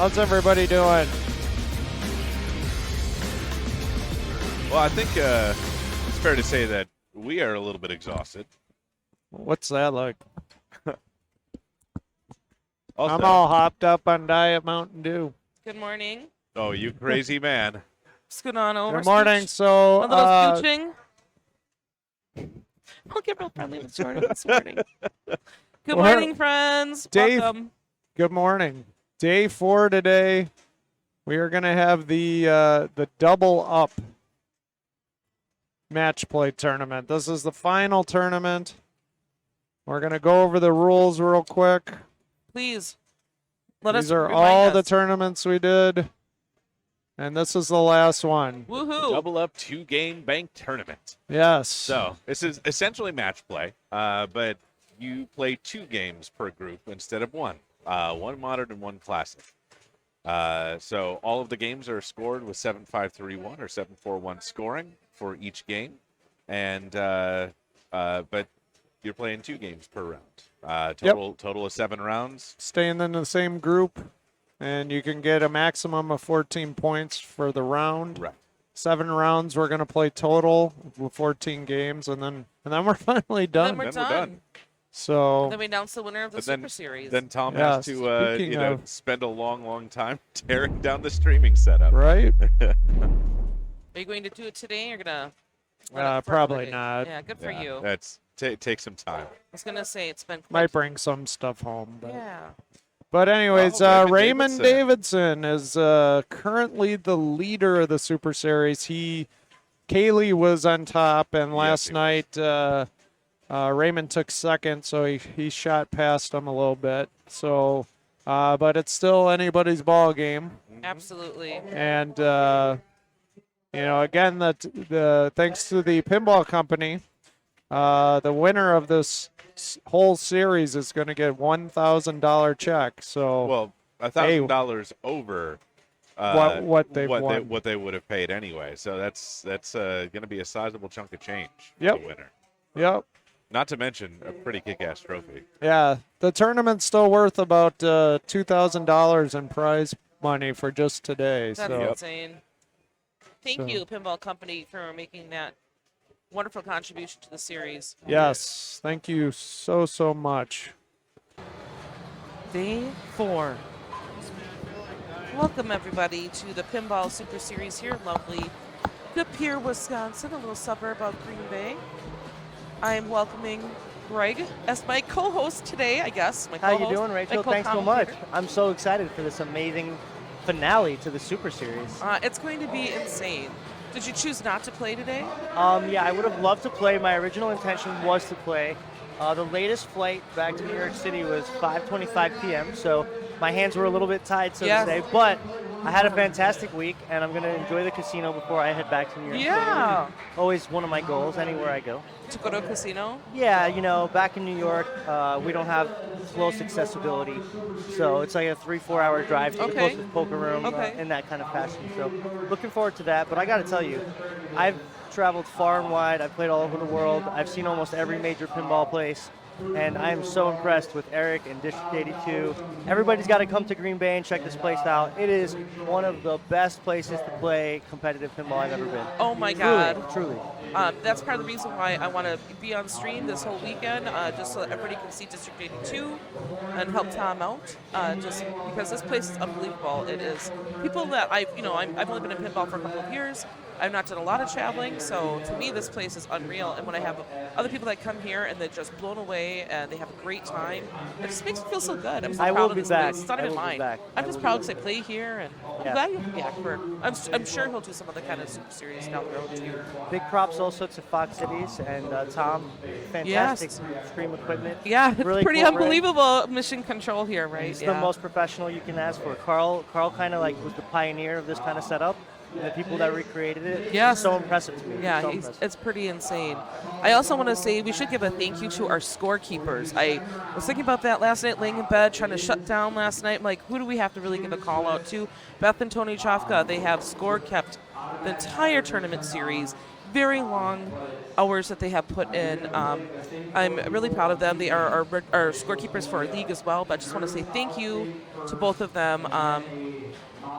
How's everybody doing? Well, I think it's fair to say that we are a little bit exhausted. What's that like? Also, I'm all hopped up on Diet Mountain Dew. Good morning. oh, you crazy man. What's going on over? Good morning. Scooch? So, A little scooching. I'll get real friendly with Jordan this morning. Good morning, friends. Dave. Welcome. good morning. Day 4 today. We are going to have the double up match play tournament. This is the final tournament. We're going to go over the rules real quick. Please. Let us These are remind all us. the tournaments we did. And this is the last one. Woohoo. Double up 2-game bank tournament. Yes. So this is essentially match play, but you play 2 games per group instead of one. One modern and one classic. So all of the games are scored with 7-5-3-1 or 7-4-1 scoring for each game, and but you're playing 2 games per round. Total of 7 rounds. Staying in the same group, and you can get a maximum of 14 points for the round. Right. 7 rounds we're going to play total with 14 games, and then we're finally done. Then we're Then we're done. done. So Then we announce the winner of the But then- Super Series. Then Tom Yeah, has to speaking of- spend a long time tearing down the streaming setup. right? Are you going to do it today or going to? Probably not. Yeah, good for Yeah, you. I That's take some time. was going to say it's been Might bring some stuff home. But, Yeah. but anyways, Oh, Raymond Davidson is currently the leader of the Super Series. Kaylee was on top, and last he night Raymond took second, so he shot past him a little bit. So, but it's still anybody's ball game. Absolutely. And again, the thanks to the pinball company, the winner of this whole series is going to get $1,000 check. So Well, $1,000 over what they've won. what they would have paid anyway. So that's going to be a sizable chunk of change Yep. for the winner. Yep. Not to mention a pretty kick-ass trophy. Yeah, the tournament's still worth about $2,000 in prize money for just today. That's So insane. Thank So- you, Pinball Company, for making that wonderful contribution to the series. yes, thank you so much. Day 4. Welcome, everybody, to the Pinball Super Series here in lovely De Pere, Wisconsin, a little suburb of Green Bay. I am welcoming Greg as my co-host today, I guess. My How you co-host, doing, my Rachel? Thanks so much. co-commentator. I'm so excited for this amazing finale to the Super Series. It's going to be insane. Did you choose not to play today? Yeah, I would have loved to play. My original intention was to play. The latest flight back to New York City was 5:25 p.m., so my hands were a little bit tied, so Yes. to say. But I had a fantastic week, and I'm going to enjoy the casino before I head back to New York Yeah. City. Always one of my goals anywhere I go. To go to a casino? Yeah, back in New York, we don't have close accessibility. So it's like a 3-4 hour drive to the Okay. closest poker room Okay. in that kind of fashion. So looking forward to that. But I got to tell you, I've traveled far and wide. I've played all over the world. I've seen almost every major pinball place. And I am so impressed with Eric and District 82. Everybody's got to come to Green Bay and check this place out. It is one of the best places to play competitive pinball I've ever been. Oh my God. Truly. That's part of the reason why I want to be on stream this whole weekend, just so that everybody can see District 82 and help Tom out. Just because this place is unbelievable. It is people that I've only been in pinball for a couple of years. I've not done a lot of traveling, so to me this place is unreal. And when I have other people that come here and they're just blown away and they have a great time, it just makes me feel so good. I'm so I proud will of be this back. place. It's not I even will be mine. back. I'm I just will proud be because I play here, and I'm Yeah. glad you'll be back for. I'm sure he'll do some other kind of Super Series down the road too. Big props also to Fox Cities and Tom. Fantastic stream equipment. Yeah, it's Really pretty cool rig. unbelievable mission control here, right? It's Yeah. the most professional you can ask for. Carl kind of like was the pioneer of this kind of setup. And the people that recreated it. Yes. So impressive to me. Yeah, so impressive. it's pretty insane. I also want to say we should give a thank you to our scorekeepers. I was thinking about that last night, laying in bed, trying to shut down last night. I'm like, who do we have to really give a call out to? Beth and Tony Chofka, they have score kept the entire tournament series. Very long hours that they have put in. I'm really proud of them. They are our scorekeepers for our league as well, but I just want to say thank you to both of them.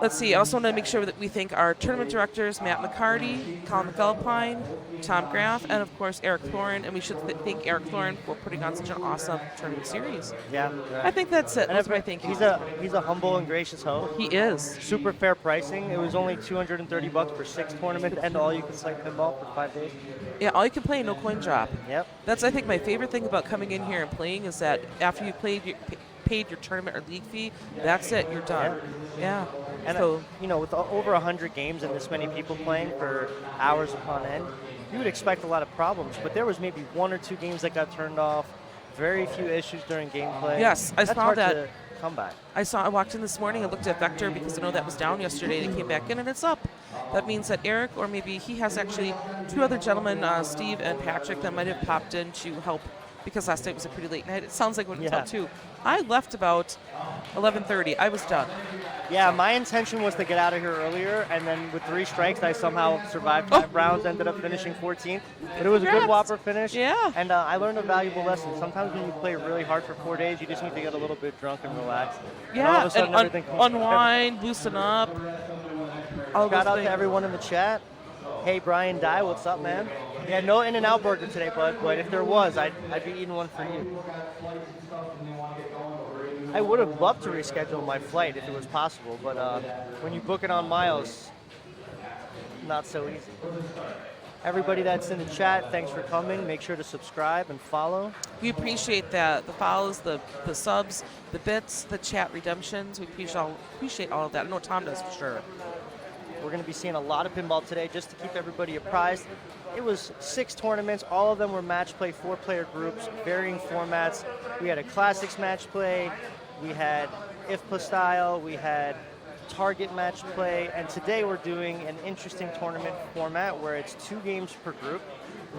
Let's see. I also want to make sure that we thank our tournament directors, Matt McCarty, Colin McAlpine, Tom Graff, and of course Eric Thorin. And we should thank Eric Thorin for putting on such an awesome tournament series. Yeah. I think that's it. And Those are my thank yous. he's a humble and gracious host. He is. Super fair pricing. It was only $230 for 6 tournaments and all you can play pinball for 5 days. Yeah, all you can play, no coin drop. Yep. That's, I think, my favorite thing about coming in here and playing is that after you paid your tournament or league fee, that's it. You're done. Yeah. And So, you know, with over 100 games and this many people playing for hours upon end, you would expect a lot of problems. But there was maybe 1 or 2 games that got turned off. Very few issues during gameplay. Yes, I That's saw hard that. to come back. I walked in this morning and looked at Vector because I know that was down yesterday, and it came back in and it's up. That means that Eric, or maybe he has actually 2 other gentlemen, Steve and Patrick, that might have popped in to help because last night was a pretty late night. It sounds like it went until 2. I left about 11:30. I was done. Yeah, my intention was to get out of here earlier, and then with 3 strikes, I somehow survived 5 rounds, ended up finishing 14th. But it was a good Congrats. Whopper finish. Yeah. And I learned a valuable lesson. Sometimes when you play really hard for 4 days, you just need to get a little bit drunk and relax. And all of Yeah, a sudden, and everything comes together. unwind, loosen up. All Shout those out things. to everyone in the chat. Hey, Brian Dye, what's up, man? Yeah, no In-N-Out burger today, bud, but if there was, I'd be eating one for you. I would have loved to reschedule my flight if it was possible, but when you book it on miles, not so easy. Everybody that's in the chat, thanks for coming. Make sure to subscribe and follow. We appreciate that. The follows, the subs, the bits, the chat redemptions. We appreciate all of that. I know Tom does for sure. We're going to be seeing a lot of pinball today just to keep everybody apprised. It was 6 tournaments. All of them were match play, 4-player groups, varying formats. We had a classics match play. We had IFPA style. We had target match play. And today we're doing an interesting tournament format where it's 2 games per group,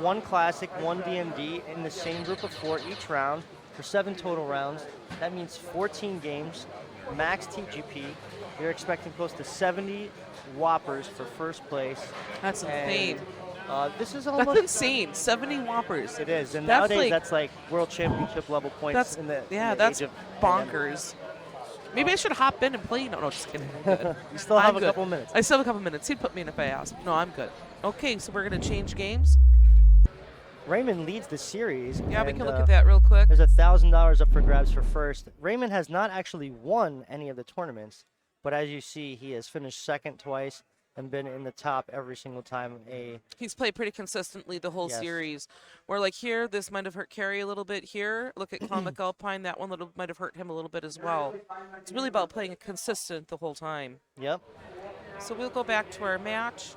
1 classic, 1 DMD in the same group of 4 each round for 7 total rounds. That means 14 games, max TGP. We're expecting close to 70 Whoppers for first place. That's insane. This is That's almost insane. 70 Whoppers. It is, and That's nowadays like- that's like world championship level points. That's in the that's age of bonkers. Maybe I should hop in and play. No, just kidding. I'm good. You still I'm have a good. couple minutes. I still have a couple minutes. He'd put me in if I asked. No, I'm good. Okay, so we're gonna change games. Raymond leads the series. Yeah, we and, can look at that real quick. There's $1,000 up for grabs for first. Raymond has not actually won any of the tournaments, but as you see, he has finished second twice and been in the top every single time. He's played pretty consistently the whole Yes. series. Where like here, this might have hurt Carrie a little bit here. Look at Comic Alpine, that one might have hurt him a little bit as well. It's really about playing consistent the whole time. Yep. So we'll go back to our match.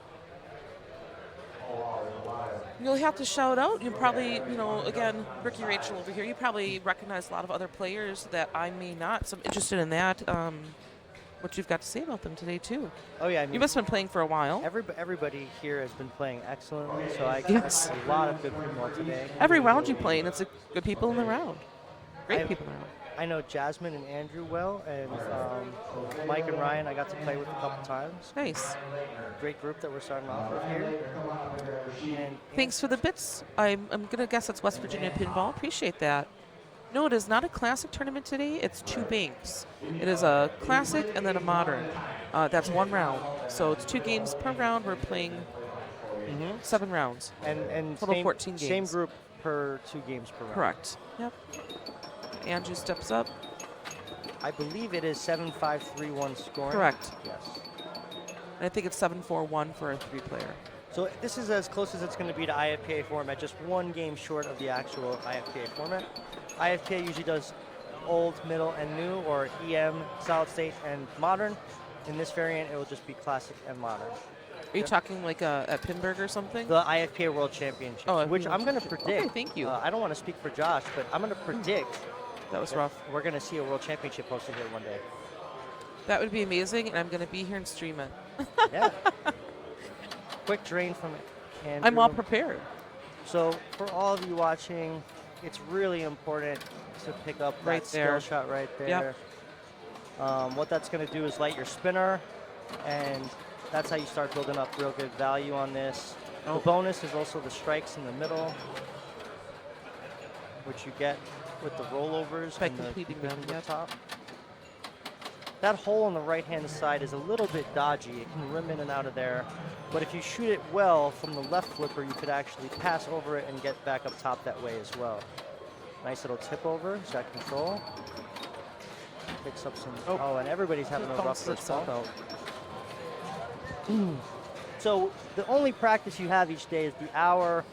You'll have to shout out. You probably, again, Ricky Rachel over here, you probably recognize a lot of other players that I may not. So I'm interested in that. What you've got to say about them today, too. Oh, yeah. I mean, You must have been playing for a while. everybody here has been playing excellently, so I Yes. got a lot of good pinball today. Every round you play, and it's good people in the round. Great I- people in the round. I know Jasmine and Andrew well, and Mike and Ryan I got to play with a couple times. Nice. Great group that we're starting off with here. And Thanks for the bits. I'm going to guess it's West Virginia Pinball. Appreciate that. No, it is not a classic tournament today. It's 2 banks. It is a classic and then a modern. That's 1 round. So it's 2 games per round. We're playing 7 rounds. and Total same, 14 same games. group per 2 games per round. Correct. Yep. Andrew steps up. I believe it is 7-5-3-1 scoring. Correct. Yes. And I think it's 7-4-1 for a 3-player. So this is as close as it's going to be to IFPA format, just 1 game short of the actual IFPA format. IFPA usually does old, middle, and new, or EM, solid state, and modern. In this variant, it will just be classic and modern. Are you talking like at Pinburg or something? The IFPA World Championship, Oh, which World I'm going to Championship. predict. Okay, thank you. I don't want to speak for Josh, but I'm going to predict That was that rough. we're going to see a World Championship hosted here one day. That would be amazing, and I'm going to be here and stream it. Yeah. Quick drain from Andrew. I'm all prepared. So for all of you watching, it's really important to pick up that Right there. skill shot right there. Yep. What that's going to do is light your spinner, and that's how you start building up real good value on this. Oh. The bonus is also the strikes in the middle, which you get with the rollovers By and the completing pin them, at the yep. top. That hole on the right-hand side is a little bit dodgy. It can rim in and out of there. But if you shoot it well from the left flipper, you could actually pass over it and get back up top that way as well. Nice little tip over. He's got control. Picks up some. Oh, and everybody's having a rough first ball. So the only practice you have each day is the hour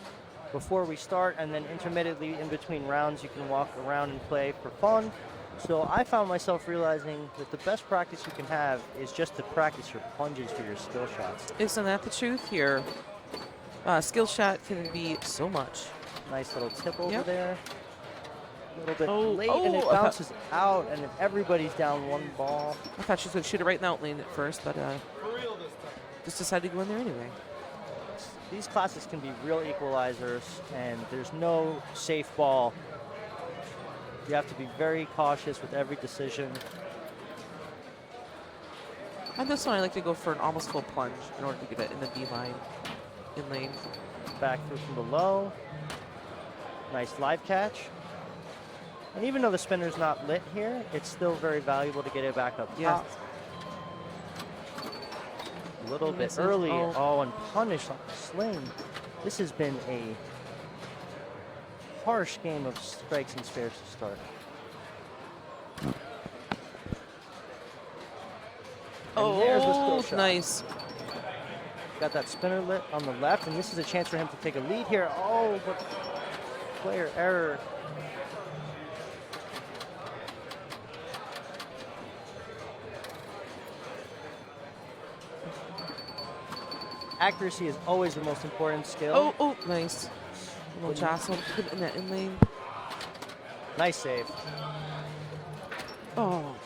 before we start, and then intermittently in between rounds, you can walk around and play for fun. So I found myself realizing that the best practice you can have is just to practice your plunges for your skill shots. Isn't that the truth here? Skill shot can be so much. Nice little tip over Yep. there. A little bit late, and it bounces out, and then everybody's down one ball. I thought she was going to shoot it right in the out lane at first, but just decided to go in there anyway. These classes can be real equalizers, and there's no safe ball. You have to be very cautious with every decision. On this one, I like to go for an almost full plunge in order to get it in the B line, in lane. Back through from below. Nice live catch. And even though the spinner's not lit here, it's still very valuable to get it back up top. A little bit early. Oh, and punish on the sling. This has been a harsh game of strikes and spares to start. And there's the skill shot. Nice. Got that spinner lit on the left, and this is a chance for him to take a lead here. Oh, but player error. Accuracy is always the most important skill. Oh, nice. A little jostle in that in lane. Nice save. Oh.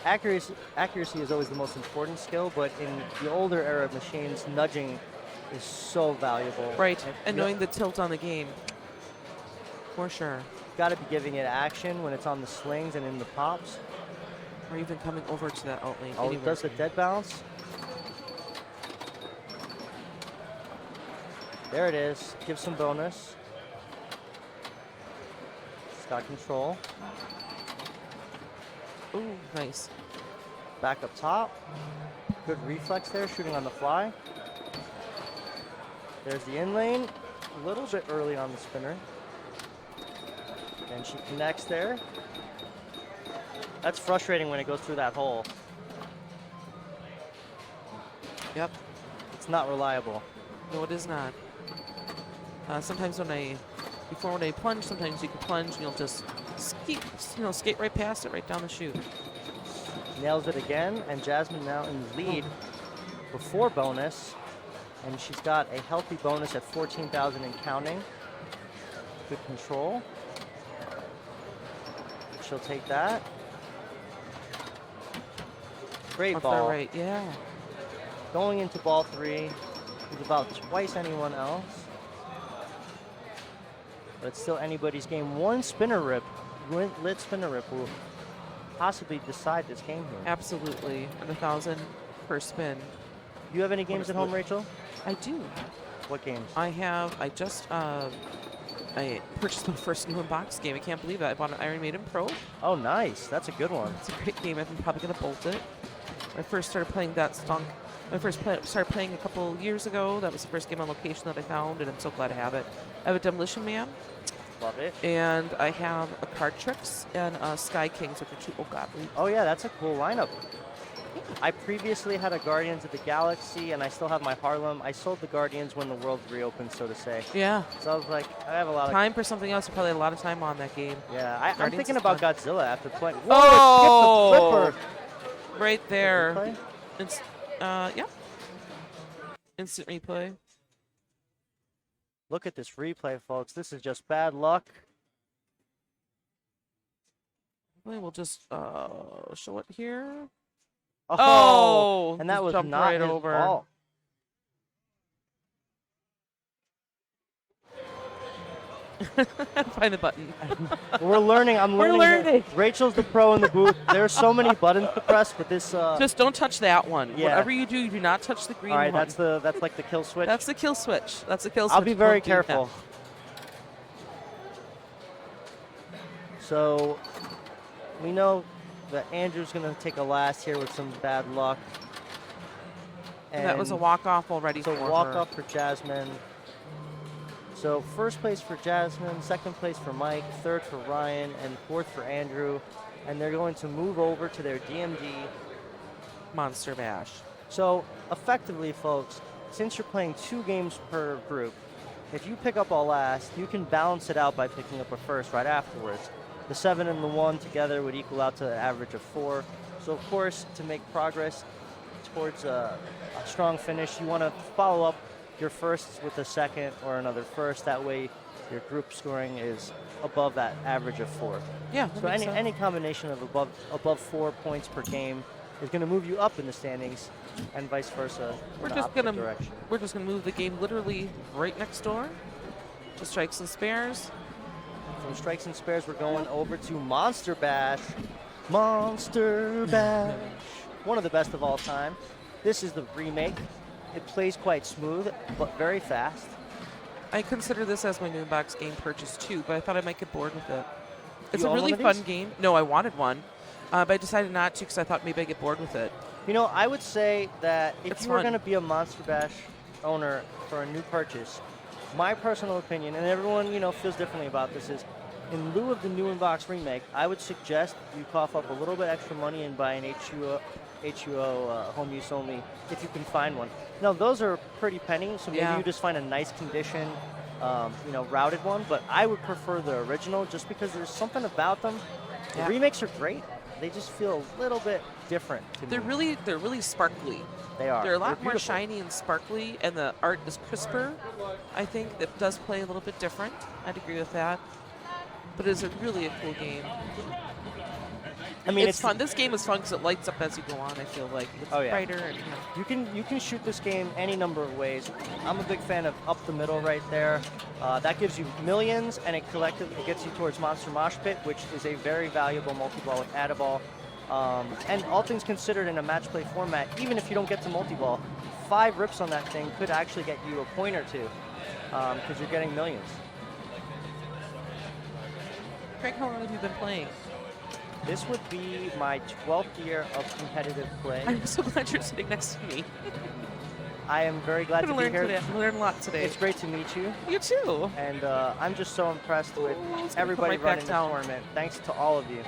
Accuracy is always the most important skill, but in the older era of machines, nudging is so valuable. Right, and knowing the tilt on the game. For sure. Got to be giving it action when it's on the slings and in the pops. Or even coming over to that out lane. Oh, it does the dead bounce. There it is. Give some bonus. It's got control. Ooh, nice. Back up top. Good reflex there, shooting on the fly. There's the in lane. A little bit early on the spinner. And she connects there. That's frustrating when it goes through that hole. Yep. It's not reliable. No, it is not. Sometimes when I plunge, sometimes you can plunge and you'll just skate right past it, right down the chute. Nails it again, and Jasmine now in the lead before bonus, and she's got a healthy bonus at 14,000 and counting. Good control. She'll take that. Great ball. Right, yeah. Going into ball 3 is about twice anyone else. But it's still anybody's game. One spinner rip, lit spinner rip will possibly decide this game here. Absolutely. And 1,000 per spin. You have any games at home, Rachel? I do. What games? I purchased my first new box game. I can't believe it. I bought an Iron Maiden Pro. Oh, nice. That's a good one. It's a great game. I'm probably going to bolt it. I first started playing that stunk. Started playing a couple years ago. That was the first game on location that I found, and I'm so glad I have it. I have a Demolition Man. Love it. And I have a Card Tricks and Sky Kings, which are 2 old goblins. Oh, yeah, that's a cool lineup. I previously had a Guardians of the Galaxy, and I still have my Harlem. I sold the Guardians when the world reopened, so to say. Yeah. So I was like, I have a lot of time for something else. You probably had a lot of time on that game. Yeah, I'm thinking is about fun. Godzilla after playing. Whoa, Oh! it skipped the flipper. Right there. Replay? It's, yeah. Instant replay. Look at this replay, folks. This is just bad luck. We'll just show it here. Oh! And that just was jumped not right his over. fault. Find the button. We're learning. I'm learning. We're learning. Rachel's the pro in the booth. There are so many buttons to press with this. Just don't touch that one. Yeah. Whatever you do not touch the green All right, one. that's like the kill switch. That's the kill switch. That's the kill switch. I'll be very Don't do that. careful. So we know that Andrew's going to take a last here with some bad luck. And that was a walk-off already so for her. walk-off for Jasmine. So first place for Jasmine, second place for Mike, third for Ryan, and fourth for Andrew. And they're going to move over to their DMD. Monster Bash. So effectively, folks, since you're playing 2 games per group, if you pick up all last, you can balance it out by picking up a first right afterwards. The 7 and the 1 together would equal out to an average of 4. So of course, to make progress towards a strong finish, you want to follow up your firsts with a second or another first. That way your group scoring is above that average of 4. Yeah. So any combination of above 4 points per game is going to move you up in the standings, and vice versa. We're in the just opposite gonna direction. move the game literally right next door to Strikes and Spares. From Strikes and Spares, we're going over to Monster Bash. Monster Bash, one of the best of all time. This is the remake. It plays quite smooth, but very fast. I consider this as my new box game purchase too, but I thought I might get bored with it. It's You a own really one of fun these? game. No, I wanted one, but I decided not to because I thought maybe I'd get bored with it. You know, I would say that if It's you were fun. going to be a Monster Bash owner for a new purchase, my personal opinion, and everyone, feels differently about this, is in lieu of the new in-box remake, I would suggest you cough up a little bit extra money and buy an HUO home use only if you can find one. Now, those are pretty penny, so maybe Yeah. you just find a nice condition, routed one, but I would prefer the original just because there's something about them. Yeah. The remakes are great. They just feel a little bit different to They're me. really sparkly. They are. They're a lot more beautiful. shiny and sparkly, and the art is crisper. I think that does play a little bit different. I'd agree with that. But it's really a cool game. I mean, It's fun. This game is fun because it lights up as you go on. I feel like it's Oh, yeah. brighter and You can shoot this game any number of ways. I'm a big fan of up the middle right there. That gives you millions, and it gets you towards Monster Mosh Pit, which is a very valuable multi-ball with Add-a-Ball. And all things considered in a match play format, even if you don't get to multi-ball, 5 rips on that thing could actually get you a point or two because you're getting millions. Craig, how long have you been playing? This would be my 12th year of competitive play. I'm so glad you're sitting next to me. I am very glad I'm to gonna be learn here. today. I learned a lot today. It's great to meet you. You too. And I'm just so impressed with Ooh, it's gonna come everybody right back running the down. tournament. Thanks to all of you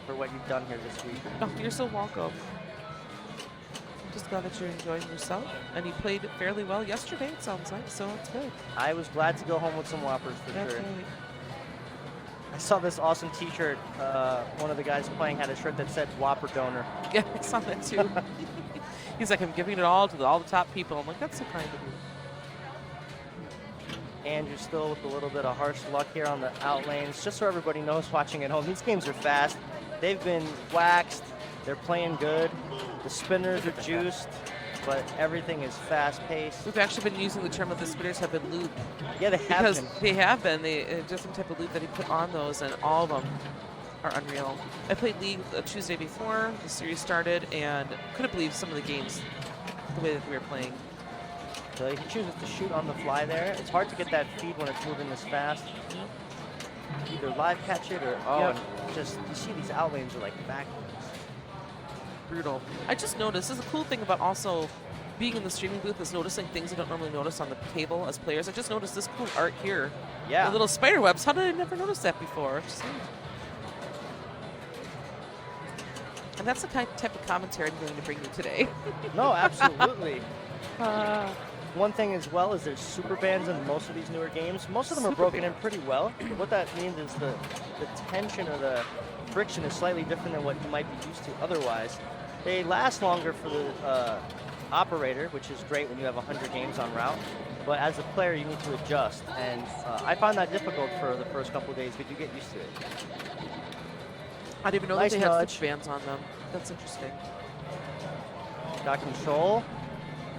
for what you've done here this week. Oh, you're so welcome. I'm just glad that you're enjoying yourself. And you played fairly well yesterday, it sounds like, so it's good. I was glad to go home with some Whoppers for That's sure. right. I saw this awesome T-shirt. One of the guys playing had a shirt that said Whopper Donor. Yeah, I saw that too. He's like, I'm giving it all to all the top people. I'm like, that's so kind of you. Andrew still with a little bit of harsh luck here on the out lanes. Just so everybody knows watching at home, these games are fast. They've been waxed. They're playing good. The spinners are juiced, but everything is fast-paced. We've actually been using the term that the spinners have been lubed. Yeah, they have Because been. they have been. They just some type of loop that he put on those, and all of them are unreal. I played League Tuesday before the series started, and couldn't believe some of the games, the way that we were playing. So he chooses to shoot on the fly there. It's hard to get that feed when it's moving this fast. Either live catch it or, Yep. and just, you see these out lanes are like backwards. Brutal. I just noticed, this is a cool thing about also being in the streaming booth is noticing things you don't normally notice on the table as players. I just noticed this cool art here. Yeah. The little spider webs. How did I never notice that before? Just neat. And that's the type of commentary I'm going to bring you today. No, absolutely. One thing as well is there's super bands in most of these newer games. Most of them are Super broken in bands. pretty well. But what that means is the tension or the friction is slightly different than what you might be used to otherwise. They last longer for the operator, which is great when you have 100 games on route. But as a player, you need to adjust. And I found that difficult for the first couple of days, but you get used to it. I didn't even know Nice that they had nudge. switch bands on them. That's interesting. Got control.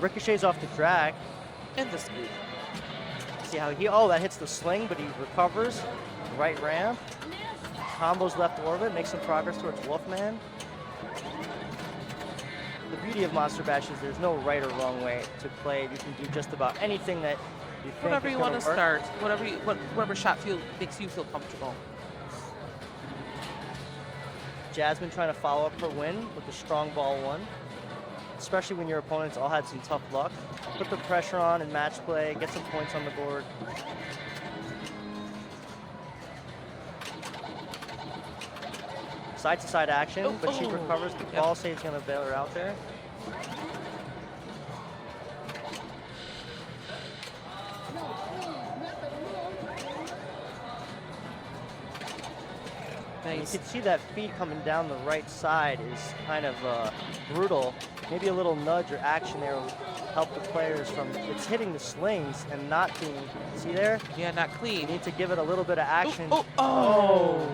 Ricochets off the drag. And the scoop. See how that hits the sling, but he recovers. Right ramp. Combos left orbit, makes some progress towards Wolfman. The beauty of Monster Bash is there's no right or wrong way to play. You can do just about anything that you think Whatever is you gonna want to work. start. Whatever shot makes you feel comfortable. Jasmine trying to follow up her win with the strong ball 1, especially when your opponents all had some tough luck. Put the pressure on in match play, get some points on the board. Side-to-side action, but she recovers the ball, saves going to bail her out there. Nice. You can see that feed coming down the right side is kind of brutal. Maybe a little nudge or action there will help the players from it's hitting the slings and not being, see there? Yeah, not You clean. need to give it a little bit of action. Oh.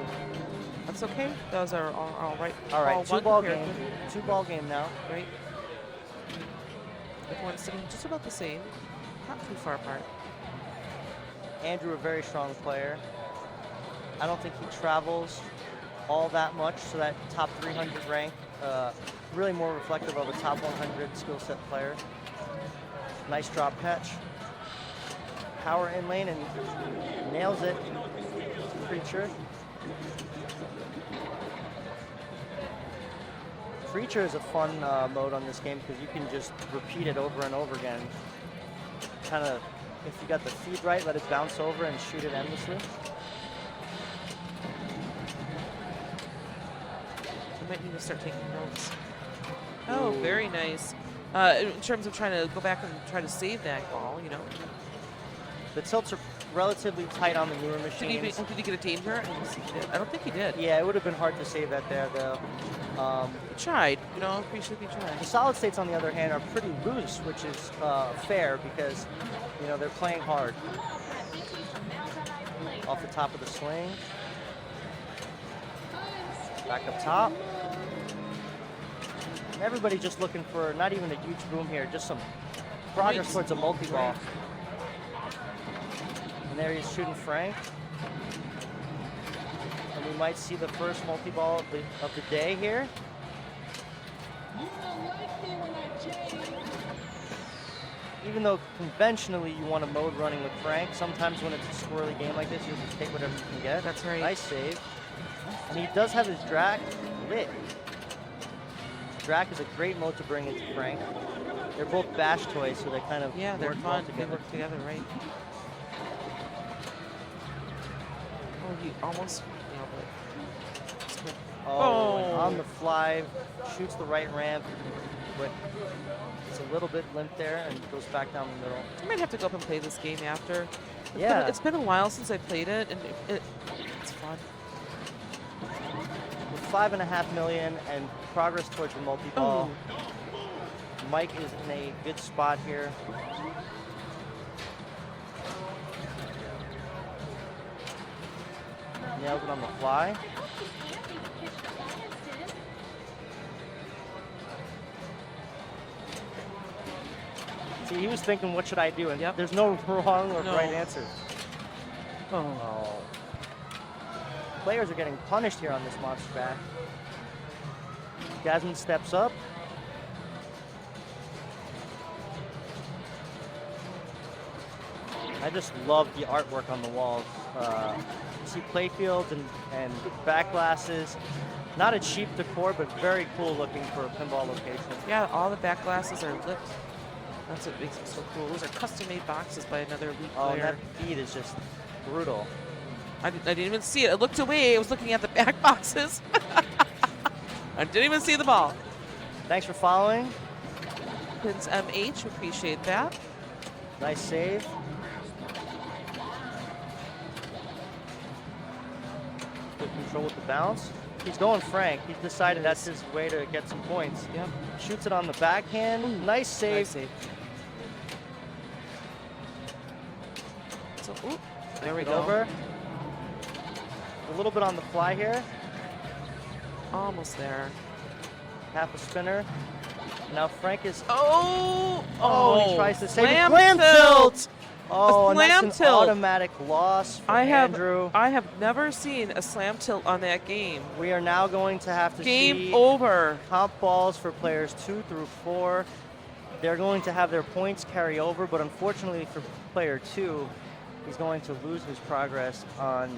That's okay. Those are all right. All right, one two-ball compared game. to- Two-ball game now. Right. Everyone's sitting just about the same. Not too far apart. Andrew, a very strong player. I don't think he travels all that much, so that top 300 rank, really more reflective of a top 100 skill set player. Nice drop catch. Power in lane and nails it. Preacher. Preacher is a fun mode on this game because you can just repeat it over and over again. Kind of, if you got the feed right, let it bounce over and shoot it endlessly. I might need to start taking notes. Oh, very nice. In terms of trying to go back and try to save that ball, you know. The tilts are relatively tight on the newer Did machines. he get a danger? I didn't see it. I don't think he did. Yeah, it would have been hard to save that there, though. He tried. You know, appreciate he The tried. solid states, on the other hand, are pretty loose, which is fair because, you know, they're playing hard. Off the top of the swing. Back up top. And everybody just looking for not even a huge boom here, just some progress towards a multi-ball. And there he's shooting Frank. And we might see the first multi-ball of the day here. Even though conventionally you want a mode running with Frank, sometimes when it's a squirrely game like this, you just take whatever you can get. That's right. Nice save. And he does have his Drac lit. Drac is a great mode to bring into Frank. They're both bash toys, so they kind of Yeah, they're work well fun. They together. work together, right? Oh, he almost. Yeah, but it's good. Oh, and Oh. on the fly, shoots the right ramp, but it's a little bit limp there and goes back down the middle. I might have to go up and play this game after. Yeah. It's been a while since I played it, and it's fun. With 5.5 million and progress towards the multi-ball, Mike is in a good spot here. Nails it on the fly. See, he was thinking, what should I do? And Yep. there's no wrong or No. right answer. Oh. Oh. Players are getting punished here on this monster back. Jasmine steps up. I just love the artwork on the walls. You see playfields and back glasses. Not a cheap decor, but very cool looking for a pinball location. Yeah, all the back glasses are lit. That's what makes them so cool. Those are custom-made boxes by another elite Oh, and player. that feed is just brutal. I didn't even see it. I looked away. I was looking at the back boxes. I didn't even see the ball. Thanks for following. Pins MH, appreciate that. Nice save. Good control with the bounce. He's going Frank. He's decided that's his way to get some points. Yep. Shoots it on the backhand. Nice save. Nice save. So, ooh, there we go. Over. A little bit on the fly here. Almost there. Half a spinner. Now Frank is. Oh! Oh, he tries to save it. Slam Slam tilt! Oh, and slam that's an tilt. automatic loss for Andrew. I have never seen a slam tilt on that game. We are now going to have to Game see over. comp balls for players 2 through 4. They're going to have their points carry over, but unfortunately for player 2, he's going to lose his progress on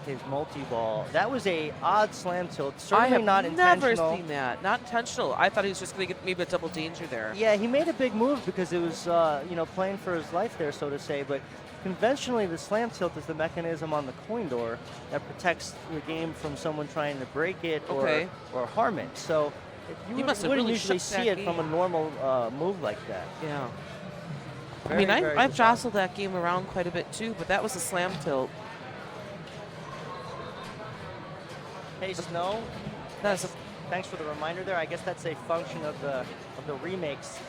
his multi-ball. That was a odd slam tilt, certainly not I have never intentional. seen that. Not intentional. I thought he was just going to get maybe a double danger there. Yeah, he made a big move because it was, playing for his life there, so to say. But conventionally, the slam tilt is the mechanism on the coin door that protects the game from someone trying to break it Okay. or harm it. So He must have wouldn't really usually shook that see it from a game. normal move like that. Yeah. I Very, mean, very I've bizarre. jostled that game around quite a bit too, but that was a slam tilt. Hey, Snow, That's a, thanks for the reminder there. I guess that's a function of the remakes.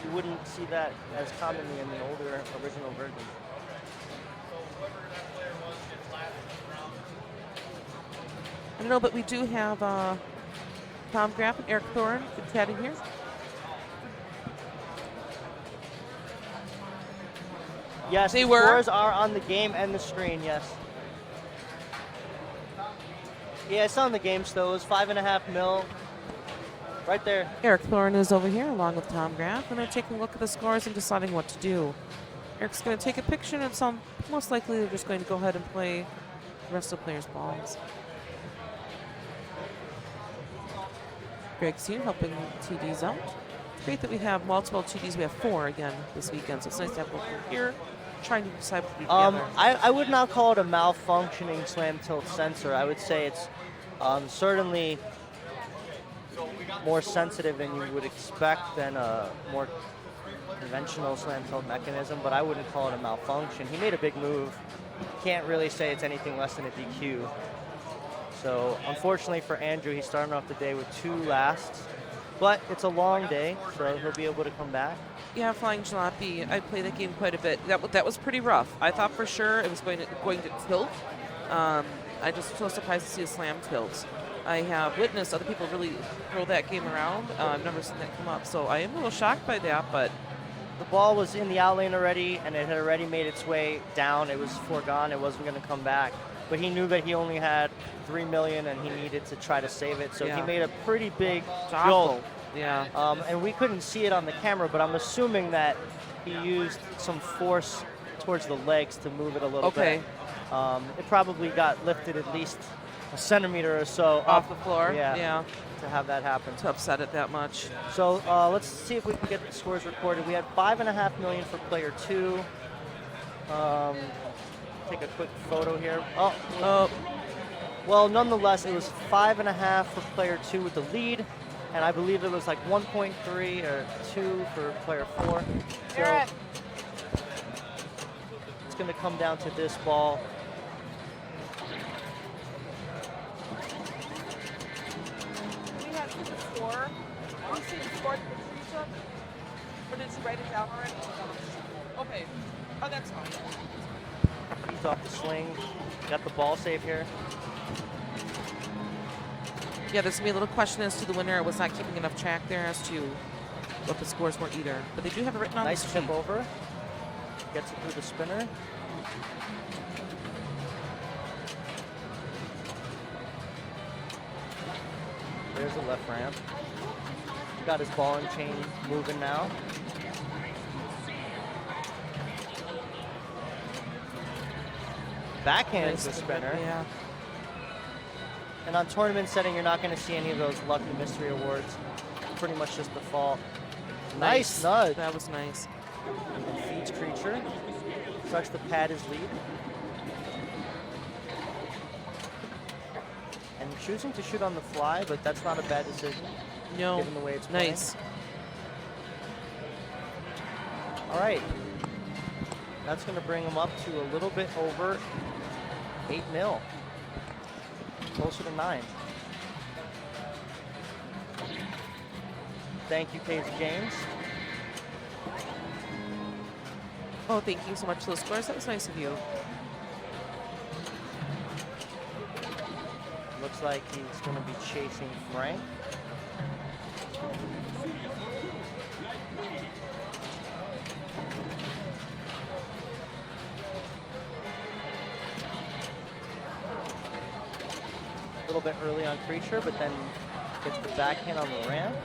You wouldn't see that as commonly in the older original version. I don't know, but we do have Tom Graff and Eric Thorne chatting here. Yes, They the were. scores are on the game and the screen, yes. Yeah, it's on the game still. It was 5.5 mil. Right there. Eric Thorne is over here along with Tom Graff, and they're taking a look at the scores and deciding what to do. Eric's going to take a picture, and most likely they're just going to go ahead and play the rest of the players' balls. Greg's here helping TDs out. It's great that we have multiple TDs. We have 4 again this weekend, so it's nice to have both here trying to decide what to do together. I would not call it a malfunctioning slam tilt sensor. I would say it's certainly more sensitive than you would expect than a more conventional slam tilt mechanism, but I wouldn't call it a malfunction. He made a big move. Can't really say it's anything less than a DQ. So unfortunately for Andrew, he's starting off the day with 2 lasts, but it's a long day, so he'll be able to come back. Yeah, Flying Jalopy. I played that game quite a bit. That was pretty rough. I thought for sure it was going to tilt. I just was so surprised to see a slam tilt. I have witnessed other people really throw that game around. I've never seen that come up, so I am a little shocked by that. But The ball was in the out lane already, and it had already made its way down. It was foregone. It wasn't going to come back. But he knew that he only had 3 million, and he needed to try to save it. So Yeah. he made a pretty big Jostle. jolt. Yeah. And we couldn't see it on the camera, but I'm assuming that he used some force towards the legs to move it a little Okay. bit. It probably got lifted at least a centimeter or so Off up the floor. Yeah. to have that happen. To upset it that much. So let's see if we can get the scores recorded. We had 5.5 million for player 2. Take a quick photo here. Oh, well, nonetheless, it was 5.5 for player 2 with the lead, and I believe it was like 1.3 or 2 for player 4. So it's going to come down to this ball. We had the score. Did you see the score that you took? Or did you write it down already? Okay. Oh, that's fine. He's off the sling. Got the ball save here. Yeah, there's going to be a little question as to the winner. I was not keeping enough track there as to what the scores were either. But they do have it written on Nice the tip sheet. over. Gets it through the spinner. There's the left ramp. Got his ball and chain moving now. Backhands Nice the tip, spinner. Yeah. And on tournament setting, you're not going to see any of those lucky mystery awards. Pretty much just default. Nice nudge. That was nice. And feeds creature. Starts to pad his lead. And choosing to shoot on the fly, but that's not a bad decision, No. given the way it's playing. Nice. All right. That's going to bring him up to a little bit over 8 mil. Closer to 9. Thank you, Casey James. Oh, thank you so much for those scores. That was nice of you. Looks like he's going to be chasing Frank. A little bit early on creature, but then gets the backhand on the ramp.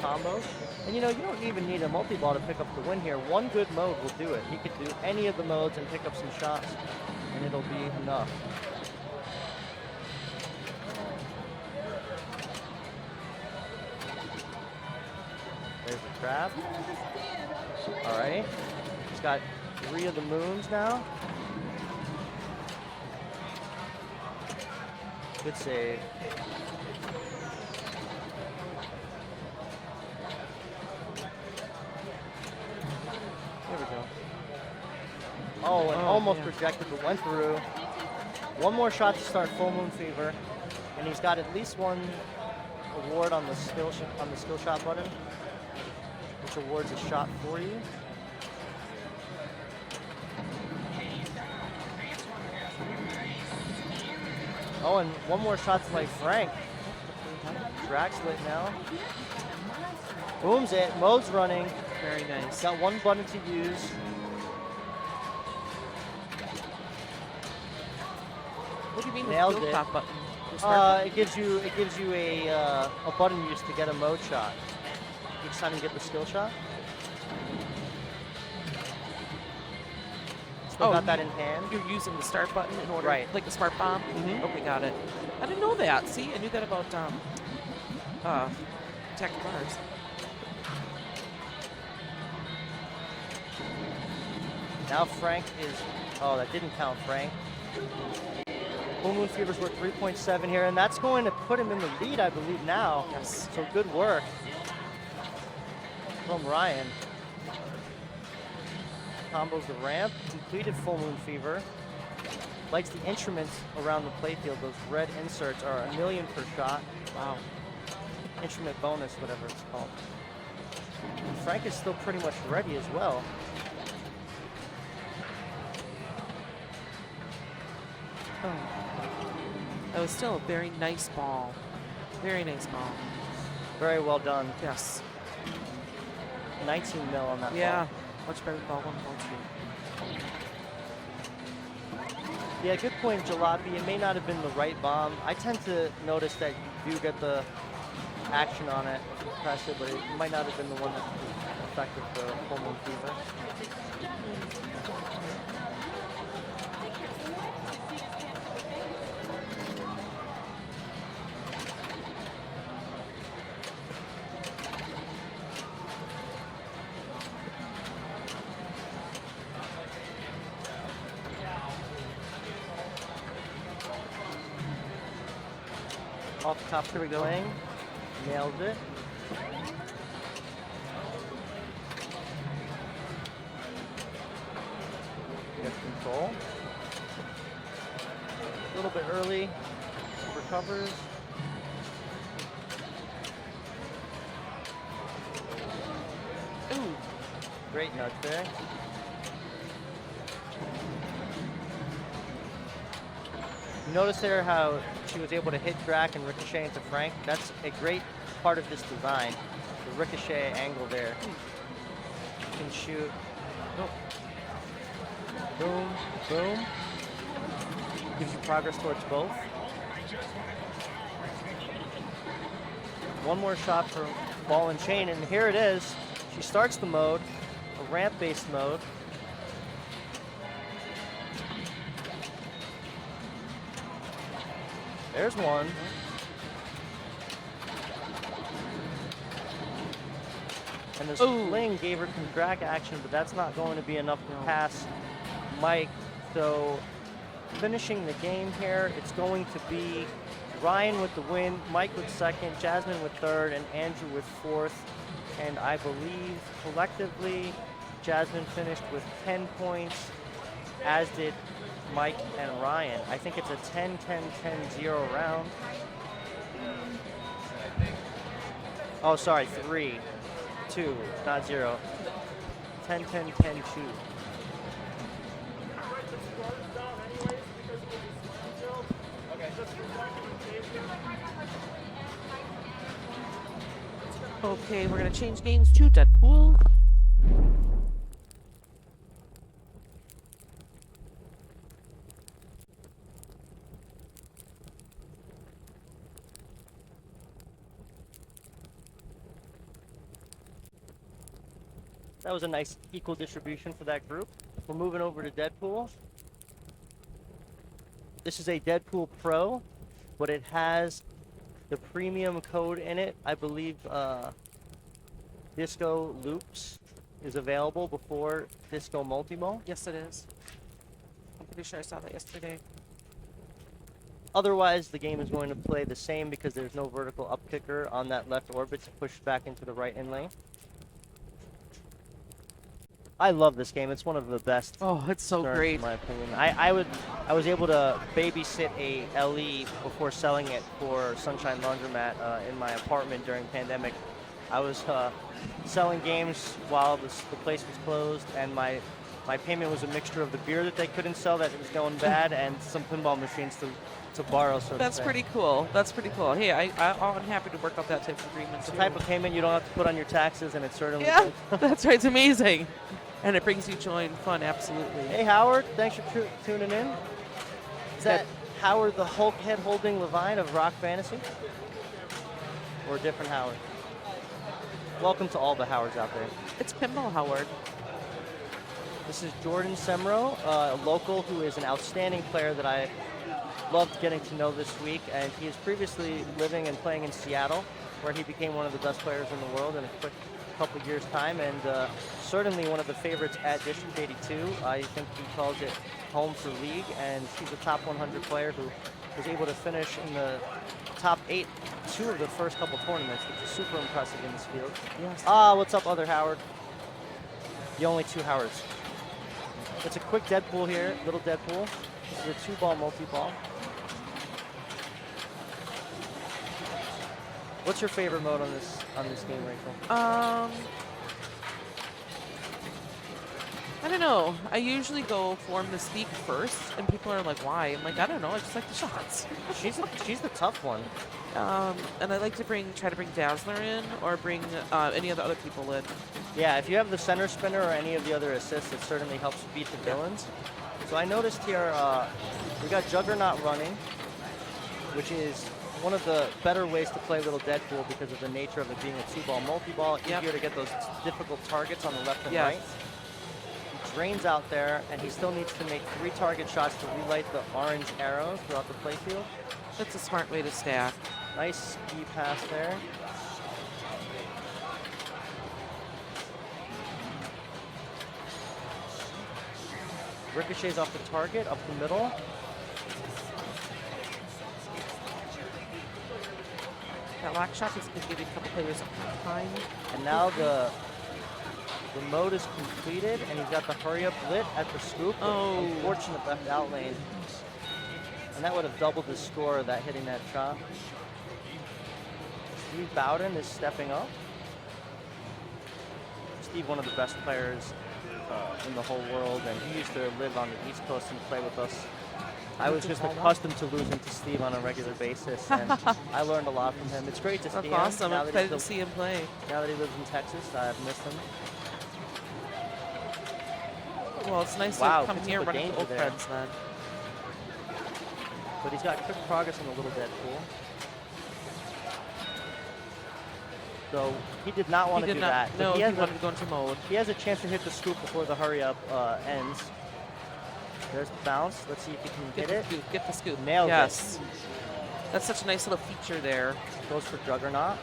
Combos. And you know, you don't even need a multi-ball to pick up the win here. One good mode will do it. He could do any of the modes and pick up some shots, and it'll be enough. There's the trap. Alrighty. He's got 3 of the moons now. Good save. There we go. Oh, and almost projected, but went through. One more shot to start Full Moon Fever, and he's got at least one award on the skill shot button, which awards a shot for you. Oh, and one more shot to play Frank. Track's lit now. Booms it. Mode's running. Very nice. Got one button to use. What do you mean Nailed with the it. top button? The start It gives you a button use to get a mode shot. Each time you get the skill shot. Still got that in hand. You're using the start button in order, Right. like the smart bomb? Mhm. Okay, got it. I didn't know that. See, I knew that about tactic bars. Now Frank is, oh, that didn't count Frank. Full Moon Fever's worth 3.7 here, and that's going to put him in the lead, I believe, now. Yes. So good work from Ryan. Combos the ramp, completed Full Moon Fever. Likes the instruments around the playfield. Those red inserts are 1,000,000 per shot. Wow. Instrument bonus, whatever it's called. And Frank is still pretty much ready as well. That was still a very nice ball. Very nice ball. Very well done. Yes. 19 mil on that Yeah. ball. Much better ball one, ball two. Yeah, good point, Jalopy. It may not have been the right bomb. I tend to notice that you do get the action on it, if you press it, but it might not have been the one that was effective for Full Moon Fever. Off the top, here we go. Nailed it. Gets control. A little bit early. Recovers. Ooh. Great nudge there. You notice there how she was able to hit Drac and ricochet into Frank? That's a great part of this design. The ricochet angle there. You can shoot. Oh. Boom, boom. Gives you progress towards both. One more shot for ball and chain, and here it is. She starts the mode, a ramp-based mode. There's one. And this fling gave her some drag action, but that's not going to be enough to pass Mike. So finishing the game here, it's going to be Ryan with the win, Mike with second, Jasmine with third, and Andrew with fourth. And I believe collectively, Jasmine finished with 10 points, as did Mike and Ryan. I think it's a 10-10-10-0 round. Oh, sorry, 3, 2, not 0. 10-10-10-2. Okay, we're gonna change games to Deadpool. That was a nice equal distribution for that group. We're moving over to Deadpool. This is a Deadpool Pro, but it has the premium code in it. I believe Disco Loops is available before Disco Multi-Ball. Yes, it is. I'm pretty sure I saw that yesterday. Otherwise, the game is going to play the same because there's no vertical up kicker on that left orbit to push back into the right in lane. I love this game. It's one of the best. Oh, it's so turns, great. in my opinion. I was able to babysit a LE before selling it for Sunshine Laundromat in my apartment during pandemic. I was selling games while the place was closed, and my payment was a mixture of the beer that they couldn't sell that was going bad and some pinball machines to borrow. So That's pretty cool. That's pretty cool. Hey, I'm happy to work out that type of agreement It's the too. type of payment you don't have to put on your taxes, and it's certainly Yeah, good. that's right. It's amazing. And it brings you joy and fun, absolutely. Hey, Howard, thanks for tuning in. Is that Howard the Hulk head holding Levine of Rock Fantasy? Or a different Howard? Welcome to all the Howards out there. It's Pinball Howard. This is Jordan Semro, a local who is an outstanding player that I loved getting to know this week. And he is previously living and playing in Seattle, where he became one of the best players in the world in a quick couple years' time, and certainly one of the favorites at District 82. I think he calls it home for league, and he's a top 100 player who was able to finish in the top 8 2 of the first couple tournaments, which is super impressive in this field. Yes. What's up, other Howard? The only two Howards. It's a quick Deadpool here, little Deadpool. This is a 2-ball multi-ball. What's your favorite mode on this game, Rachel? I don't know. I usually go form the speak first, and people are like, "Why?" I'm like, "I don't know. I just like the shots." She's the tough one. And I like to try to bring Dazzler in, or bring any of the other people in. Yeah, if you have the center spinner or any of the other assists, it certainly helps beat the villains. So I noticed here we got Juggernaut running, which is one of the better ways to play Little Deadpool because of the nature of it being a 2-ball multi-ball. Yep. Easier to get those difficult targets on the left and Yes. right. He drains out there, and he still needs to make 3 target shots to relight the orange arrows throughout the playfield. That's a smart way to stack. Nice ski pass there. Ricochets off the target, up the middle. That lock shot is going to give a couple players time. And now the mode is completed, and he's got the hurry up lit at the scoop. Oh. Unfortunate left out lane. And that would have doubled the score of that hitting that shot. Steve Bowden is stepping up. Steve, one of the best players in the whole world, and he used to live on the East Coast and play with us. I was just accustomed to losing to Steve on a regular basis, and I learned a lot from him. It's great to see That's him. awesome. Now I'm that excited he's to see him play. Now that he lives in Texas, I've missed him. Well, it's nice Wow, to come picks here up a running danger old there. friends then. But he's got quick progress on the Little Deadpool. So he did not want He to did do not. that. But No, he has wanted to go into mode. he has a chance to hit the scoop before the hurry up ends. There's the bounce. Let's see if he can Get hit the it. scoop. Get the scoop. Nailed it. Yes. That's such a nice little feature there. Goes for Juggernaut.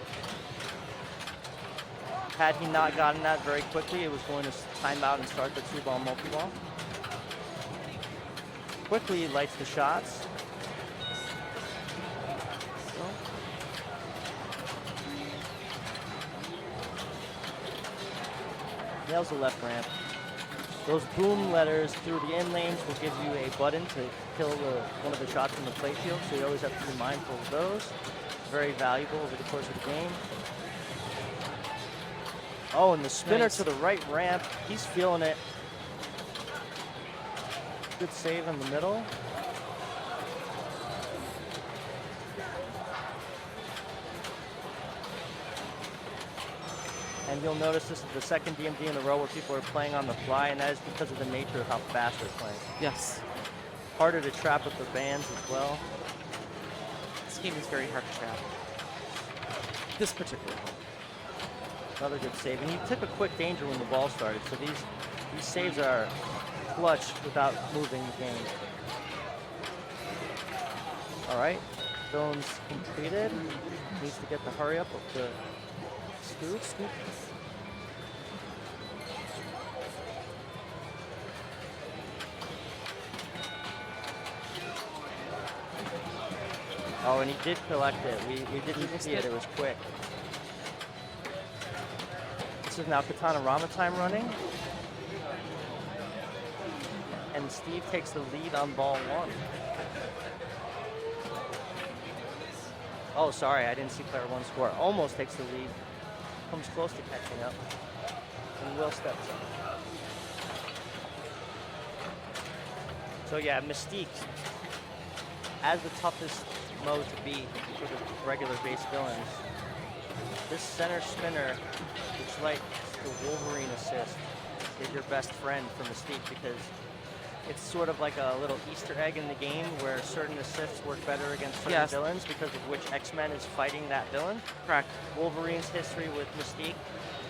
Had he not gotten that very quickly, it was going to time out and start the 2-ball multi-ball. Quickly lights the shots. Nails the left ramp. Those boom letters through the in lanes will give you a button to kill one of the shots in the playfield, so you always have to be mindful of those. Very valuable over the course of the game. Oh, and the spinner Nice. to the right ramp. He's feeling it. Good save in the middle. And you'll notice this is the second DMD in a row where people are playing on the fly, and that is because of the nature of how fast they're playing. Yes. Harder to trap with the bands as well. This game is very hard to trap. This particular one. Another good save. And he took a quick danger when the ball started, so these saves are clutch without moving the game. All right, villain's completed. Needs to get the hurry up of the scoop. Oh, and he did collect it. We didn't see it. It was quick. This is now Katana Rama time running. And Steve takes the lead on ball 1. Oh, sorry, I didn't see player 1 score. Almost takes the lead. Comes close to catching up. And Will steps up. So yeah, Mystique as the toughest mode to beat for the regular base villains. This center spinner, which like the Wolverine assist, is your best friend for Mystique because it's sort of like a little Easter egg in the game where certain assists work better against certain villains because of which X-Men is fighting that villain. Correct. Wolverine's history with Mystique.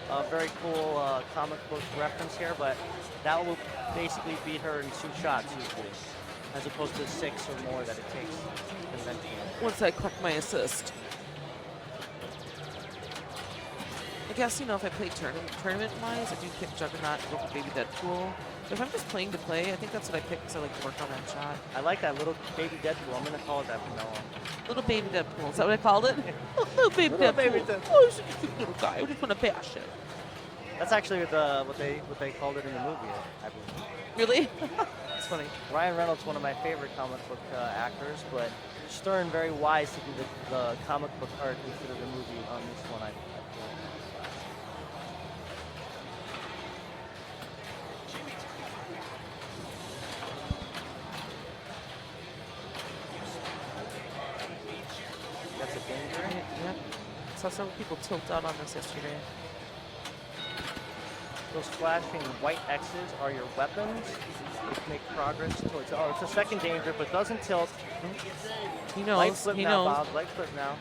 A very cool comic book reference here, but that will basically beat her in 2 shots usually, as opposed to 6 or more that it takes conventionally. Once I collect my assist. I guess, you know, if I play tournament-wise, I do pick Juggernaut and go for Baby Deadpool. But if I'm just playing to play, I think that's what I pick because I like to work on that shot. I like that little Baby Deadpool. I'm going to call it that from now on. Little Baby Deadpool. Is that what I called it? Little Baby Little Deadpool. Baby Deadpool. Oh, he's such a cute little guy. I just want to bash it. That's actually what they called it in the movie, I believe. Really? That's funny. Ryan Reynolds, one of my favorite comic book actors, but Stern very wise to do the comic book art instead of the movie on this one. I feel. That's a danger. Yep. Saw several people tilt out on this yesterday. Those flashing white X's are your weapons, which make progress towards. Oh, it's a second danger, but doesn't tilt. He knows. Light flip He now, knows. Bob. Light flip now.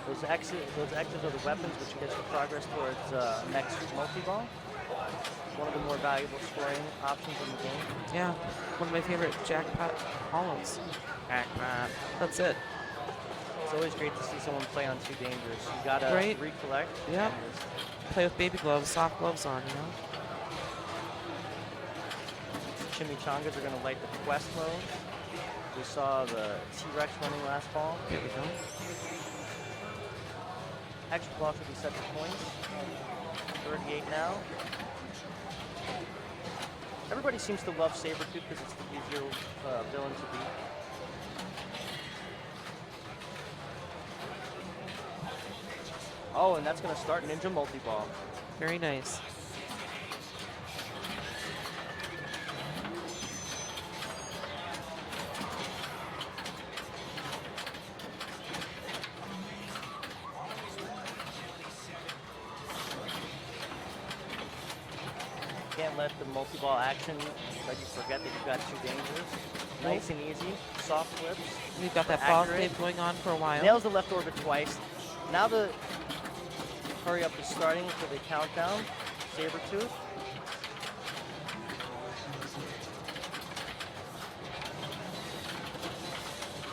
Those X's are the weapons, which gets you progress towards next multi-ball. One of the more valuable scoring options in the game. Yeah. One of my favorite jackpot hollows. Jackpot. That's it. It's always great to see someone play on 2 dangers. You gotta recollect. Yep. Play with baby gloves, soft gloves on, you know? Chimichangas are going to light the quest mode. We saw the T-Rex running last ball. There we go. Extra ball should be set to points. 38 now. Everybody seems to love Sabretooth because it's the easier villain to beat. Oh, and that's going to start Ninja Multi-Ball. Very nice. Can't let the multi-ball action let you forget that you've got 2 dangers. Nice and easy. Soft flips. We've got that ball flip going on for a while. Nails the left orbit twice. Now the hurry up is starting for the countdown. Sabretooth.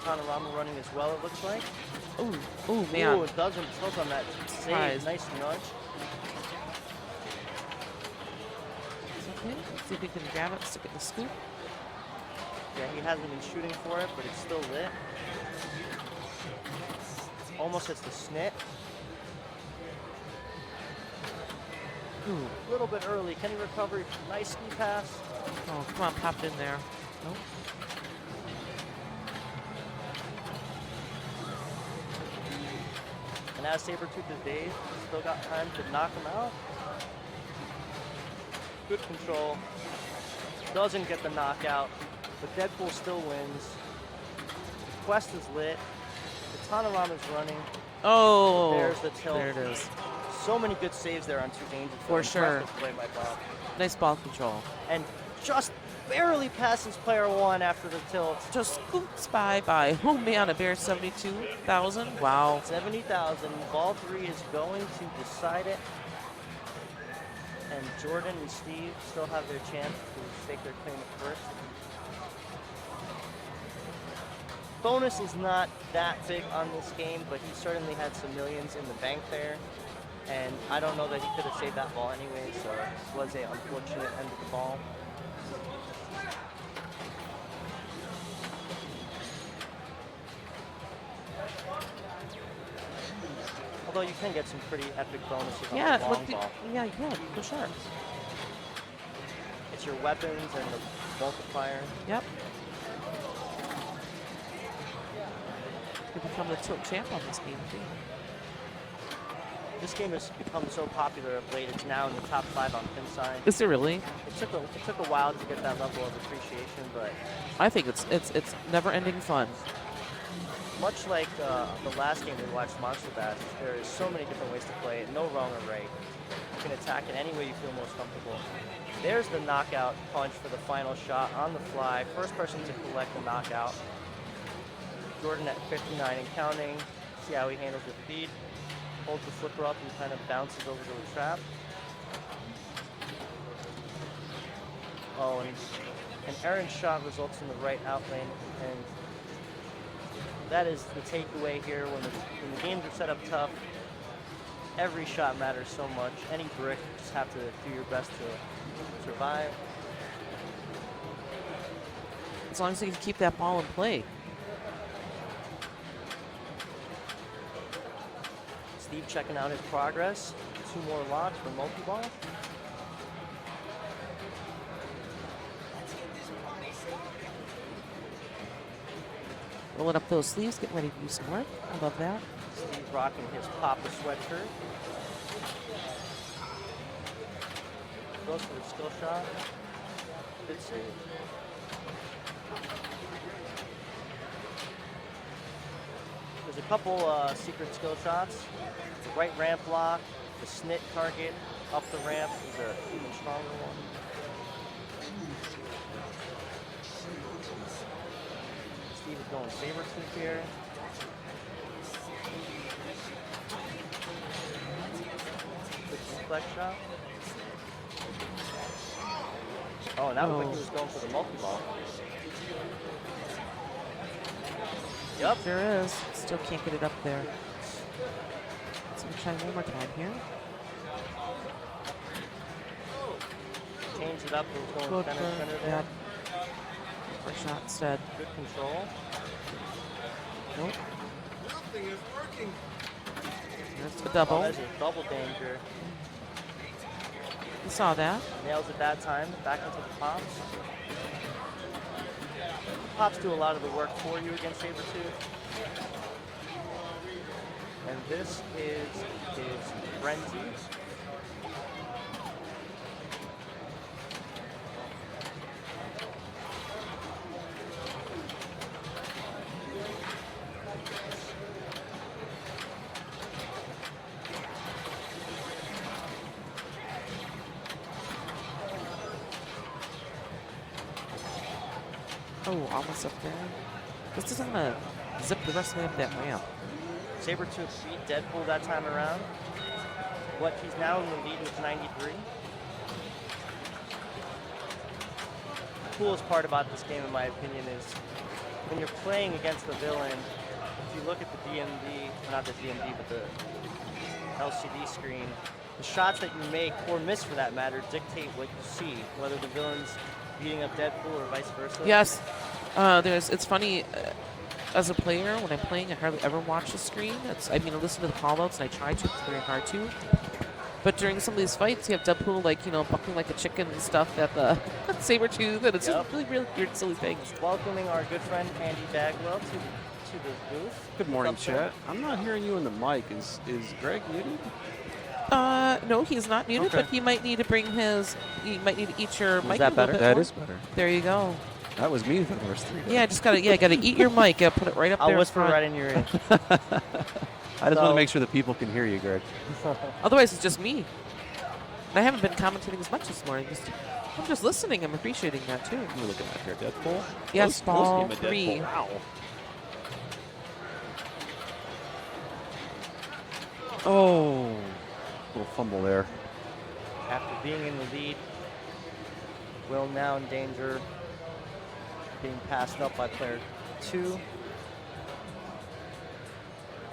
Panorama running as well, it looks like. Ooh, man. Ooh, it doesn't tilt on that save. Surprise. Nice nudge. It's okay. Let's see if we can grab it, stick it in the scoop. Yeah, he hasn't been shooting for it, but it's still lit. Almost hits the snit. Ooh, a little bit early. Can he recover? Nice ski pass. Oh, come on, popped in there. Nope. And as Sabretooth is dazed, still got time to knock him out. Good control. Doesn't get the knockout, but Deadpool still wins. The quest is lit. The Tanorama's running. Oh, There's the tilt. there it is. So many good saves there on 2 dangers. For sure. Impressive play by Bob. Nice ball control. And just barely passes player 1 after the tilt. Just scoops by. Oh man, a bare 72,000. Wow. 70,000. Ball 3 is going to decide it. And Jordan and Steve still have their chance to stake their claim at first. Bonus is not that big on this game, but he certainly had some millions in the bank there. And I don't know that he could have saved that ball anyway, so it was an unfortunate end of the ball. Although you can get some pretty epic bonuses on Yeah, the long ball. yeah, for sure. It's your weapons and the multiplier. Yep. You become the tilt champ on this game too. This game has become so popular of late. It's now in the top 5 on Pinside. Is it really? It took a while to get that level of appreciation, but I think it's never-ending fun. much like the last game we watched, Monster Bash, there is so many different ways to play it. No wrong or right. You can attack in any way you feel most comfortable. There's the knockout punch for the final shot on the fly. First person to collect the knockout. Jordan at 59 and counting. See how he handles the feed. Holds the flipper up and kind of bounces over to the trap. Oh, and Aaron's shot results in the right out lane, and that is the takeaway here. When the games are set up tough, every shot matters so much. Any brick, you just have to do your best to survive. As long as you can keep that ball in play. Steve checking out his progress. 2 more locks for multi-ball. Rolling up those sleeves, getting ready to do some work. I love that. Steve rocking his Papa sweatshirt. Goes for the skill shot. Good save. There's a couple secret skill shots. The right ramp lock, the snit target up the ramp is an even stronger one. Steve is going saber tooth here. Good flex shot. Oh, and that looked like he was going for the multi-ball. Yep. There is. Still can't get it up there. Let's try one more time here. Change it up. It was going center there. First shot instead. Good control. Nope. Nothing is working. There's the Oh, double. that's a double danger. You saw that. Nails it that time. Back into the pops. Pops do a lot of the work for you against Sabertooth. And this is his frenzy. Oh, almost up there. This doesn't want to zip the rest of the way up that ramp. Sabertooth beat Deadpool that time around. What, he's now in the lead with 93. The coolest part about this game, in my opinion, is when you're playing against the villain, if you look at the DMD, well, not the DMD, but the LCD screen, the shots that you make, or miss for that matter, dictate what you see, whether the villain's beating up Deadpool or vice versa. Yes. It's funny, as a player, when I'm playing, I hardly ever watch the screen. I listen to the call-outs, and I try to. It's very hard to. But during some of these fights, you have Deadpool, bucking like a chicken and stuff at the Sabertooth, and it's just really weird, silly things. Welcoming our good friend Andy Bagwell to the booth. Good morning, What's up, sir? chat. I'm not hearing you in the mic. Is Greg muted? No, he's not muted, Okay. but he might need to bring his. He might need to eat your mic that a little better? bit That more. is better. There you go. That was me for the first 3 days. Yeah, gotta eat your mic. Put it right up there. I'll in whisper front. right in your ear. I just want So- to make sure that people can hear you, Greg. Otherwise, it's just me. And I haven't been commentating as much this morning. Just I'm just listening. I'm appreciating that too. We're looking at here, Deadpool. Yes, Close ball game of 3. Deadpool. Wow. Oh, little fumble there. After being in the lead, Will now in danger, being passed up by player 2.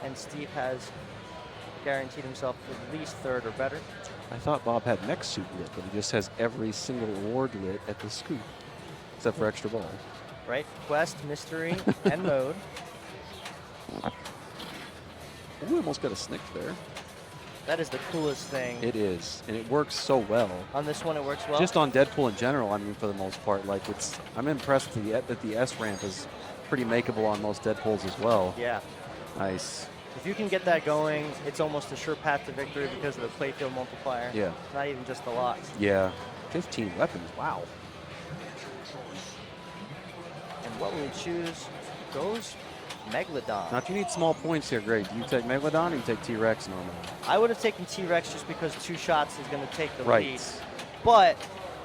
And Steve has guaranteed himself at least third or better. I thought Bob had next suit lit, but he just has every single award lit at the scoop, except for extra ball. Right? Quest, mystery, and mode. We almost got a snick there. That is the coolest thing. It is, and it works so well. On this one, it works well. Just on Deadpool in general, I mean, for the most part, like I'm impressed that the S ramp is pretty makeable on most Deadpools as well. Yeah. Nice. If you can get that going, it's almost a sure path to victory because of the playfield multiplier. Yeah. Not even just the locks. Yeah. 15 weapons. Wow. And what will we choose? Goes Megalodon. Now, if you need small points here, Greg, do you take Megalodon or you take T-Rex normally? I would have taken T-Rex just because 2 shots is going to take the Right. lead. But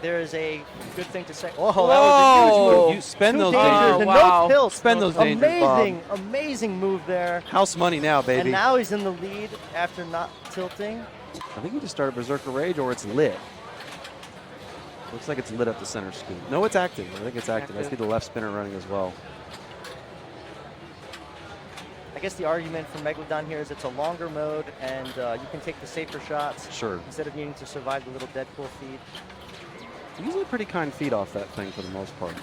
there is a good thing to say. Oh, Whoa. that was a huge move. You spend Two those dangers dangers. and wow. no tilt. Spend those dangers, Amazing, Bob. amazing move there. House money now, baby. And now he's in the lead after not tilting. I think he just started Berserker Rage, or it's lit. Looks like it's lit up the center scoop. No, it's active. I think it's active. I see the left spinner running as well. I guess the argument for Megalodon here is it's a longer mode, and you can take the safer shots Sure. instead of needing to survive the little Deadpool feed. Usually pretty kind feet off that thing for the most part.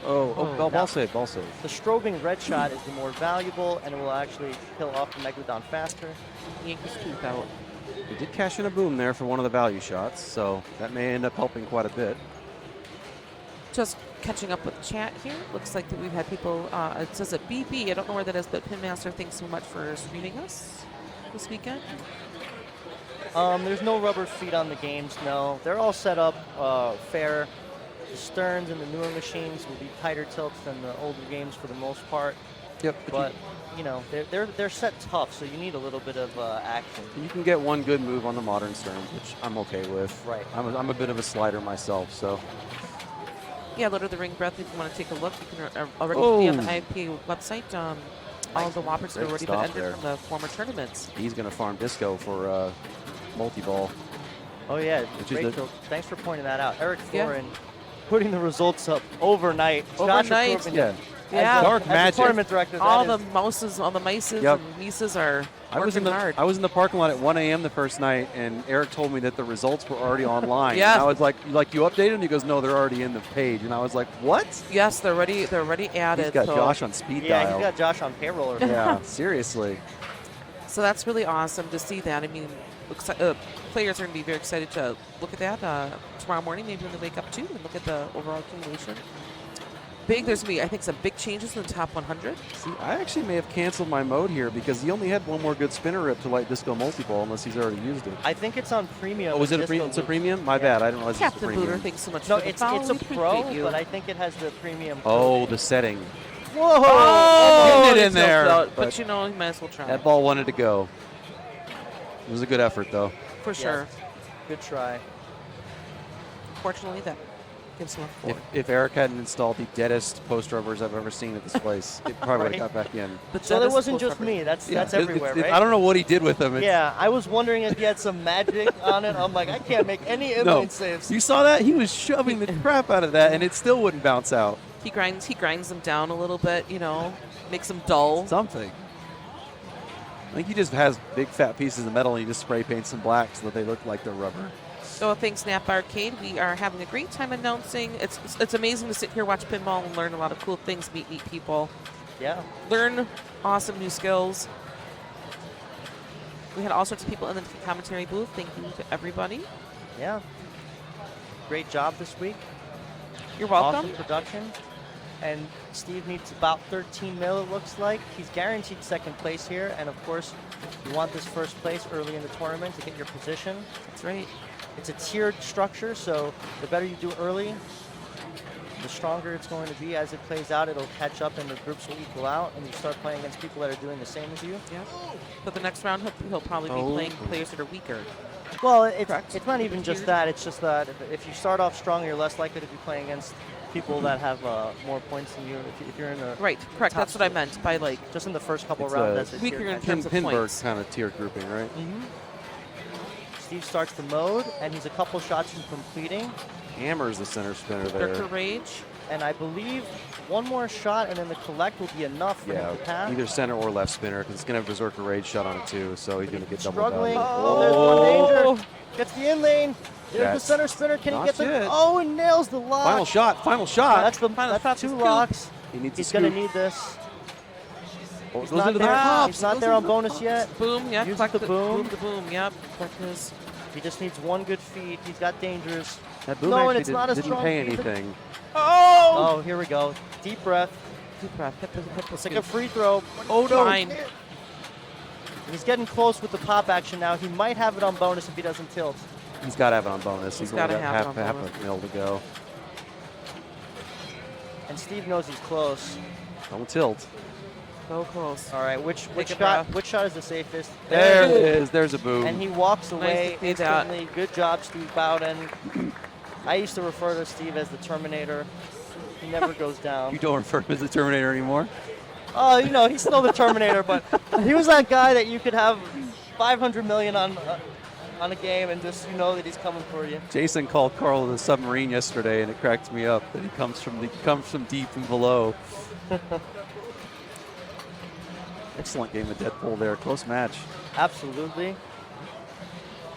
But ball now- save, ball save. The strobing red shot is the more valuable, and it will actually kill off the Megalodon faster. Yankees tooth out. We did cash in a boom there for one of the value shots, so that may end up helping quite a bit. Just catching up with chat here. Looks like that we've had people. It says a BB. I don't know where that is, but Pinmaster, thanks so much for streaming us this weekend. There's no rubber feet on the games, no. They're all set up fair. The sterns and the newer machines will be tighter tilts than the older games for the most part. Yep. But you know, they're set tough, so you need a little bit of action. You can get one good move on the modern Stearns, which I'm okay with. Right. I'm a bit of a slider myself, so. Yeah, Lord of the Ring Breath. If you want to take a look, you can already see on the IFPA website. All of the Whoppers have Great already been stop entered there. from the former tournaments. He's going to farm Disco for multi-ball. Oh yeah, Which is great the- tilt. Thanks for pointing that out. Eric Yeah. Florin putting the results up overnight. Overnight. Joshua Corbin, Yeah. Yeah. Dark as magic. the tournament director, All that the is- mouses, all the mices Yep. and nieces are I was working hard. I was in the parking lot at 1 a.m. the first night, and Eric told me that the results were already online. Yeah. And I was like, you updated them? He goes, no, they're already in the page. And I was like, what? Yes, they're ready. They're already added. He's got so, Josh on speed yeah, dial. he's got Josh on payroll. Or Yeah, seriously. So that's really awesome to see that. I mean, players are going to be very excited to look at that tomorrow morning, maybe when they wake up too, and look at the overall accumulation. There's going to be, I think, some big changes in the top 100. See, I actually may have canceled my mode here because he only had one more good spinner rip to light Disco multi-ball unless he's already used it. I think it's on premium. Oh, was it a Disco premium? It's a Loop. premium? My Yeah. bad. I didn't realize it was a Captain premium. Booter, thanks so much No, for the it's follow. a We pro, appreciate you. but I think it has the premium. Oh, the setting. Whoa! Oh, Getting it in it's helped there, out, but- but you know, you might as well try. That ball wanted to go. It was a good effort, though. For sure. Good try. Fortunately, that gives him a 4. If Eric hadn't installed the deadest post rubbers I've ever seen at this place, it probably would Right. have got back in. But So that that is wasn't full just coverage. me. That's Yeah, everywhere, right? I don't know what he did with them. It's- Yeah, I was wondering if he had some magic on it. I'm like, I can't make any No. inline saves. You saw that? He was shoving the crap out of that, and it still wouldn't bounce out. He grinds them down a little bit, you know, makes them dull. Something. I think he just has big fat pieces of metal and he just spray paints them black so that they look like they're rubber. So thanks, Snap Arcade. We are having a great time announcing. It's amazing to sit here, watch pinball, and learn a lot of cool things, meet people, Yeah. learn awesome new skills. We had all sorts of people in the commentary booth. Thank you to everybody. Yeah. Great job this week. You're welcome. Awesome production. And Steve needs about 13 mil, it looks like. He's guaranteed second place here. And of course, you want this first place early in the tournament to get your position. That's right. It's a tiered structure, so the better you do early, the stronger it's going to be. As it plays out, it'll catch up and the groups will equal out, and you start playing against people that are doing the same as you. Yeah. But the next round, he'll probably be Oh. playing players that are weaker. Well, it's Correct. it's not even just that. It's just that if you start off strong, you're less likely to be playing against people that have more points than you. If you're in the Right, correct. top That's what I two. meant by like. Just in the first couple It's rounds, a as a weaker tier in catch. terms of Pinberg points. kind of tier grouping, right? Steve starts the mode, and he's a couple shots from completing. Hammers the center spinner there. Berserker Rage. And I believe one more shot, and then the collect will be enough for him to pass. Either center or left spinner, because it's going to have Berserker Rage shot on it too, so he's going to get double Struggling. value. Oh, there's one danger. Gets the in lane. There's the That's center spinner. Can he not get the? yet. Oh, and nails the lock. Final shot, final Yeah, shot. that's the Final shot, that's the two scoop. locks. He needs He's to gonna scoop. need this. Oh, He's goes not into the there. cups. He's not Goes there on into the bonus cups. yet. Boom, yeah. Uses Collect the boom. The boom, yep. Collect his. He just needs one good feed. He's got dangers. That boom No, and actually it's not a didn't strong pay feed. anything. Oh, here we go. Deep breath. Deep breath. Hit the It's like a free throw. Oh no. Fine. He's getting close with the pop action now. He might have it on bonus if he doesn't tilt. He's got to have it on bonus. He's only gotta got have it on half bonus. a mil to go. And Steve knows he's close. Don't tilt. So close. All right, which Take a shot? breath. Which shot is the safest? There it is. There's a boom. And he walks away to see that. instantly. Good job, Steve Bowden. I used to refer to Steve as the Terminator. He never goes down. You don't refer to him as the Terminator anymore? Oh, you know, he's still the Terminator, but he was that guy that you could have 500 million on a game and just that he's coming for you. Jason called Carl the submarine yesterday, and it cracked me up that he comes from deep and below. Excellent game of Deadpool there. Close match. Absolutely.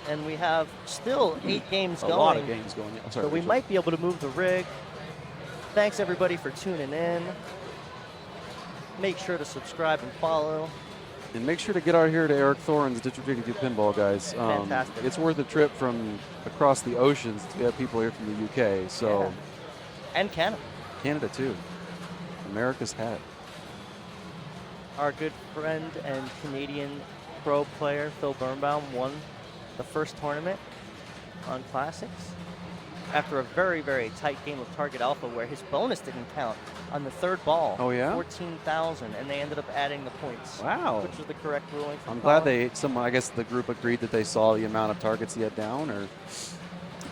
And we have still 8 games A going. lot of games going. Oh, sorry, So we Rachel. might be able to move the rig. Thanks everybody for tuning in. Make sure to subscribe and follow. And make sure to get out here to Eric Thorin's District 82 Pinball, guys. Fantastic. It's worth a trip from across the oceans to have people here from the UK. So Yeah. And Canada. Canada too. America's hat. Our good friend and Canadian pro player Phil Birnbaum won the first tournament on Classics after a very, very tight game of Target Alpha where his bonus didn't count on the third ball. Oh, yeah? 14,000, and they ended up adding the points. Wow. Which was the correct ruling. from I'm glad Colin. I guess the group agreed that they saw the amount of targets he had down, or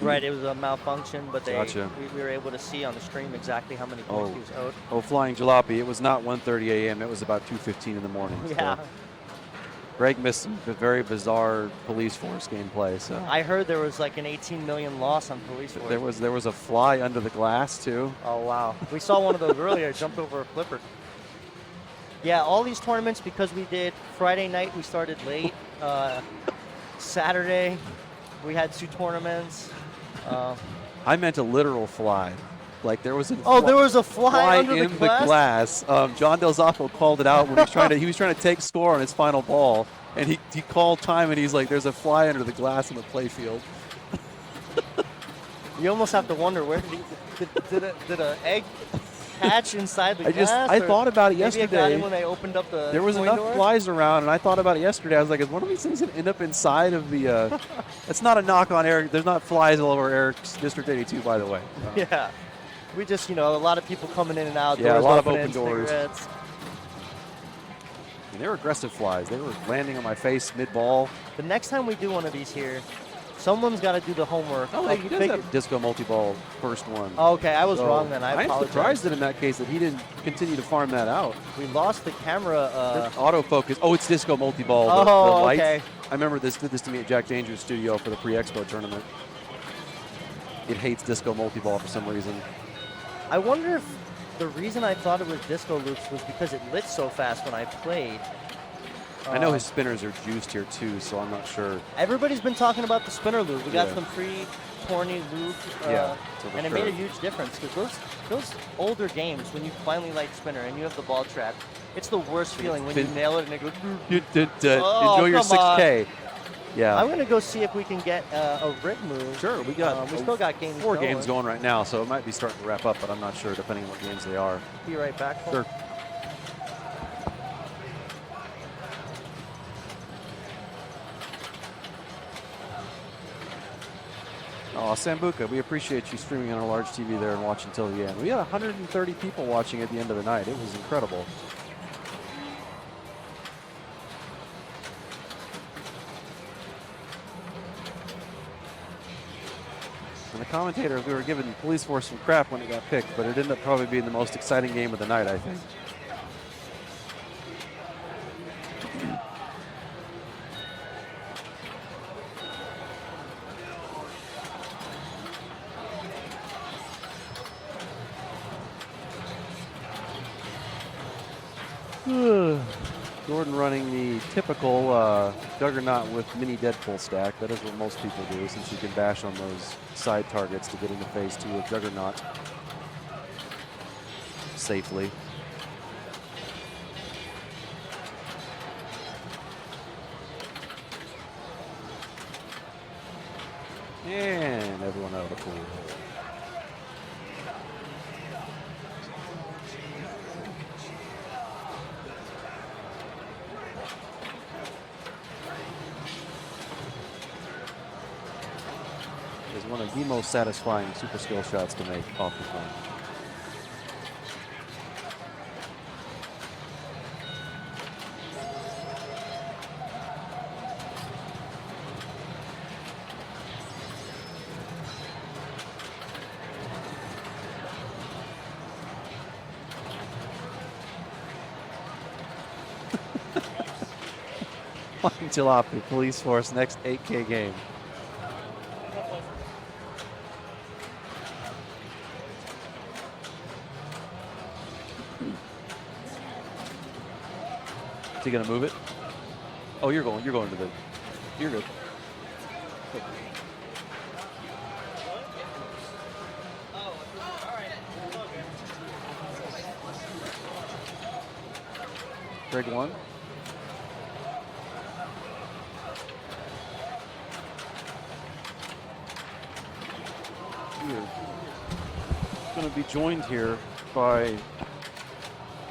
Right, it was a malfunction, but Gotcha. we were able to see on the stream exactly how many points Oh. he was owed. oh, Flying Jalopy. It was not 1:30 a.m. It was about 2:15 in the morning. so Yeah. Greg missed some very bizarre police force gameplay. So I heard there was like an 18 million loss on police force. there was a fly under the glass too. Oh, wow. We saw one of those earlier. Jumped over a flipper. Yeah, all these tournaments, because we did Friday night, we started late. Saturday, we had 2 tournaments. I meant a literal fly. Like there was a There was a fly under in the glass? John Del Zafo called it out when he was trying to take score on his final ball, and he called time and he's like, "There's a fly under the glass in the play field." You almost have to wonder, where did an egg hatch inside the glass? I or thought about it maybe it got yesterday. in when they opened up the There was coin enough door? flies around, and I thought about it yesterday. I was like, "Is one of these things gonna end up inside of the?" It's not a knock on Eric. There's not flies all over Eric's District 82, by the way. Yeah. We just, a lot of people coming in and out. Yeah, a doors lot of opening, open doors. cigarettes. And they were aggressive flies. They were landing on my face mid-ball. The next time we do one of these here, someone's got to do the homework. Oh, of he does figure- have disco multi-ball first one. Oh, okay, I was So, wrong then. I I'm apologize. surprised that in that case that he didn't continue to farm that out. We lost the camera. Autofocus. Oh, it's disco multi-ball. Oh, the lights. okay. I remember did this to me at Jack Danger's studio for the pre-expo tournament. It hates disco multi-ball for some reason. I wonder if the reason I thought it was disco loops was because it lit so fast when I played. I know his spinners are juiced here too, so I'm not sure. Everybody's been talking about the spinner loop. We got Yeah. some free Torney loop, Yeah, so and it sure. made a huge difference because those older games, when you finally light spinner and you have the ball trap, it's the worst feeling when you Fin- nail it and it goes. Enjoy your come on. 6K. Yeah. I'm gonna go see if we can get a rig move. Sure, we got we still got games 4 going. games going right now, so it might be starting to wrap up, but I'm not sure depending on what games they are. Be right back. Sure. Oh, Sambuca, we appreciate you streaming on our large TV there and watching till the end. We had 130 people watching at the end of the night. It was incredible. commentator, we were giving Police Force some crap when it got picked, but it ended up probably being the most exciting game of the night, I think. Jordan running the typical Juggernaut with mini Deadpool stack. That is what most people do, since you can bash on those side targets to get into phase 2 of Juggernaut safely. And everyone out of the pool. Is one of the most satisfying super skill shots to make off the phone. Jalopy, Police Force, next 8K game. Is he gonna move it? Oh, you're going to the. You're good. Greg one. We're going to be joined here by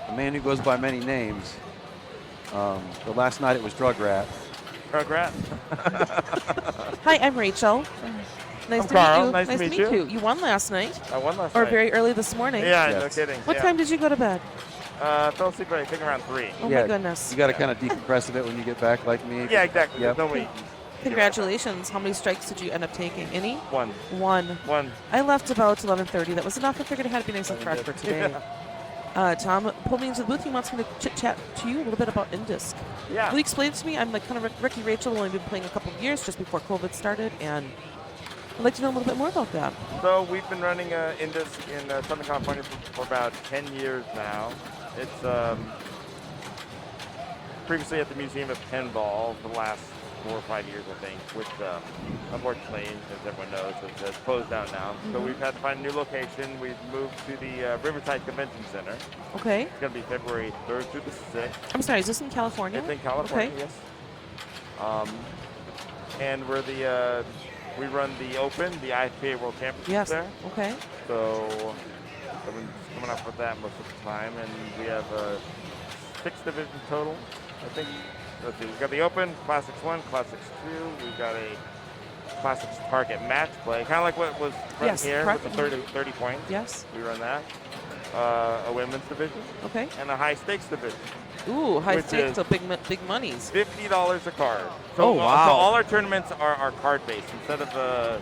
a man who goes by many names. The last night it was Drug Rat. Drug Rat. Hi, I'm Rachel. Nice to Carl. meet you. Nice to meet you. You won last night, I won last or night. very early this morning. Yeah, Yes. no kidding. What yeah. time did you go to bed? Fell asleep, I think, around 3. Oh Yeah, my goodness. You got to kind of decompress a bit when you get back, like me. Yeah, exactly. Yep. There's no way. Congratulations. How many strikes did you end up taking? Any? One. One. I left about 11:30. That was enough. I figured it had to be nice and fresh for today. Tom pulled me into the booth. He wants me to chit-chat to you a little bit about Indisc. Yeah. Will you explain to me? I'm like kind of Ricky Rachel. Only been playing a couple of years just before COVID started, and I'd like to know a little bit more about that. So we've been running Indisc in Southern California for about 10 years now. It's previously at the Museum of Pinball for the last 4 or 5 years, I think, which unfortunately, as everyone knows, has closed down now. So we've had to find a new location. We've moved to the Riverside Convention Center. Okay. It's going to be February 3rd through the 6th. I'm sorry. Is this in California? It's in California, Okay. yes. And we're we run the Open, the IFPA World Championship Yes. there. Okay. So everyone's coming up with that most of the time, and we have 6 divisions total, I think. Let's see, we've got the Open, Classics 1, Classics 2. We've got a Classics Target Match Play, kind of like what was run Yes, here correct. with the 30 points. Yes. We run that. A women's division Okay. and a high stakes division. Ooh, high Which stakes, is- so big monies. $50 a card. Oh, wow. So all our tournaments are card based instead of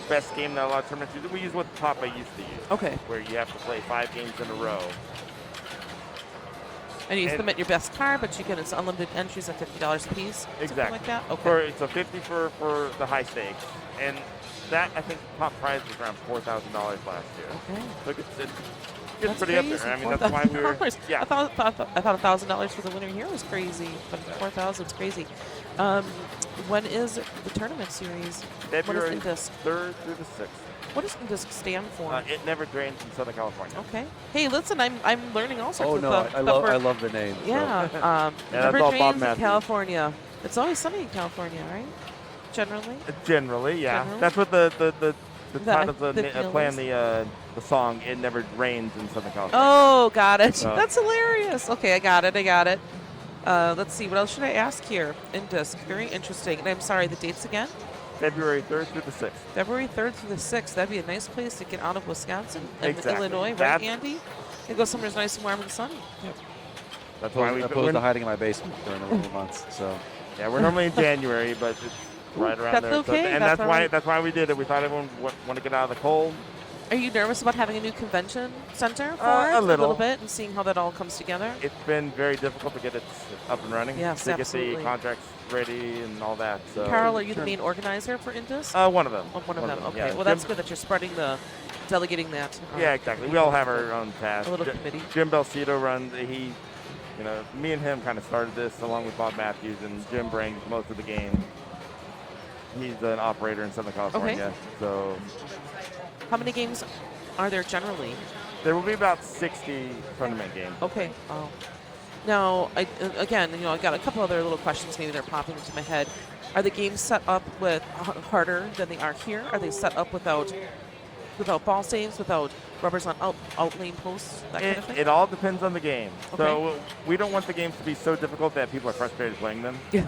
best game that a lot of tournaments use. We use what Top I used to use. Okay. Where you have to play 5 games in a row. And you And- submit your best card, but you get it's unlimited entries at $50 a piece. Something Exactly. like that. Okay. So 50 for the high stakes, and that I think top prize was around $4,000 last year. Okay. So it's That's pretty up crazy. there. I mean, that's why we were. $4,000. Yeah. I thought $1,000 for the winner here was crazy, but 4,000 is crazy. When is the tournament series? February What is Indisc? 3rd through the 6th. What does Indisc stand for? It never drains in Southern California. Okay. Hey, listen, I'm learning all sorts Oh of no, stuff. I love the name. so. Yeah. Yeah, Never that's all Bob drains in Matthews. California. It's always sunny in California, right? Generally. Generally, yeah. Generally? That's what the The- title of the the plan the song. It never rains in Southern California. Oh, got it. Oh. That's hilarious. Okay, I got it. Let's see. What else should I ask here? Indisc. Very interesting. And I'm sorry, the dates again? February 3rd through the 6th. February 3rd through the 6th. That'd be a nice place to get out of Wisconsin and Exactly. Illinois, right, That's- Andy? And go somewhere nice and warm and sunny. That's why Opposed to hiding in my basement during the winter months. So yeah, we're normally in January, but right around that's there. So- okay, and that's all right. that's why we did it. We thought everyone would want to get out of the cold. Are you nervous about having a new convention center for A it? little. bit and seeing how that all comes together? It's been very difficult to get it up and running. Yes, to absolutely. get the contracts ready and all that. So Carol, are you the main organizer for Indus? one of them. Oh, one of them. Okay. yeah. Well, that's Jim- good that you're spreading delegating that. Yeah, exactly. We all have our own tasks. A little committee. Jim Belcito runs. Me and him kind of started this along with Bob Matthews, and Jim brings most of the games. He's an operator in Southern California. So How many games are there generally? there will be about 60 tournament games. Okay. Oh. Now, again, I've got a couple other little questions maybe that are popping into my head. Are the games set up with harder than they are here? Are they set up without ball saves, without rubbers on out lane posts, that kind of thing? It all depends on the game. Okay. So we don't want the games to be so difficult that people are frustrated playing them. Yeah.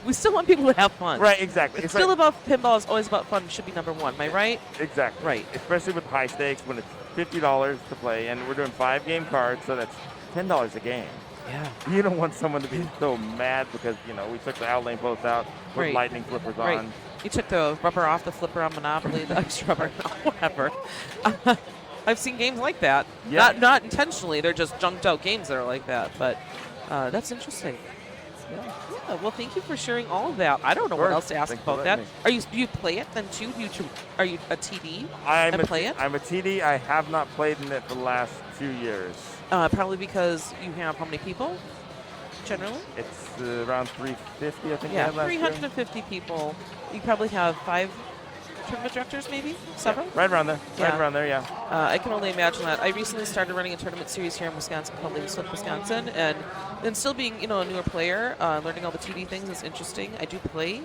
We still want people to have fun. Right, exactly. It's still about pinball is always about fun. Should be number one. Am I right? Exactly. Right. Especially with high stakes when it's $50 to play, and we're doing 5 game cards, so that's $10 a game. Yeah. You don't want someone to be so mad because we took the out lane post out with Right. lightning flippers Right. on. You took the rubber off the flipper on Monopoly, the extra rubber, whatever. I've seen games like that. Yeah. Not intentionally. They're just junked out games that are like that. But that's interesting. Yeah. Well, thank you for sharing all of that. I don't know what course. else to ask Thanks for about that. letting Do you play it then too? Are you a TD I'm and play it? I'm a TD. I have not played in it for the last 2 years. Probably because you have how many people? Generally? It's around 350, I think. we Yeah, had last year. 350 people. You probably have 5 tournament directors, maybe? 7? Right around there. Right Yeah. around there, yeah. I can only imagine that. I recently started running a tournament series here in Wisconsin called Ladies Flip Wisconsin, and still being a newer player, learning all the 2D things is interesting. I do play,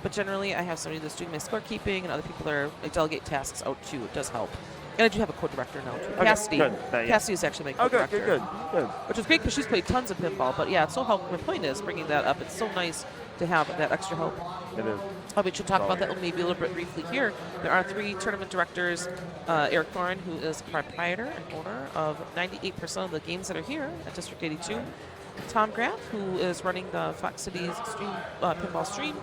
but generally I have somebody that's doing my scorekeeping, and other people I delegate tasks out too. It does help. And I do have a co-director now too. Okay, Cassidy. good. Yeah. Cassidy is actually my Oh, good, co-director. good. Which is great because she's played tons of pinball. But yeah, it's so helpful. My point is bringing that up. It's so nice to have that extra help. It is. We should talk about that maybe a little bit briefly here. There are 3 tournament directors. Eric Thorin, who is proprietor and owner of 98% of the games that are here at District 82. Tom Graff, who is running the Fox Cities pinball stream.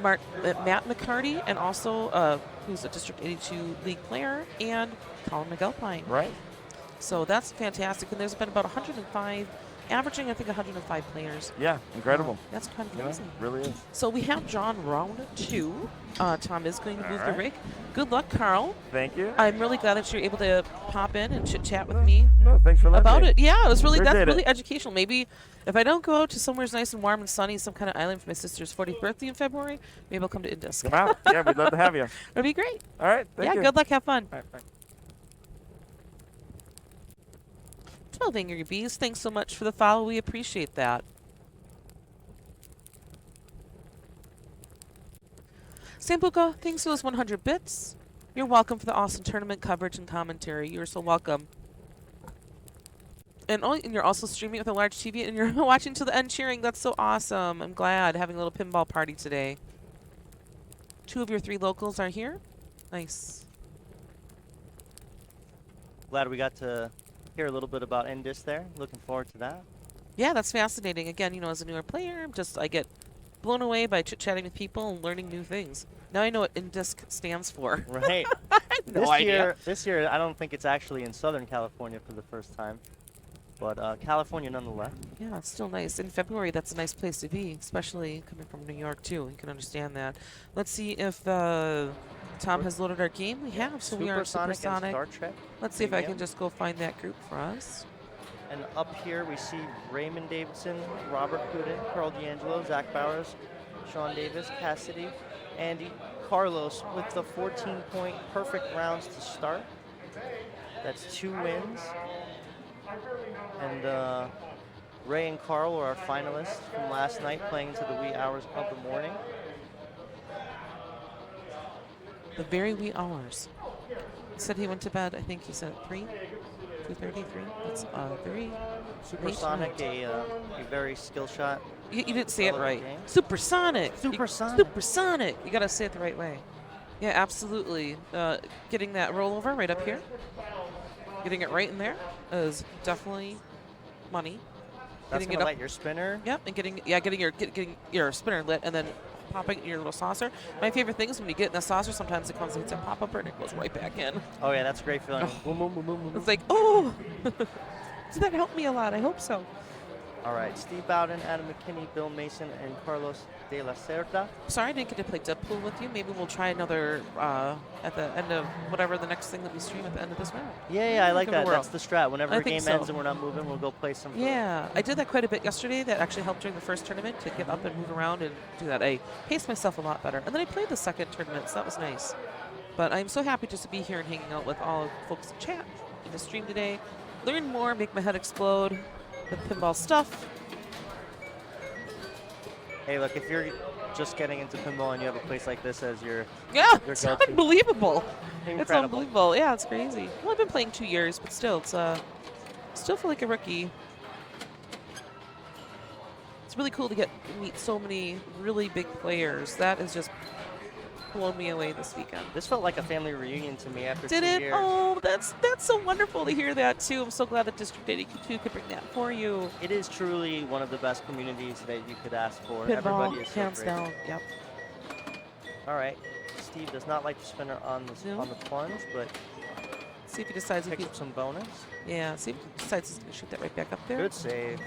Matt McCarty, and also who's a District 82 league player, and Colin McAlpine. Right. So that's fantastic. And there's been about 105, averaging I think 105 players. Yeah, incredible. That's kind of amazing. Really is. So we have John round 2. Tom is going to move the right. rig. Good luck, Carl. Thank you. I'm really glad that you're able to pop in and chit chat with me No, thanks for letting about me. it. Yeah, it was really Appreciate really it. educational. Maybe if I don't go out to somewhere nice and warm and sunny, some kind of island for my sister's 40th birthday in February, maybe I'll come to Indus. Come out. Yeah, we'd love to have you. It'd be great. All right. Thank you. Good luck. Have fun. All right, bye. 12 Angry Bees, thanks so much for the follow. We appreciate that. Sambuca, thanks for those 100 bits. You're welcome for the awesome tournament coverage and commentary. You're so welcome. And you're also streaming with a large TV, and you're watching to the end cheering. That's so awesome. I'm glad. Having a little pinball party today. 2 of your 3 locals are here. Nice. Glad we got to hear a little bit about Indus there. Looking forward to that. Yeah, that's fascinating. Again, as a newer player, I get blown away by chit-chatting with people and learning new things. Now I know what INDISC stands for. Right. I had no idea. This year, I don't think it's actually in Southern California for the first time, but California nonetheless. Yeah, it's still nice. In February, that's a nice place to be, especially coming from New York, too. You can understand that. Let's see if Tom has loaded our game. We have, so we are Supersonic and Supersonic. Star Trek. Let's see if I can Premium. just go find that group for us. And up here we see Raymond Davidson, Robert Kudin, Carl D'Angelo, Zach Bowers, Sean Davis, Cassidy, Andy, Carlos with the 14-point perfect rounds to start. That's 2 wins. And Ray and Carl were our finalists from last night, playing into the wee hours of the morning. The very wee hours. He said he went to bed, I think he said at 3? 2:33? That's very Supersonic, late. a very skill shot. You didn't say it right. Game. Supersonic. Supersonic. Supersonic. You gotta say it the right way. Yeah, absolutely. Getting that rollover right up here. Getting it right in there is definitely money. That's Getting gonna it light up. your spinner. Yep, and getting your spinner lit, and then popping in your little saucer. My favorite thing is when you get in the saucer, sometimes it comes and hits a pop-up and it goes right back in. Oh yeah, that's a great feeling. Boom, boom, boom, boom, boom. It's like, oh! So that helped me a lot. I hope so. All right, Steve Bowden, Adam McKinney, Bill Mason, and Carlos De La Cerda. Sorry I didn't get to play Deadpool with you. Maybe we'll try another at the end of whatever the next thing that we stream at the end of this round. Yeah, I like Give it a that. whirl. That's the strat. Whenever I a think game so. ends and we're not moving, we'll go play some. Yeah, I did that quite a bit yesterday. That actually helped during the first tournament to get up and move around and do that. I paced myself a lot better. And then I played the second tournament, so that was nice. But I'm so happy just to be here and hanging out with all folks in chat in the stream today. Learn more, make my head explode with pinball stuff. Hey, look, if you're just getting into pinball and you have a place like this as your Yeah, Your it's go-to. unbelievable. It's incredible. unbelievable. Yeah, it's crazy. Well, I've been playing 2 years, but still, it's still feel like a rookie. It's really cool to meet so many really big players. That has just blown me away this weekend. This felt like a family reunion to me after Did 2 it? years. Oh, that's so wonderful to hear that too. I'm so glad that District 82 could bring that for you. It is truly one of the best communities that you could ask for. Pinball, Everybody is so hands great. down. Yep. All right, Steve does not like the spinner on the No. on the plunge, but See if he decides if picks he, up some bonus. yeah. See if he decides he's gonna shoot that right back up there. Good save.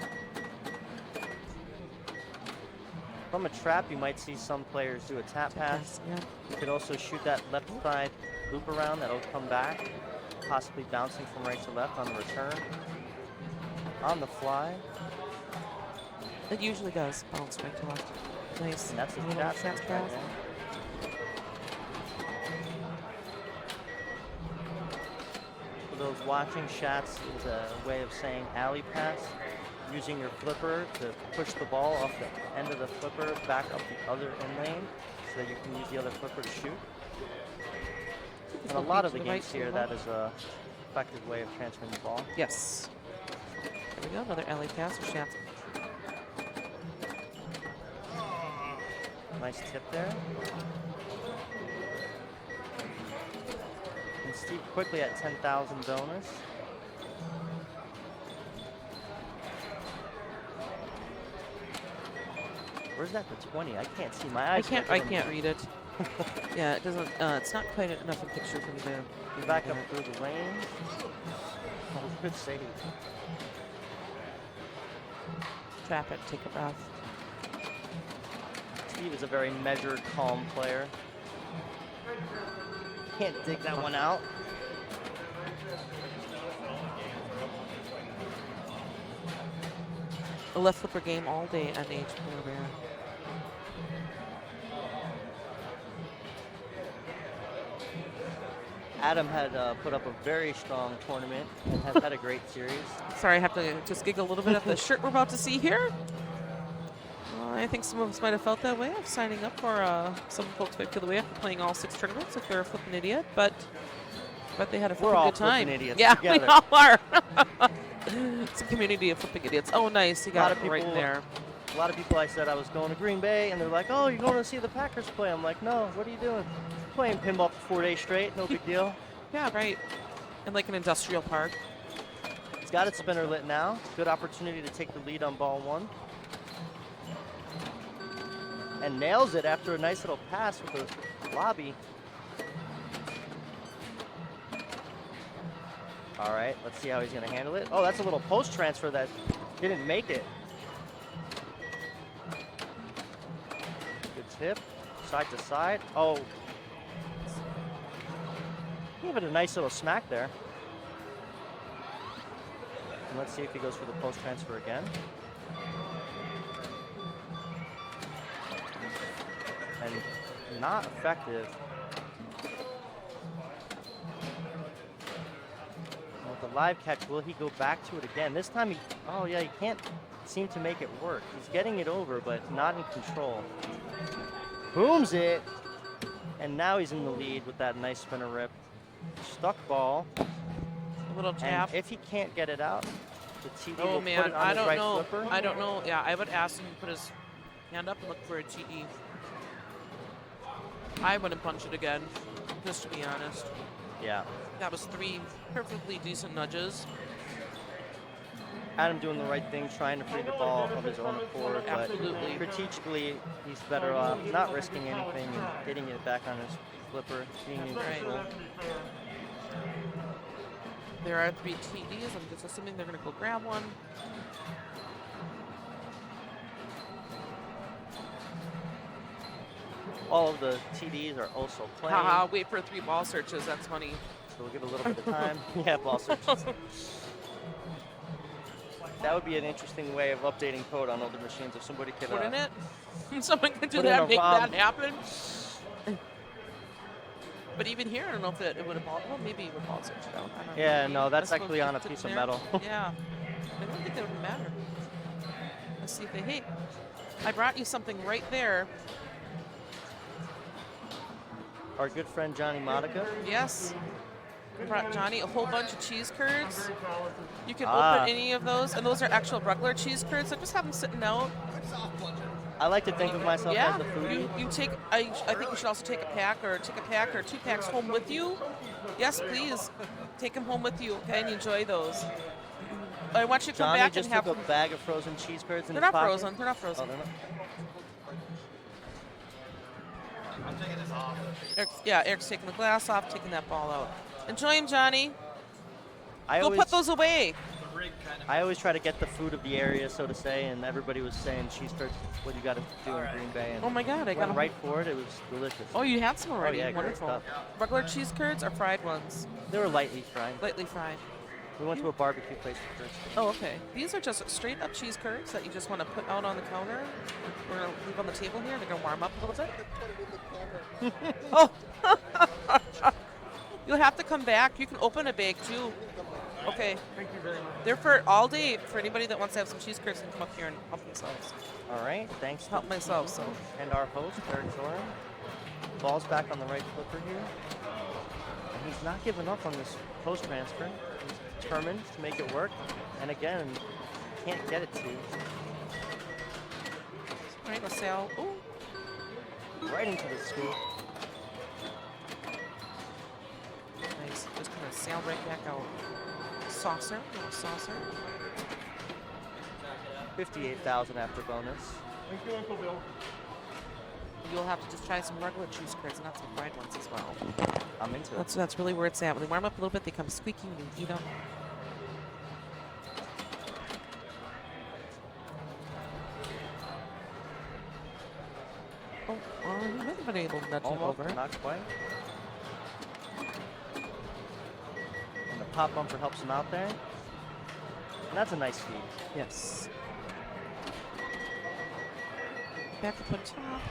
From a trap, you might see some players do a tap pass. Yeah. You could also shoot that left side loop around that'll come back, possibly bouncing from right to left on the return. On the fly, It usually does bounce right to left. Nice. and that's a little trap chance pass pass. right there. For those watching, shots is a way of saying alley pass, using your flipper to push the ball off the end of the flipper back up the other in lane so that you can use the other flipper to shoot. And a lot of the To the right, games to the here, left. that is a effective way of transferring the ball. Yes. There we go. Another alley pass or chance. Nice tip there. And Steve quickly at 10,000 bonus. Where's that to 20? I can't see. My eyes. I are can't read it. Yeah, it doesn't. It's not quite enough in picture for me to. You're back up through the lane. Oh, good save. Trap it. Take a breath. Steve is a very measured, calm player. Can't dig that one out. A left flipper game all day on Age Polar Bear. Adam had put up a very strong tournament and has had a great series. Sorry, I have to just giggle a little bit at the shirt we're about to see here. I think some of us might have felt that way of signing up for. Some folks might feel the way after playing all 6 tournaments if they're a flipping idiot, but they had a We're flipping all good time. flipping idiots Yeah, together. we all are. It's a community of flipping idiots. Oh, nice. You A lot got of it right people- there. A lot of people I said I was going to Green Bay, and they're like, "Oh, you're going to see the Packers play?" I'm like, "No, what are you doing? Playing pinball for 4 days straight, no big deal." Yeah, right. In like an industrial park. He's got its spinner lit now. Good opportunity to take the lead on ball 1. And nails it after a nice little pass with a lobby. All right, let's see how he's going to handle it. Oh, that's a little post transfer that didn't make it. Good tip, side to side. Oh, give it a nice little smack there. And let's see if he goes for the post transfer again. And not effective. And with the live catch, will he go back to it again? This time he, oh yeah, he can't seem to make it work. He's getting it over, but not in control. Booms it. And now he's in the lead with that nice spinner rip. Stuck ball. A little tap. And if he can't get it out, the TD Oh will man, put it on I his don't right know. flipper. I don't know. Yeah, I would ask him to put his hand up and look for a TD. I wouldn't punch it again, just to be honest. Yeah. That was 3 perfectly decent nudges. Adam doing the right thing, trying to free the ball of his own accord, but Absolutely. strategically, he's better off not risking anything and getting it back on his flipper, being in Right. control. There are 3 TDs. I'm just assuming they're going to go grab one. All of the TDs are also playing, Haha, wait for 3 ball searches. That's funny. so we'll give it a little bit of time. Yeah, ball searches. That would be an interesting way of updating code on older machines if somebody could. Wouldn't it? Someone can do put in that, a make ROM. that happen. But even here, I don't know if it would have ball. Well, maybe it would ball search it out. I don't know. Yeah, no, that's That's actually what on a it's piece of there. metal. Yeah. I don't think that would matter. Let's see if they. Hey, I brought you something right there. Our good friend Johnny Monica. Yes. I brought Johnny a whole bunch of cheese curds. You can Ah. open any of those, and those are actual regular cheese curds. So just have them sitting out. I like to think of myself Yeah, as the foodie. you take. I think you should also take a pack or 2 packs home with you. Yes, please, take them home with you, okay, and enjoy those. I want you to come Johnny back just and have. took a bag of frozen cheese curds in They're his not pocket. frozen. They're not Oh, frozen. they're not. Eric's taking the glass off, taking that ball out. Enjoy him, Johnny. I Go always, put those away. I always try to get the food of the area, so to say, and everybody was saying cheese curds is what you got to do in Green Bay. And Oh my God, I got went 'em. right for it. It was delicious. Oh, you had some already. yeah, great Wonderful. stuff. Regular cheese curds or fried ones? They were lightly fried. Lightly fried. We went to a barbecue place first. Oh, okay. These are just straight up cheese curds that you just want to put out on the counter. We're going to leave on the table here. They're going to warm up a little bit. Oh! You'll have to come back. You can open a bag too. Okay. Thank you very much. They're for all day for anybody that wants to have some cheese curds and come up here and help themselves. All right, thanks. Help myself, so. And our host, Eric Zoran. Ball's back on the right flipper here. And he's not giving up on this post transfer. He's determined to make it work. And again, can't get it to. All right, let's sail. Ooh, Right into the scoop. nice. Just gonna sail right back out. Saucer, little saucer. 58,000 after bonus. You'll have to just try some regular cheese curds, not some fried ones as well. I'm into it. That's really where it's at. When they warm up a little bit, they come squeaky when you eat them. Oh, well, you might have been able to nudge him Almost, over. not quite. And the pop bumper helps him out there. And that's a nice feed. Yes. Back up on top.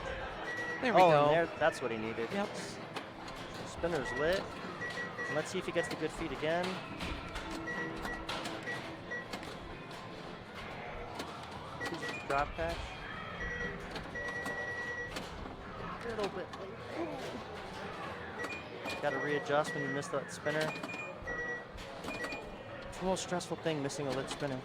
There we Oh, go. and there, that's what he needed. Yep. Spinner's lit. And let's see if he gets the good feed again. Chooses to drop catch. A little bit late. Got to readjust when you miss that spinner. It's the most stressful thing, missing a lit spinner.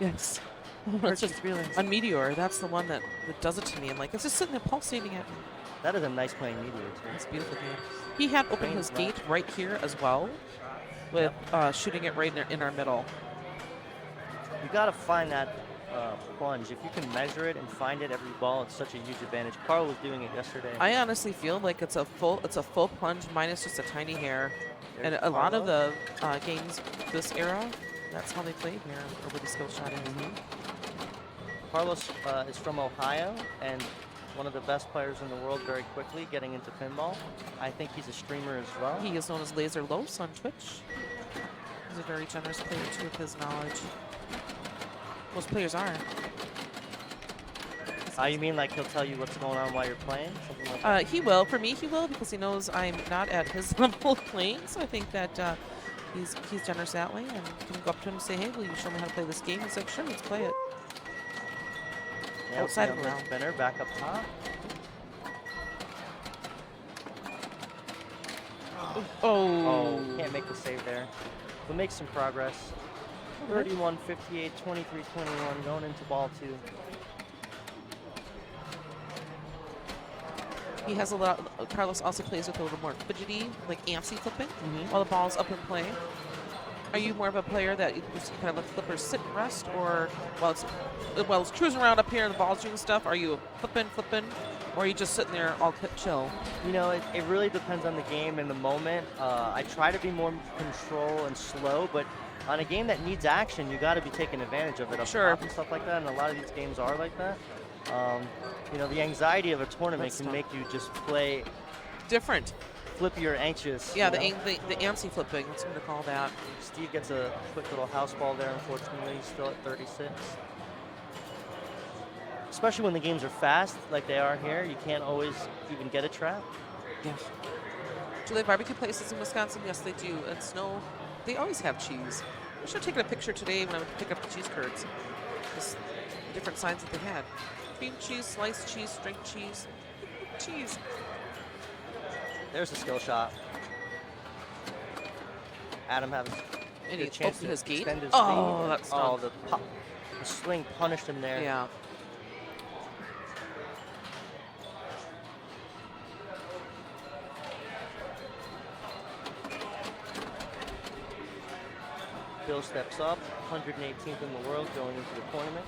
Yes. Hurts That's your just feelings. on Meteor. That's the one that does it to me. I'm like, it's just sitting there pulsating at me. That is a nice playing Meteor, too. It's a beautiful game. He had opened Trained his well. gate right here as well, with shooting it right in our middle. You got to find that plunge. If you can measure it and find it every ball, it's such a huge advantage. Carl was doing it yesterday. I honestly feel like it's a full plunge minus just a tiny hair, and There's a lot of Carlo. the games this era, that's how they played here, or where the skill shot is. Carlos is from Ohio and one of the best players in the world very quickly getting into pinball. I think he's a streamer as well. He is known as Laser Los on Twitch. He's a very generous player too with his knowledge. Most players are. You mean like he'll tell you what's going on while you're playing? Something like that? He will. For me, he will, because he knows I'm not at his level of playing. So I think that he's generous that way, and you can go up to him and say, "Hey, will you show me how to play this game?" He's like, "Sure, let's play it." Yeah, outside of the the round. spinner back up top. Oh, can't make the save there. We'll make some progress. 31, 58, 23, 21, going into ball 2. He has a lot. Carlos also plays with a little more fidgety, like antsy flipping, while the ball's up in play. Are you more of a player that you just kind of let flippers sit and rest, or while it's cruising around up here and the ball's doing stuff, are you flipping, or are you just sitting there all chill? You know, it really depends on the game and the moment. I try to be more control and slow, but on a game that needs action, you got to be taking advantage of it up Sure. top and stuff like that, and a lot of these games are like that. You know, the anxiety of a tournament That's can tough. make you just play Different. flippy or anxious. Yeah, you the know? antsy flipping, that's what to call that. Steve gets a quick little house ball there, unfortunately. He's still at 36. Especially when the games are fast, like they are here, you can't always even get a trap. Yes. Do they have barbecue places in Wisconsin? Yes, they do. And Snow, they always have cheese. I should have taken a picture today when I went to pick up the cheese curds. Just the different signs that they had. Cream cheese, sliced cheese, string cheese, cheese. There's a skill shot. Adam has And a he good chance to his gate. extend his Oh, lead. that's Oh, the swing punished him there. Yeah. Bill steps up, 118th in the world going into the tournament.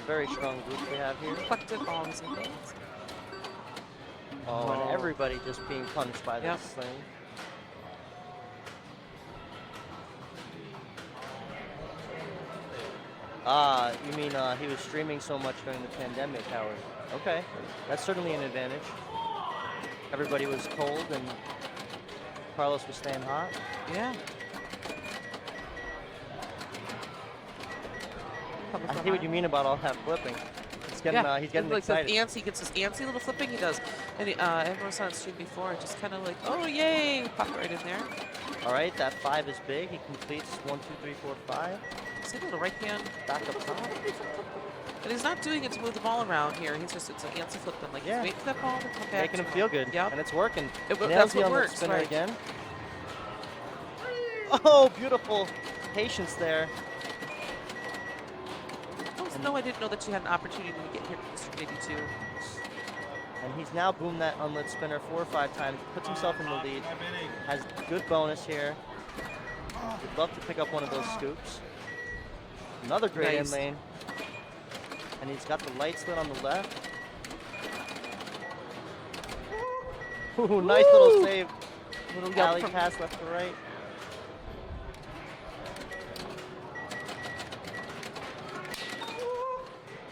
Very strong group we have here. Reflected balls and things. Oh, and everybody just being punished by Yep. this thing. You mean he was streaming so much during the pandemic, Howard? Okay, that's certainly an advantage. Everybody was cold and Carlos was staying hot. Yeah. I see what you mean about all that flipping. He's getting like excited. He gets this antsy little flipping he does. And everyone saw it stream before, just kind of like, oh, yay, popped right in there. All right, that 5 is big. He completes 1, 2, 3, 4, 5. See the little right hand. Back up top. And he's not doing it to move the ball around here. He's just, it's an antsy flipping. Like, Yeah. he's waiting for that ball to come back. Making to him feel good. Yep. And it's working. That's Nails the what on the works, spinner right. again. Oh, beautiful patience there. No, I didn't know that you had an opportunity to get here to District 82. And he's now boomed that unlit spinner 4 or 5 times, puts himself in the lead, has good bonus here. Would love to pick up one of those scoops. Another great Nice. in lane. And he's got the light slit on the left. Ooh, nice little save. Little Yep, alley from- pass left to right.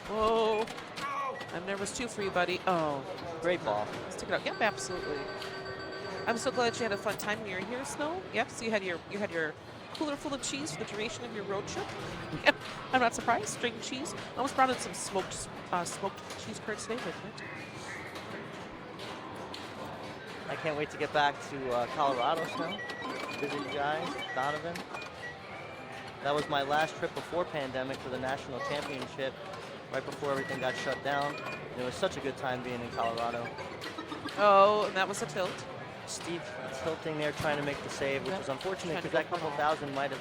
Whoa. I'm nervous too for you, buddy. Oh. Great ball. Stick it out. Yep, absolutely. I'm so glad you had a fun time when you were here, Snow. Yep, so you had your cooler full of cheese for the duration of your road trip. Yep, I'm not surprised. String cheese. I almost brought in some smoked cheese curds today with it. I can't wait to get back to Colorado, Snow. Visit you guys, Donovan. That was my last trip before pandemic for the national championship, right before everything got shut down. And it was such a good time being in Colorado. Oh, and that was a tilt. Steve tilting there, trying to make the save, which Yep. was unfortunate Trying to because go that for couple the ball. thousand might have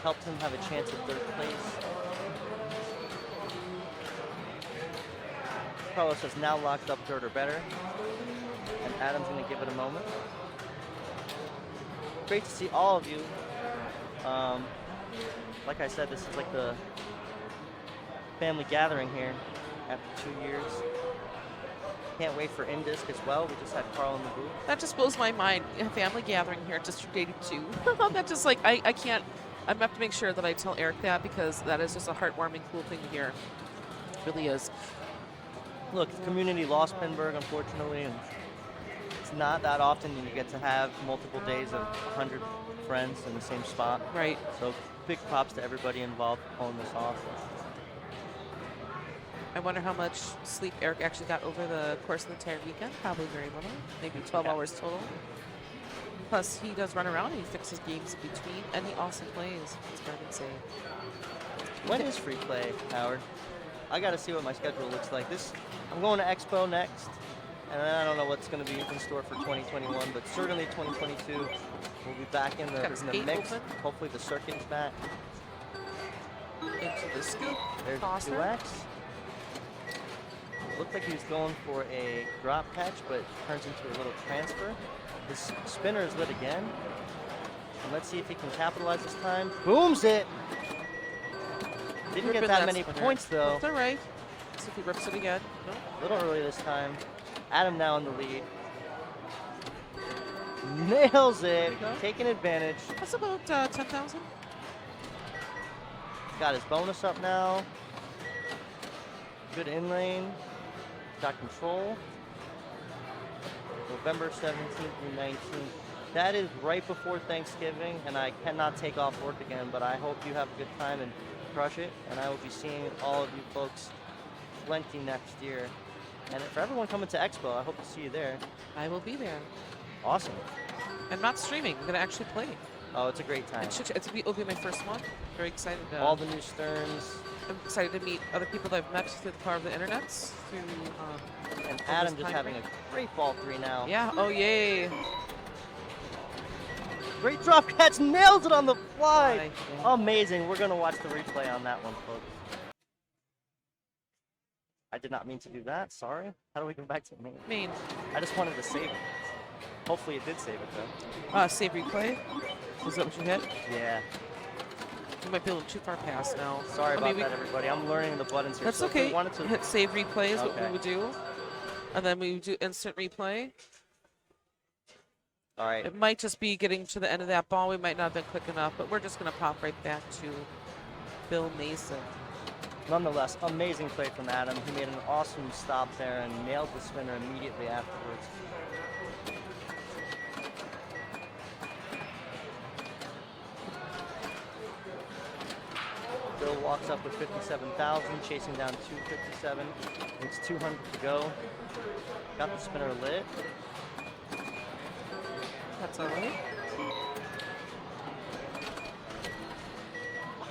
helped him have a chance at 3rd place. Carlos has now locked up third or better, and Adam's going to give it a moment. Great to see all of you. Like I said, this is like the family gathering here after 2 years. Can't wait for Indisc as well. We just had Carl in the booth. That just blows my mind. A family gathering here at District 82. That just like, I can't, I'm gonna have to make sure that I tell Eric that because that is just a heartwarming, cool thing to hear. It really is. Look, the community lost Pinburg, unfortunately, and it's not that often that you get to have multiple days of 100 friends in the same spot. Right. So big props to everybody involved for pulling this off. I wonder how much sleep Eric actually got over the course of the entire weekend. Probably very little, maybe 12 hours total. Plus, he does run around and he fixes games in between, and he also plays. That's what I would say. When is free play, Howard? I got to see what my schedule looks like. I'm going to Expo next, and I don't know what's going to be in store for 2021, but certainly 2022 we'll be back in Got his the gate mix. open. Hopefully the circuit is back. Into the scoop. There's Tosser. 2X. Looked like he was going for a drop catch, but turns into a little transfer. His spinner is lit again. And Let's see if he can capitalize this time. Booms it. Didn't get Ripping that that many spinner. points though. That's all right. See if he rips it again. No. A little early this time. Adam now in the lead. Nails it. you go. Taking advantage. That's about 10,000. Got his bonus up now. Good in lane. Got control. November 17th through 19th. That is right before Thanksgiving, and I cannot take off work again, but I hope you have a good time and crush it, and I will be seeing all of you folks plenty next year. And for everyone coming to Expo, I hope to see you there. I will be there. Awesome. I'm not streaming. I'm going to actually play. Oh, it's a great time. It'll be my first one. Very excited. All the new Sterns. I'm excited to meet other people that I've met through the power of the internet. Through, And over Adam this just time having frame. a great ball 3 now. Yeah. Oh, yay. Great drop catch. Nails it on the fly. Yeah. Amazing. We're going to watch the replay on that one, folks. I did not mean to do that. Sorry. How do we go back to main? Main. I just wanted to save it. Hopefully it did save it, though. Save replay. Was that what you hit? Yeah. You might be a little too far past now. Sorry Or about maybe- that, everybody. I'm learning the buttons here. That's so if we okay. wanted to... Hit save replay is what Okay. we would do. And then we would do instant replay. All right. It might just be getting to the end of that ball. We might not have been quick enough, but we're just going to pop right back to Bill Mason. Nonetheless, amazing play from Adam. He made an awesome stop there and nailed the spinner immediately afterwards. Bill walks up with 57,000, chasing down 257. It's 200 to go. Got the spinner lit. That's all right.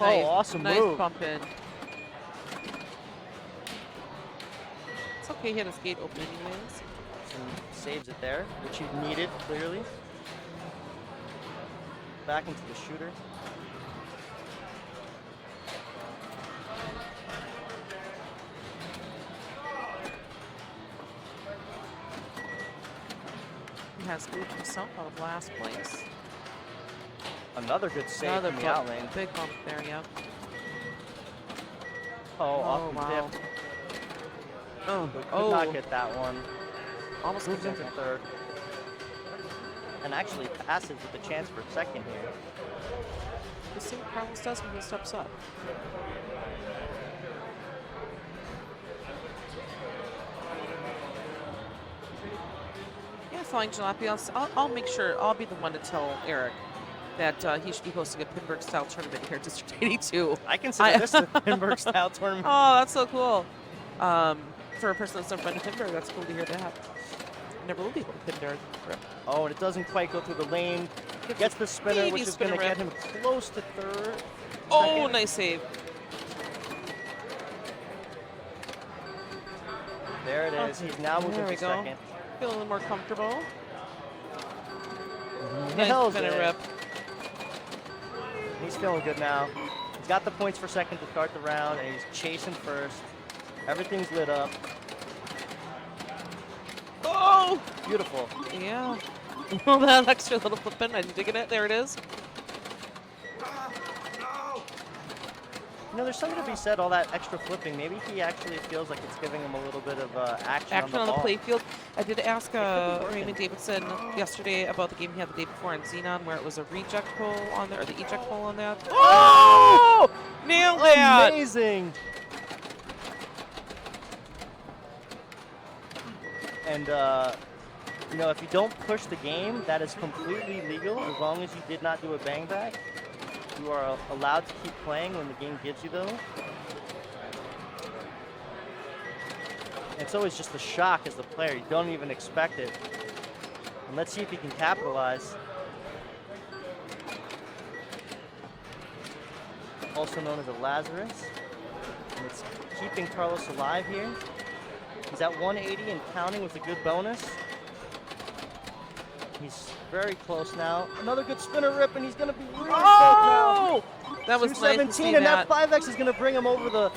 Oh, awesome nice move. bump in. It's okay, he had his gate open anyways. And saves it there, which he needed, clearly. Back into the shooter. He has moved himself out of last place. Another good save Another from the out lane. big bump there, yep. Oh, off the wow. dip. Oh, Could not get that one. almost Moves comes into third. And actually passes with a chance for second here. We'll see what Carlos does when he steps up. Yeah, flying jalopy. I'll make sure, I'll be the one to tell Eric that he should be hosting a Pinburg style tournament here at District 82. I consider this a Pinburg style tournament. Oh, that's so cool. For a person that's never been to Pinburg, that's cool to hear that. Never will be able to Pinburg. Oh, and it doesn't quite go through the lane. Gets the spinner, Baby which is going to spinner get him close to third. Oh, Second. nice save. There it is. He's now moving There we to go. second. Feel a little more comfortable. Nails Nice spinner it. rip. He's feeling good now. He's got the points for second to start the round, and he's chasing first. Everything's lit up. Oh! Beautiful. Yeah. Well, that extra little flipping, I'm digging it. There it is. You know, there's something to be said, all that extra flipping. Maybe he actually feels like it's giving him a little bit of action Action on the ball. playfield. I did ask be working. Raymond Davidson yesterday about the game he had the day before on Xenon, where it was a reject hole on there, or the eject hole on that. Oh! Nailed that! Amazing! And, you know, if you don't push the game, that is completely legal as long as you did not do a bang back. You are allowed to keep playing when the game gives you those. It's always just a shock as the player. You don't even expect it. And let's see if he can capitalize. Also known as a Lazarus. And it's keeping Carlos alive here. He's at 180 and counting with a good bonus. He's very close now. Another good spinner rip, and he's going to be really close now. That was nice to 217, see and that. that 5X is going to bring him over the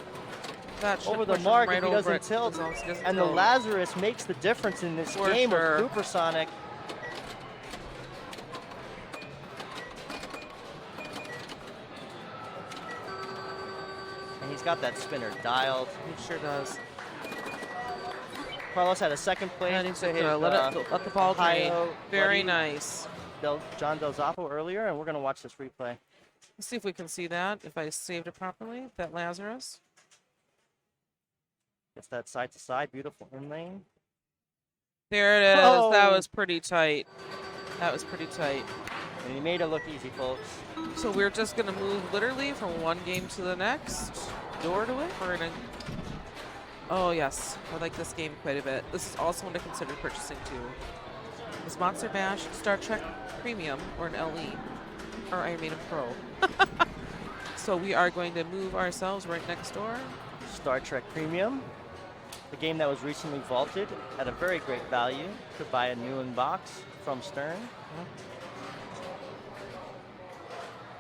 That should over the push him mark right if he over doesn't it, tilt. as long as he doesn't And the tilt. Lazarus makes the difference in this For game sure. with Supersonic. he's got that spinner dialed. He sure does. Carlos had a second place. And he's to gonna hit, let the ball drain. Ohio Very buddy nice. John Del Zoppo earlier, and we're going to watch this replay. Let's see if we can see that. If I saved it properly, that Lazarus. Gets that side to side, beautiful in lane. There it is. Oh. That was pretty tight. That was pretty tight. And he made it look easy, folks. So we're just gonna move literally from one game to the next. Door to it. We're gonna. Oh yes, I like this game quite a bit. This is also one to consider purchasing too. Is Monster Bash Star Trek Premium or an LE or Iron Maiden Pro? So we are going to move ourselves right next door. Star Trek Premium, the game that was recently vaulted at a very great value. Could buy a new in box from Stern.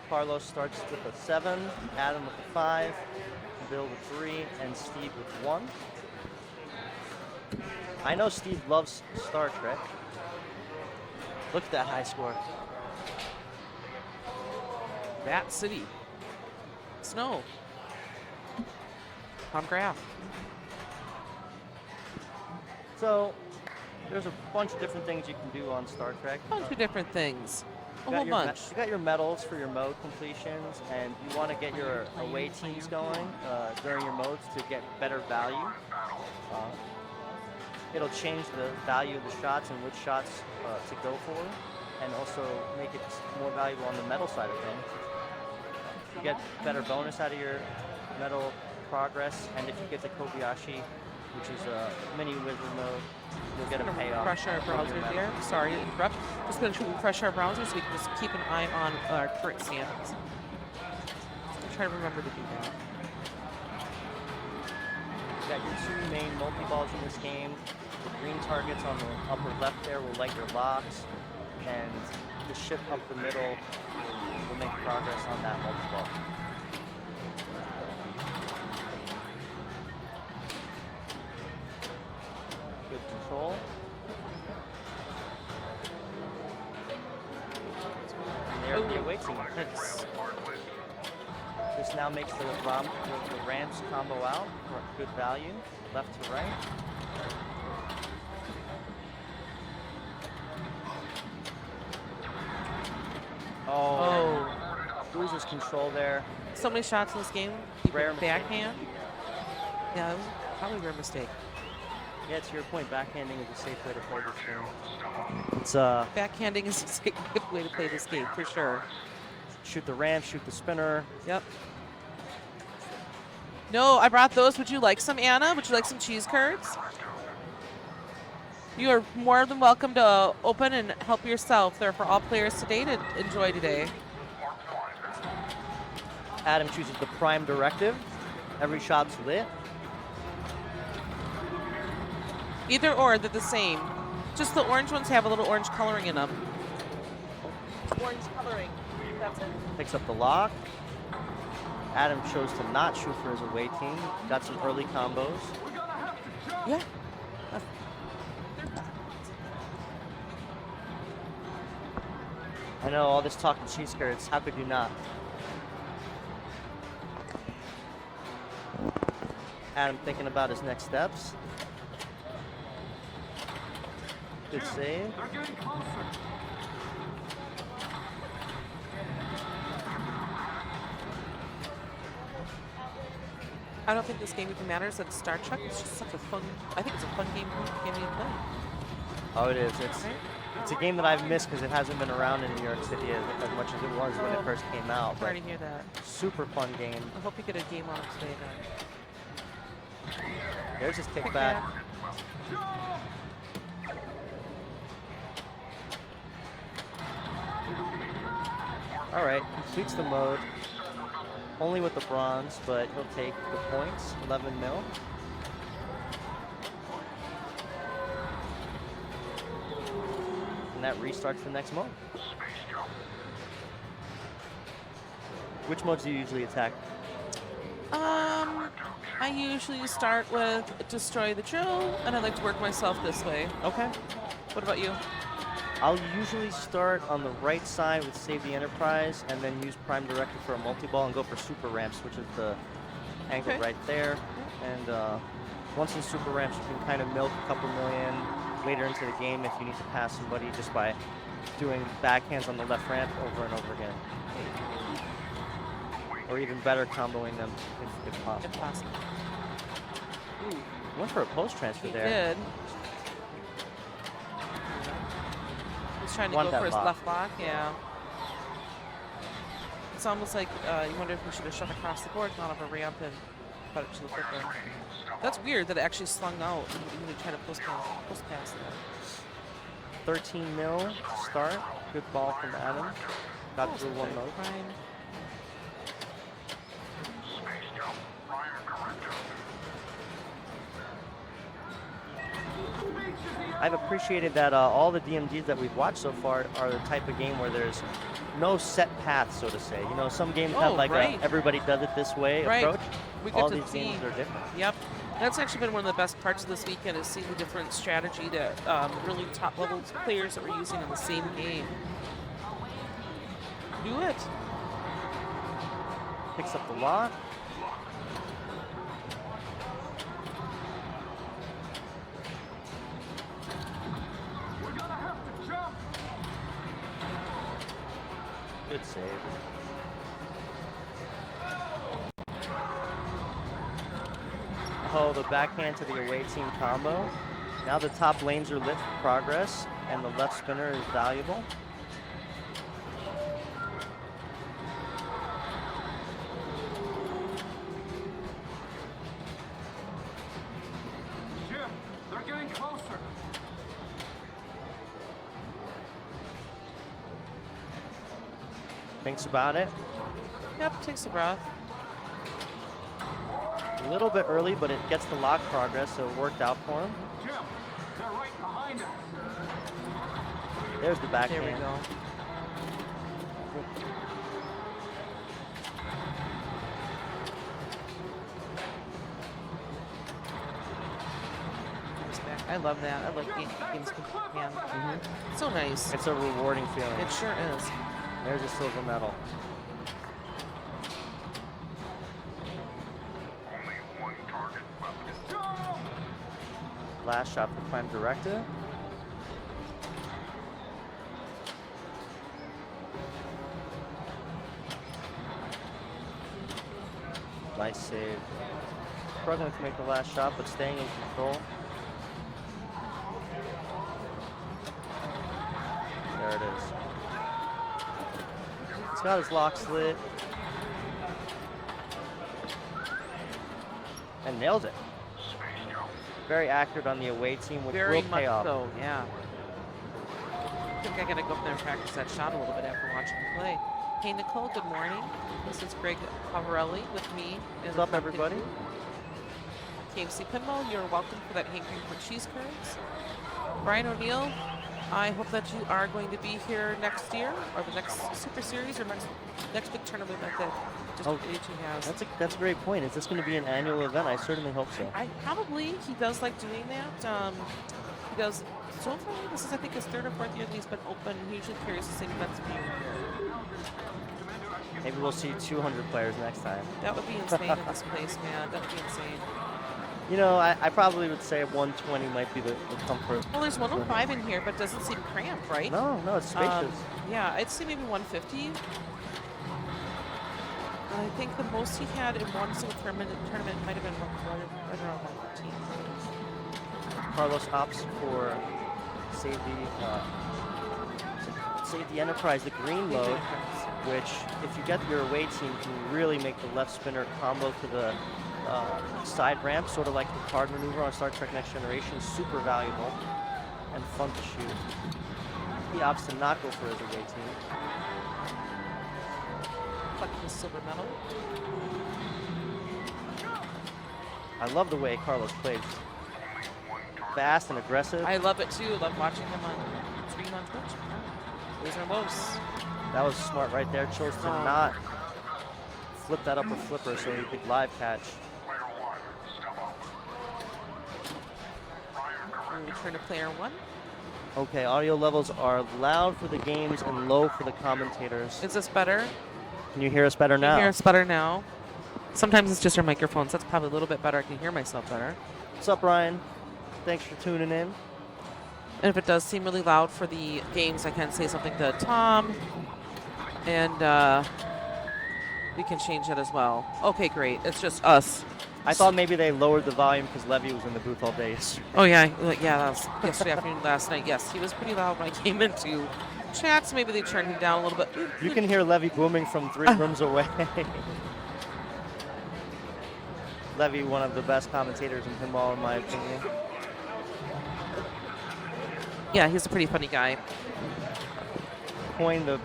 Carlos starts with a 7, Adam with a 5, Bill with 3, and Steve with 1. I know Steve loves Star Trek. Look at that high score. Bat City. Snow. Tom Graff. So, there's a bunch of different things you can do on Star Trek. A bunch of different things. A You whole got your bunch. you got your medals for your mode completions, and you want to get your away teams going during your modes to get better value. It'll change the value of the shots and which shots to go for, and also make it more valuable on the medal side of things. You get better bonus out of your medal progress, and if you get to Kobayashi, which is a mini wizard mode, you'll get a payoff. Refresh our from your browser medal. here. Sorry to interrupt. Just going to refresh our browser so we can just keep an eye on our current standings. Try to remember to do that. You got your 2 main multi-balls in this game. The green targets on the upper left there will light your locks, and the ship up the middle will make progress on that multi-ball. Good control. And there the away team. This now makes the Rams combo out for good value, left to right. Oh, loses control there. So many shots in this game. Rare Backhand. Yeah, that was probably a rare mistake. Yeah, to your point, backhanding is a safe way to play this game. It's Backhanding is a safe way to play this game, for sure. shoot the ramp, shoot the spinner. Yep. No, I brought those. Would you like some, Anna? Would you like some cheese curds? You are more than welcome to open and help yourself. They're for all players today to enjoy today. Adam chooses the prime directive. Every shot's lit. Either or, they're the same. Just the orange ones have a little orange coloring in them. Orange coloring. That's it. Picks up the lock. Adam chose to not shoot for his away team. Got some early combos. Yeah. I know all this talk of cheese curds. How could you not? Adam thinking about his next steps. Good save. I don't think this game even matters that it's Star Trek. It's just such a fun. I think it's a fun game to play. Oh, it is. It's a game that I've missed because it hasn't been around in New York City as much as it was when it first came out. Sorry But to hear that. super fun game. I hope you get a game on it today then. There's his kickback. All right, completes the mode. Only with the bronze, but he'll take the points, 11 mil. And that restarts the next mode. Which modes do you usually attack? I usually start with destroy the drill, and I like to work myself this way. Okay. What about you? I'll usually start on the right side with Save the Enterprise, and then use Prime Directive for a multi-ball and go for Super Ramps, which is the angled Okay. right there. And once in super ramps, you can kind of milk a couple million later into the game if you need to pass somebody just by doing backhands on the left ramp over and over again. Or even better, comboing them if possible. If possible. Ooh, Went for a post transfer he there. did. He's trying to Won go that for his lock. left block, yeah. It's almost like you wonder if we should have shot across the board, gone up a ramp, and put it to the flipper. That's weird that it actually slung out when you try to post pass that. 13 mil to start. Good ball from Adam. Got Oh, through one okay, mode. fine. I've appreciated that all the DMGs that we've watched so far are the type of game where there's no set path, so to say. You know, some games have Oh, like right. a everybody does it this way Right. approach. We get All to these see. games are different. Yep. That's actually been one of the best parts of this weekend is seeing the different strategy that really top level players that we're using in the same game. Do it. Picks up the lock. Good save. Oh, the backhand to the away team combo. Now the top lanes are lit for progress, and the left spinner is valuable. Jim, they're getting closer. Thinks about it. Yep, takes a breath. A little bit early, but it gets the lock progress, so it worked out for him. Jim, they're right behind us. There's the There backhand. we go. I love that. I love games companion. So nice. It's a rewarding feeling. It sure is. There's a silver medal. Last shot for Clan Director. Nice save. Struggling to make the last shot, but staying in control. There it is. He's got his lock slit. And nails it. Very accurate on the away team, which Very will much pay off. so, yeah. I think I gotta go up there and practice that shot a little bit after watching him play. Hey Nicole, good morning. This is Greg Pavarelli with me. What's up, everybody? KFC Pinball, you're welcome for that hankering for cheese curds. Brian O'Neill, I hope that you are going to be here next year, or the next Super Series, or next big tournament that District 82 has. That's a great point. Is this going to be an annual event? I certainly hope so. I probably, he does like doing that. He does, so far, this is I think his third or fourth year that he's been open. He usually carries the same events every year. Maybe we'll see 200 players next time. That would be insane in this place, man. That would be insane. You know, I probably would say 120 might be the comfort. Well, there's 105 in here, but doesn't seem cramped, right? No, it's spacious. Yeah, I'd say maybe 150. I think the most he had in one single tournament might have been right around 115. Carlos opts for save the Enterprise, the green mode, which if you get your away team can really make the left spinner combo to the side ramp, sort of like the card maneuver on Star Trek Next Generation. Super valuable and fun to shoot. He opts to not go for his away team. Collecting the silver medal. I love the way Carlos plays. Fast and aggressive. I love it too. Love watching him on stream on Twitch. Those are most. That was smart right there. Chose to not flip that upper flipper so he could live catch. Return to player one. Okay, audio levels are loud for the games and low for the commentators. Is this better? Can you hear us better now? Can you hear us better now? Sometimes it's just our microphones. That's probably a little bit better. I can hear myself better. What's up, Ryan? Thanks for tuning in. And if it does seem really loud for the games, I can say something to Tom. And we can change it as well. Okay, great. It's just us. I thought maybe they lowered the volume because Levy was in the booth all day yesterday. Oh, yeah. Yeah, that was yesterday afternoon, last night. Yes, he was pretty loud when I came into chat, so maybe they turned him down a little bit. You can hear Levy booming from 3 rooms away. Levy, one of the best commentators in pinball, in my opinion. Yeah, he's a pretty funny guy. Coined the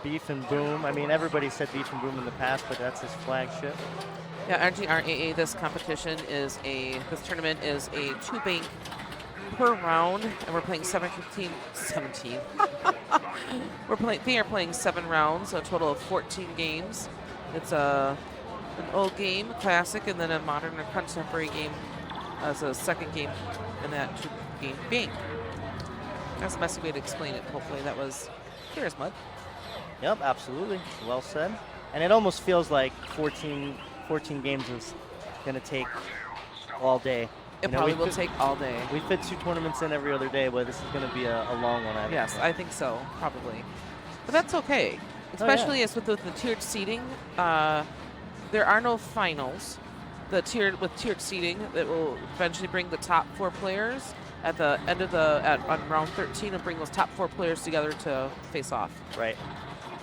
beef and boom. I mean, everybody said beef and boom in the past, but that's his flagship. Yeah, RGRAA, this tournament is a 2-bank per round, and we're playing 17. They are playing 7 rounds, so a total of 14 games. It's an old game, classic, and then a modern or contemporary game as a second game in that 2-game bank. That's the best way to explain it. Hopefully that was clear as mud. Yep, absolutely. Well said. And it almost feels like 14 games is going to take all day. It probably will take all day. We fit 2 tournaments in every other day, but this is going to be a long one. Yes, I think so, probably. But that's okay, especially as with the tiered seating. There are no finals. With tiered seating, that will eventually bring the top 4 players at the end of on round 13 and bring those top 4 players together to face off. Right.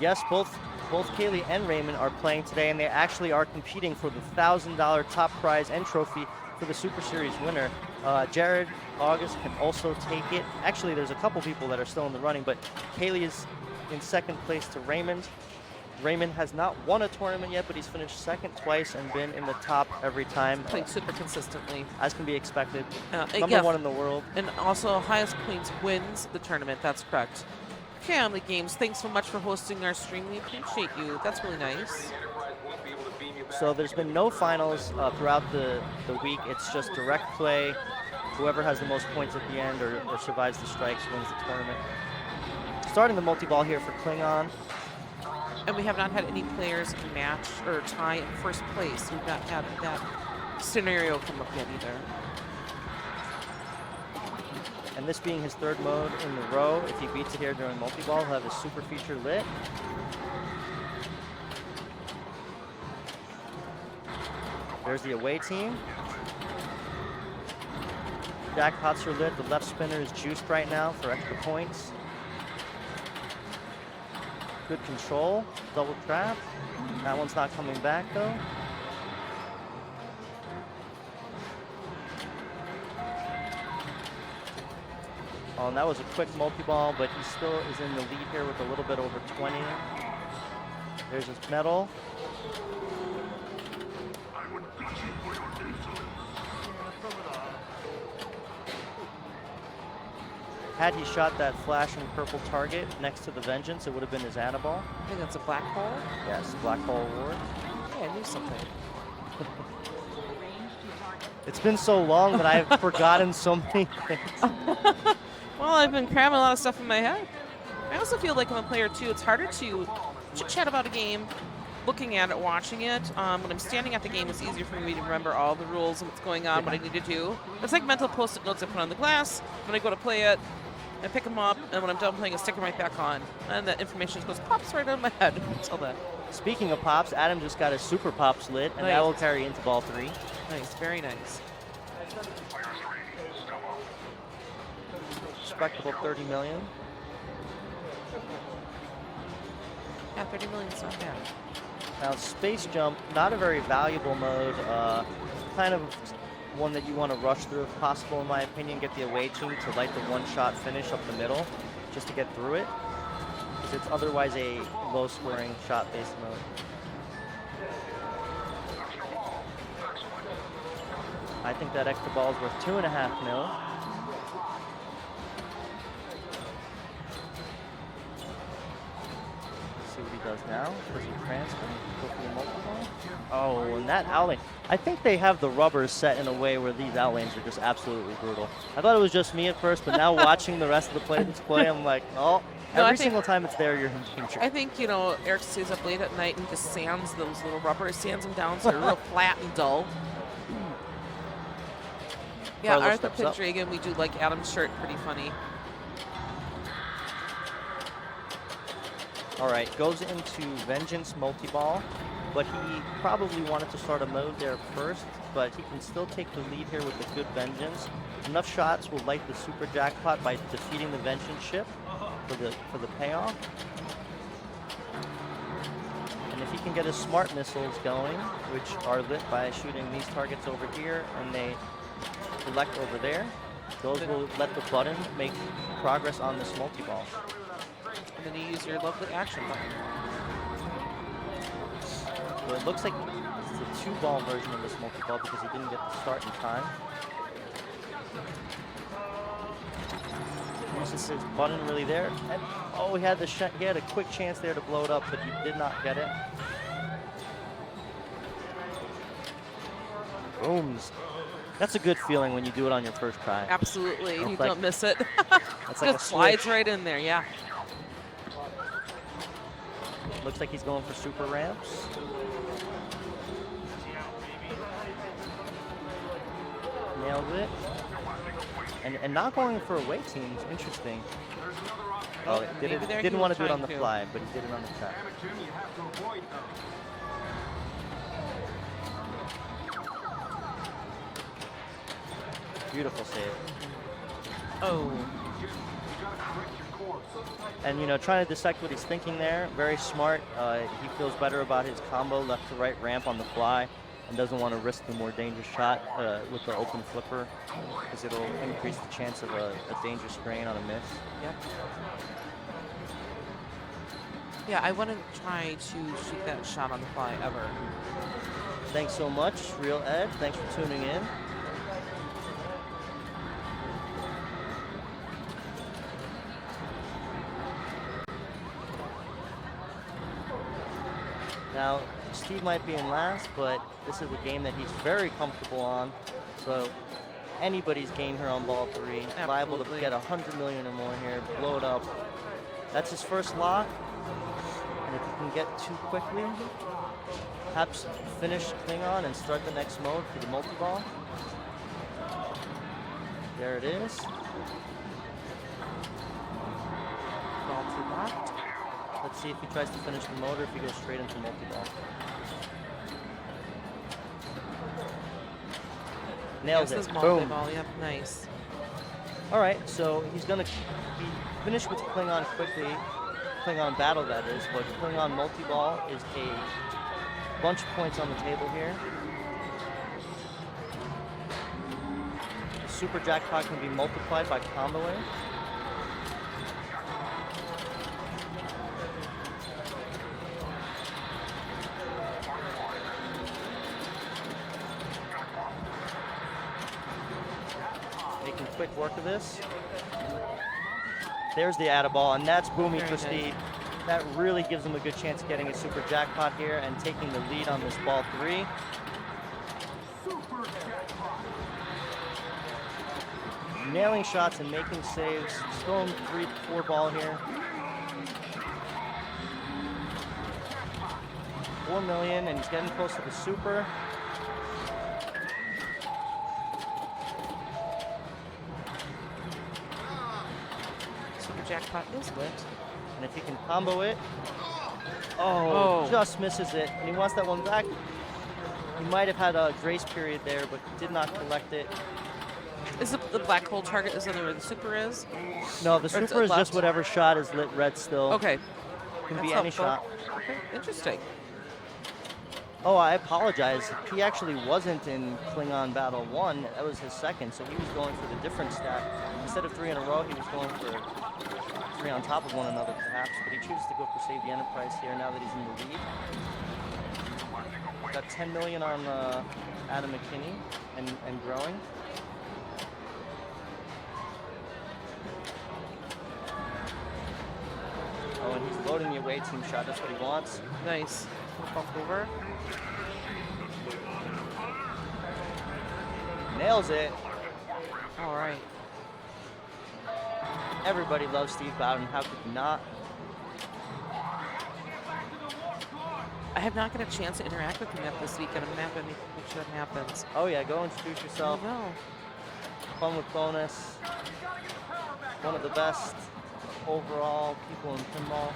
Yes, both Kaylee and Raymond are playing today, and they actually are competing for the $1,000 top prize and trophy for the Super Series winner. Jared August can also take it. Actually, there's a couple people that are still in the running, but Kaylee is in second place to Raymond. Raymond has not won a tournament yet, but he's finished second twice and been in the top every time. Playing super consistently. As can be expected. Number yeah, 1 in the world. And also, highest points wins the tournament. That's correct. Family Games, thanks so much for hosting our stream. We appreciate you. That's really nice. So there's been no finals throughout the week. It's just direct play. Whoever has the most points at the end or survives the strikes wins the tournament. Starting the multi-ball here for Klingon. And we have not had any players match or tie in first place. We've not had that scenario come up yet either. And this being his 3rd mode in the row, if he beats it here during multi-ball, he'll have his super feature lit. There's the away team. Jackpots are lit. The left spinner is juiced right now for extra points. Good control. Double trap. That one's not coming back though. Oh, and that was a quick multi-ball, but he still is in the lead here with a little bit over 20. There's his medal. Had he shot that flashing purple target next to the Vengeance, it would have been his Annabelle. I think that's a black hole. Yes, Black Hole Award. Yeah, I knew something. It's been so long that I've forgotten so many things. Well, I've been cramming a lot of stuff in my head. I also feel like I'm a player too. It's harder to chit-chat about a game, looking at it, watching it. When I'm standing at the game, it's easier for me to remember all the rules and what's going on, what I need to do. It's like mental post-it notes I put on the glass. When I go to play it, I pick them up, and when I'm done playing, I stick them right back on. And that information just goes pops right out of my head until then. Speaking of pops, Adam just got his Super Pops lit, and that will carry into ball 3. Nice, very nice. Respectable 30 million. Yeah, 30 million's not bad. Now, Space Jump, not a very valuable mode. Kind of one that you want to rush through if possible, in my opinion. Get the away team to light the one-shot finish up the middle just to get through it, because it's otherwise a low-scoring shot-based mode. I think that extra ball is worth 2.5 mil. See what he does now. Does he transfer? Go for the multi-ball? Oh, and that out lane. I think they have the rubbers set in a way where these out lanes are just absolutely brutal. I thought it was just me at first, but now watching the rest of the play, I'm like, oh, No, every single time it's there, you're in danger. I think, you know, Eric stays up late at night and just sands those little rubbers, sands them down so they're real flat and dull. Yeah, Carlo Arthur steps up. Pendragon, we do like Adam's shirt, pretty funny. All right, goes into Vengeance multi-ball, but he probably wanted to start a mode there first, but he can still take the lead here with the good Vengeance. Enough shots will light the super jackpot by defeating the Vengeance ship for the payoff. And if he can get his smart missiles going, which are lit by shooting these targets over here, and they collect over there, those will let the button make progress on this multi-ball. And then you use your lovely action button. So it looks like it's the 2-ball version of this multi-ball because he didn't get the start in time. Uses his button really there. And, oh, he had a quick chance there to blow it up, but he did not get it. Booms. That's a good feeling when you do it on your first try. Absolutely, you like- don't miss it. That's like a Just slides switch. right in there, yeah. Looks like he's going for super ramps. Nailed it. And not going for away teams. Interesting. Oh, maybe there he didn't want was to do it on the trying to. fly, but he did it on the track. Jim, you have to avoid those. Beautiful save. Oh, You gotta correct your course. And, you know, trying to dissect what he's thinking there. Very smart. He feels better about his combo left to right ramp on the fly and doesn't want to risk the more dangerous shot with the open flipper because it'll increase the chance of a dangerous drain on a miss. yep. Yeah, I wouldn't try to shoot that shot on the fly ever. Thanks so much, Real Ed. Thanks for tuning in. Now, Steve might be in last, but this is a game that he's very comfortable on. So anybody's game here on ball 3. Liable to Absolutely. get 100 million or more here, blow it up. That's his first lock. And if he can get too quickly, perhaps finish Klingon and start the next mode for the multi-ball. There it is. Ball to left. Let's see if he tries to finish the mode or if he goes straight into multi-ball. Nailed Yes, it. this Boom. multi-ball, yep, nice. All right, so he's going to be finished with Klingon quickly. Klingon battle, that is, but Klingon multi-ball is a bunch of points on the table here. The super jackpot can be multiplied by comboing. Making quick work of this. There's the add-a-ball, and that's boomy Very for nice. Steve. That really gives him a good chance of getting a super jackpot here and taking the lead on this ball 3. Super jackpot. Nailing shots and making saves. Still in 3-4 ball here. 4 million, and he's getting close to the super. Super jackpot is lit. And if he can combo it, Oh. just misses it. And he wants that one back. He might have had a grace period there, but did not collect it. Is the black hole target is that where the super is? No, the it's super is just left. whatever shot is lit red still. Okay. Can That's be any helpful. shot. Okay, interesting. Oh, I apologize. He actually wasn't in Klingon Battle 1. That was his second, so he was going for the different stat. Instead of 3 in a row, he was going for 3 on top of one another, perhaps. But he chooses to go for Save the Enterprise here now that he's in the lead. Got 10 million on Adam McKinney and growing. Oh, and he's mode in the away team shot. That's what he wants. Nice. Bump over. Nails it. All right. Everybody loves Steve Bowden. How could you not? I have not got a chance to interact with him yet this weekend. I'm gonna have to make sure that happens. Oh yeah, go introduce yourself. No. Fun with bonus. One of the best overall people in pinball.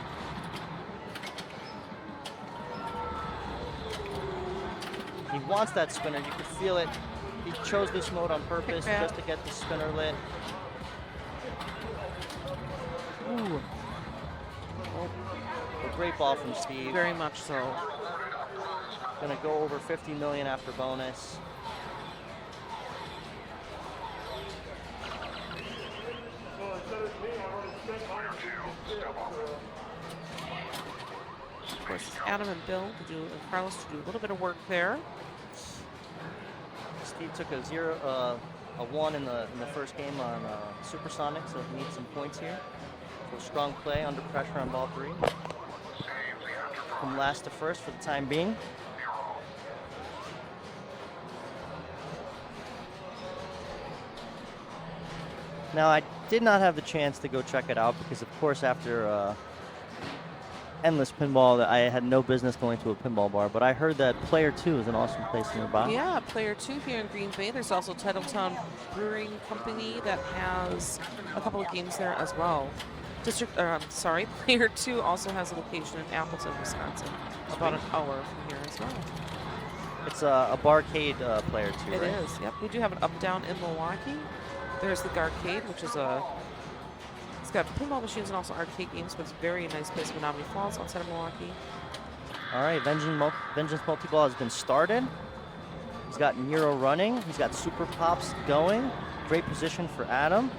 He wants that spinner. You can feel it. He chose this mode on purpose just to get the spinner lit. Ooh. A great ball from Steve. Very much so. Gonna go over 50 million after bonus. Of course, Adam and Bill to do, and Carlos to do a little bit of work there. Steve took a 1 in the first game on Supersonic, so he needs some points here. So strong play under pressure on ball 3. From last to first for the time being. Now I did not have the chance to go check it out because, of course, after Endless Pinball, I had no business going to a pinball bar. But I heard that Player 2 is an awesome place nearby. Yeah, Player 2 here in Green Bay. There's also Titletown Brewing Company that has a couple of games there as well. Player 2 also has a location in Appleton, Wisconsin, about an hour from here as well. It's a barcade Player 2, It right? is, yep. We do have an up-down in Milwaukee. There's the Garcade, which is it's got pinball machines and also arcade games, but it's a very nice place in Menominee Falls outside of Milwaukee. All right, Vengeance Multi-Ball has been started. He's got Nero running. He's got Super Pops going. Great position for Adam.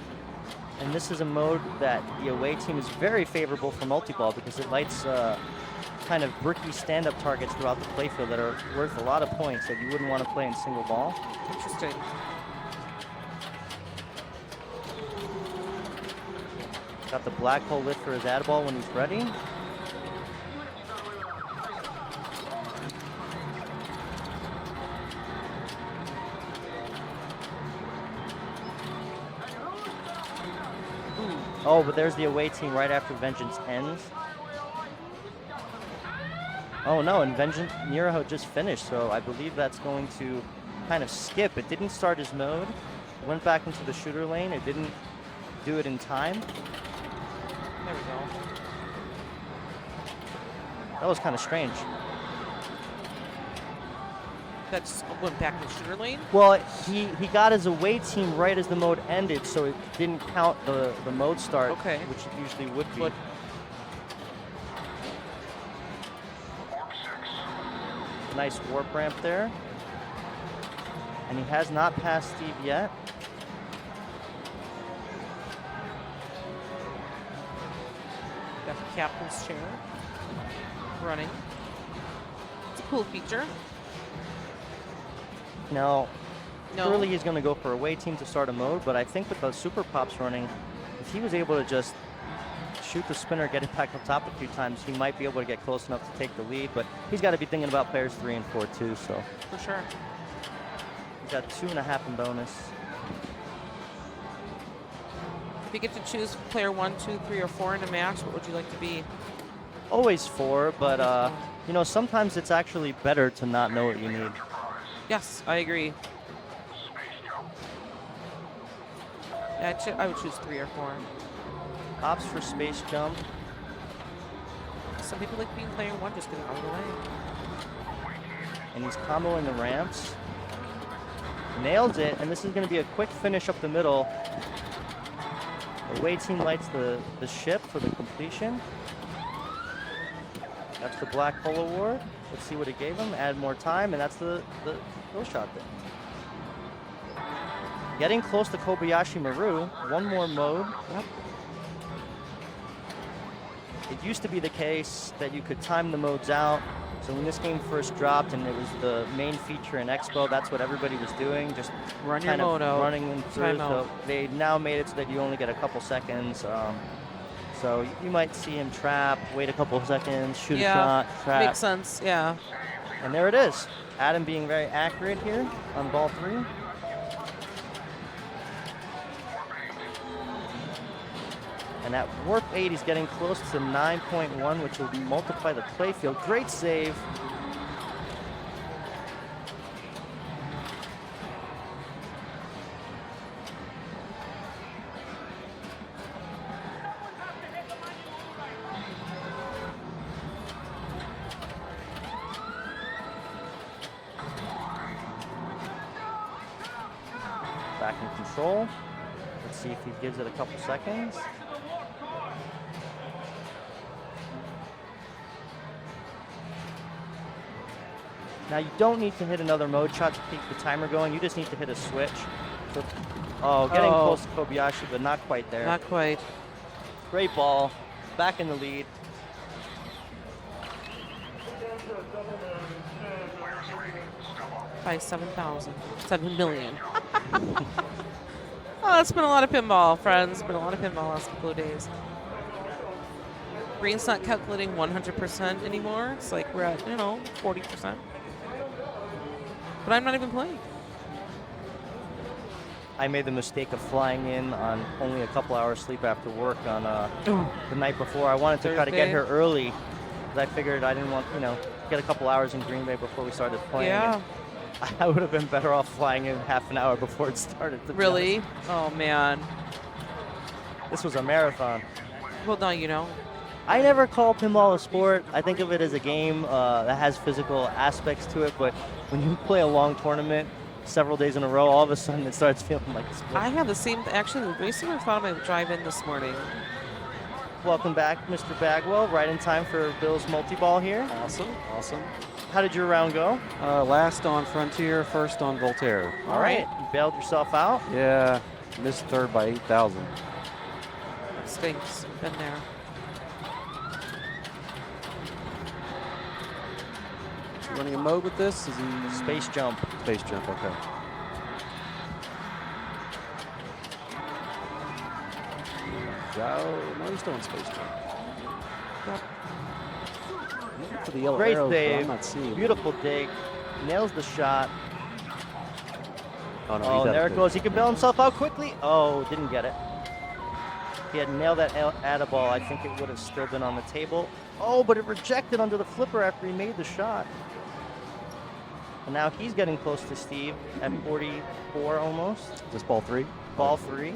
And this is a mode that the away team is very favorable for multi-ball because it lights kind of bricky stand-up targets throughout the playfield that are worth a lot of points that you wouldn't want to play in single ball. Interesting. Got the black hole lit for his ad ball when he's ready. Oh, but there's the away team right after Vengeance ends. Oh no, and Nero just finished, so I believe that's going to kind of skip. It didn't start his mode. It went back into the shooter lane. It didn't do it in time. There we go. That was kind of strange. That just went back in the shooter lane? Well, he got his away team right as the mode ended, so it didn't count the mode start, which it usually would be. Nice warp ramp there. And he has not passed Steve yet. Got the captain's chair running. It's a cool feature. Now, surely he's going to go for away team to start a mode, but I think with the Super Pops running, if he was able to just shoot the spinner, get it back up top a few times, he might be able to get close enough to take the lead, but he's got to be thinking about players 3 and 4 too, so. For sure. He's got 2.5 in bonus. If you get to choose player 1, 2, 3, or 4 in a match, what would you like to be? Always 4, but you know, sometimes it's actually better to not know what you need. Yes, I agree. Yeah, I would choose 3 or 4. Ops for space jump. Some people like being player 1, just getting out of the way. And he's comboing the ramps. Nails it, and this is going to be a quick finish up the middle. The away team lights the ship for the completion. That's the Black Hole Award. Let's see what it gave him. Add more time, and that's the kill shot there. Getting close to Kobayashi Maru. One more mode. Yep. It used to be the case that you could time the modes out. So when this game first dropped and it was the main feature in Expo, that's what everybody was doing, just Run kind your of mode out. running them through. Time out. So they now made it so that you only get a couple seconds. So you might see him trap, wait a couple of seconds, shoot Yeah, a shot, trap. Makes sense. Yeah. And there it is. Adam being very accurate here on ball 3. And at warp 8, he's getting close to 9.1, which will multiply the playfield. Great save. Back in control. Let's see if he gives it a couple seconds. Now you don't need to hit another mode shot to keep the timer going. You just need to hit a switch. So, getting close to Kobayashi, but not quite there. Not quite. Great ball. Back in the lead. By 7,000. 7 million. Oh, it's been a lot of pinball, friends. It's been a lot of pinball last couple of days. Green's not calculating 100% anymore. It's like we're at, 40%. But I'm not even playing. I made the mistake of flying in on only a couple hours sleep after work on the night before. I wanted to try to get Thursday. here early because I figured I didn't want, get a couple hours in Green Bay before we started playing. Yeah. I would have been better off flying in half an hour before it started. to be Really? honest. Oh, man. This was a marathon. Well, now you know. I never call pinball a sport. I think of it as a game that has physical aspects to it, but when you play a long tournament several days in a row, all of a sudden it starts feeling like a sport. I have the same, actually, the racing I thought I would drive in this morning. Welcome back, Mr. Bagwell. Right in time for Bill's multi-ball here. Awesome, awesome. How did your round go? Last on Frontier, first on Voltaire. All right. You bailed yourself out. Yeah, missed third by 8,000. Stinks. Been there. Is he running a mode with this? Is he Space jump. Space jump, okay. No, he's still in space jump. Yep. Looking for the yellow Great arrows, but save. I'm not seeing. Beautiful dig. Nails the shot. Oh, no, Oh, he's and there out it of goes. He can bail himself out quickly. Oh, didn't get it. If he had nailed that Atta-ball, I think it would have still been on the table. Oh, but it rejected under the flipper after he made the shot. And now he's getting close to Steve at 44 almost. Is this ball 3? Ball 3.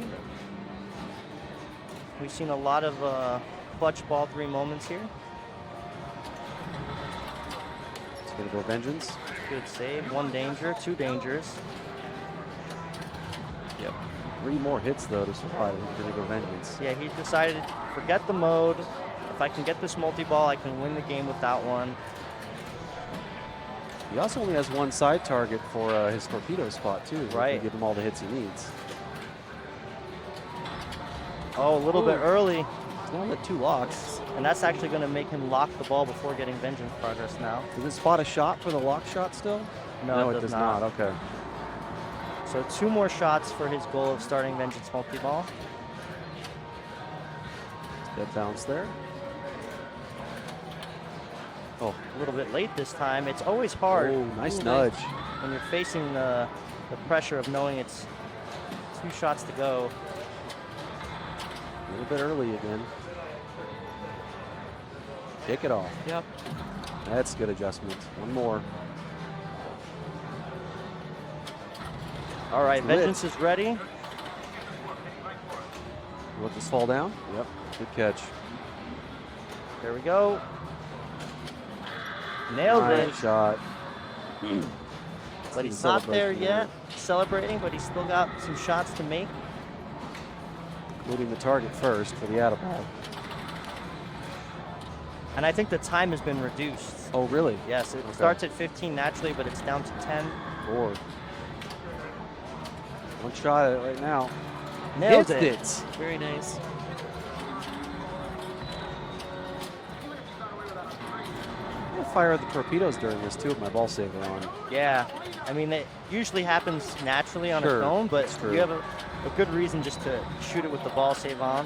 We've seen a lot of clutch ball 3 moments here. It's going to go Vengeance. Good save. 1 danger, 2 dangers. Yep. 3 more hits, though, to survive. He's going to go Vengeance. Yeah, he decided, forget the mode. If I can get this multi-ball, I can win the game without one. He also only has 1 side target for his torpedo spot, too. Right. To give him all the hits he needs. Oh, a little bit early. He's now at 2 locks. And that's actually going to make him lock the ball before getting Vengeance progress now. Does it spot a shot for the lock shot still? No, it does not. Okay. So 2 more shots for his goal of starting Vengeance multi-ball. Dead bounce there. Oh, a little bit late this time. It's always hard. Oh, nice nudge. When you're facing the pressure of knowing it's 2 shots to go. A little bit early again. Kick it off. Yep. That's good adjustment. 1 more. All right, It's lit. Vengeance is ready. Let this fall down. Yep. Good catch. There we go. Nailed it. Nice shot. But he's The not there celebration yet. Celebrating, but he's still got some shots to make. Including the target first for the Atta-ball. And I think the time has been reduced. Oh, really? Yes, it Okay. starts at 15 naturally, but it's down to 10. 4. 1 shot at it right now. Nailed Hits it. it. Very nice. I'm going to fire the torpedoes during this, too, with my ball saver on. Yeah, I mean, it usually happens naturally on Sure, its own, but that's true. you have a good reason just to shoot it with the ball save on.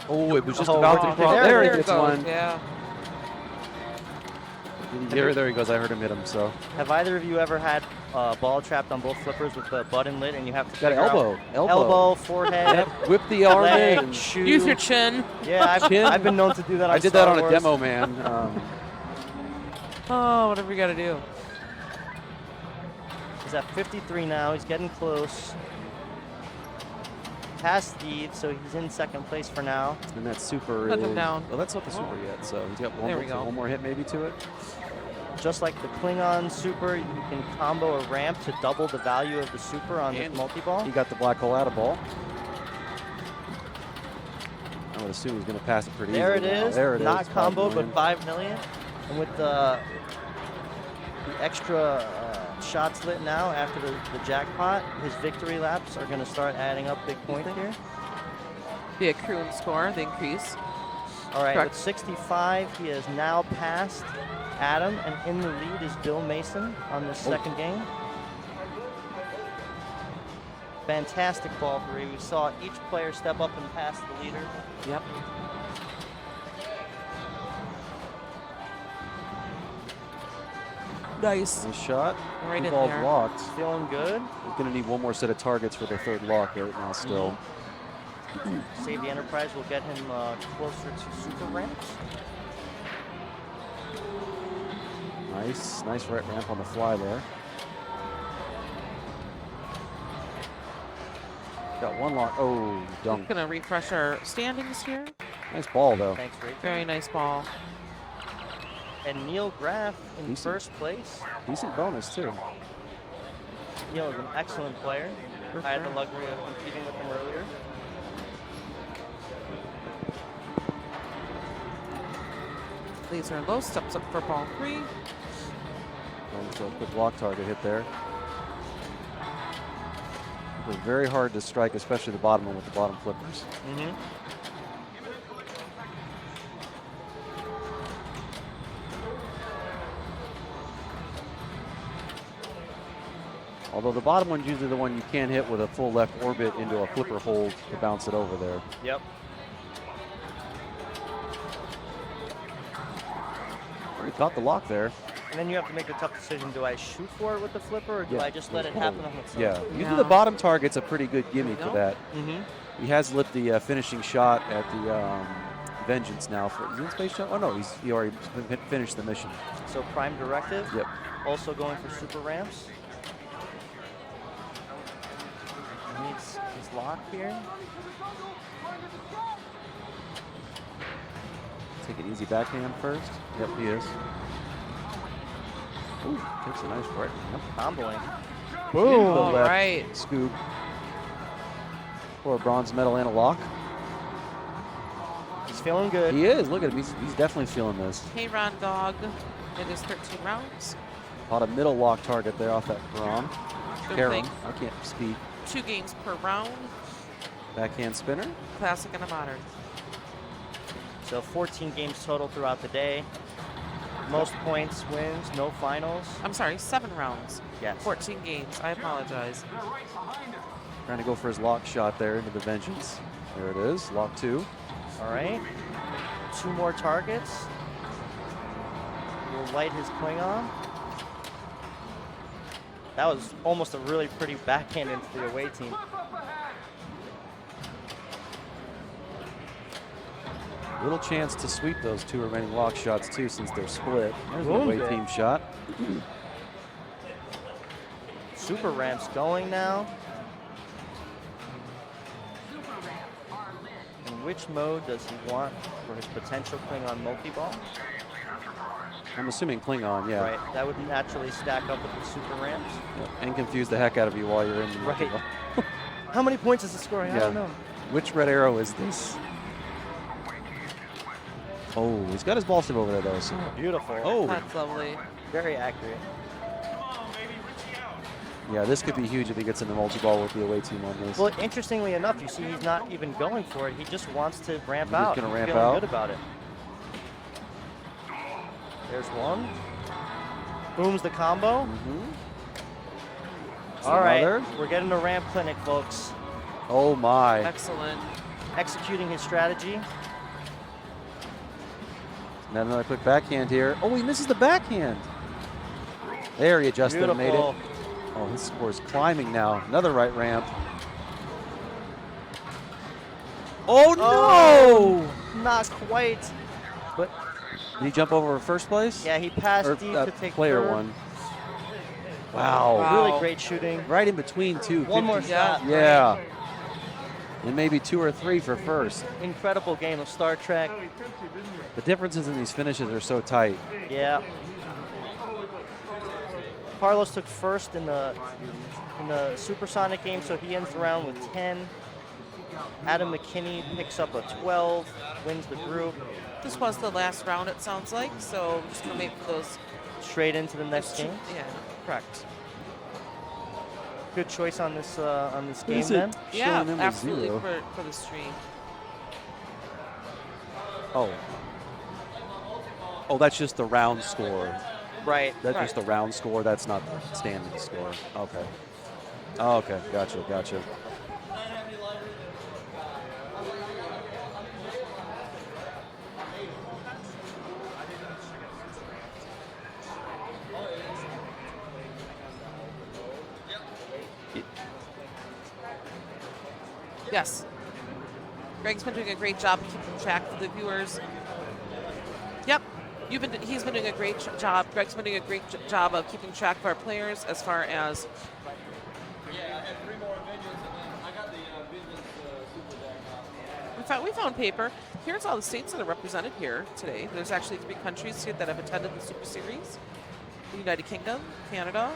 Oh, it was just Oh, about to wow. cross. There There it he it gets goes. one. Yeah. There he goes. I heard him hit him. So Have either of you ever had ball trapped on both flippers with the button lit, and you have to got figure out elbow. forehead, Whip the arm leg, in. shoe? Use your chin. Yeah, Chin. I've been known to do that. On I did that Star on a Wars. demo, man. Oh, whatever you got to do. He's at 53 now. He's getting close. Past Steve, so he's in second place for now. And that super Put is. him down. Well, that's not the super yet. So he's got There we go. one more hit maybe to it. Just like the Klingon super, you can combo a ramp to double the value of the super on And the multi-ball. He got the black hole out of ball. I would assume he's going to pass it pretty There it easily. Now. is. There it Not is. 5 combo, million. but 5 million. And with the extra shots lit now after the jackpot, his victory laps are going to start adding up big points here. The accruing score, the increase. All right, Correct. with 65, he has now passed Adam, and in the lead is Bill Mason on this second game. Fantastic ball three. We saw each player step up and pass the leader. Yep. Nice. Nice shot. Right Two in balls there. locked. Feeling good. He's going to need one more set of targets for the third lock right now still. Save the Enterprise will get him closer to super ramps. Nice right ramp on the fly there. Got one lock. Oh, dunk. Gonna refresh our standings here. Nice ball though. Thanks, Rick. Very nice ball. And Neil Graff in Decent. first place. Decent bonus too. Neil is an excellent player. For I had the sure. luxury of competing with him earlier. These are low steps up for ball three. So a quick block target hit there. It was very hard to strike, especially the bottom one with the bottom flippers. Although the bottom one's usually the one you can't hit with a full left orbit into a flipper hold to bounce it over there. Yep. He caught the lock there. And then you have to make the tough decision, do I shoot for it with the flipper or do Yeah. I just let it happen on its own? Yeah, usually Yeah. the bottom target's a pretty good gimme for No. that. Mm-hmm. He has lit the finishing shot at the Vengeance now. For is he in space shot? Oh no, he already finished the mission. So prime directive. Yep. Also going for super ramps. He needs his lock here. Take an easy backhand first. Yep, he is. Ooh, takes a nice right. Yep. Comboing. Boom! All Left right. scoop for a bronze medal and a lock. He's feeling good. He is. Look at him. He's definitely feeling this. Hey, Ron Dog. It is 13 rounds. Caught a middle lock target there off that Karam. Good Karam. thing. I can't speak. 2 games per round. Backhand spinner. Classic and a modern. So 14 games total throughout the day. Most points wins, no finals. I'm sorry, 7 rounds. Yes. 14 games. I apologize. Trying to go for his lock shot there into the Vengeance. There it is. Lock 2. All right. 2 more targets. Will light his Klingon. That was almost a really pretty backhand into the away team. Little chance to sweep those 2 remaining lock shots too, since they're split. There's the Boom. away team shot. Super ramps going now. In which mode does he want for his potential Klingon multi-ball? I'm assuming Klingon, yeah. Right, that would naturally stack up with the super ramps. Yep. And confuse the heck out of you while you're in the Right. multi-ball. How many points is the scoring? I Yeah. don't know. Which red arrow is this? Oh, he's got his ball step over there though. So. Beautiful. Oh, That's lovely. Very accurate. yeah, this could be huge if he gets in the multi-ball with the away team on this. Well, interestingly enough, you see he's not even going for it. He just wants to ramp He's just out. gonna He's ramp feeling out. good about it. There's one. Booms the combo. Mhm. All right, Another. we're getting a ramp clinic, folks. Oh my. Excellent. executing his strategy. Now another quick backhand here. Oh, he misses the backhand. There, he adjusted and made it. Beautiful. Oh, his score is climbing now. Another right ramp. Oh, no! Not quite. But Did he jump over first place? yeah, he passed Or deep to take player third. one. Wow. Wow. Really great shooting. Right in between two. One more 50 shot. Yeah. And maybe 2 or 3 for first. Incredible game of Star Trek. The differences in these finishes are so tight. Yeah. Carlos took first in the Supersonic game, so he ends the round with 10. Adam McKinney picks up a 12, wins the group. This was the last round, it sounds like, so we're just going to wait for those. Straight into the next game. Yeah, correct. Good choice on this game is it? then. Yeah, Showing him a absolutely, 0. for the stream. Oh. Oh, that's just the round score. Right. That's Right. just the round score. That's not the standing score. Okay. Oh, okay. Gotcha. Gotcha. Yes. Greg's been doing a great job keeping track for the viewers. Yep. He's been doing a great job. Greg's been doing a great job of keeping track of our players as far as. We found paper. Here's all the states that are represented here today. There's actually 3 countries here that have attended the Super Series. The United Kingdom, Canada,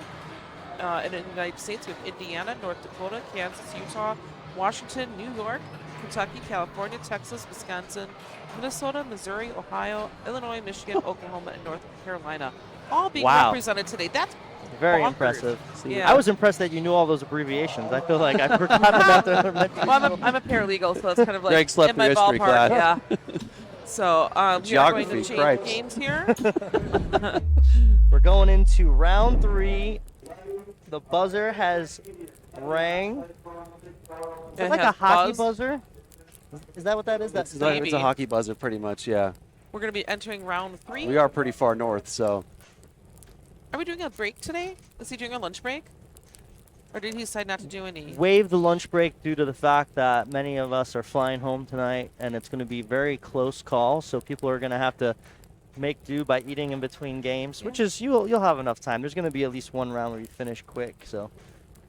and in the United States we have Indiana, North Dakota, Kansas, Utah, Washington, New York, Kentucky, California, Texas, Wisconsin, Minnesota, Missouri, Ohio, Illinois, Michigan, Oklahoma, and North Carolina. All being represented today. That's Very bonkers. impressive. Yeah. I was impressed that you knew all those abbreviations. I feel like I forgot about the elementary. Well, I'm a paralegal, so it's kind of like Greg slept in my through history ballpark. class. Yeah. So we are going Geography, to change cripes. games here. We're going into round 3. The buzzer has rang. Is It it like a has hockey buzz. buzzer? Is that what that is? That's It's Maybe. a hockey buzzer, pretty much, yeah. We're going to be entering round 3. We are pretty far north, so. Are we doing a break today? Is he doing a lunch break? Or did he decide not to do any? Waive the lunch break due to the fact that many of us are flying home tonight, and it's going to be very close call. So people are going to have to make do by eating in between games, which is you'll have enough time. There's going to be at least one round where you finish quick. So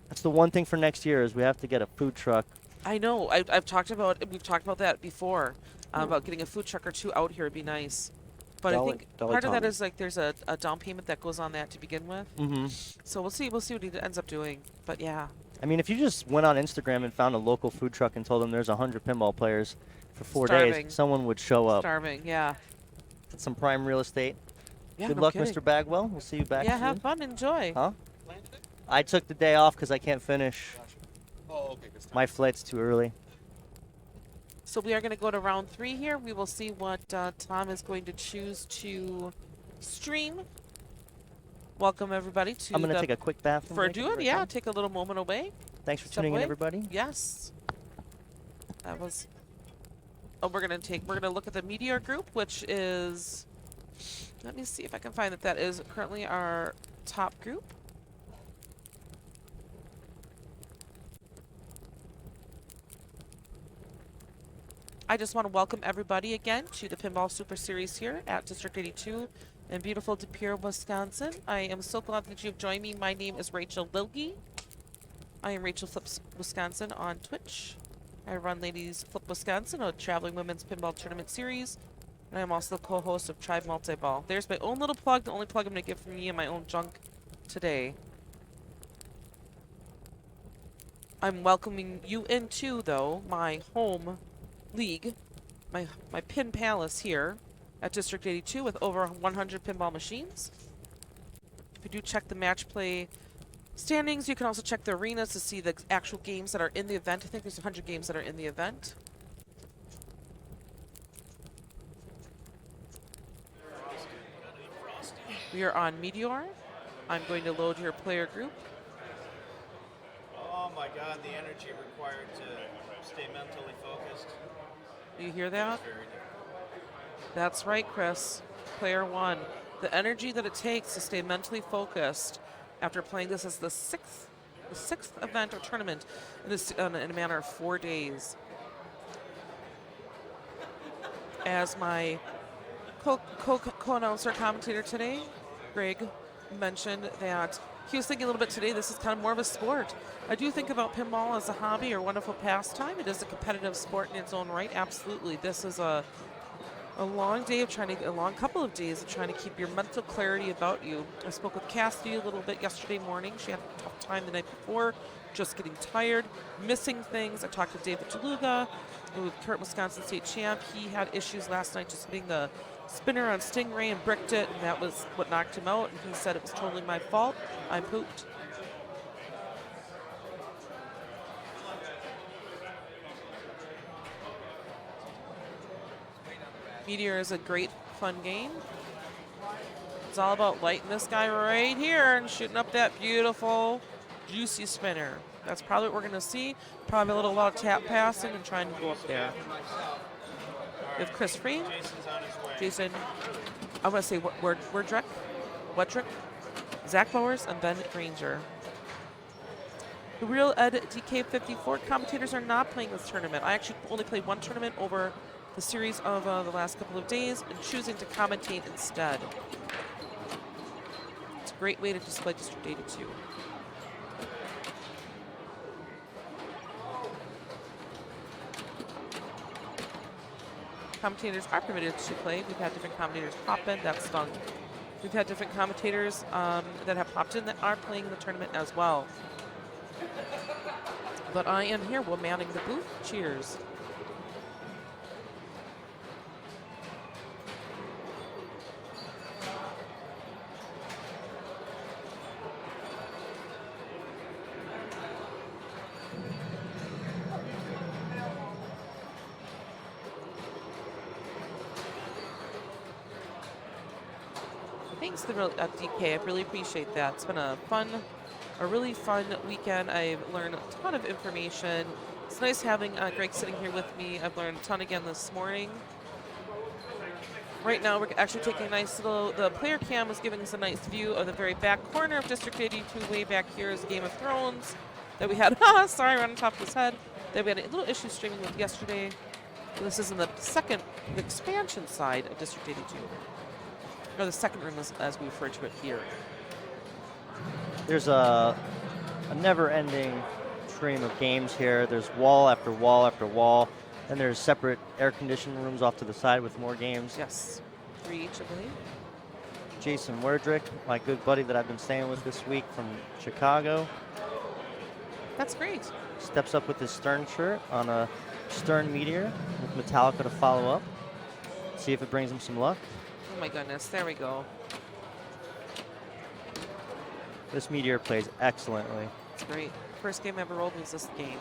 that's the one thing for next year is we have to get a food truck. I know. We've talked about that before. About getting a food truck or 2 out here would be nice. But I think part of that is like there's a down payment that goes on that to begin with. Mm-hmm. So we'll see what he ends up doing. But yeah. I mean, if you just went on Instagram and found a local food truck and told them there's 100 pinball players for 4 Starving. days, someone would show up. Starving, yeah. That's some prime real estate. Yeah, Good no luck, kidding. Mr. Bagwell. We'll see you back Yeah, soon. have fun, enjoy. Huh? I took the day off because I can't finish. Oh, okay. My flight's too early. So we are going to go to round 3 here. We will see what Tom is going to choose to stream. Welcome everybody to I'm going to the take a quick bathroom for break. doing, We're yeah, done. take a little moment away. Thanks for Step tuning in, away. everybody. Yes. That was. Oh, we're gonna look at the Meteor group, which is. Let me see if I can find that is currently our top group. I just want to welcome everybody again to the Pinball Super Series here at District 82 in beautiful De Pere, Wisconsin. I am so glad that you've joined me. My name is Rachel Lilge. I am Rachel Flips Wisconsin on Twitch. I run Ladies Flip Wisconsin, a traveling women's pinball tournament series. And I'm also the co-host of Tribe Multiball. There's my own little plug, the only plug I'm going to give for me and my own junk today. I'm welcoming you into, though, my home league, my Pin Palace here at District 82 with over 100 pinball machines. If you do check the Matchplay standings, you can also check the arenas to see the actual games that are in the event. I think there's 100 games that are in the event. We are on Meteor. I'm going to load your player group. my God, the energy required to stay mentally focused. Do you hear that? Very difficult. That's right, Chris. Player one. The energy that it takes to stay mentally focused after playing this as the sixth event or tournament in a matter of 4 days. As my co-announcer commentator today, Greg, mentioned that he was thinking a little bit today, this is kind of more of a sport. I do think about pinball as a hobby or wonderful pastime. It is a competitive sport in its own right, absolutely. This is a long day of a long couple of days of trying to keep your mental clarity about you. I spoke with Cassidy a little bit yesterday morning. She had a tough time the night before, just getting tired, missing things. I talked to David DeLuga, with current Wisconsin State champ. He had issues last night just hitting the spinner on Stingray and bricked it, and that was what knocked him out. And he said it was totally my fault. I pooped. Meteor is a great, fun game. It's all about lighting this guy right here and shooting up that beautiful, juicy spinner. That's probably what we're going to see. Probably a lot of tap passing and trying to go up there. With Chris Free, Jason, I'm going to say Wedrick, Zach Bowers, and Ben Granger. The Real Ed DK54 commentators are not playing this tournament. I actually only played one tournament over the series of the last couple of days and choosing to commentate instead. It's a great way to display District 82. Commentators are permitted to play. We've had different commentators pop in. That's done. We've had different commentators that have popped in that are playing the tournament as well. But I am here while manning the booth. Cheers. Thanks to DK, I really appreciate that. It's been a really fun weekend. I've learned a ton of information. It's nice having Greg sitting here with me. I've learned a ton again this morning. Right now, we're actually taking a nice the player cam was giving us a nice view of the very back corner of District 82. Way back here is Game of Thrones that we had, sorry, right on top of his head, that we had a little issue streaming with yesterday. This is in the expansion side of District 82. Or the second room, as we refer to it here. There's a never-ending stream of games here. There's wall after wall after wall. Then there's separate air-conditioned rooms off to the side with more games. Yes, 3 each, I believe. Jason Werdrick, my good buddy that I've been staying with this week from Chicago. That's great. Steps up with his Stern shirt on a Stern Meteor with Metallica to follow up. See if it brings him some luck. Oh my goodness, there we go. This Meteor plays excellently. It's great. First game I ever rolled was this game.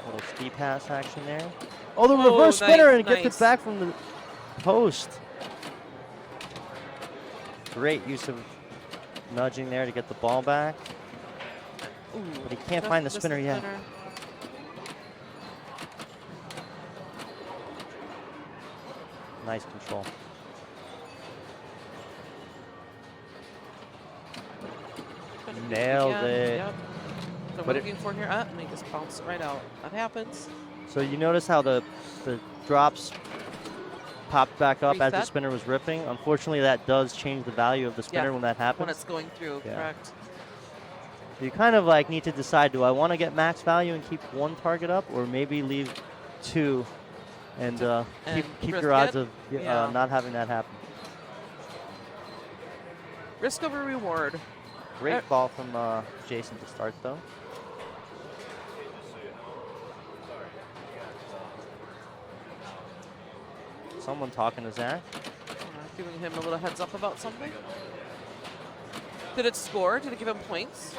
Little speed pass action there. Oh, the reverse spinner and gets it back from the post. Great use of nudging there to get the ball back. Ooh, but he can't find the spinner yet. Nice control. Nailed it. Yep. So what looking for here? And he just bounced it right out. That happens. So you notice how the drops popped back up Reset. as the spinner was ripping. Unfortunately, that does change the value of the spinner when that happens. When it's going through, correct. You kind of like need to decide, do I want to get max value and keep one target up, or maybe leave two and keep your odds of not having that happen. Risk over reward. Great ball from Jason to start, though. Someone talking to Zach. Giving him a little heads up about something. Did it score? Did it give him points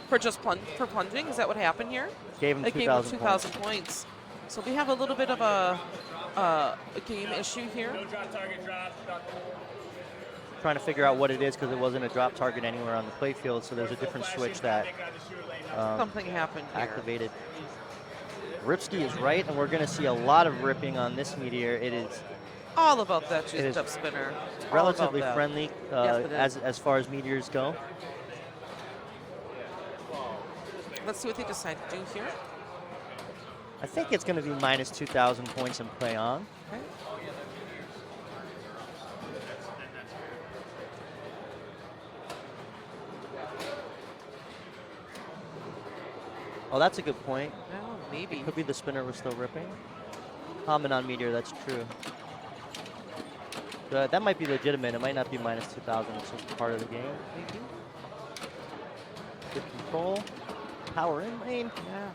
for just for plunging? Is that what happened here? Gave him 2,000 points. So we have a little bit of a game issue here. trying to figure out what it is because it wasn't a drop target anywhere on the play field. So there's a different switch that Something happened here. activated. Ripsky is right, and we're going to see a lot of ripping on this meteor. It is All about that It is juiced up spinner. All relatively about that. friendly Yes, it is. as far as meteors go. Let's see what they decide to do here. I think it's going to be minus 2,000 points in play on. Okay. Oh, that's a good point. Well, maybe. Could be the spinner was still ripping. Common on meteor, that's true. That might be legitimate. It might not be minus 2,000. It's just part of the game. Maybe. Good control. Power in lane. Yeah.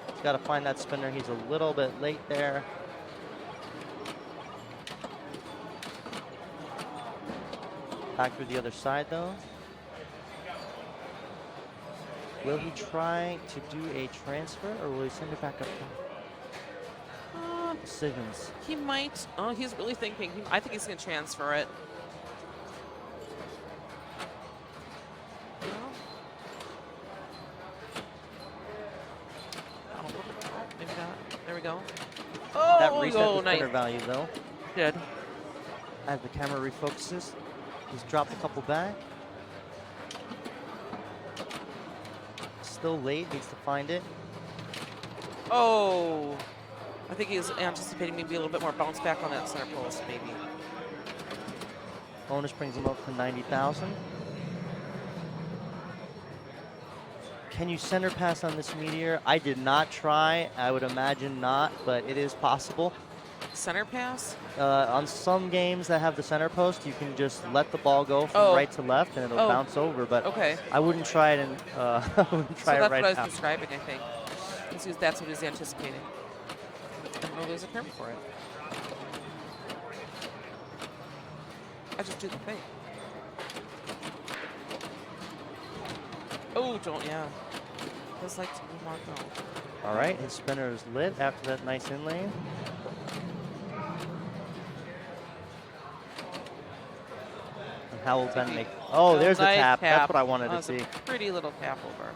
He's got to find that spinner. He's a little bit late there. Back through the other side, though. Will he try to do a transfer, or will he send it back up top? Decisions. He might. Oh, he's really thinking. I think he's going to transfer it. Well. Oh, maybe not. There we go. Oh, That reset the nice. spinner value, though. Good. As the camera refocuses, he's dropped a couple back. Still late, needs to find it. Oh. I think he's anticipating maybe a little bit more bounce back on that center post, maybe. Bonus brings him up to 90,000. Can you center pass on this meteor? I did not try. I would imagine not, but it is possible. Center pass? On some games that have the center post, you can just let the ball go from right to left and it'll bounce over. But Okay. I wouldn't try it, and I wouldn't try So it that's right what I was now. describing, I think. That's what he's anticipating. And oh, there's a term for it. I just do the thing. Oh, don't, yeah. Feels like to move on though. All right, his spinner is lit after that nice in lane. And how will Ben make? Oh, there's the Nice tap. That's what I wanted to That was see. a pretty little tap over.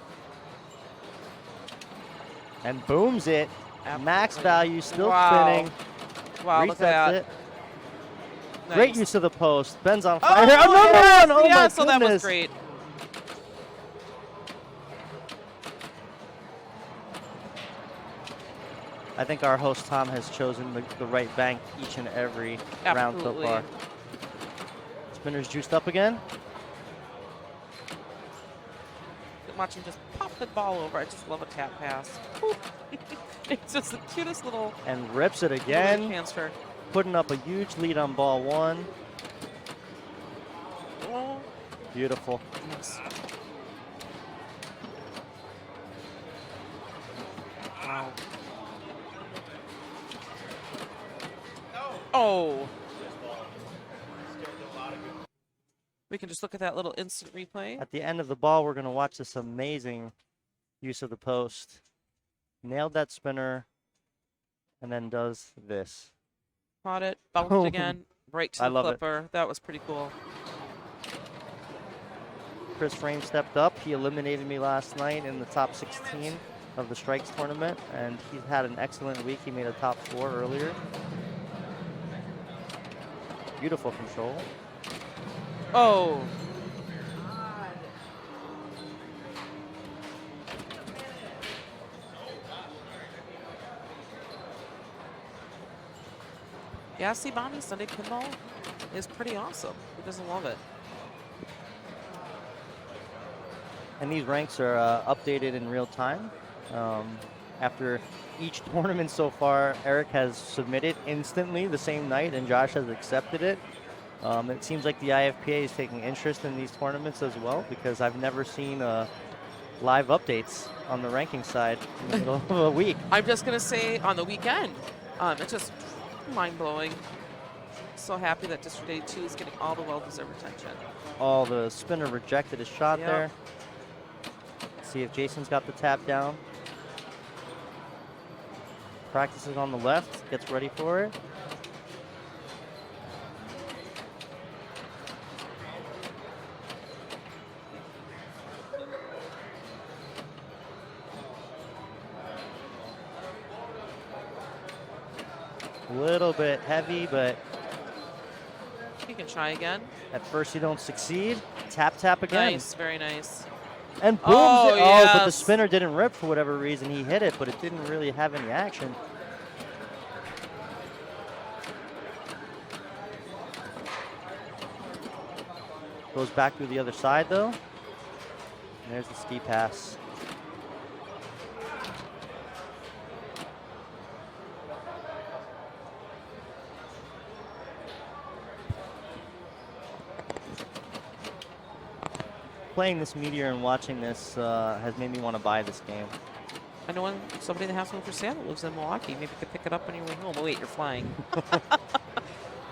And booms it. Max Absolutely. value still Wow. spinning. Wow, look at Resets that. it. Nice. Great use of the post. Ben's on Oh, fire. yes, Another one! Oh yeah, my so that was goodness. great. I think our host Tom has chosen the right bank each and every round so Absolutely. far. Spinner's juiced up again. Watch him just pop the ball over. I just love a tap pass. It's just the cutest little And rips it little again. transfer. Putting up a huge lead on ball one. Oh, Beautiful. yes. Wow. Oh. We can just look at that little instant replay. At the end of the ball, we're going to watch this amazing use of the post. Nailed that spinner and then does this. Caught it, bounced Oh. again, right to I the love it. flipper. That was pretty cool. Chris Frame stepped up. He eliminated me last night in the top 16 of the Strikes tournament, and he's had an excellent week. He made a top 4 earlier. Beautiful control. Oh. Yeah, see, Bonnie, Sunday Pinball is pretty awesome. Who doesn't love it? And these ranks are updated in real time. After each tournament so far, Eric has submitted instantly the same night, and Josh has accepted it. It seems like the IFPA is taking interest in these tournaments as well, because I've never seen live updates on the ranking side in the middle of a week. I'm just going to say on the weekend, it's just mind-blowing. So happy that District 82 is getting all the well-deserved attention. All the spinner rejected his shot Yep. there. See if Jason's got the tap down. Practices on the left, gets ready for it. A little bit heavy, but You can try again. at first you don't succeed. Tap, tap again. Nice, very nice. And booms Oh, it. Oh, but the yes. spinner didn't rip for whatever reason. He hit it, but it didn't really have any action. Goes back through the other side, though. And there's the ski pass. Playing this Meteor and watching this has made me want to buy this game. I know somebody that has one for sale that lives in Milwaukee. Maybe you could pick it up on your way home. Oh, wait, you're flying.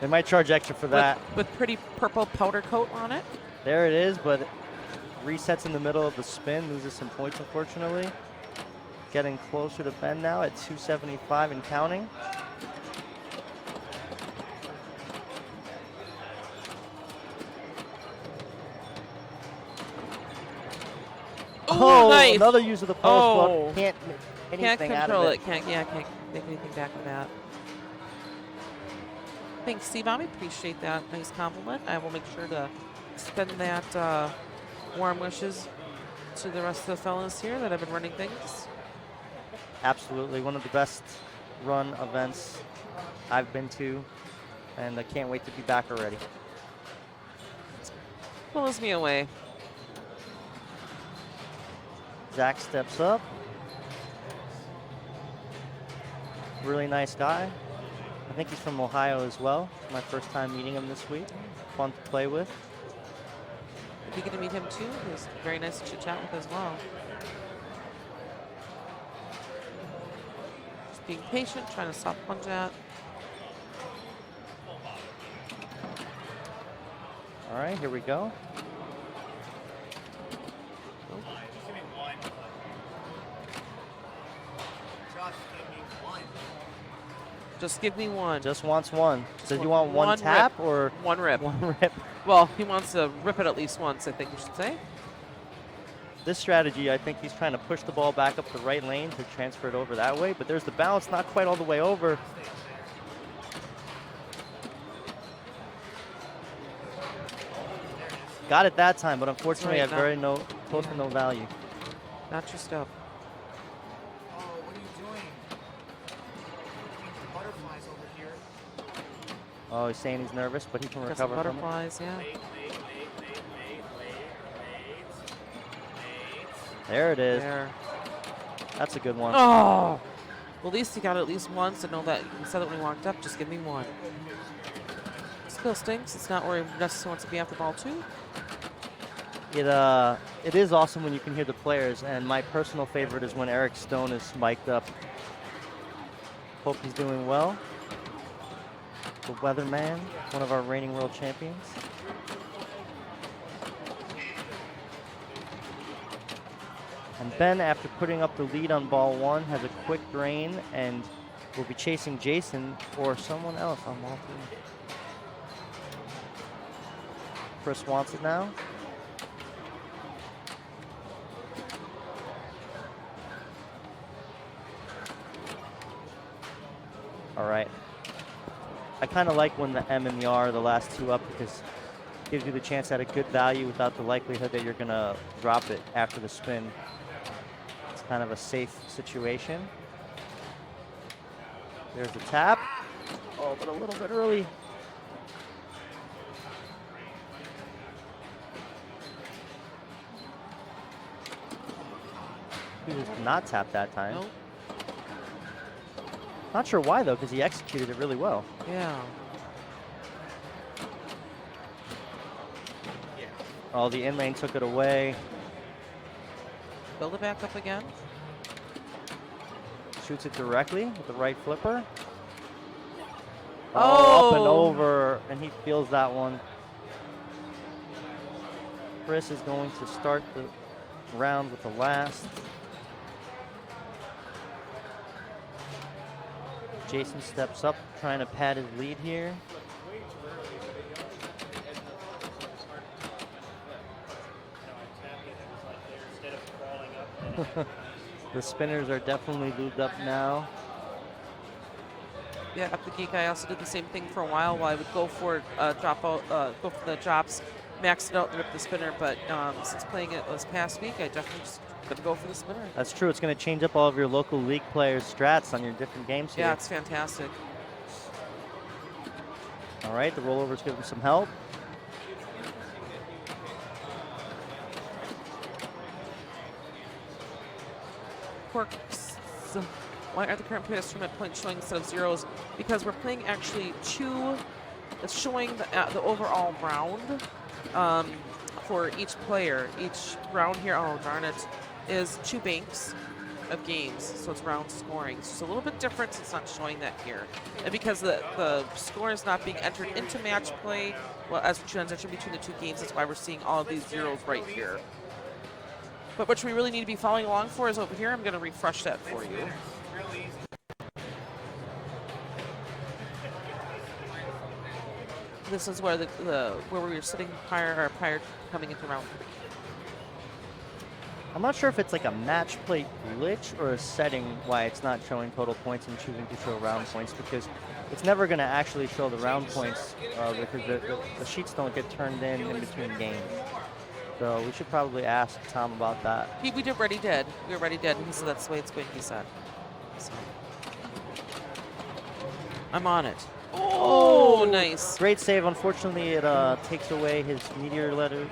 They might charge extra for that. With pretty purple powder coat on it. There it is, but resets in the middle of the spin, loses some points, unfortunately. Getting closer to Ben now at 275 and counting. Oh, nice. Another use of the pulse Oh. block. Can't make anything Can't out control of it. Can't make anything back with that. Thanks, Steve. I appreciate that. Nice compliment. I will make sure to extend that warm wishes to the rest of the fellas here that have been running things. Absolutely, one of the best run events I've been to, and I can't wait to be back already. Pulls me away. Zach steps up. Really nice guy. I think he's from Ohio as well. My first time meeting him this week. Fun to play with. If you get to meet him too, he was very nice to chit chat with as well. Just being patient, trying to stop punch at. All right, here we go. Just give me one. Just wants one. So one- you want one one tap rip. or One rip. one rip? Well, he wants to rip it at least once, I think you should say. This strategy, I think he's trying to push the ball back up the right lane to transfer it over that way, but there's the bounce, not quite all the way over. Got it that time, but unfortunately right, at very close to no value. Not your stuff. Oh, what are you doing? Butterflies over here. Oh, he's saying he's nervous, but he can Got some recover from it. butterflies, yeah. There it is. There. That's a good one. Oh! Well, at least he got it at least once to know that he said that when he walked up, just give me one. Still stinks. It's not where he necessarily wants to be after ball two. It is awesome when you can hear the players, and my personal favorite is when Eric Stone is mic'd up. Hope he's doing well. The Weatherman, one of our reigning world champions. And Ben, after putting up the lead on ball one, has a quick drain and will be chasing Jason or someone else on ball three. Chris wants it now. All right. I kind of like when the M and the R are the last two up because it gives you the chance at a good value without the likelihood that you're going to drop it after the spin. It's kind of a safe situation. There's the tap. Oh, but a little bit early. He was not tapped that time. Nope. Not sure why though, because he executed it really well. Yeah. Oh, the in lane took it away. Build it back up again. Shoots it directly with the right flipper. Oh, up and Oh. over, and he feels that one. Chris is going to start the round with the last. Jason steps up, trying to pad his lead here. The spinners are definitely lubed up now. Yeah, up the geek. I also did the same thing for a while I would go for drop out, go for the drops, max it out, and rip the spinner. But since playing it this past week, I definitely just gonna go for the spinner. That's true. It's going to change up all of your local league players' strats on your different games here. Yeah, it's fantastic. All right, the rollover's giving some help. Quirks. Why are the current players tournament points showing instead of zeros? Because we're playing actually two. It's showing the overall round for each player. Each round here, oh darn it, is 2 banks of games, so it's round scoring. So it's a little bit different. It's not showing that here, and because the score is not being entered into match play, well, as we transition between the 2 games, that's why we're seeing all of these zeros right here. But what we really need to be following along for is over here. I'm going to refresh that for you. This is where where we were sitting prior to coming into round 3. I'm not sure if it's like a match play glitch or a setting why it's not showing total points and choosing to show round points, because it's never going to actually show the round points because the sheets don't get turned in between games. So we should probably ask Tom about that. We already did. We already did, and he said that's the way it's going to be set. So. I'm on it. Oh, nice. Great save. Unfortunately, it takes away his meteor letters.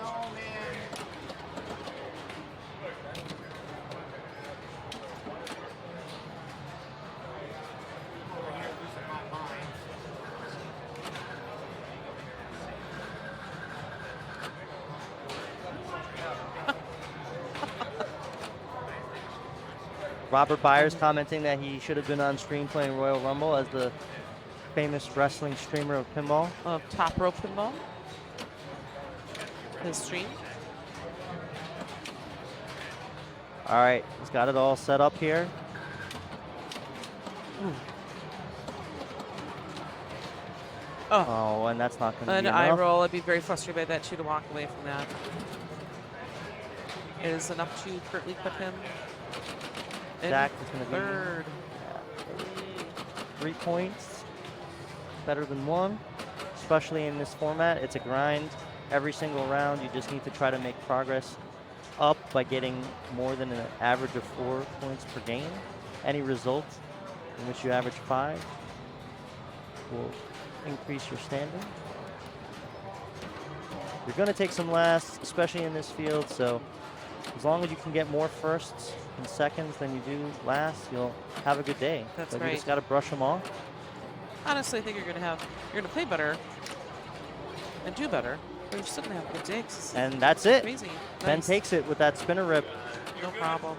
Robert Byers commenting that he should have been on stream playing Royal Rumble as the famous wrestling streamer of pinball. Of Top Rope Pinball. His stream. All right, he's got it all set up here. Oh, and that's not going to be An enough. eye roll. I'd be very frustrated by that too, to walk away from that. Is enough to currently put him in Zach is going to be 3rd. 3 points. Better than 1, especially in this format. It's a grind every single round. You just need to try to make progress up by getting more than an average of 4 points per game. Any result in which you average 5 will increase your standing. You're going to take some lasts, especially in this field, so as long as you can get more firsts and seconds than you do lasts, you'll have a good day. That's but right. You just got to brush them off. Honestly, I think you're gonna play better and do better, but you're still gonna have a good day. And that's it. Crazy. Ben Nice. takes it with that spinner rip. No problem.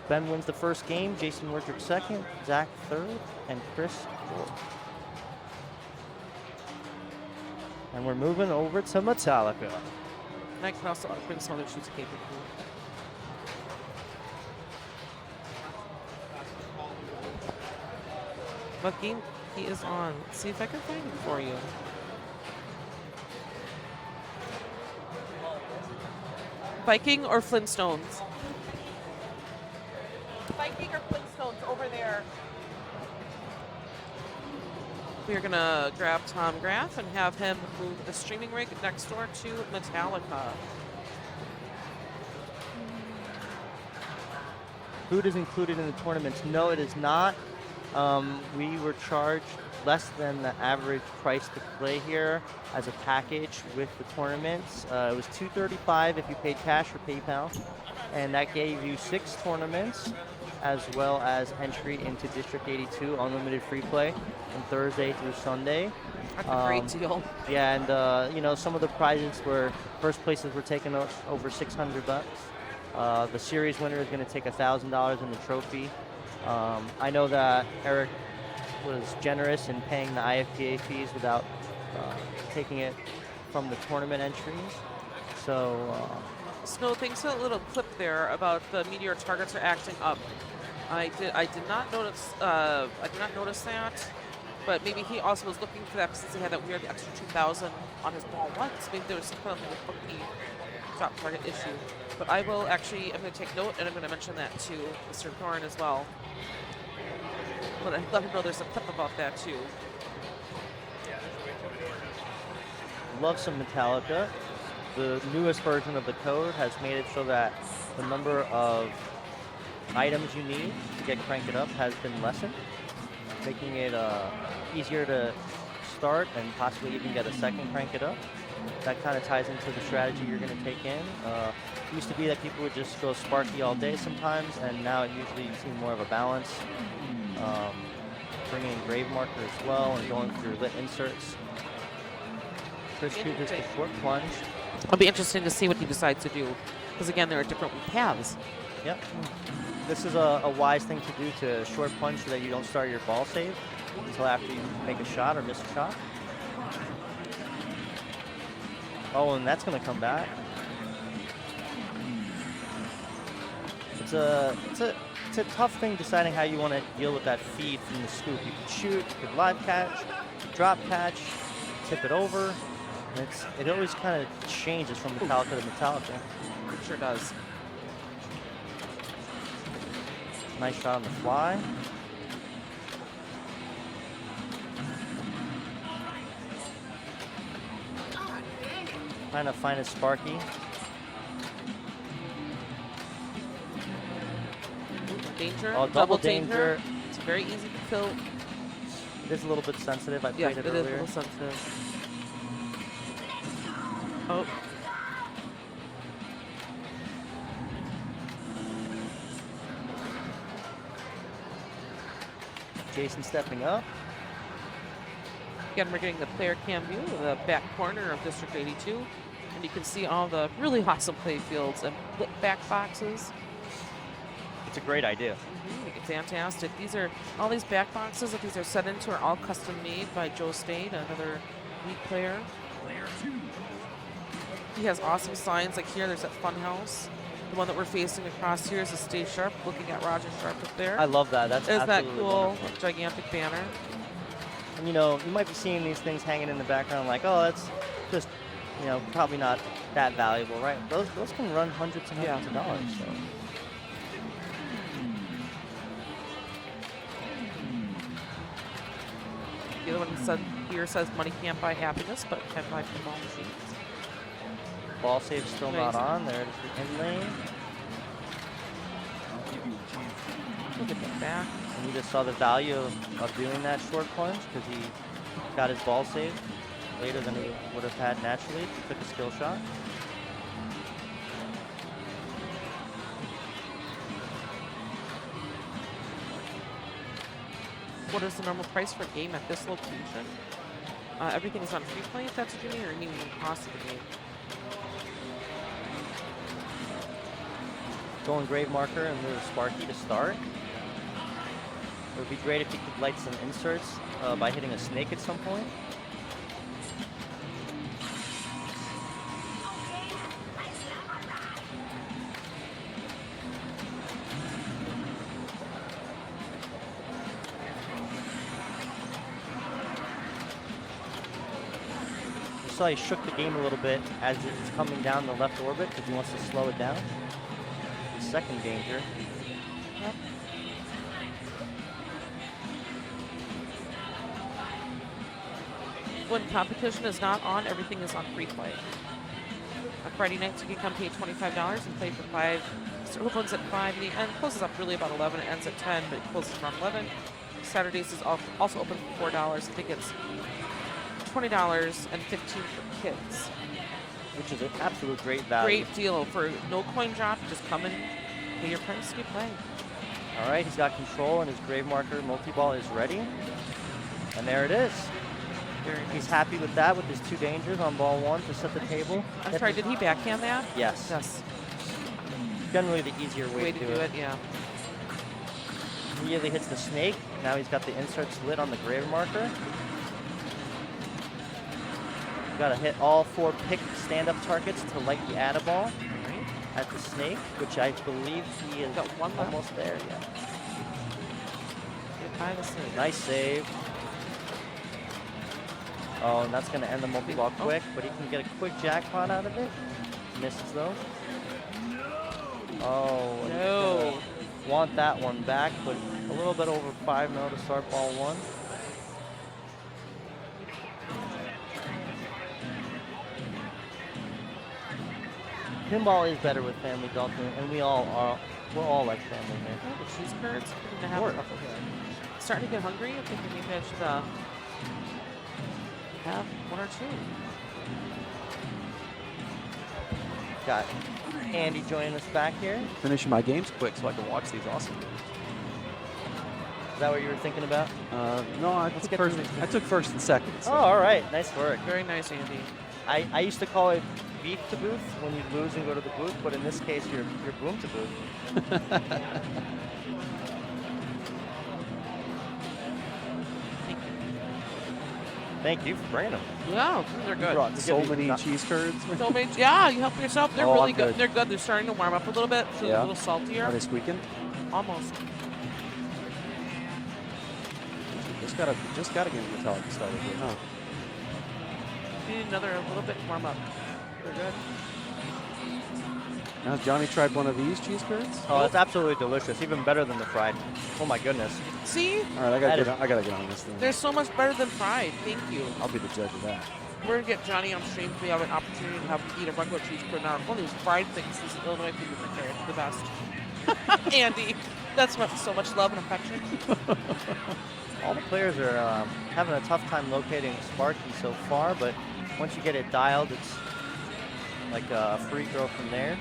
Ben wins the first game, Jason Werdrick second, Zach third, and Chris fourth. And we're moving over to Metallica. And I can also bring some other shoots of paper. What game he is on? Let's see if I can find it for you. Viking or Flintstones? Viking or Flintstones over there. We're gonna grab Tom Graff and have him move the streaming rig next door to Metallica. Food is included in the tournaments. No, it is not. We were charged less than the average price to play here as a package with the tournaments. It was $235 if you paid cash or PayPal, and that gave you 6 tournaments as well as entry into District 82 unlimited free play from Thursday through Sunday. That's a great deal. Yeah, and you know, some of the prizes were first places were taking over $600. The series winner is going to take $1,000 in the trophy. I know that Eric was generous in paying the IFPA fees without taking it from the tournament entries. So Snow, thanks for that little clip there about the meteor targets are acting up. I did not notice that, but maybe he also was looking for that since he had that weird extra 2,000 on his ball once. Maybe there was some kind of funky drop target issue. But I'm going to take note, and I'm going to mention that to Mr. Thorne as well. But I let him know there's a clip about that too. Love some Metallica. The newest version of the code has made it so that the number of items you need to get Crank It Up has been lessened, making it easier to start and possibly even get a second Crank It Up. That kind of ties into the strategy you're going to take in. It used to be that people would just go Sparky all day sometimes, and now it usually you see more of a balance. Bringing in Grave Marker as well and going through lit inserts. Chris chooses the short plunge. It'll be interesting to see what he decides to do, because again, there are different paths. Yep. This is a wise thing to do, to short plunge so that you don't start your ball save until after you make a shot or miss a shot. Oh, and that's going to come back. It's a tough thing deciding how you want to deal with that feed from the scoop. You could shoot, you could live catch, drop catch, tip it over. And it always kind of changes from Metallica to Metallica. It sure does. Nice shot on the fly. Trying to find a Sparky. Danger. Oh, double danger. It's very easy to kill. It is a little bit sensitive. I played it is earlier. a little sensitive. Oh. Jason stepping up. Again, we're getting the player cam view of the back corner of District 82. And you can see all the really awesome play fields and lit back boxes. It's a great idea. Fantastic. These are all these back boxes that these are set into are all custom made by Joe Spade, another neat player. He has awesome signs like here. There's that Fun House. The one that we're facing across here is a Stay Sharp, looking at Roger Sharp up there. I love that. That's Isn't that absolutely cool? wonderful. Gigantic banner. And you know, you might be seeing these things hanging in the background like, oh, that's just, you know, probably not that valuable, right? Those can run hundreds and hundreds of dollars. So. The other one here says money can't buy happiness, but can buy pinball machines. Ball save still not on. There it is, the in lane. Look at that back. And you just saw the value of doing that short plunge because he got his ball save later than he would have had naturally if he took a skill shot. What is the normal price for a game at this location? Everything is on free play, if that's what you mean, or even the cost of the game. Going Grave Marker and move Sparky to start. It would be great if you could light some inserts by hitting a snake at some point. So he shook the game a little bit as it's coming down the left orbit because he wants to slow it down. The second danger. Yep. When competition is not on, everything is on free play. On Friday nights, you can come pay $25 and play for 5. So it opens at 5 and it closes up really about 11. It ends at 10, but it closes around 11. Saturdays is also open for $4. I think it's $20 and $15 for kids. Which is an absolute great value. Great deal for no coin drop. Just come and pay your price to be playing. All right, he's got control and his Grave Marker multi-ball is ready. And there it is. He's happy with that, with his 2 dangers on ball 1 to set the table. I'm sorry, did he backhand that? Yes. Yes. Generally the easier way to do it, yeah. Immediately hits the snake. Now he's got the inserts lit on the Grave Marker. Got to hit all 4 pick stand-up targets to light the Add-A-Ball. Right. at the snake, which I believe he is Got one left. almost there. Yeah. Get by the snake. Nice save. Oh, and that's going to end the multi-ball Oh. quick, but he can get a quick jackpot out of it. Misses though. Oh, and he's No. gonna want that one back, but a little bit over 5 mil to start ball 1. Pinball is better with family, Dalton, and we're all like family here. Oh, the cheese curds. I'm gonna have a couple here. Starting to get hungry. I think maybe I should have 1 or 2. Got Andy joining us back here. Finishing my games quick so I can watch these awesome games. Is that what you were thinking about? No, I Let's took get first. through this. I took first and second. Oh, So. all right. Nice work. Very nice, Andy. I used to call it beef to booth when you lose and go to the booth, but in this case, you're boom to booth. Thank you for bringing them. Yeah, they're You good. brought so Give me many nut- cheese curds. So many, yeah, you help yourself. They're Oh, really I'm good. good. They're good. They're starting to warm up a little bit, so they're Yeah. a little saltier. Are they squeaking? Almost. Just gotta get Metallica started here, huh? Need another a little bit warm up. They're good. Now, has Johnny tried one of these cheese curds? Oh, it's absolutely delicious. Even better than the fried. Oh my goodness. See, All right, I gotta get on this thing. they're so much better than fried. Thank you. I'll be the judge of that. We're gonna get Johnny on stream. We have an opportunity to have him eat a regular cheese curd now. One of these fried things is Illinois food prepared. The best. Andy, that's what, so much love and affection. All the players are having a tough time locating Sparky so far, but once you get it dialed, it's like a free throw from there.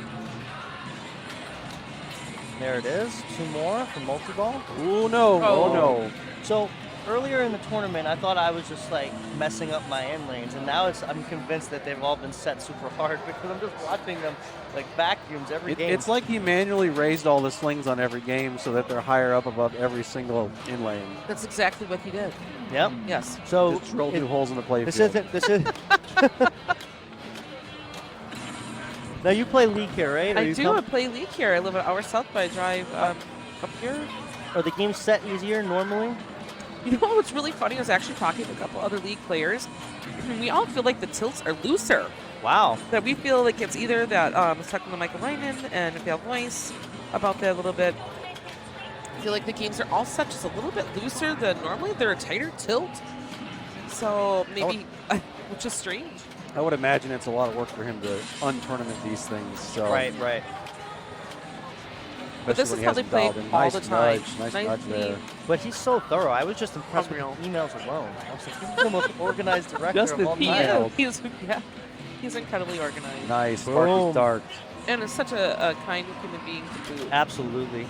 There it is. 2 more from multi-ball. Oh no! Oh. Oh no! So earlier in the tournament, I thought I was just like messing up my end lanes, and now I'm convinced that they've all been set super hard because I'm just watching them like vacuums every game. It's like he manually raised all the slings on every game so that they're higher up above every single in lane. That's exactly what he did. Yep. Yes. So Just drilled new holes in the playfield. this isn't. This is. Now you play League here, right? Or I you do. come- I play League here. I live an hour south, but I drive up here. Are the games set easier normally? You know what's really funny? I was actually talking to a couple other League players. We all feel like the tilts are looser. Wow. That we feel like it's either that I was talking to Michael Reinen and Dale Weiss about that a little bit. I feel like the games are all set just a little bit looser than normally. They're a tighter tilt. So maybe, which is strange. I would imagine it's a lot of work for him to untournament these things. So Right. But this especially is when how he they hasn't play dialed in. all Nice the time. Nudge, nice nudge there. But he's so thorough. I was just impressed Unreal. with the emails alone. I was like, he's the most organized director Just of the all He email. time. is. He's incredibly organized. Nice, Boom. Sparky Dark. And is such a kind human being to boot. Absolutely.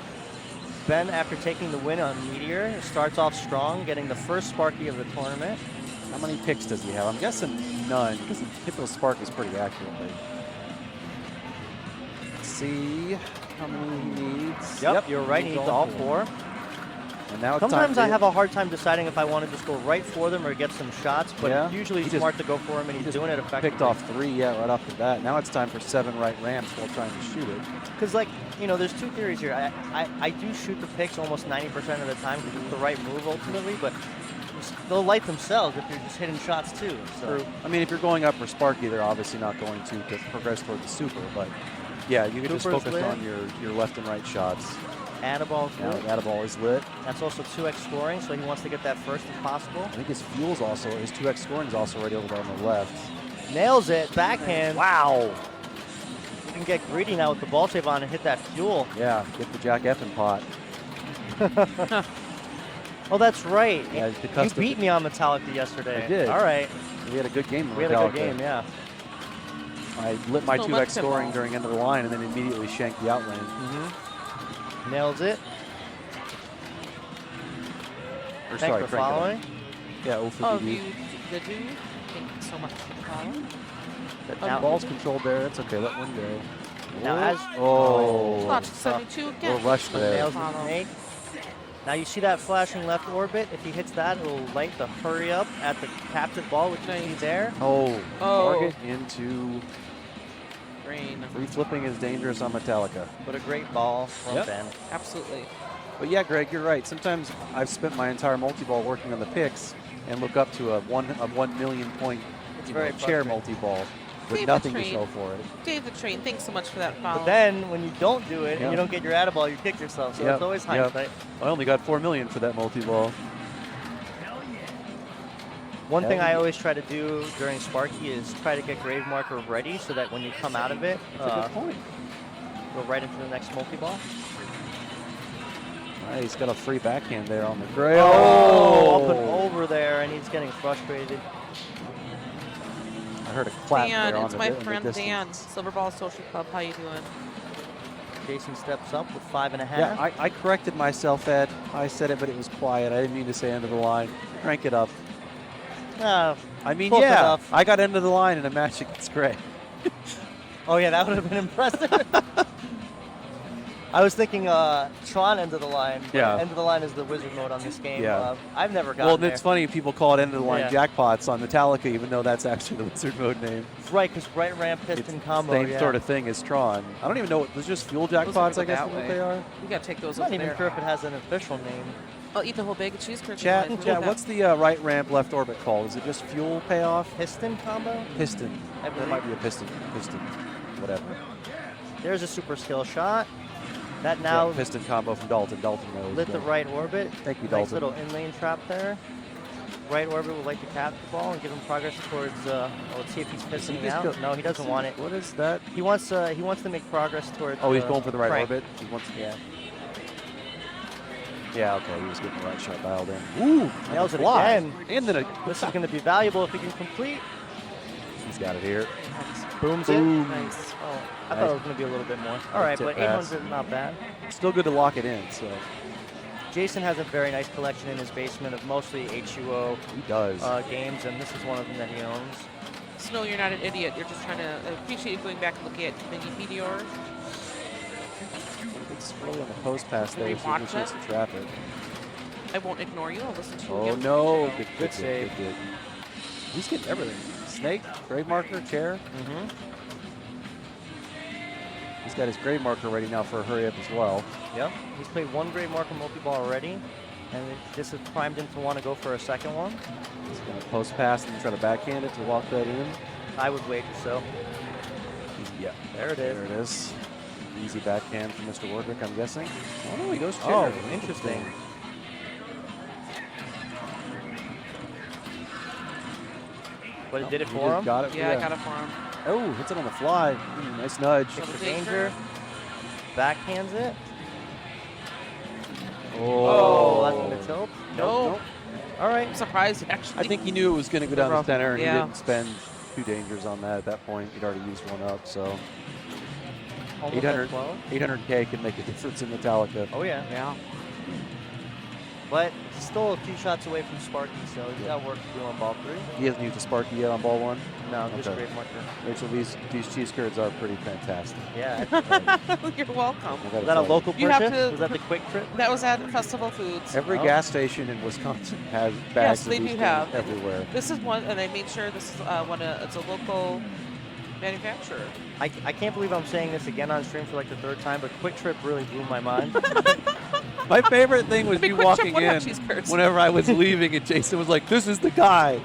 Ben, after taking the win on Meteor, starts off strong, getting the first Sparky of the tournament. How many picks does he have? I'm guessing none, because he hit those Sparkies pretty accurately. Let's see how many he needs. Yep, you're right. He needs all 4. And now it's time Sometimes for I the- have a hard time deciding if I want to just go right for them or get some shots, but Yeah. it's usually He just- smart to go for him, and he's just doing it effectively. picked off 3, yeah, right off the bat. Now it's time for 7 right ramps while trying to shoot it. Because, like, you know, there's 2 theories here. I do shoot the picks almost 90% of the time because it's the right move ultimately, but they'll light themselves if you're just hitting shots too. So. I mean, if you're going up for Sparky, they're obviously not going to progress toward the super, but yeah, you can just Super's focus lit. on your left and right shots. Annaball's Now lit. Annaball is lit. That's also 2x scoring, so he wants to get that first if possible. I think his fuel's also, his 2x scoring is also right over there on the left. Nails it, backhand. Wow. You can get greedy now with the ball save on and hit that fuel. Yeah, get the Jack Effin pot. Oh, that's right. Yeah, the You custom- beat me on Metallica yesterday. I did. All right. We had a good game. We had a good game, yeah. I lit my So 2x much scoring pinball. during end of the line and then immediately shanked the outlane. Nails it. Or Thanks sorry, for crank it up. following. Yeah, Oh, 050 you did you? Thank you so much for the follow. But The now, ball's controlled there. That's okay. Let one go. now as Oh. Launch 72 again. Little rush there. nails the Follow. snake. Now you see that flashing left orbit. If he hits that, it'll light the hurry up at the captive ball, which you see Nice. there. Oh. Oh. Target into drain. Free flipping is dangerous on Metallica. But a great ball from Yep. Ben. Absolutely. But yeah, Greg, you're right. Sometimes I've spent my entire multi-ball working on the picks and look up to a 1 million point very chair frustrating. multi-ball with Dave the nothing to Train. show for it. Dave the Train, thanks so much for that follow. But then when you don't do it Yeah. and you don't get your atta ball, you kick yourself. So Yep, it's always yep. hindsight. I only got 4 million for that multi-ball. One thing Yeah. I always try to do during Sparky is try to get grave marker ready so that when you come out of it, That's a good point. go right into the next multi-ball. He's got a free backhand there on the gray. Oh, up and over there, and he's getting frustrated. I heard a clap Dan, there on it's the my in the friend distance. Dan, Silverball Social Club. How you doing? Jason steps up with 5.5. Yeah, I corrected myself, Ed. I said it, but it was quiet. I didn't mean to say end of the line. Crank it up. I mean, Close yeah, enough. I got end of the line in a match against Gray. Oh yeah, that would have been impressive. I was thinking Tron end of the line. but Yeah. End of the line is the wizard mode on this game. Yeah. I've never gotten Well, there. it's funny people call it end of the line Yeah. jackpots on Metallica, even though that's actually the wizard mode name. Right, because right ramp It's piston the combo. same yeah. sort of thing as Tron. I don't even know what. There's just fuel Those are jackpots, gonna I guess, go is that what way. they are. We gotta take those I'm not over even there. sure if it has an official name. I'll eat the whole bag of cheese curds. Chat, if you chat. want. What's the right ramp, left orbit called? Is it just fuel payoff? Piston combo? Piston. I There believe. might be a piston. Piston. Whatever. There's a super skill shot. That now Yeah, piston combo from Dalton. Dalton knows. lit the Dalton. right orbit. Thank you, Nice Dalton. little in-lane trap there. Right orbit will like to cap the ball and give him progress towards. Let's see if he's Does he pissing just out. go- No, he doesn't want it. What is that? He wants to make progress towards. Oh, he's going for the right crank. orbit. He wants. Yeah. Yeah. Okay. He was getting the right shot dialed in. Ooh, Nails it fly. again. And then This is going to be valuable if he can complete. he's got it here. Booms Boom. it. Nice. Oh, I Nice. thought it was going to be a little bit more. All right, tip but pass. 800 not bad. Still good to lock it in. So Jason has a very nice collection in his basement of mostly HUO he does. games, and this is one of them that he owns. Snow, you're not an idiot. You're just trying to appreciate you going back and looking at mini meteors. It's really on the post pass Can there. we So he watch gets it? the traffic. I won't ignore you. I'll listen to you. Oh again. no! Good save. Good. He's getting everything. Snake, grave marker, chair. Mm-hmm. He's got his grave marker ready now for a hurry up as well. Yep. He's played one grade marker multi-ball already, and this has primed him to want to go for a second one. He's going to post pass and try to backhand it to lock that in. I would wager so. Yeah, There it is. there it is. Easy backhand from Mr. Wardwick, I'm guessing. Oh no, he goes chair. Oh, interesting. But it did it He for just him. Got it. Yeah, I got it for him. Oh, hits it on the fly. Ooh, nice nudge. Looks for Danger. danger. Backhands it. Oh, That's going to tilt. No. All right. I'm surprised, actually. I think he knew it was going to go down the Rough. center, and Yeah. he didn't spend two dangers on that at that point. He'd already used one up, so Almost 800 at 12. 800K can make a difference in Metallica. Oh, yeah. Yeah. But he's still a few shots away from Sparky, so he's got work to do on ball 3. He hasn't used a Sparky yet on ball 1. No, just Okay. grade marker. Rachel, these cheese curds are pretty fantastic. Yeah. You're welcome. I gotta Was that a tell you. local You have purchase? to- Was that the quick trip? That was at Festival Foods. Every Oh. gas station in Wisconsin has bags they of these do things have. everywhere. This is one, and I made sure this is one. It's a local manufacturer. I can't believe I'm saying this again on stream for like the third time, but Quick Trip really blew my mind. My favorite thing was Big you Quick Trip walking would have in cheese curds. whenever I was leaving, and Jason was like, "This is the guy."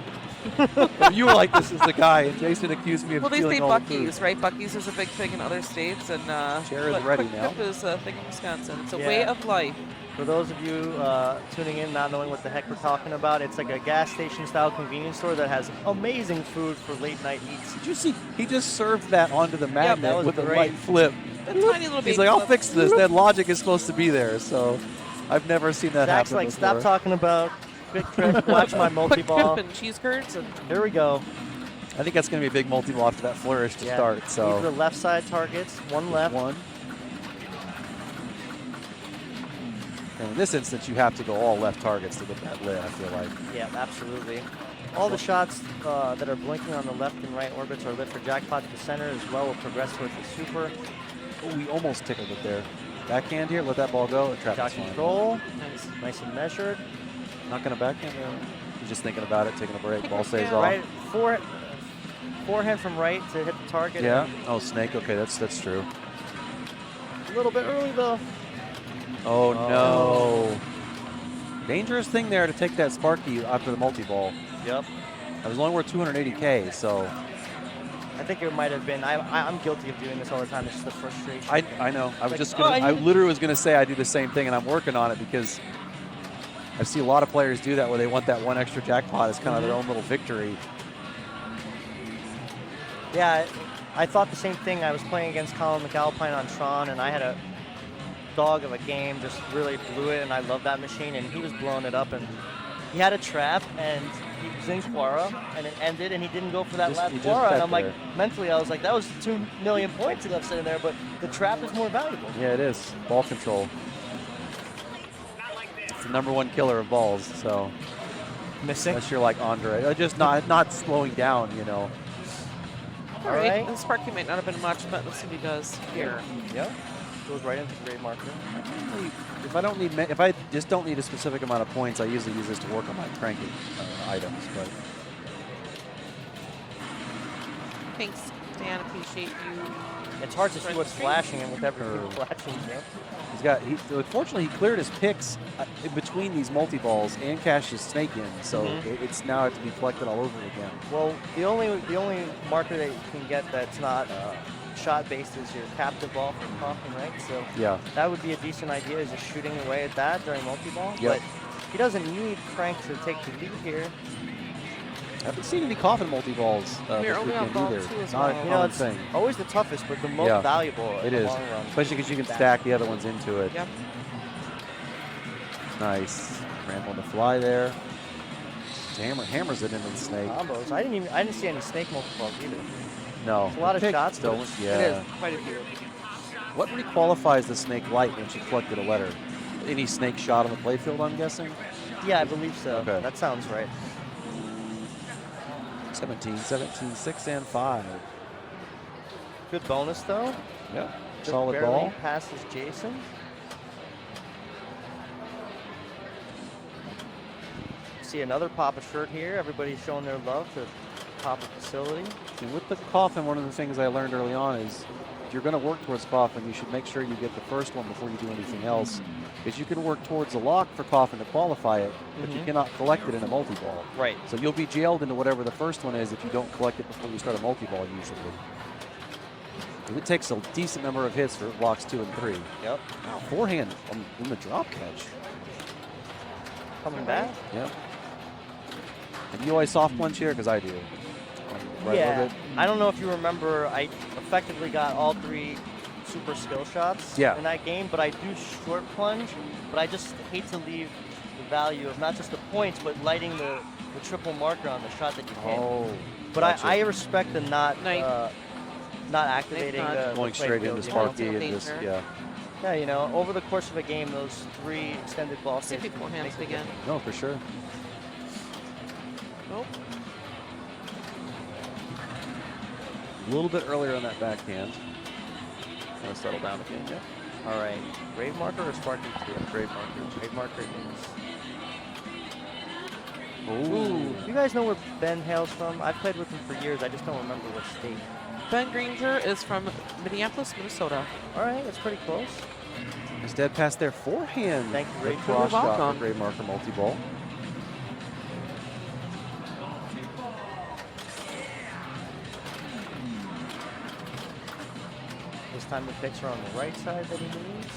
Or you were like, "This is the guy," and Jason accused me of Well, they stealing say all the food. Buc-ee's, right? Buc-ee's is a big thing in other states, and Chair is but ready Quick now. Trip is a thing in Wisconsin. It's a Yeah. way of life. For those of you tuning in, not knowing what the heck we're talking about, it's like a gas station style convenience store that has amazing food for late night eats. Did you see? He just served that onto the magnet that was with a great. right flip. A tiny little He's baby like, "I'll flip. fix this." That logic is supposed to be there, so I've never seen that Zach's happen like, before. stop talking about Quick Trip, watch my Quick multi-ball. Trip and cheese curds, and Here we go. I think that's going to be a big multi-ball after that flourish to Yeah. start. These are the So left side targets, one left. one. And in this instance, you have to go all left targets to get that lit, I feel like. Yeah, absolutely. All the shots that are blinking on the left and right orbits are lit for jackpot. The center as well will progress towards the super. Oh, we almost tickled it there. Backhand here, let that ball go. And Got traffic's fine. control. Nice and measured. Not going to backhand. He's just thinking about it, taking a break. Ball stays Yeah. off. Right, forehand from right to hit the target. Yeah. Oh, snake. Okay, that's true. A little bit early though. Oh, no. Dangerous thing there to take that Sparky after the multi-ball. Yep. That was only worth 280K, so. I think it might have been. I'm guilty of doing this all the time. It's just the frustration. I know. I was Like, just gonna. I literally was gonna say I do the same thing, and I'm working on it because I see a lot of players do that where they want that one extra jackpot as kind of their own little victory. Yeah, I thought the same thing. I was playing against Colin McAlpine on Tron, and I had a dog of a game, just really blew it, and I love that machine, and he was blowing it up, and he had a trap, and he zinged Quara, and it ended, and he didn't go for that He last just Quara, and bet I'm like, there. mentally, I was like, that was 2 million points left sitting there, but the trap is more valuable. Yeah, it is. Ball control. It's the #1 killer of balls, so. Missing. Unless you're like Andre. Just not slowing down, you know. All right. The Sparky might not have been much, but let's see what he does here. Yep. Goes right into grade marker. If I just don't need a specific amount of points, I usually use this to work on my cranking items. But Thanks, Dan. Appreciate you. It's hard to see what's flashing, and with everything flashing, unfortunately, he cleared his picks in between these multi-balls and cashed his snake in, so it's now have to be collected all over again. Well, the only marker that you can get that's not shot-based is your captive ball from Coffin, right? So yeah, that would be a decent idea, is just shooting away at that during multi-ball. Yep. But he doesn't need Crank to take the lead here. I haven't seen any Coffin multi-balls this weekend either. Not a common it's thing. always the toughest, but the most valuable it in the is. long run. Especially because you can stack the other ones into it. Yep. Nice. Ramp on the fly there. Hammers it into the snake. Combos. I didn't see any snake multi-balls either. No. It's a lot of shots, Still, but yeah. It is quite a few. What requalifies the snake light when she collected a letter? Any snake shot on the playfield, I'm guessing? Yeah, I believe so. Okay. That sounds right. 17, 6, and 5. Good bonus, though. Yep. Just Solid barely ball. passes Jason. See another Papa shirt here. Everybody's showing their love to Papa facility. And with the Coffin, one of the things I learned early on is if you're going to work towards Coffin, you should make sure you get the first one before you do anything else. Because you can work towards a lock for Coffin to qualify it, but you cannot collect it in a multi-ball. Right. So you'll be jailed into whatever the first one is if you don't collect it before you start a multi-ball usually. And it takes a decent number of hits for blocks 2 and 3. Yep. Wow, forehand in the drop catch. Coming back. Yep. And you always soft punch here? Because I do. Right Yeah. orbit. I don't know if you remember, I effectively got all 3 super skill shots in that game, but I do short plunge, but I just hate to leave the value of not just the points, but lighting the triple marker on the shot that you hit. Oh. But gotcha. I respect the not activating the going play straight field, into you know? Sparky and just, yeah. Yeah, you know, over the course of a game, those 3 extended ball See if he stages forehands make again. No, for sure. Nope. A little bit earlier on that backhand. Kind of settle down again, yeah. All right, grave marker or Sparky 2? Grave marker. Grave marker is. Ooh. You guys know where Ben hails from? I've played with him for years. I just don't remember what state. Ben Granger is from Minneapolis, Minnesota. All right, that's pretty close. His dead pass there, forehand. Thank you, Ray. Cross shot for welcome. grave marker multi-ball. This time the picks are on the right side that he needs.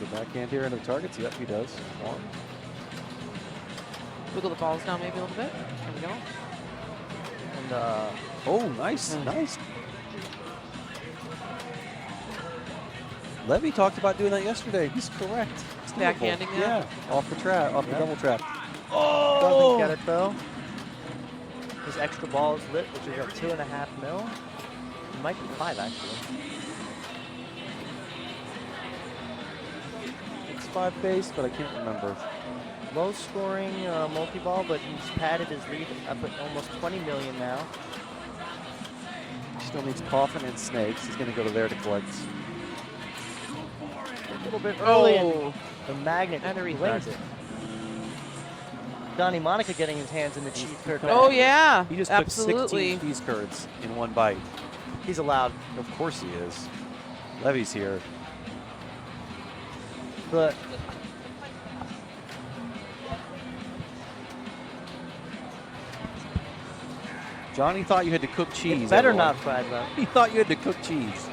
The backhand here into the targets. Yep, he does. One. Wiggle the balls down maybe a little bit. There we go. And oh, nice, nice. Levy talked about doing that yesterday. He's correct. It's doable. Backhanding that? Yeah, off the trap, off the double trap. doesn't get it though. His extra ball is lit, which is at 2.5 mil. It might be 5 actually. It's 5 base, but I can't remember. Low scoring multi-ball, but he's padded his lead up at almost 20 million now. Still needs Coffin and Snakes. He's going to go to there to collect. A little bit early. And The magnet And a wings retard. it. Donnie Monica getting his hands in the cheese curd. Oh yeah, He just absolutely. took 16 cheese curds in one bite. He's allowed. Of course he is. Levy's here. But Johnny thought you had to cook cheese. it better everyone. not fried though. He thought you had to cook cheese.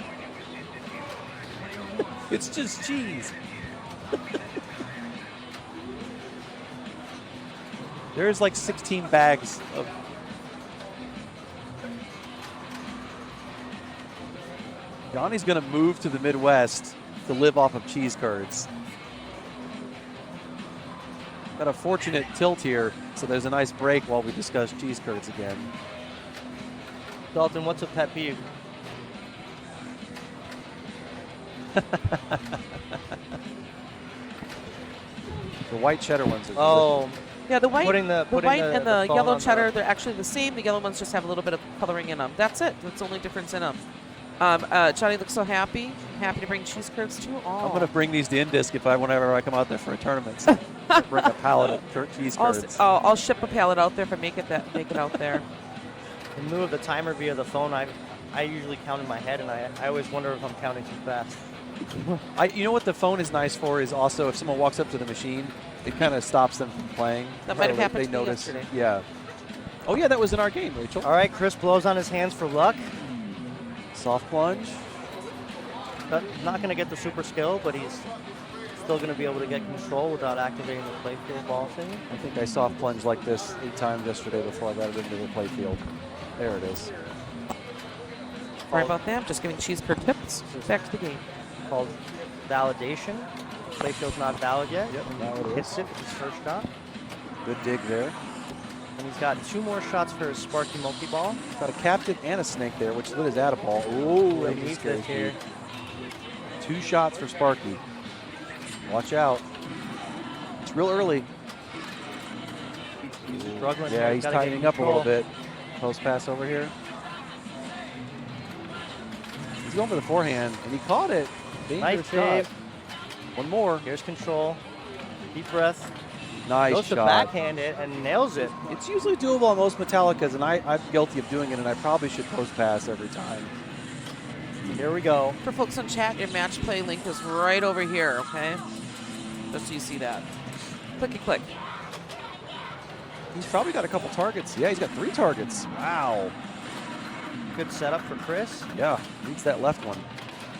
It's just cheese. There's like 16 bags of. Johnny's going to move to the Midwest to live off of cheese curds. Got a fortunate tilt here, so there's a nice break while we discuss cheese curds again. Dalton, what's a pet peeve? The white cheddar ones are Oh, Yeah, the white, Putting the- putting white the- and the the phone yellow on the- cheddar, they're actually the same. The yellow ones just have a little bit of coloring in them. That's it. That's the only difference in them. Johnny looks so happy. Happy to bring cheese curds too. Oh. I'm going to bring these to Indisk whenever I come out there for a tournament. Bring a pallet of cheese curds. I'll ship a pallet out there if I make it out there. in lieu of the timer via the phone, I usually count in my head, and I always wonder if I'm counting too fast. You know what the phone is nice for is also if someone walks up to the machine, it kind of stops them from playing. That might have They happened to me notice. yesterday. Yeah. Oh yeah, that was in our game, Rachel. All right, Chris blows on his hands for luck. Soft plunge. But not going to get the super skill, but he's still going to be able to get control without activating the playfield ball thing. I think I soft plunged like this 8 times yesterday before I got it into the playfield. There it is. Sorry about that. Just giving cheese curd tips. Back to the game. Called validation. Playfield's not valid yet. Yep, now it Hits is. it with his first shot. Good dig there. And he's got 2 more shots for his Sparky multi-ball. Got a captain and a snake there, which lit his at a ball. Ooh, that He was needs scary. it here. 2 shots for Sparky. Watch out. It's real early. He's struggling. Yeah, here. he's Gotta get tightening up a little control. bit. Post pass over here. He's going for the forehand, and he caught it. Dangerous Nice shot. save. One more. Here's control. Deep breath. Nice Goes to shot. backhand it and nails it. It's usually doable on most Metallicas, and I'm guilty of doing it, and I probably should post pass every time. Here we go. For folks in chat, your match play link is right over here, okay? Just so you see that. Clicky click. He's probably got a couple targets. Yeah, he's got 3 targets. Wow. Good setup for Chris. Yeah, needs that left one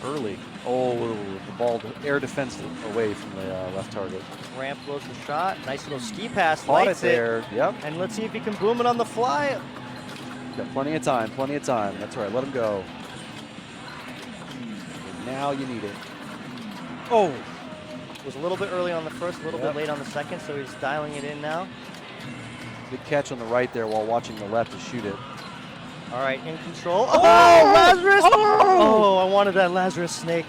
early. Oh, the ball air defense away from the left target. Ramp blows the shot. Nice little ski pass. Caught it Lights there. Yep. And let's see if he can boom it on the fly. Got plenty of time. Plenty of time. That's right. Let him go. And now you need it. Oh. Was a little bit early on the first, a little Yep. bit late on the second, so he's dialing it in now. Good catch on the right there while watching the left to shoot it. All right, in control. Oh, Lazarus! Oh, I wanted that Lazarus snake.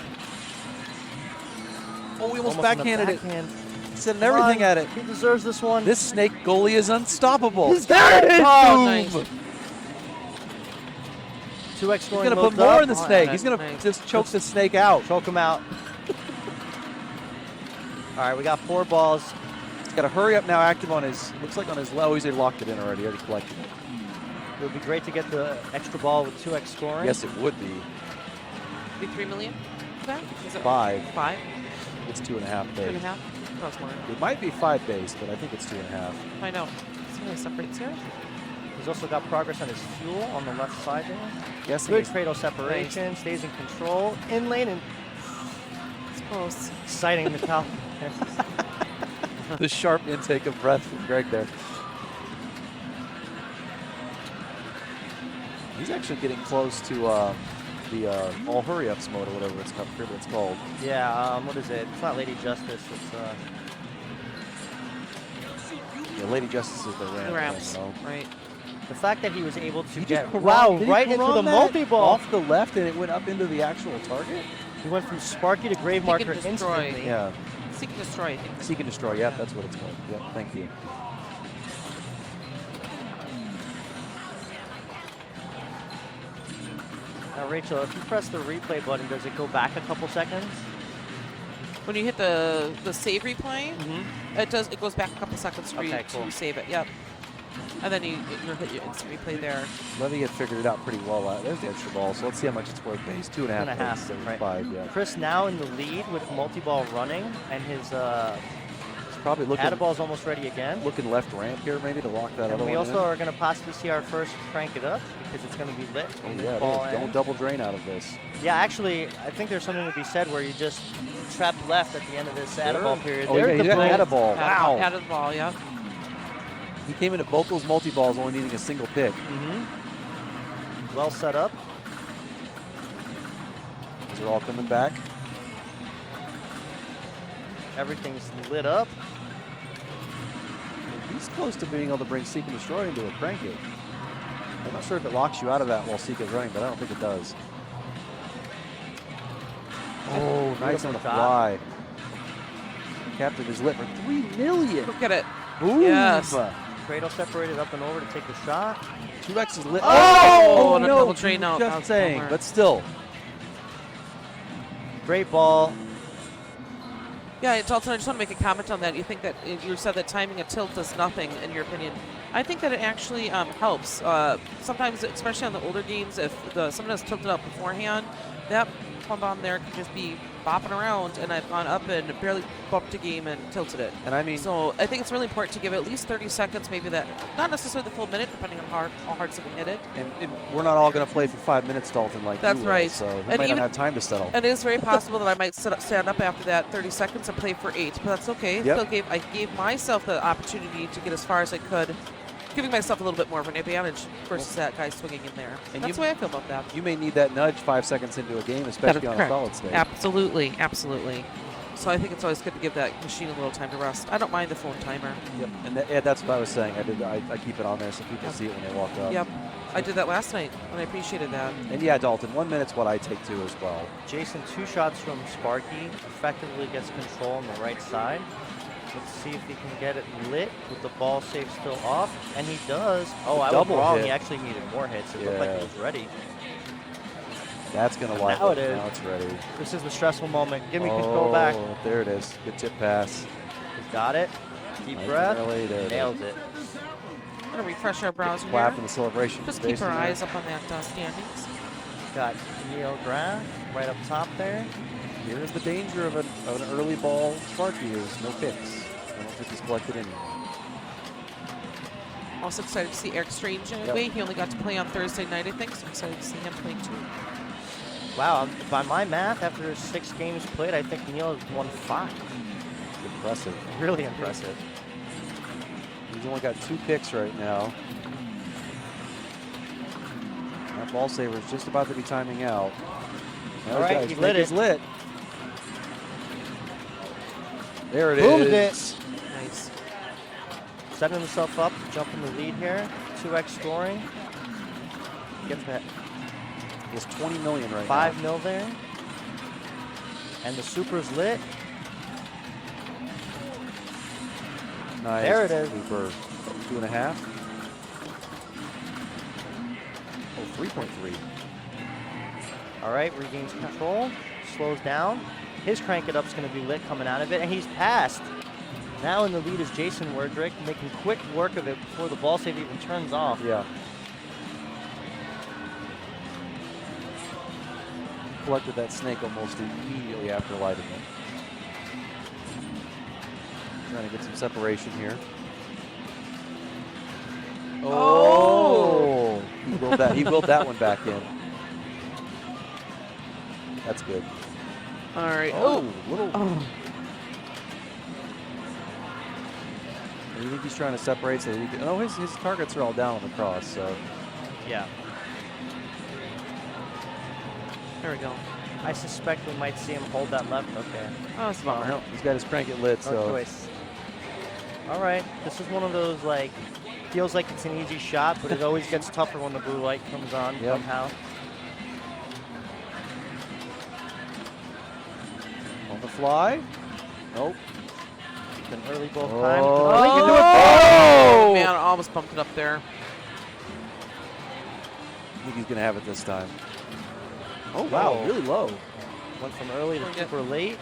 Oh, we almost on the backhanded it. backhand. Sending Come everything on, at it. He deserves this one. This snake goalie is unstoppable. He's got it! Oh, Boom. nice. 2x He's scoring going to loads put more up. in the Oh, snake. yeah, He's going to nice. just choke the snake out. Choke him out. All right, we got 4 balls. He's got to hurry up now, active on his, looks like on his low. He's locked it in already. Already collected it. It would be great to get the extra ball with 2x scoring. Yes, it would be. Be 3 million for that? Is it 5. 5? It's 2.5 base. 2.5? No, it's more. It might be 5 base, but I think it's 2.5. Find out. See how it separates here? He's also got progress on his fuel on the left side there. Yes, Good cradle separation, stays in control. In lane and It's close. exciting Metal. The sharp intake of breath from Greg there. He's actually getting close to the all hurry-ups mode or whatever it's called. Yeah, what is it? It's not Lady Justice. It's Yeah, Lady Justice is the ramp. The ramps. You know. Right. the fact that he was able to He get just wow did he right into the run that multi-ball. off the left, and it went up into the actual target. He went from Sparky to Grave Seek Marker and destroy. instantly. Yeah, Seek and destroy, I think. seek and destroy. Yep, that's what it's called. Yep, thank you. Now, Rachel, if you press the replay button, does it go back a couple seconds? when you hit the save replay, it goes back a couple seconds for you Okay, cool. to save it. Yep. And then you hit your instant replay there. Levy had figured it out pretty well. There's the extra ball, so let's see how much it's worth. Base 2.5. 2.5, right. 5, yeah. Chris now in the lead with multi-ball running, and his He's probably looking Add-a-ball's almost ready again. looking left ramp here maybe to lock that And other we one also in. are going to possibly see our first crank it up because it's going to be lit. Oh when the yeah, ball it is. Don't ends. double drain out of this. Yeah, actually, I think there's something to be said where you just trap left at the end of this Add-a-ball period. Oh, There's yeah, the he play. had a ball. Wow. Out of the ball, yeah. He came into both those multi-balls only needing a single pick. Well set up. These are all coming back. Everything's lit up. He's close to being able to bring Seek and Destroy into a crank it. I'm not sure if it locks you out of that while Seek is running, but I don't think it does. Oh, nice on the shot. fly. Captain is lit for $3 million. Look at it. Boom. Yes. Cradle separated up and over to take the shot. 2X is lit. Oh, and a no, double drain out. just That's saying, bummer. but still. Great ball. Yeah, Dalton, I just want to make a comment on that. You think that you said that timing a tilt does nothing, in your opinion. I think that it actually helps. Sometimes, especially on the older games, if someone has tilted up beforehand, that plumb bomb there can just be bopping around, and I've gone up and barely bumped a game and tilted it. And I mean, So I think it's really important to give it at least 30 seconds, maybe that, not necessarily the full minute, depending on how hard someone hit it. and we're not all going to play for 5 minutes, Dalton, like That's you will, right. so we And might not even- have time to settle. And it is very possible that I might stand up after that 30 seconds and play for 8, but that's okay. Yep. Still I gave myself the opportunity to get as far as I could, giving myself a little bit more of an advantage versus that guy swinging in there. And That's the way I feel about that. You may need that nudge 5 seconds into a game, especially on a correct. solid state. Absolutely, absolutely. So I think it's always good to give that machine a little time to rest. I don't mind the phone timer. Yep. And that's what I was saying. I keep it on there so people see it when they walk up. Yep. I did that last night, and I appreciated that. And yeah, Dalton, 1 minute's what I take too as well. Jason, 2 shots from Sparky. Effectively gets control on the right side. Let's see if he can get it lit with the ball safe still off. And he does. Oh, I was Double wrong. hit. He actually needed more hits. It looked like Yeah. he was ready. That's going to wipe Now it. it is. Now it's ready. This is the stressful moment. Give me control back. There it is. Good tip pass. Got it. Deep Nice breath. and early. There it is. Nailed it. I'm going to refresh our browser Clap in here. the celebration. Just Space keep our in there. eyes up on that standings. Got Neil Graf right up top there. Here's the danger of an early ball Sparky is no picks. I don't think he's collected any. Also excited to see Eric Strange anyway. He only got to play on Thursday night, I think, so I'm excited to see him playing too. Wow, by my math, after 6 games played, I think Neil has won 5. Impressive. Really impressive. He's only got 2 picks right now. That ball saver is just about to be timing out. All right, he lit It's it. lit. There it is. Boomed it. Nice. Setting himself up to jump in the lead here. 2x scoring. Gets that He's 20 million right 5 now. mil there. And the super's lit. Nice. There it is. Super. 2.5. Oh, 3.3. All right, regains control. Slows down. His crank it up's going to be lit coming out of it, and he's passed. Now in the lead is Jason Werdrick, making quick work of it before the ball save even turns off. Yeah. Collected that snake almost immediately after lighting it. Trying to get some separation here. Oh! He willed that one back in. That's good. All right. Oh, little. Oh. You think he's trying to separate so that he can. Oh, his targets are all down on the cross, so. Yeah. There we go. I suspect we might see him hold that left. Okay. Oh, it's a bummer. No, he's got his crank it lit, No so. choice. All right. This is one of those, like, feels like it's an easy shot, but it always gets tougher when the blue light comes on Yep. somehow. On the fly. Nope. Been early both Oh. times. Oh, he can do it. Oh, man, I almost bumped it up there. I think he's going to have it this time. Oh, wow. Whoa. Really low. Went from early to Bring it. super late.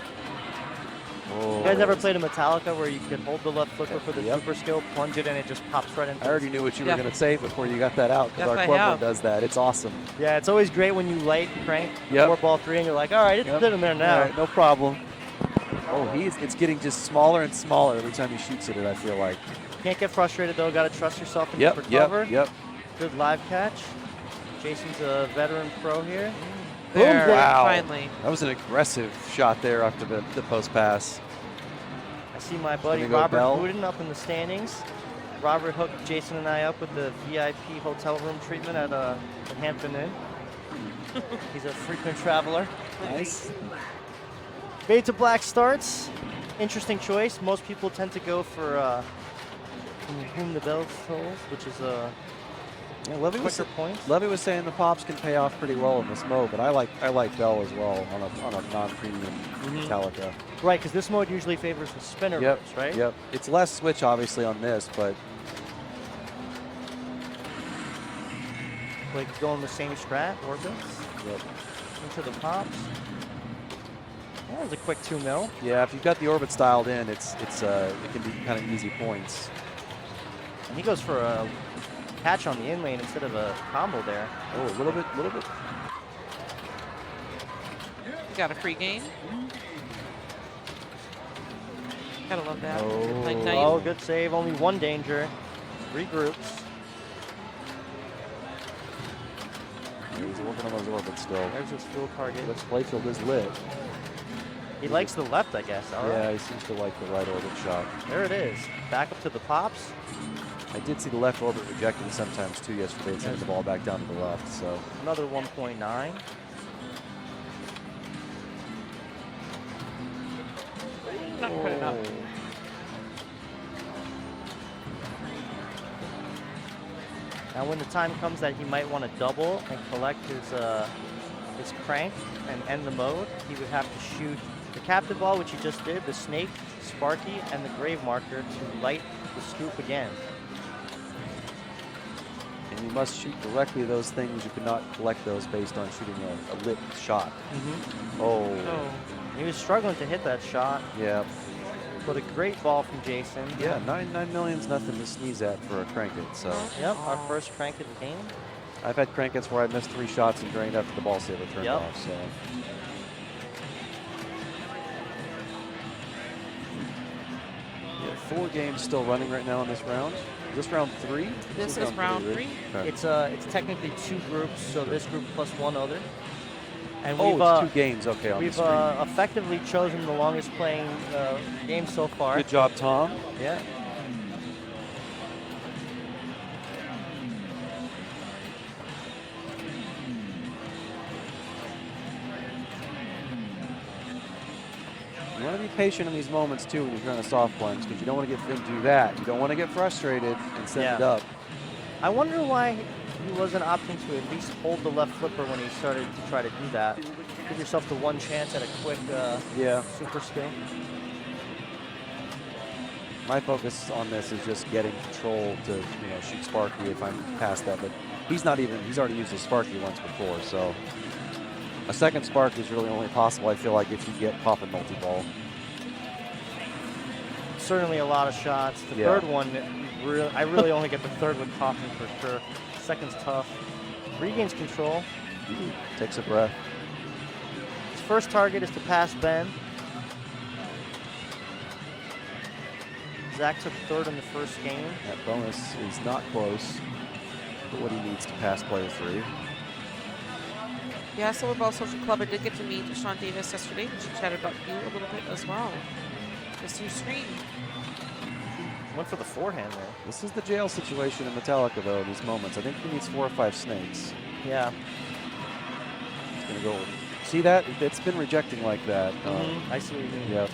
You guys ever played a Metallica where you could hold the left flipper for the super skill, plunge it, and it just pops right into I already knew what you were going to say before you got that out, because Yes, our I club one have. does that. It's awesome. Yeah, it's always great when you light crank Yep. 4-ball 3 and you're like, all right, it's sitting there now. All right, no problem. Oh, it's getting just smaller and smaller every time he shoots at it, I feel like. Can't get frustrated, though. Got to trust yourself and Yep, recover. yep. Good live catch. Jason's a veteran pro here. There, Wow. finally. That was an aggressive shot there after the post pass. I see my buddy Gonna go Robert Bell. Wooden up in the standings. Robert hooked Jason and I up with the VIP hotel room treatment at the Hampton Inn. He's a frequent traveler. Nice. Fade to black starts. Interesting choice. Most people tend to go for from whom the bell tolls, which is Yeah, Levy was saying the pops can pay off pretty well in this mode, but I like Bell as well on a non-premium Metallica. right, because this mode usually favors the spinner burst, right? Yep. It's less switch obviously on this, but Like going the same strat, orbits. Yep. Into the pops. That was a quick 2-0. Yeah, if you've got the orbits dialed in, it can be kind of easy points. And he goes for a catch on the in lane instead of a combo there. Oh, a little bit. Got a free game. Gotta love that. Oh. Like nice. Oh, good save. Only one danger. Regroups. He's working on those orbits still. There's his fuel target. This playfield is lit. He likes the left, I guess. All Yeah, right. he seems to like the right orbit shot. There it is. Back up to the pops. I did see the left orbit rejecting sometimes too yesterday, sending the ball back down to the left. So Another 1.9. Not quite enough. Now, when the time comes that he might want to double and collect his crank and end the mode, he would have to shoot the captive ball, which he just did, the snake, Sparky, and the grave marker to light the scoop again. and you must shoot directly those things. You cannot collect those based on shooting a lit shot. Oh. Oh. He was struggling to hit that shot, Yeah. but a great ball from Jason. Yeah, 9 million's nothing to sneeze at for a crank it. So Yep, our first crank of the game. I've had crank its where I missed 3 shots and drained after the ball saver turned Yep. off. So yeah, 4 games still running right now in this round. Is this round 3? This is round 3. Okay. It's technically 2 groups, so this group plus 1 other. And Oh, we've, it's 2 games. Okay, on the we've screen. effectively chosen the longest playing game so far. Good job, Tom. Yeah. You want to be patient in these moments too when you're trying to soft plunge, because you don't want to get him do that. You don't want to get frustrated and send it up. I wonder why he wasn't opting to at least hold the left flipper when he started to try to do that. Give yourself the one chance at a quick super skill. My focus on this is just getting control to shoot Sparky if I'm past that, but he's already used his Sparky once before, so a second Spark is really only possible, I feel like, if you get popping multi-ball. Certainly a lot of shots. The third one, I really only get the third with Coffin for sure. Second's tough. Regains control. Takes a breath. His first target is to pass Ben. Zach took third in the first game. That bonus is not close to what he needs to pass player 3. Yeah, Silverball Social Club, I did get to meet Sean Davis yesterday. She chatted about you a little bit as well. Just your screen. Went for the forehand there. This is the jail situation in Metallica, though, in these moments. I think he needs 4 or 5 snakes. Yeah. It's going to go. See that? It's been rejecting like that. I see what you mean. Yep.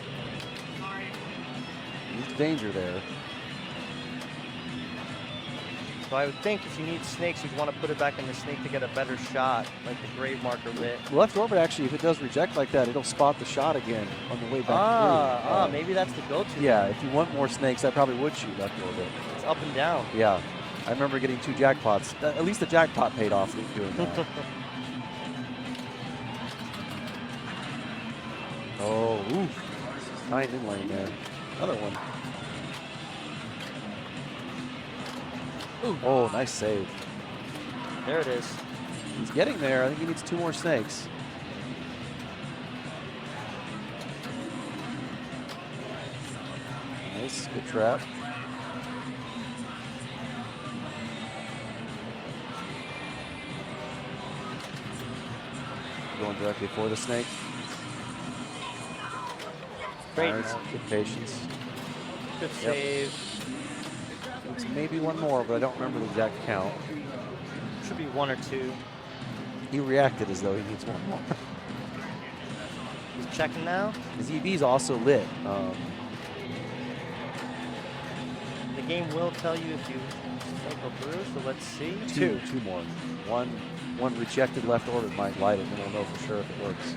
There's danger there. So I would think if you need snakes, you'd want to put it back in the snake to get a better shot, like the grave marker lit. Left orbit, actually, if it does reject like that, it'll spot the shot again on the way back through. Maybe that's the go-to. Yeah, if you want more snakes, I probably would shoot left orbit. It's up and down. Yeah. I remember getting 2 jackpots. At least the jackpot paid off doing that. Oh, oof. Nine in lane there. Another one. Ooh. Oh, nice save. There it is. He's getting there. I think he needs 2 more snakes. Nice, good trap. Going directly for the snake. Great. Nice, good patience. Good save. It's maybe one more, but I don't remember the exact count. Should be 1 or 2. He reacted as though he needs one more. He's checking now. His EV's also lit. The game will tell you if you cycle through, so let's see. Two more. One rejected left orbit might light it, and we'll know for sure if it works.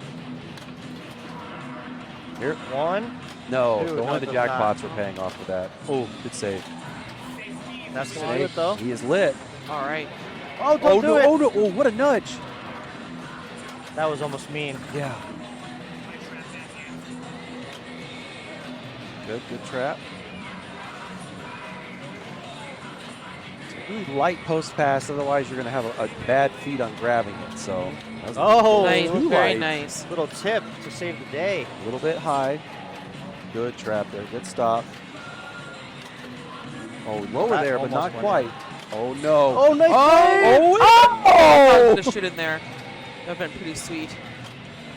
Here. 1. No, Two, only the no, jackpots were paying off with that. Oh, good save. That's going to do it, though. He is lit. All right. Oh, don't do no, it. oh no, oh, what a nudge. That was almost mean. Yeah. Good trap. It's a really light post pass, otherwise you're going to have a bad feed on grabbing it. So, that was Nice, too very light. nice. Little tip to save the day. A little bit high. Good trap there. Good stop. Oh, lower That there, but not almost quite. went Oh, no. Oh, nice Oh, Oh! oh! To shoot in there. That would have been pretty sweet.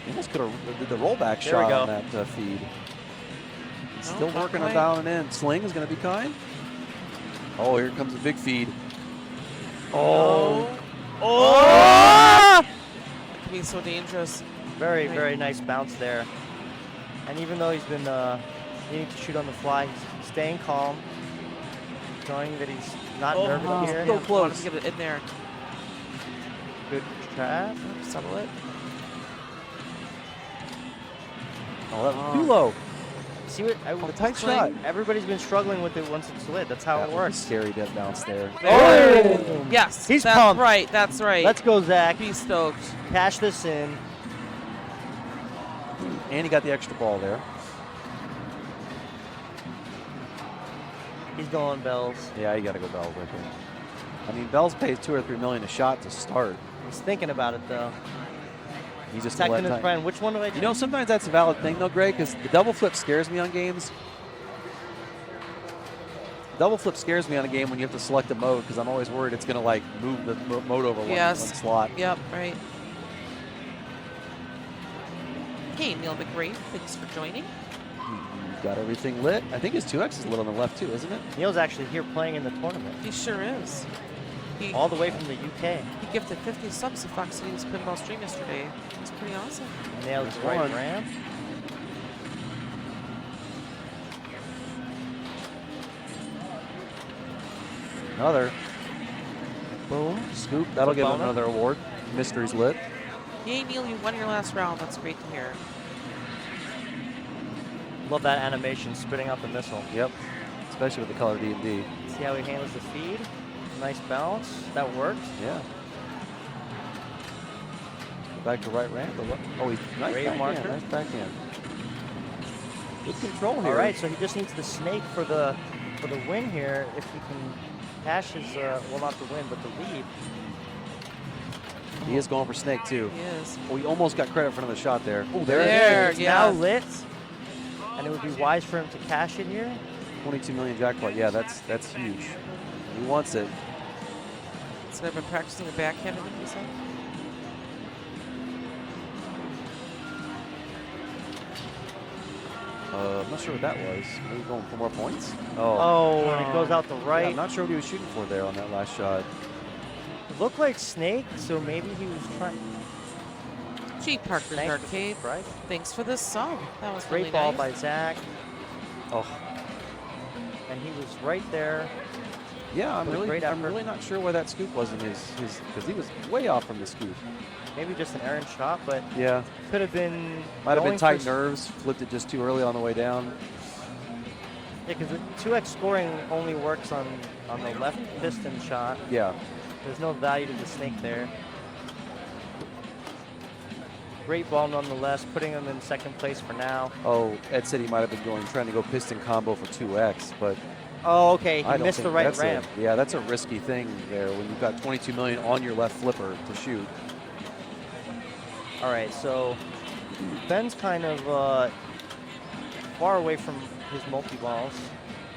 He almost could have did the rollback There we shot go. on that feed. No, Still not working on quite. down and in. Sling is going to be kind. Oh, here comes a big feed. Oh. Oh! That could be so dangerous. Very, very nice bounce there. And even though he's been needing to shoot on the fly, he's staying calm, showing that he's not nervous here. so close. Give it in there. Good trap. Settle it. Oh, that was too low. See what? A tight shot. Everybody's been struggling with it once it's lit. That's how That it was a works. scary dead bounce there. Oh! Yes. He's that's pumped. right. That's right. Let's go, Zach. be stoked. Cash this in. And he got the extra ball there. He's going bells. Yeah, you got to go Bells, I think. I mean, Bells pays $2 or $3 million a shot to start. He's thinking about it, though. He's just Protecting his friend. Which one do I do? You know, sometimes that's a valid thing, though, Greg, because the double flip scares me on games. Double flip scares me on a game when you have to select a mode, because I'm always worried it's going to, like, move the mode over one slot. Yep, right. Hey, Neil McRae, thanks for joining. He's got everything lit. I think his 2X is lit on the left, too, isn't it? Neil's actually here playing in the tournament. He sure is. He All the way from the UK. gifted 50 subs to Foxcitiespinball Pinball stream yesterday. It's pretty awesome. Nailed his right ramp. Another. Boom. Scoop. That'll give him Bona. another award. Mystery's lit. Yay, Neil, you won your last round. That's great to hear. Love that animation, spitting out the missile. Yep. Especially with the color D&D. See how he handles the feed? Nice bounce. That worked. Yeah. Back to right ramp. Or what? Oh, he's nice Great backhand. marker. Nice backhand. Good control here. All right, so he just needs the snake for the win here. If he can cash his, well, not the win, but the lead. He is going for snake, too. He is. Oh, he almost got credit for another shot there. Oh, There, It's yeah. now lit, and it would be wise for him to cash it here. 22 million jackpot. Yeah, that's huge. He wants it. So I've been practicing the backhand, I think you said? I'm not sure what that was. Maybe going for more points? Oh, and it goes out the Yeah, right. I'm not sure what he was shooting for there on that last shot. It looked like snake, so maybe he was trying. G. Parker's Thanks for the Arcade. subscribe. Thanks for this sub. That was Great really ball nice. by Zach, Oh, and he was right there. yeah. I'm What a really, great I'm effort. really not sure where that scoop was in his, because he was way off from the scoop. Maybe just an errant shot, but Yeah, could have been. might have been going tight for- nerves. Flipped it just too early on the way down. Yeah, because the 2x scoring only works on the left piston shot. Yeah. There's no value to the snake there. Great ball nonetheless, putting him in second place for now. Oh, Ed said he might have been trying to go piston combo for 2x, but Oh, okay, I he don't missed the think right that's ramp. Yeah, that's a risky thing there when you've got 22 million on your left flipper to shoot. All right, so Ben's kind of far away from his multi-balls,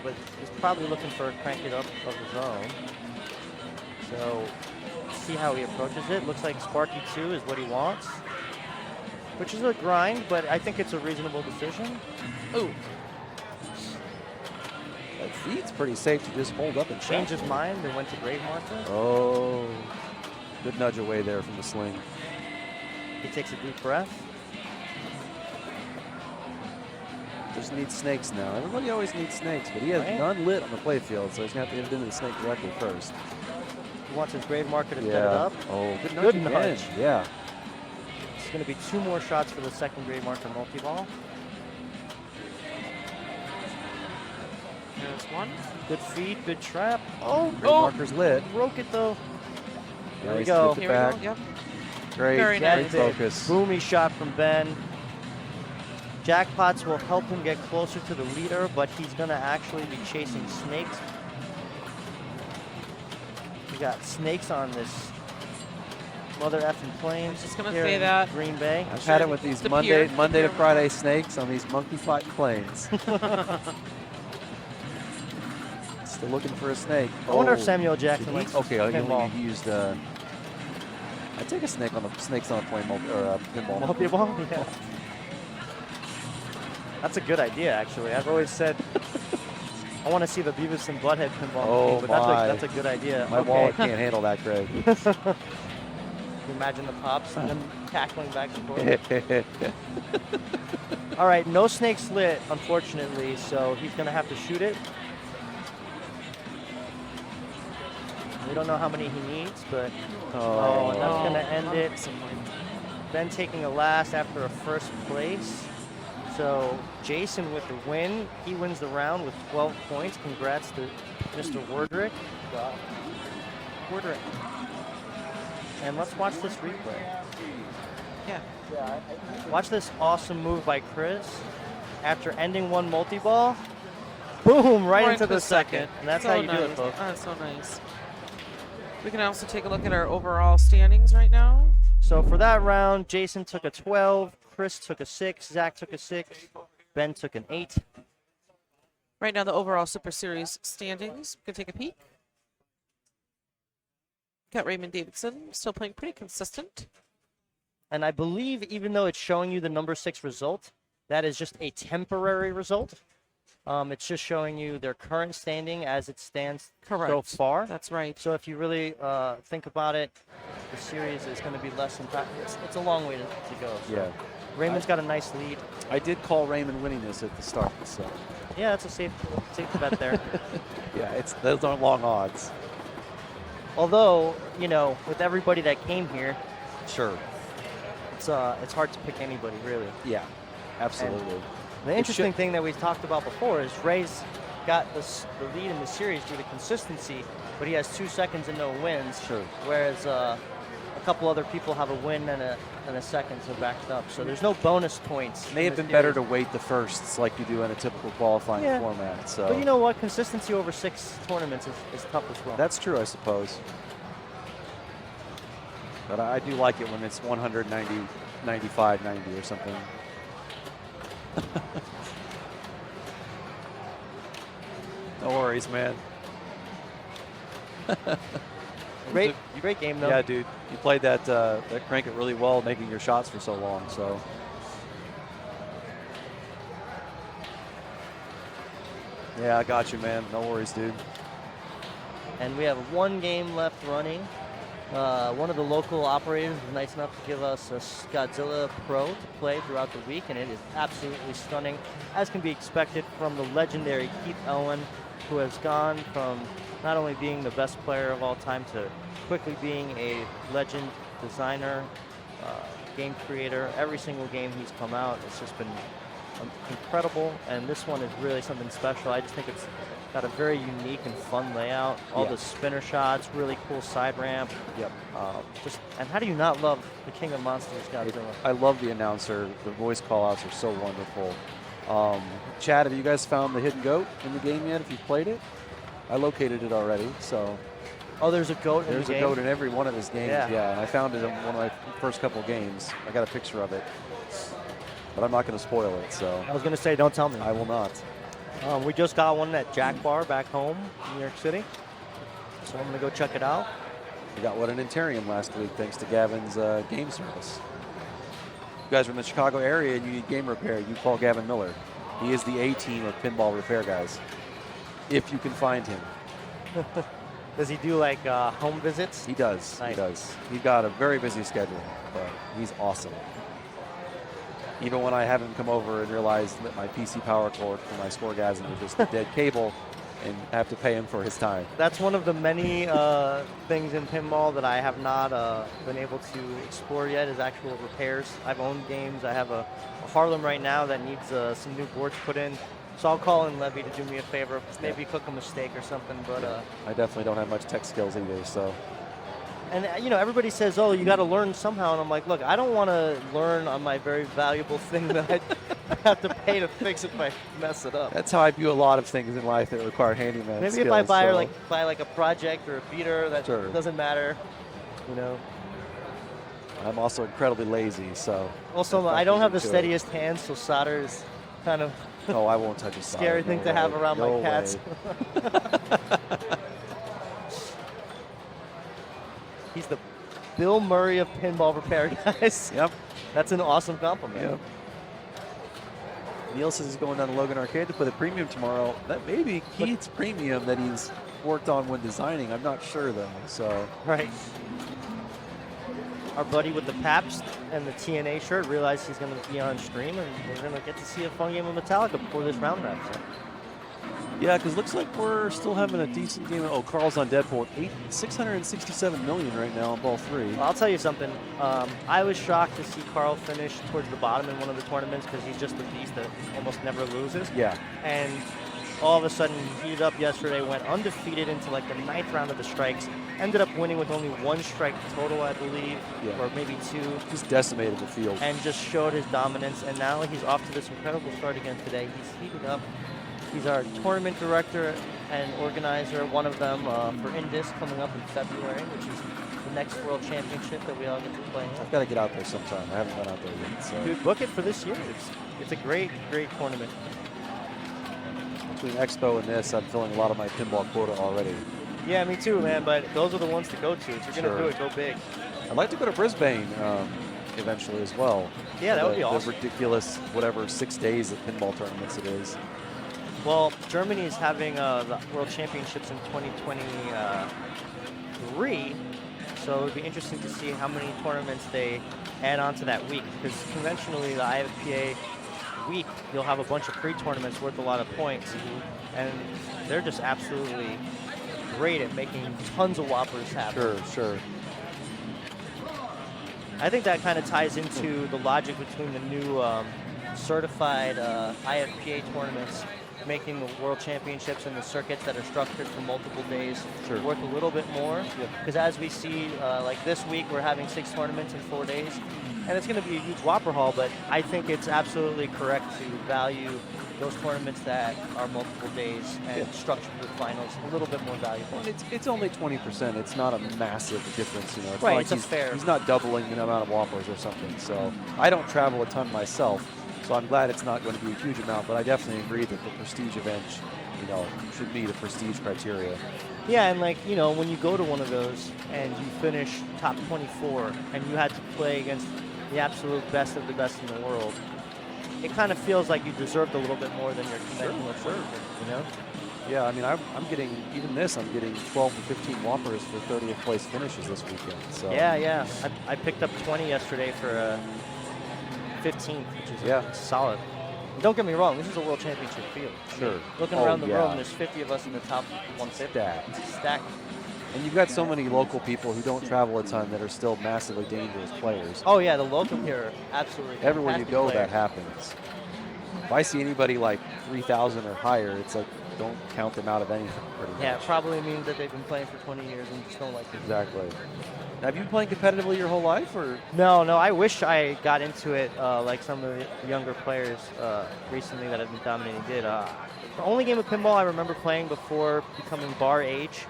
but he's probably looking for a crank it up of his own. So see how he approaches it. Looks like Sparky 2 is what he wants, which is a grind, but I think it's a reasonable decision. Ooh. That feed's pretty safe to just hold up and Changed check. his mind and went to grade marker. Oh, good nudge away there from the sling. He takes a deep breath. Just needs snakes now. Everybody always needs snakes, but he has Right. none lit on the play field, so he's going to have to get it into the snake directly first. He wants his grade marker to set it Yeah. up. Oh, good nudge. Good again. nudge. Yeah. It's going to be 2 more shots for the second grade marker multi-ball. There's one. Good feed, good trap. Oh, Grade marker's lit. broke it though. Yeah, we he's go. flipped it Here we back. go. Yep. Great, Very great nice. focus. Boomy shot from Ben. Jackpots will help him get closer to the leader, but he's going to actually be chasing snakes. We got snakes on this mother effing plains. Just gonna here say in that. Green Bay. I've had it with these The Monday pier. to Friday snakes on these monkey fighting planes. Still looking for a snake. I wonder if Oh. Samuel Jackson Did he- likes Okay, pinball. he used. I'd take a snake on the snakes on a plane or pinball. Multi-ball? Yeah. That's a good idea, actually. I've always said I want to see the Beavis and Butthead pinball Oh, machine, but my. that's a good idea. My wallet can't handle that, Greg. Can you imagine the pops and them cackling back and forth? All right, no snakes lit, unfortunately, so he's going to have to shoot it. We don't know how many he needs, but oh, and that's going to end it. Ben taking a last after a first place. So Jason with the win. He wins the round with 12 points. Congrats to Mr. Wordrick. Wordrick. And let's watch this replay. Yeah. Watch this awesome move by Chris. After ending one multi-ball, boom, right into the second. And that's So how you nice. do it, folks. That's so nice. We can also take a look at our overall standings right now. So for that round, Jason took a 12, Chris took a 6, Zach took a 6, Ben took an 8. Right now, the overall Super Series standings. We can take a peek. Got Raymond Davidson still playing pretty consistent. And I believe even though it's showing you the number 6 result, that is just a temporary result. It's just showing you their current standing as it stands so Correct. far. That's right. So if you really think about it, the series is going to be less than it's a long way to go. So Yeah. Raymond's got a nice lead. I did call Raymond winning this at the start, so Yeah, that's a safe bet there. yeah, those aren't long odds. Although, you know, with everybody that came here, Sure. it's hard to pick anybody really. Yeah, absolutely. The interesting thing that we talked about before is Ray's got the lead in the series due to consistency, but he has 2 seconds and no wins. Sure. Whereas a couple other people have a win and a second, so backed up. So there's no bonus points. May in have this been better to series. wait the firsts like you do in a typical qualifying Yeah. format. So But you know what? Consistency over 6 tournaments is tough as well. that's true, I suppose. But I do like it when it's 190, 95, 90 or something. No worries, man. Great game though. Yeah, dude. You played that crank it really well, making your shots for so long. So yeah, I got you, man. No worries, dude. And we have 1 game left running. One of the local operators was nice enough to give us a Godzilla Pro to play throughout the week, and it is absolutely stunning, as can be expected from the legendary Keith Owen, who has gone from not only being the best player of all time to quickly being a legend, designer, game creator. Every single game he's come out, it's just been incredible, and this one is really something special. I just think it's got a very unique and fun layout. All the spinner shots, really cool side ramp. Yep. And how do you not love the King of Monsters, Godzilla? I love the announcer. The voice call-outs are so wonderful. Chad, have you guys found the hidden goat in the game yet? If you've played it, I located it already. So Oh, there's a goat in the there's game? a goat in every one of his games. Yeah. And I found it in one of my first couple games. I got a picture of it, but I'm not going to spoil it. So I was going to say, don't tell me. I will not. We just got one at Jack Bar back home in New York City, so I'm going to go check it out. We got one in Interium last week thanks to Gavin's game service. You guys are in the Chicago area and you need game repair, you call Gavin Miller. He is the A-team of pinball repair guys, if you can find him. Does he do like home visits? He does. Nice. He does. He's got a very busy schedule, but he's awesome. Even when I have him come over and realize that my PC power cord for my Scoregasm is just a dead cable and I have to pay him for his time. That's one of the many things in pinball that I have not been able to explore yet is actual repairs. I've owned games. I have a Harlem right now that needs some new boards put in. So I'll call in Levy to do me a favor, maybe cook him a steak or something. But I definitely don't have much tech skills either, so. And everybody says, "Oh, you got to learn somehow," and I'm like, "Look, I don't want to learn on my very valuable thing that I have to pay to fix if I mess it up." That's how I view a lot of things in life that require handyman Maybe skills. if I buy so. buy like a project or a beater, that Sure. doesn't matter, I'm also incredibly lazy, so. Also, I don't have the to it. steadiest hands, so solder is kind of Oh, I won't touch a solder. scary thing to have around No my cats. way. He's the Bill Murray of pinball repair, guys. Yep. That's an awesome compliment. Yep. Neil says he's going down to Logan Arcade to play the premium tomorrow. That may be Keith's premium that he's worked on when designing. I'm not sure though. So Right. Our buddy with the Pabst and the TNA shirt realized he's going to be on stream, and we're going to get to see a fun game of Metallica before this round wraps. yeah, because looks like we're still having a decent game. Oh, Carl's on Deadpool. 667 million right now on ball 3. Well, I'll tell you something. I was shocked to see Carl finish towards the bottom in one of the tournaments because he's just a beast that almost never loses. Yeah. And all of a sudden, he heated up yesterday, went undefeated into like the 9th round of the strikes, ended up winning with only 1 strike total, I believe, Yeah. or maybe 2. Just decimated the field. And just showed his dominance. And now he's off to this incredible start again today. He's heated up. He's our tournament director and organizer, one of them for Indus coming up in February, which is the next World Championship that we all get to play in. I've got to get out there sometime. I haven't gone out there yet. So. Dude, book it for this year. It's a great, great tournament. Between Expo and this, I'm filling a lot of my pinball quota already. Yeah, me too, man. But those are the ones to go to. If you're Sure. going to do it, go big. I'd like to go to Brisbane eventually as well. Yeah, that would be The awesome. ridiculous, whatever, 6 days of pinball tournaments it is. Well, Germany is having the World Championships in 2023, so it would be interesting to see how many tournaments they add on to that week, because conventionally the IFPA week, you'll have a bunch of pre-tournaments worth a lot of points, and they're just absolutely great at making tons of whoppers happen. Sure, sure. I think that kind of ties into the logic between the new certified IFPA tournaments making the World Championships and the circuits that are structured for multiple days Sure. worth a little bit more. Because as we see, like this week, we're having 6 tournaments in 4 days. And it's going to be a huge whopper haul, but I think it's absolutely correct to value those tournaments that are multiple days and structured with finals a little bit more valuable. Well, it's only 20%. It's not a massive difference, It's Right, not it's a he's, fair- He's not doubling the amount of whoppers or something. So I don't travel a ton myself, so I'm glad it's not going to be a huge amount. But I definitely agree that the prestige event, should meet the prestige criteria. Yeah, and when you go to one of those and you finish top 24 and you had to play against the absolute best of the best in the world, it kind of feels like you deserved a little bit more than your conventional tournament, Yeah, I mean, I'm getting, even this, I'm getting 12 to 15 whoppers for 30th place finishes this weekend. So Yeah. I picked up 20 yesterday for 15th, which is solid. And don't get me wrong, this is a World Championship field. Sure. Looking around the room, there's 50 of us in the top 150. Stacked. And you've got so many local people who don't travel a ton that are still massively dangerous players. Oh yeah, the local here are absolutely Everywhere you fantastic go, players. that happens. if I see anybody like 3,000 or higher, it's like don't count them out of anything. Pretty Yeah, much. it probably means that they've been playing for 20 years and just don't like it. Exactly. Have you been playing competitively your whole life, or? No, I wish I got into it like some of the younger players recently that have been dominating did. The only game of pinball I remember playing before becoming bar age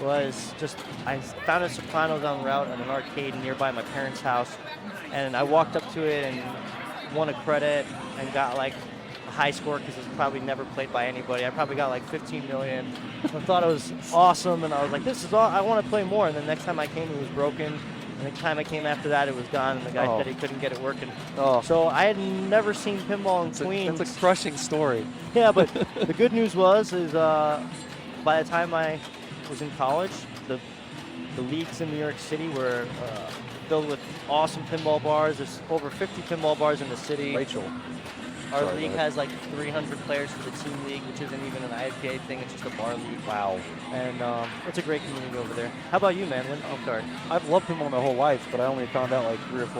was just, I found a Sopranos en route at an arcade nearby my parents' house, and I walked up to it and won a credit and got like a high score because it was probably never played by anybody. I probably got like 15 million. I thought it was awesome, and I was like, this is all, I want to play more. And the next time I came, it was broken. And the time I came after that, it was gone, and the guy said he couldn't get it working. Oh. So I had never seen pinball in Queens. That's a crushing story. Yeah, but the good news was by the time I was in college, the leagues in New York City were filled with awesome pinball bars. There's over 50 pinball bars in the city. Rachel. Our Sorry, league go has like 300 players for the team league, which isn't even an IFPA thing. It's just a bar league. Wow. And it's a great community over there. How about you, man? Sorry. I've loved pinball my whole life, but I only found out like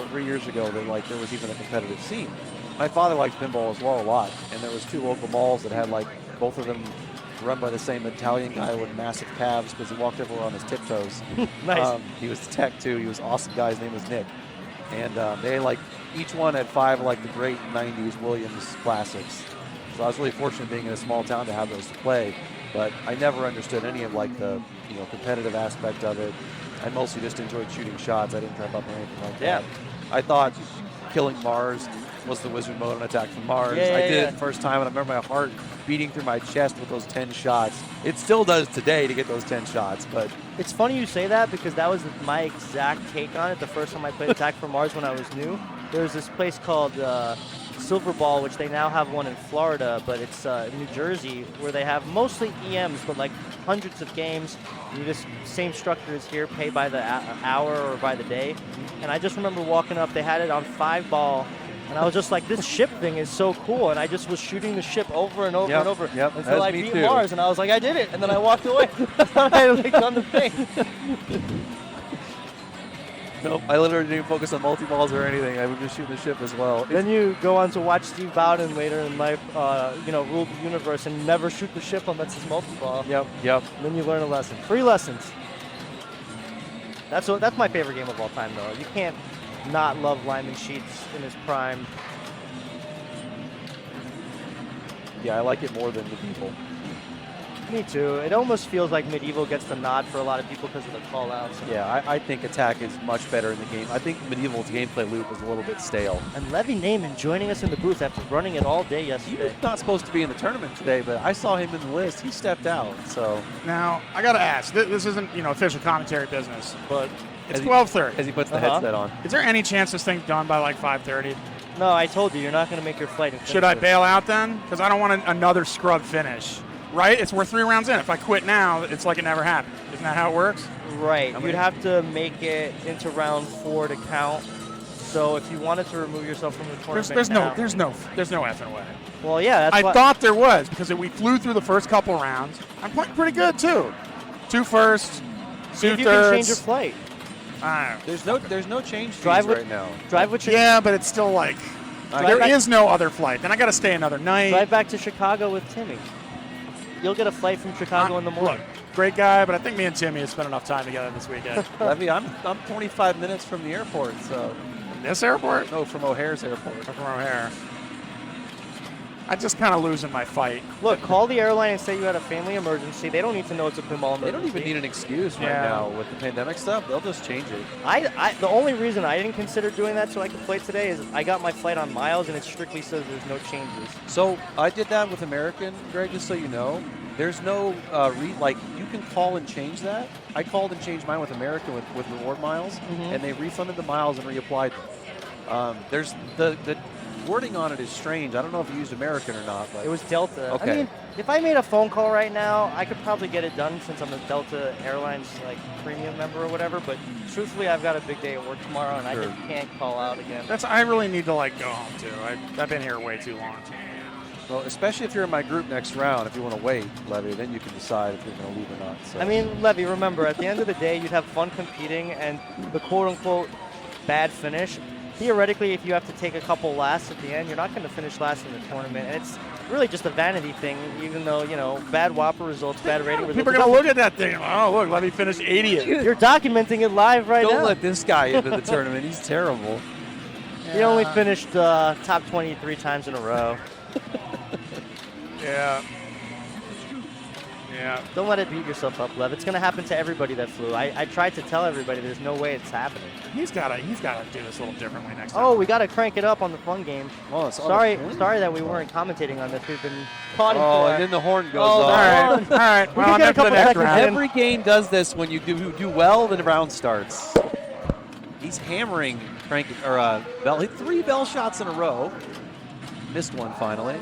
3 years ago that like there was even a competitive scene. My father likes pinball as well a lot, and there was 2 local malls that had like both of them run by the same Italian guy with massive calves because he walked everywhere on his tiptoes. Nice. He was the tech too. He was an awesome guy. His name was Nick. And they like each one had 5 like the great 90s Williams classics. So I was really fortunate being in a small town to have those to play. But I never understood any of like the competitive aspect of it. I mostly just enjoyed shooting shots. I didn't trip up or anything like that. I thought killing Mars was the wizard mode on Attack from Mars. I did it the first time, and I remember my heart beating through my chest with those 10 shots. It still does today to get those 10 shots, but it's funny you say that because that was my exact take on it the first time I played Attack from Mars when I was new. There was this place called Silver Ball, which they now have one in Florida, but it's New Jersey, where they have mostly EMs, but like hundreds of games. You just same structure as here, pay by the hour or by the day. And I just remember walking up, they had it on 5-ball. And I was just like, this ship thing is so cool. And I just was shooting the ship over and over and over until I beat Mars. And I was like, I did it. And then I walked away. I thought I had done the thing. nope, I literally didn't even focus on multi-balls or anything. I would just shoot the ship as well. Then you go on to watch Steve Bowden later in life, rule the universe and never shoot the ship unless it's multi-ball. Yep. And then you learn a lesson. 3 lessons. That's my favorite game of all time, though. You can't not love Lyman Sheets in his prime. Yeah, I like it more than Medieval. Me too. It almost feels like Medieval gets the nod for a lot of people because of the call-outs. Yeah, I think Attack is much better in the game. I think Medieval's gameplay loop is a little bit stale. And Levy Naiman joining us in the booth after running it all day yesterday. He's not supposed to be in the tournament today, but I saw him in the list. He stepped out, so. Now, I got to ask, this isn't, official commentary business, but it's 12:30. As he puts the headset on. Is there any chance this thing's done by like 5:30? No, I told you, you're not going to make your flight. Should I bail out then? Because I don't want another scrub finish. Right? We're 3 rounds in. If I quit now, it's like it never happened. Isn't that how it works? Right. You'd have to make it into round 4 to count. So if you wanted to remove yourself from the tournament, there's no effing way. Well, yeah, I thought there was because we flew through the first couple rounds. I'm playing pretty good too. 2 firsts, 2 if you thirds. can change your flight. There's no change fees right now. Drive with Yeah, but it's still like there is no other flight. Then I got to stay another night. Drive back to Chicago with Timmy. You'll get a flight from Chicago in the morning. Look, great guy, but I think me and Timmy have spent enough time together this weekend. Levy, I'm 25 minutes from the airport, so. This airport? No, from O'Hare's airport. From O'Hare. I'm just kind of losing my fight. Look, call the airline and say you had a family emergency. They don't need to know it's a pinball emergency. They don't even need an excuse right now with the pandemic stuff. They'll just change it. The only reason I didn't consider doing that so I could play today is I got my flight on miles and it strictly says there's no changes. So I did that with American, Greg, just so you know. There's no, you can call and change that. I called and changed mine with American with reward miles, and they refunded the miles and reapplied them. There's the wording on it is strange. I don't know if you used American or not. But it was Delta. Okay. I mean, if I made a phone call right now, I could probably get it done since I'm a Delta Airlines premium member or whatever. But truthfully, I've got a big day at work tomorrow, and I just can't call out again. I really need to go home too. I've been here way too long. Well, especially if you're in my group next round, if you want to wait, Levy, then you can decide if you're going to leave or not. So. I mean, Levy, remember, at the end of the day, you'd have fun competing, and the quote-unquote bad finish theoretically, if you have to take a couple lasts at the end, you're not going to finish last in the tournament. And it's really just a vanity thing, even though, you know, bad Whopper results, bad rating results. People are going to look at that thing. Oh, look, let me finish 80th. You're documenting it live right now. Don't let this guy into the tournament. He's terrible. He only finished top 23 times in a row. Yeah. Yeah. Don't let it beat yourself up, Lev. It's going to happen to everybody that flew. I tried to tell everybody there's no way it's happening. He's gotta do this a little differently next time. Oh, we got to crank it up on the fun game. Oh, sorry that we weren't commentating on this. We've been plotting Oh, for and then the horn goes Oh, off. All right. We Well, can I'm get a in for the couple next seconds round. in. Every game does this. When you do well, then the round starts. He's hammering Frank or Bell. Hit 3 bell shots in a row. Missed one finally.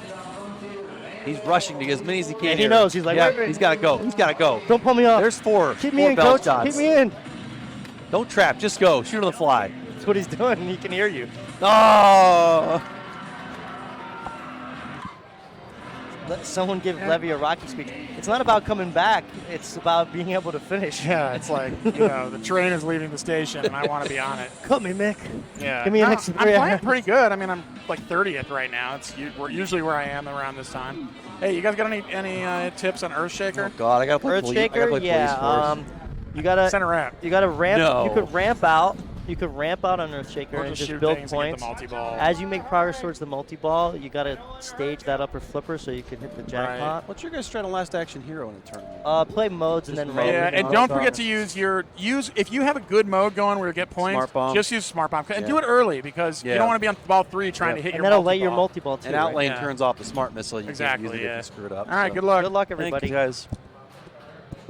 He's rushing to get as many as he can. And he here. knows. He's like, yeah, wait, wait. He's got to go. He's got to go. Don't pull me off. There's 4. Keep me 4 in, bell coach. shots. Keep me in. Don't trap. Just go. Shoot on the fly. That's what he's doing. He can hear you. Oh! Let someone give Levy a Rocky speech. It's not about coming back. It's about being able to finish. Yeah, it's like, you know, the train is leaving the station and I want to be on it. Cut me, Mick. Yeah. Give me an No, extra I'm 3 playing pretty good. I mean, I'm like 30th right now. It's usually where I am around this time. Hey, you guys got any tips on Earthshaker? Oh God, I got to play Earthshaker, yeah. You gotta Center ramp. You gotta ramp. No. You could ramp out. You could ramp out on Earthshaker Or and just just shoot build things and get points. the multi-ball. As you make progress towards the multi-ball, you gotta stage that upper flipper so you can hit the jackpot. What's your guys' try to last action hero in the tournament? Play modes and then Just ramp. Yeah, and on don't the forget to use if you have a good mode going where you get points, Smart bomb. just use Smart Bomb. And Yeah. do it early because you Yeah. don't want to be on ball 3 trying to hit and your that'll multi-ball. let your multi-ball too. And outlane Yeah. turns off the smart missile. You Exactly, can't use it if yeah. you screw it up. All right, so. good luck. Good luck, Thank everybody. you guys.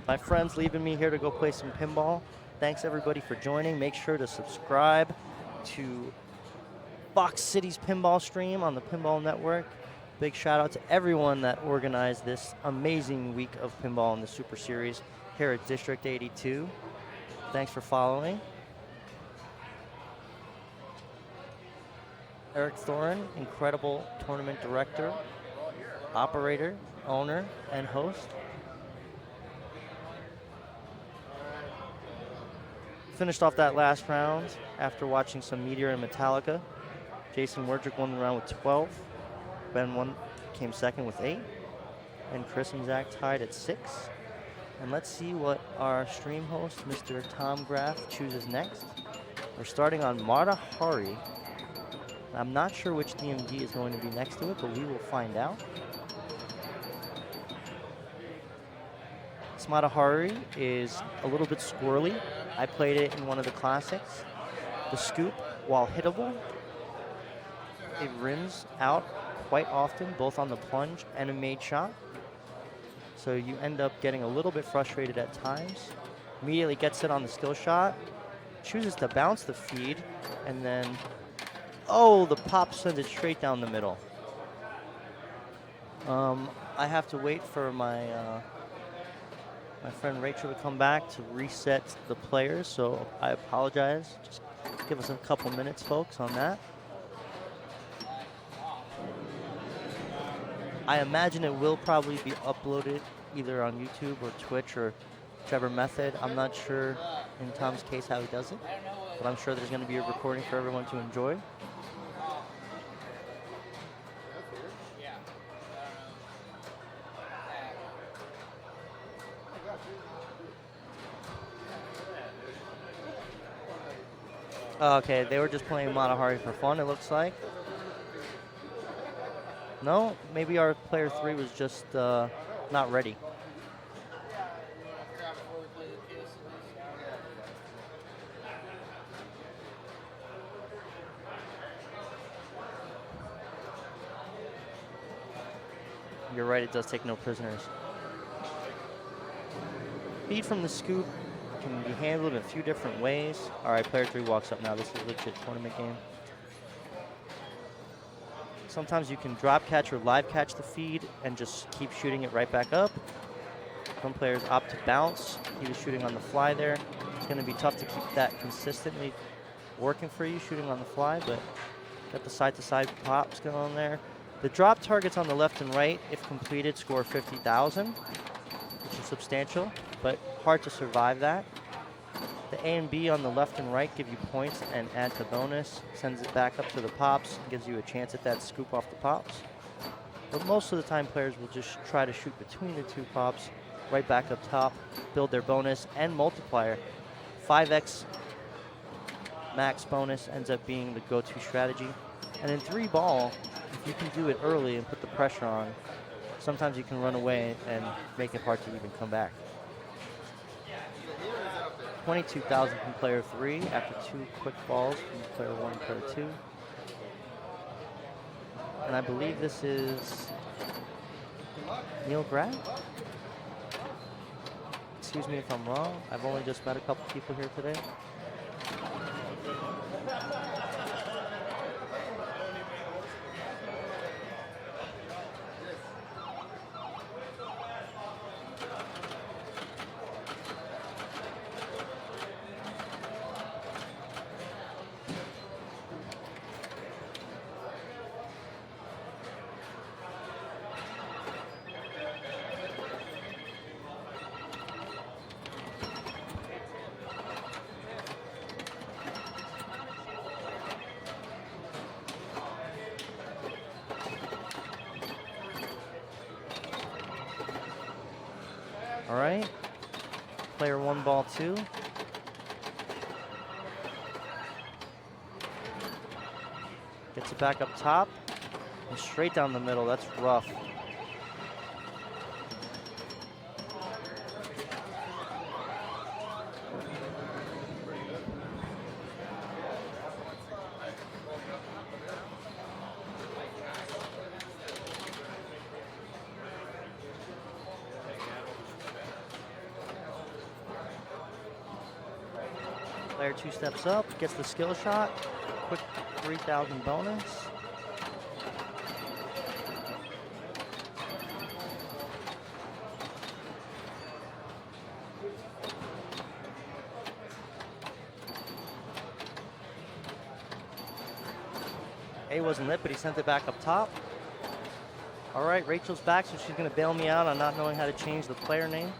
My friends leaving me here to go play some pinball. Thanks everybody for joining. Make sure to subscribe to Fox City's pinball stream on the Pinball Network. Big shout out to everyone that organized this amazing week of pinball in the Super Series here at District 82. Thanks for following. Eric Thorin, incredible tournament director, operator, owner, and host. Finished off that last round after watching some Meteor and Metallica. Jason Werdrick won the round with 12. Ben came second with 8. And Chris and Zach tied at 6. And let's see what our stream host, Mr. Tom Graff, chooses next. We're starting on Mata Hari. I'm not sure which DMD is going to be next to it, but we will find out. Mata Hari is a little bit squirrely. I played it in one of the classics. The scoop, while hittable, it rims out quite often, both on the plunge and a made shot. So you end up getting a little bit frustrated at times. Immediately gets it on the skill shot, chooses to bounce the feed, and then, oh, the pop sends it straight down the middle. I have to wait for my friend Rachel to come back to reset the players, so I apologize. Just give us a couple minutes, folks, on that. I imagine it will probably be uploaded either on YouTube or Twitch or whichever method. I'm not sure in Tom's case how he does it, but I'm sure there's going to be a recording for everyone to enjoy. Okay, they were just playing Mata Hari for fun, it looks like. No, maybe our player 3 was just not ready. You're right, it does take no prisoners. Feed from the scoop can be handled in a few different ways. All right, player 3 walks up now. This is a legit tournament game. Sometimes you can drop catch or live catch the feed and just keep shooting it right back up. Some players opt to bounce. He was shooting on the fly there. It's going to be tough to keep that consistently working for you, shooting on the fly, but got the side-to-side pops going on there. The drop targets on the left and right, if completed, score 50,000, which is substantial, but hard to survive that. The A and B on the left and right give you points and add to bonus. Sends it back up to the pops, gives you a chance at that scoop off the pops. But most of the time players will just try to shoot between the two pops, right back up top, build their bonus and multiplier. 5x max bonus ends up being the go-to strategy. And in 3-ball, if you can do it early and put the pressure on, sometimes you can run away and make it hard to even come back. 22,000 from player 3 after 2 quick balls from player 1 and player 2. And I believe this is Neil Graff. Excuse me if I'm wrong. I've only just met a couple people here today. All right, player 1, ball 2. Gets it back up top and straight down the middle. That's rough. Player 2 steps up, gets the skill shot, quick 3,000 bonus. A wasn't lit, but he sent it back up top. All right, Rachel's back, so she's gonna bail me out on not knowing how to change the player names.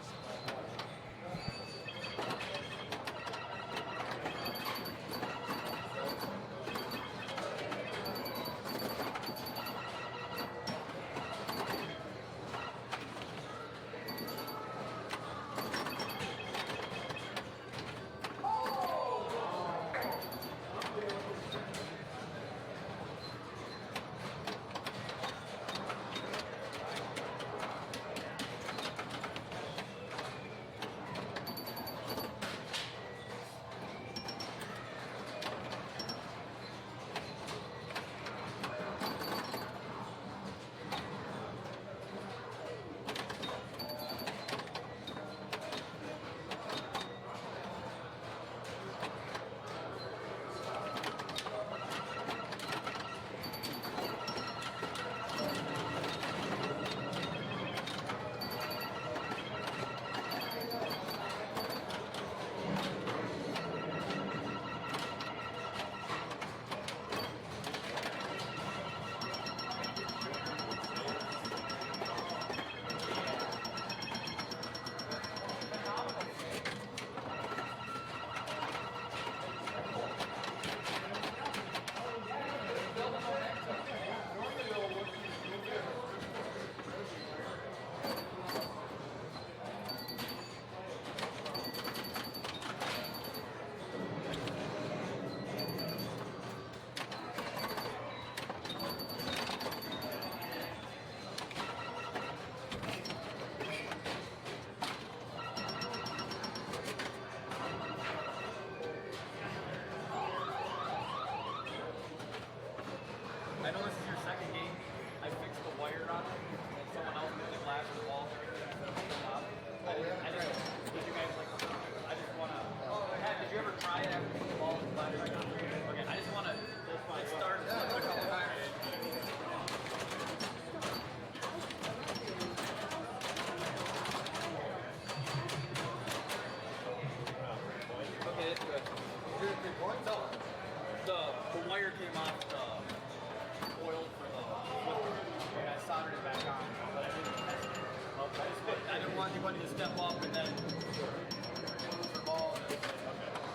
I didn't want anybody to step up and then lose the ball. Okay.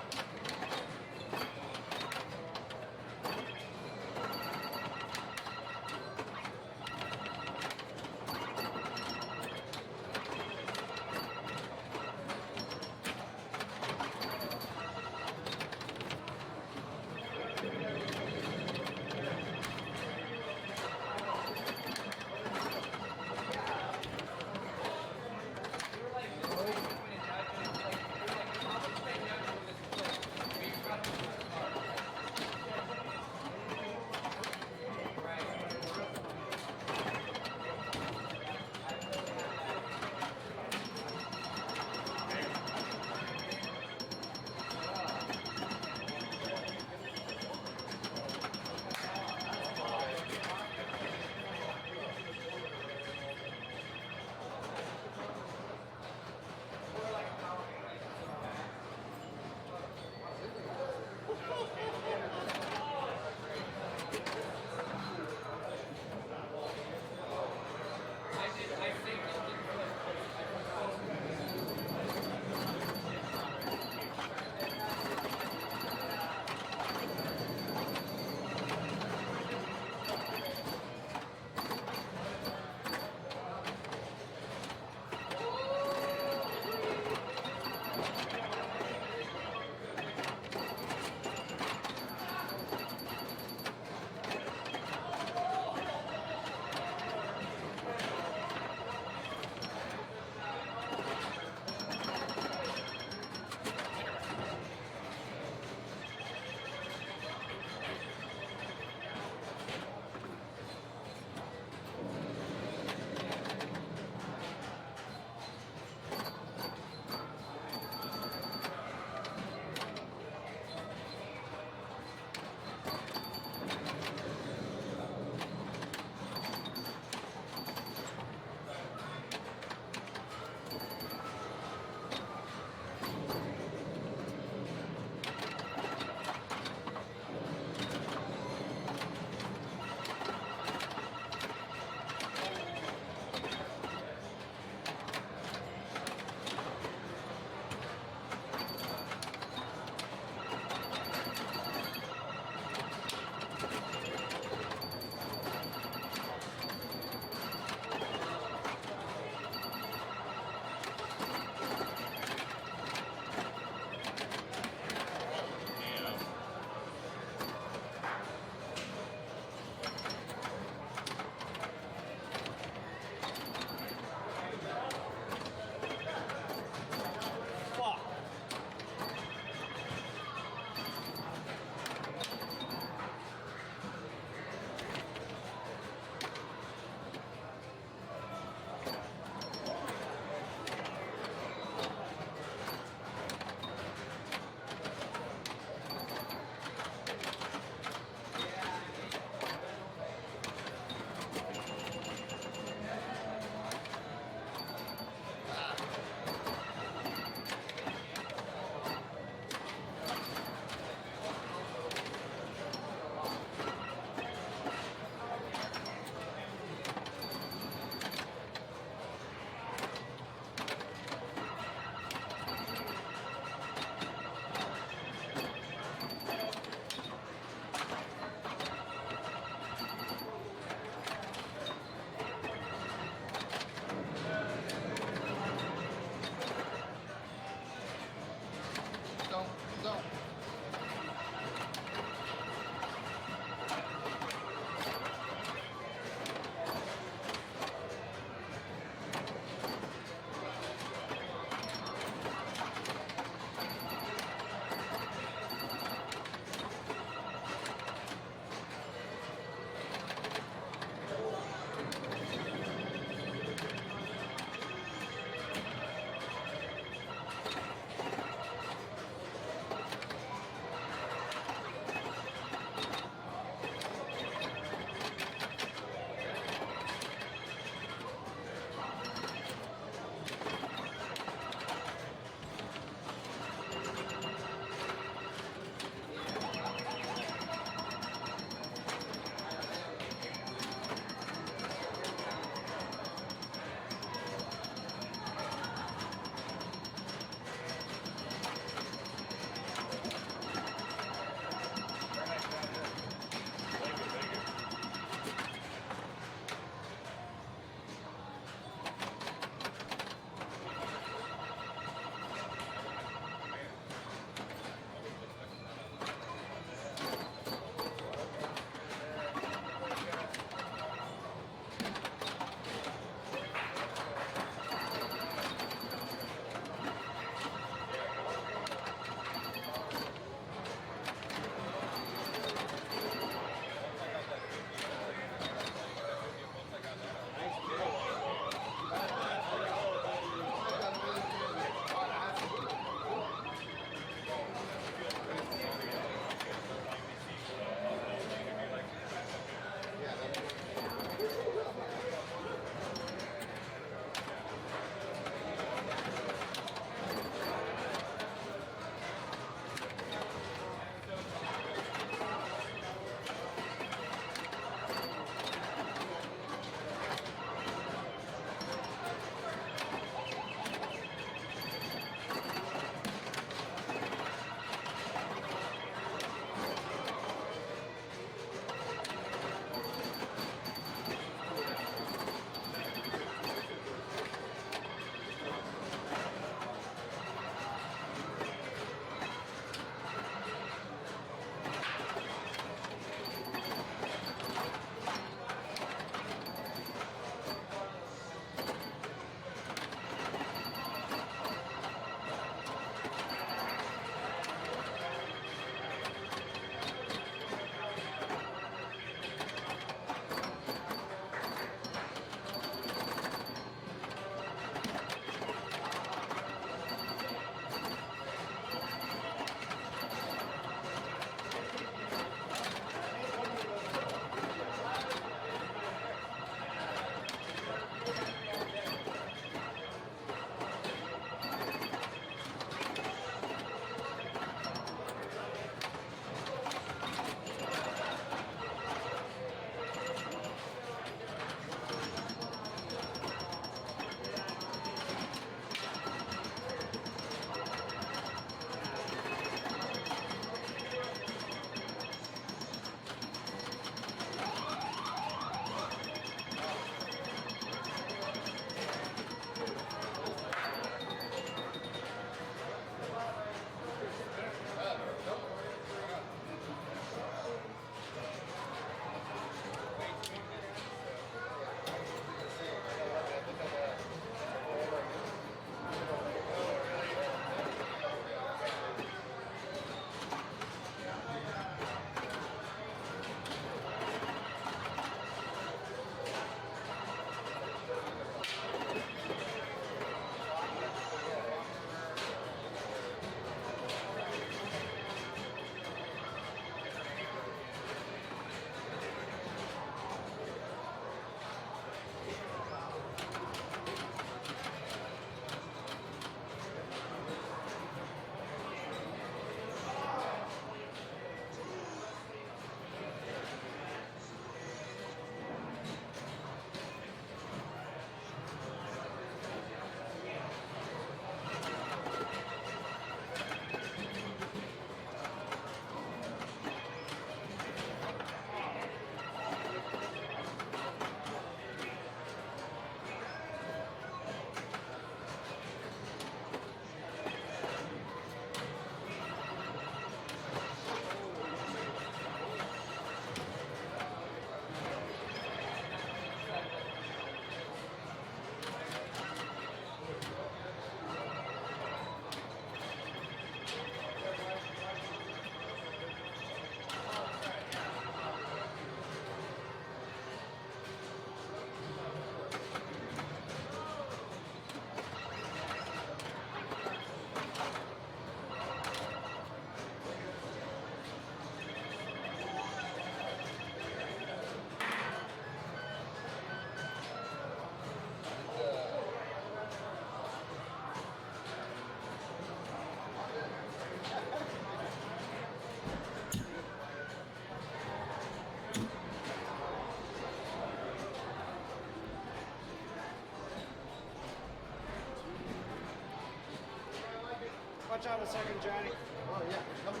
Watch out a second, Johnny. Oh, yeah. Coming.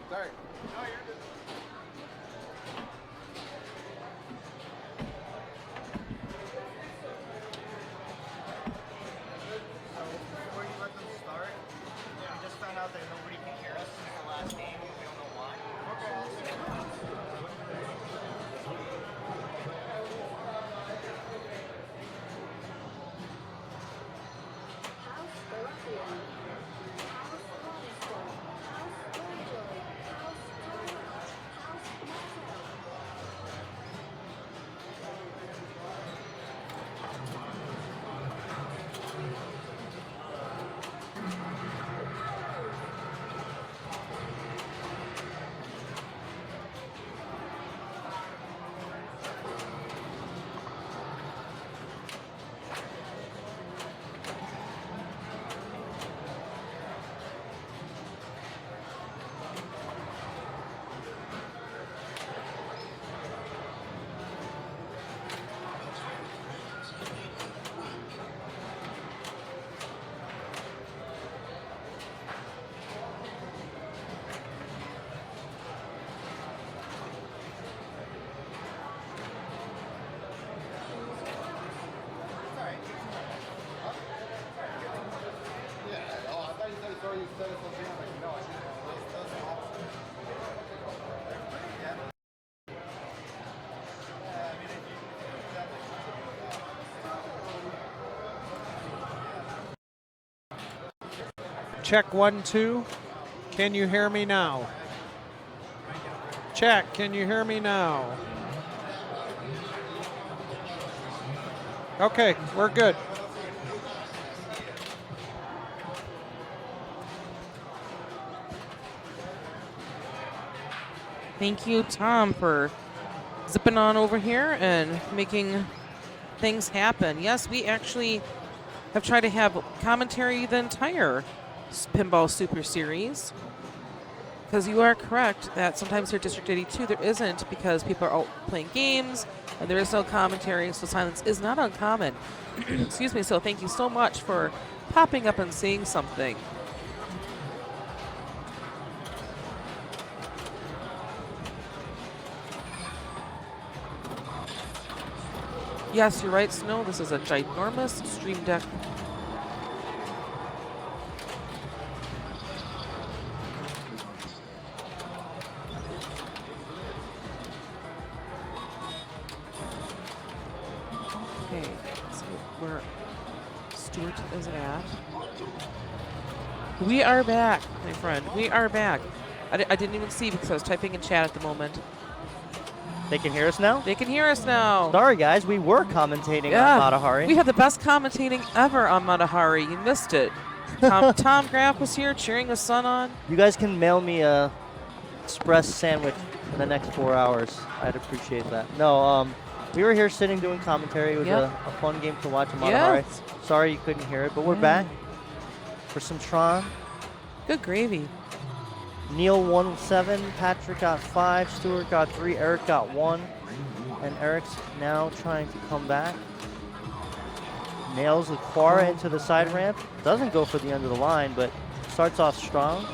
Sorry. No, you're good. Before you let them start, we just found out that nobody can hear us since the last game. We don't know why. Check 1, 2. Can you hear me now? Check. Can you hear me now? Okay, we're good. Thank you, Tom, for zipping on over here and making things happen. Yes, we actually have tried to have commentary the entire Pinball Super Series. Because you are correct that sometimes here at District 82 there isn't, because people are out playing games and there is no commentary, so silence is not uncommon. Excuse me, so thank you so much for popping up and saying something. Yes, you're right, Snow. This is a ginormous stream deck. Okay, let's see where Stuart is at. We are back, my friend. We are back. I didn't even see because I was typing in chat at the moment. They can hear us now? They can hear us now. Sorry, guys. We were commentating on Matahari. We had the best commentating ever on Matahari. You missed it. Tom Graff was here cheering the sun on. You guys can mail me a express sandwich in the next 4 hours. I'd appreciate that. No, we were here sitting doing commentary. It was a fun game to watch on Matahari. Yes. Sorry you couldn't hear it, but we're back for some Tron. Good gravy. Neil won 7, Patrick got 5, Stuart got 3, Eric got 1, and Eric's now trying to come back. Nails the Quara into the side ramp. Doesn't go for the end of the line, but starts off strong.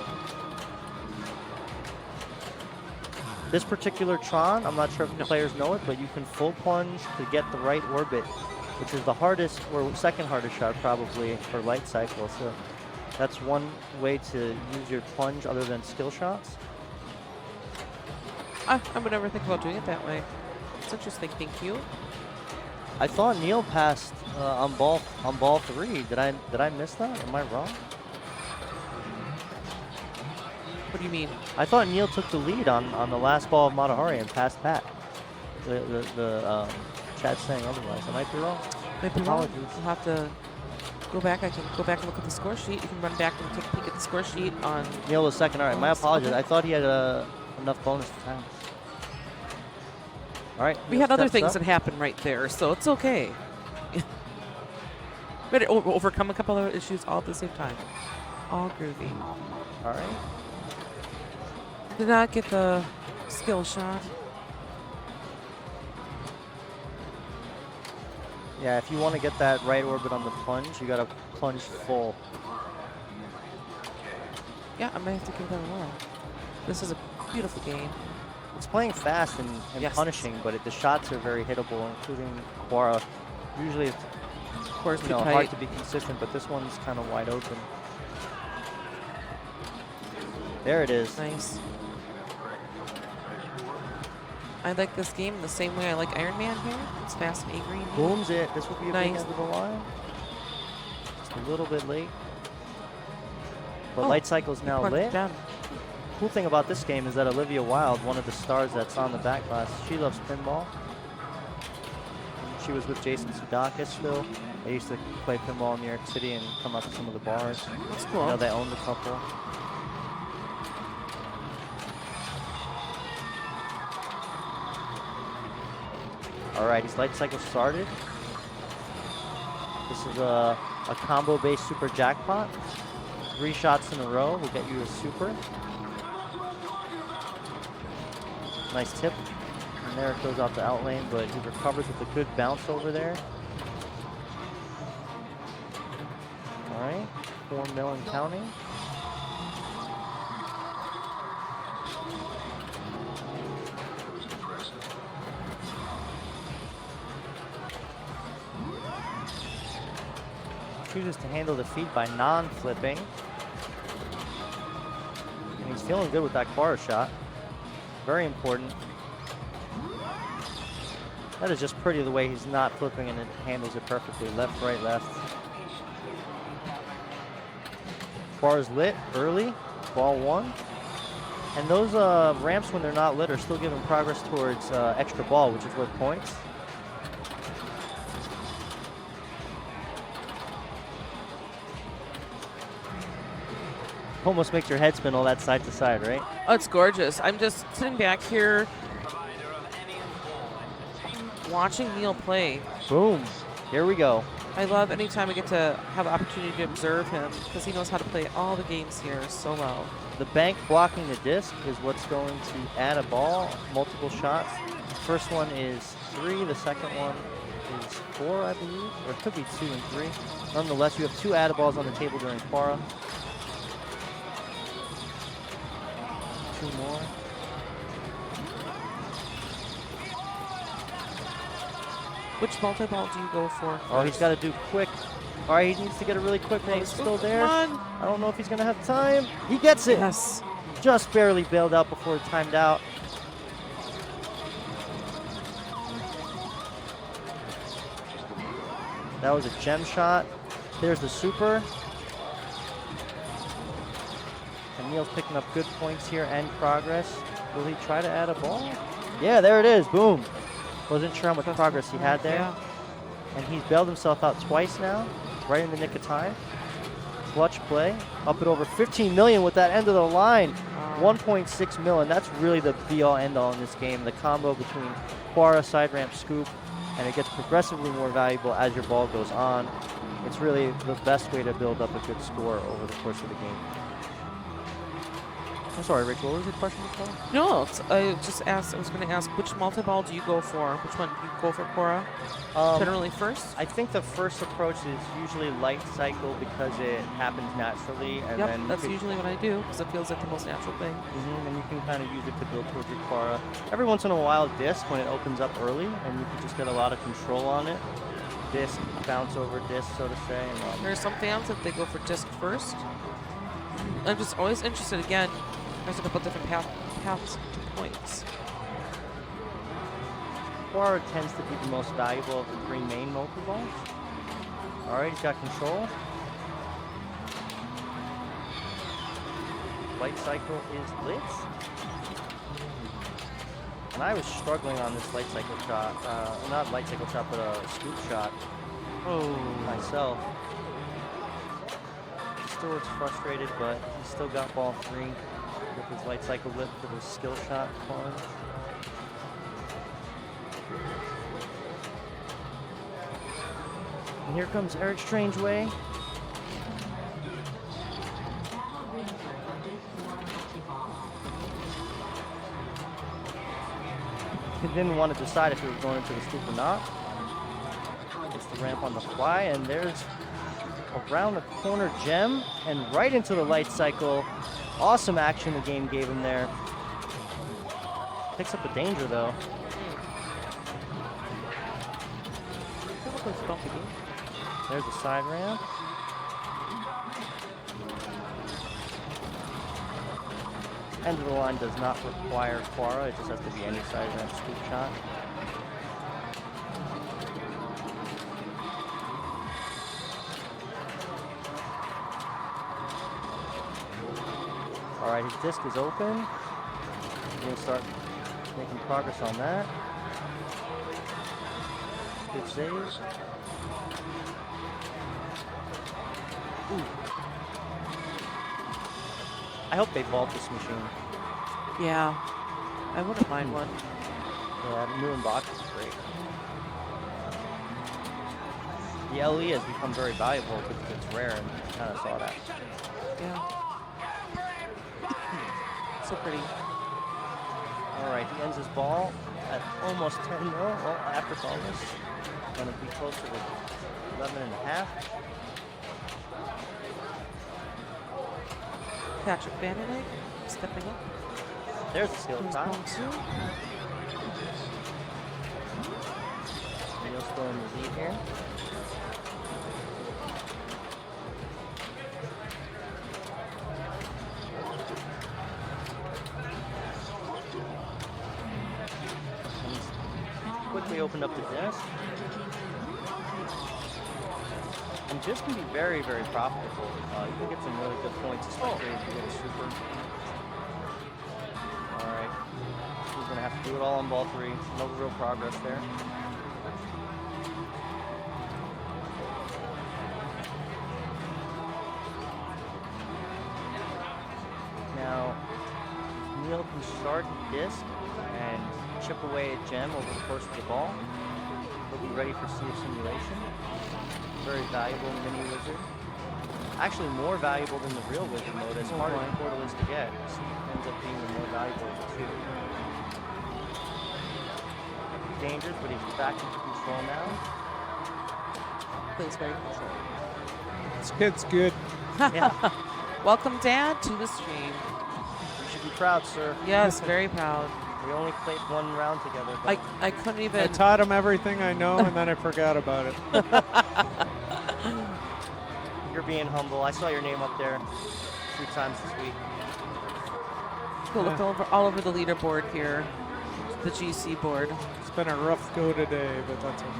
This particular Tron, I'm not sure if the players know it, but you can full plunge to get the right orbit, which is the hardest, or second hardest shot probably for light cycle. So that's one way to use your plunge other than skill shots. I would never think about doing it that way. It's interesting. Thank you. I thought Neil passed on ball 3. Did I miss that? Am I wrong? What do you mean? I thought Neil took the lead on the last ball of Matahari and passed Pat. The chat's saying otherwise. I might be wrong. Might be wrong. We'll have to go back. I can go back and look at the score sheet. You can run back and take a peek at the score sheet on. Neil was second. All right, my apologies. I thought he had enough bonus to pass. All right. We had other things that happened right there, so it's okay. We had to overcome a couple other issues all at the same time. All groovy. All right. Did not get the skill shot. Yeah, if you want to get that right orbit on the plunge, you got to plunge full. Yeah, I might have to give that a whirl. This is a beautiful game. It's playing fast and Yes. punishing, but the shots are very hittable, including Quara. Usually it's Of course, hard to be consistent, but this one's kind of wide open. There it is. Nice. I like this game the same way I like Iron Man here. It's fast and angry. Booms it. This would be a big Nice. end of the line. Just a little bit late. But Oh, Light Cycle's now Punch lit. down. Cool thing about this game is that Olivia Wilde, one of the stars that's on the back glass, she loves pinball. She was with Jason Sudeikis still. They used to play pinball in New York City and come up to some of the bars. That's You cool. know, they owned a couple. All right, his Light Cycle started. This is a combo-based super jackpot. 3 shots in a row will get you a super. Nice tip. And there it goes out the out lane, but he recovers with a good bounce over there. All right, 4 mil and counting. Chooses to handle the feed by non-flipping. And he's feeling good with that Quara shot. Very important. That is just pretty the way he's not flipping and it handles it perfectly. Left, right, left. Quara's lit early, ball 1. And those ramps when they're not lit are still giving progress towards extra ball, which is worth points. Almost makes your head spin all that side to side, right? Oh, it's gorgeous. I'm just sitting back here watching Neil play. Boom. Here we go. I love anytime I get to have the opportunity to observe him because he knows how to play all the games here so well. The bank blocking the disc is what's going to add a ball, multiple shots. First one is 3, the second one is 4, I believe, or it could be 2 and 3. Nonetheless, you have 2 add balls on the table during Quara. 2 more. Which multi-ball do you go for? Oh, he's got to do quick. All right, he needs to get it really quick while he's still there. Come on. I don't know if he's going to have time. He gets it. Yes. Just barely bailed out before it timed out. That was a gem shot. There's the super. And Neil's picking up good points here and progress. Will he try to add a ball? Yeah, there it is. Boom. Wasn't sure how much progress he had there. Yeah. And he's bailed himself out twice now, right in the nick of time. Clutch play, up at over 15 million with that end of the line. 1.6 million, that's really the be-all, end-all in this game. The combo between Quara, side ramp, scoop, and it gets progressively more valuable as your ball goes on. It's really the best way to build up a good score over the course of the game. I'm sorry, Rich, what was your question before? No, I just asked. I was going to ask, which multi-ball do you go for? Which one do you go for, Quara? Generally first? I think the first approach is usually light cycle because it happens naturally. And Yep, then that's usually what I do because it feels like the most natural thing. And you can kind of use it to build towards your Quara. Every once in a while, disc when it opens up early, and you can just get a lot of control on it. Disc, bounce over disc, so to say. And, There are some fans that they go for disc first. I'm just always interested, again, there's a couple different paths to points. Quara tends to be the most valuable of the 3 main multi-balls. All right, he's got control. Light cycle is lit. And I was struggling on this light cycle shot. Not light cycle shot, but a scoop shot. Oh, myself. Still looks frustrated, but he's still got ball 3 with his light cycle lit for the skill shot plunge. And here comes Eric Strangeway. He didn't want to decide if he was going into the scoop or not. Gets the ramp on the fly, and there's around the corner gem and right into the light cycle. Awesome action the game gave him there. Picks up a danger though. There's a side ramp. End of the line does not require Quara, it just has to be any side ramp scoop shot. Alright, his disc is open. We're going to start making progress on that. Good saves. Ooh. I hope they vault this machine. Yeah, I wouldn't mind one. Yeah, the new inbox is great. The LE has become very valuable because it's rare, and you kind of saw that. Yeah. So pretty. All right, he ends his ball at almost 10 mil. Well, after bonus, going to be closer to 11 and a half. Patrick Vanderlei stepping up. There's the skill Here's time. ball 2. Neil's still in the lead here. Quickly opened up the disc. And disc can be very, very profitable. You can get some really good points, especially if you get a super. Alright. He's going to have to do it all on ball 3. No real progress there. Now, Neil can start disc and chip away a gem over the course of the ball. He'll be ready for Sea of Simulation. Very valuable mini wizard. Actually more valuable than the real wizard mode, as hard as Portal is to get. Sea ends up being the more valuable of the two. Dangerous, but he's back into control now. Plays very controlled. This kid's good. Yeah. Welcome, Dad, to the stream. You should be proud, sir. Yes, very proud. We only played one round together. But I couldn't even. I taught him everything I know, and then I forgot about it. You're being humble. I saw your name up there 3 times this week. Go look all over the leaderboard here, the GC board. It's been a rough go today, but that's okay.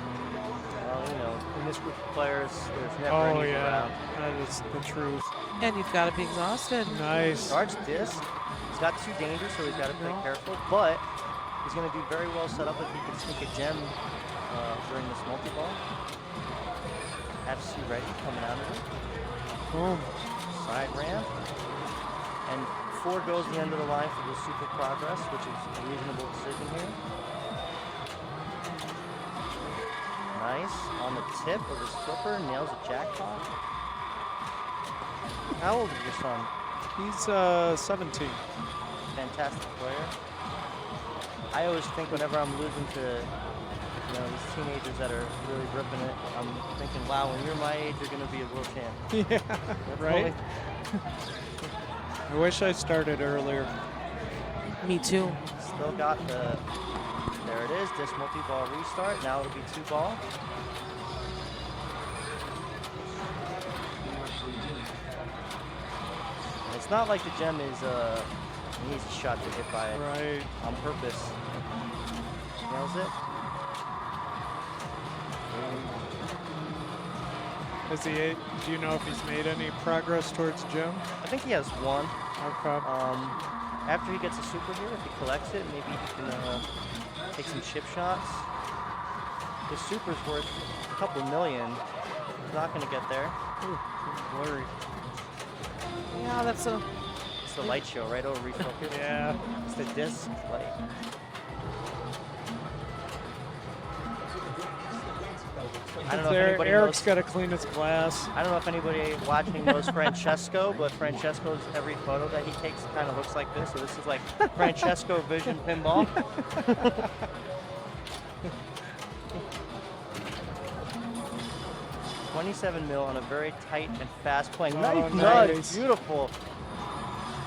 Well, you know, in this group of players, there's never Oh, any yeah. around. That is the truth. And you've got to be exhausted. Nice. Charge disc. He's got 2 dangers, so he's got to play careful. But he's going to do very well set up if he can sneak a gem during this multi-ball. FC ready, coming out of it. Boom. Side ramp. And 4 goes the end of the line for the super progress, which is a reasonable decision here. Nice. On the tip of his flipper, nails a jackpot. How old is your son? He's 17. Fantastic player. I always think whenever I'm losing to these teenagers that are really ripping it, I'm thinking, wow, when you're my age, you're going to be a world champ. Yeah, right? I wish I started earlier. Me too. Still got the, there it is, disc multi-ball restart. Now it'll be 2 ball. It's not like the gem is an easy shot to hit by it. Right. On purpose. Nails it. Has he? Do you know if he's made any progress towards gem? I think he has 1. Okay. After he gets a super here, if he collects it, maybe he can take some chip shots. His super's worth a couple million. He's not going to get there. Ooh, blurry. Yeah, that's a. It's the light show, right? Over refocus. Yeah. It's the disc light. I don't know if anybody Eric's knows. got to clean his glass. I don't know if anybody watching knows Francesco, but Francesco's every photo that he takes kind of looks like this. So this is like Francesco Vision Pinball. 27 mil on a very tight and fast playing. Oh, Nice nice. nudge, beautiful.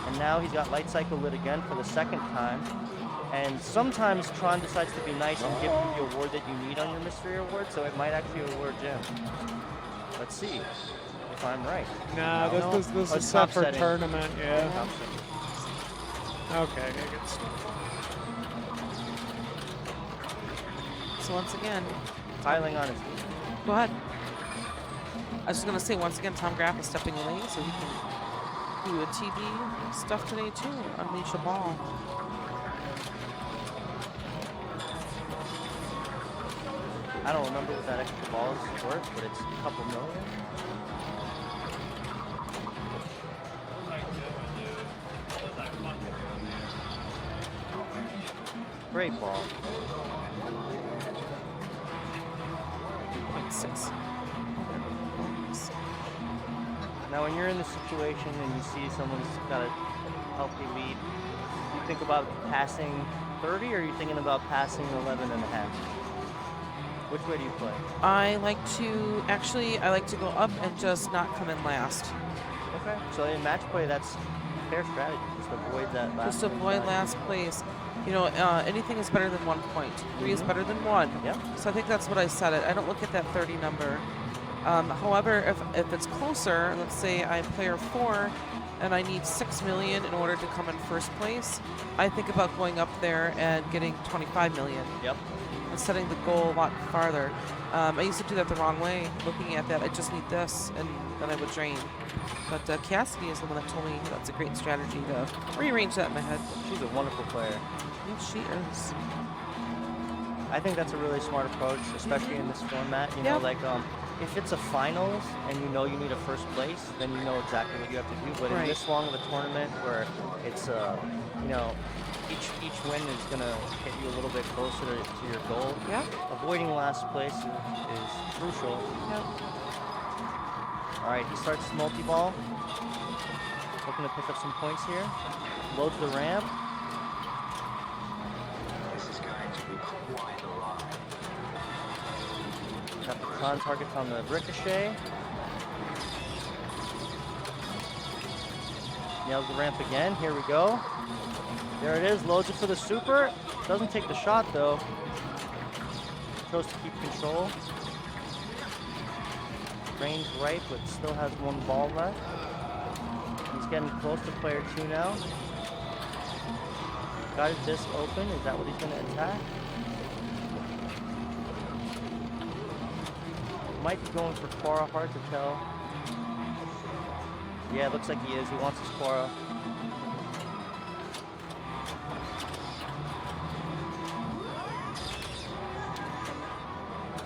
And now he's got Light Cycle lit again for the second time. And sometimes Tron decides to be nice and give you the award that you need on your mystery award, so it might actually award Jim. Let's see if I'm right. Nah, No? this Oh, is it's set top for setting. tournament. Yeah. Top setting. Okay, I get started. So once again, Piling on his go ahead. I was just gonna say once again, Tom Graff is stepping away so he can do a TV stuff today too. Unleash a ball. I don't remember what that extra ball is worth, but it's a couple million. Great ball. 0.6. Now, when you're in this situation and you see someone's got a healthy lead, you think about passing 30 or are you thinking about passing 11 and a half? Which way do you play? I like to go up and just not come in last. Okay. So in match play, that's fair strategy. Just avoid that last. Just avoid place. last place. You know, anything is better than 1 point. 3 is better than 1. Yep. So I think that's what I set it. I don't look at that 30 number. However, if it's closer, let's say I'm player 4 and I need 6 million in order to come in first place, I think about going up there and getting 25 million. Yep. And setting the goal a lot farther. I used to do that the wrong way, looking at that, I just need this, and then I would drain. But Cassidy is the one that told me that's a great strategy to rearrange that in my head. She's a wonderful player. Yes, she is. I think that's a really smart approach, especially in this format. You know, like if it's a finals and you know you need a first place, then you know exactly what you have to do. But in this long of a tournament where it's you know, each win is gonna get you a little bit closer to your goal. Yeah. Avoiding last place is crucial. Yep. All right, he starts multi-ball. Looking to pick up some points here. Loads the ramp. This is going to be quite a lot. Got the Tron targets on the ricochet. Nails the ramp again. Here we go. There it is. Loads it for the super. Doesn't take the shot though. Chose to keep control. Range right, but still has 1 ball left. He's getting close to player 2 now. Got his disc open. Is that what he's going to attack? Might be going for Quora. Hard to tell. Yeah, it looks like he is. He wants his Quora.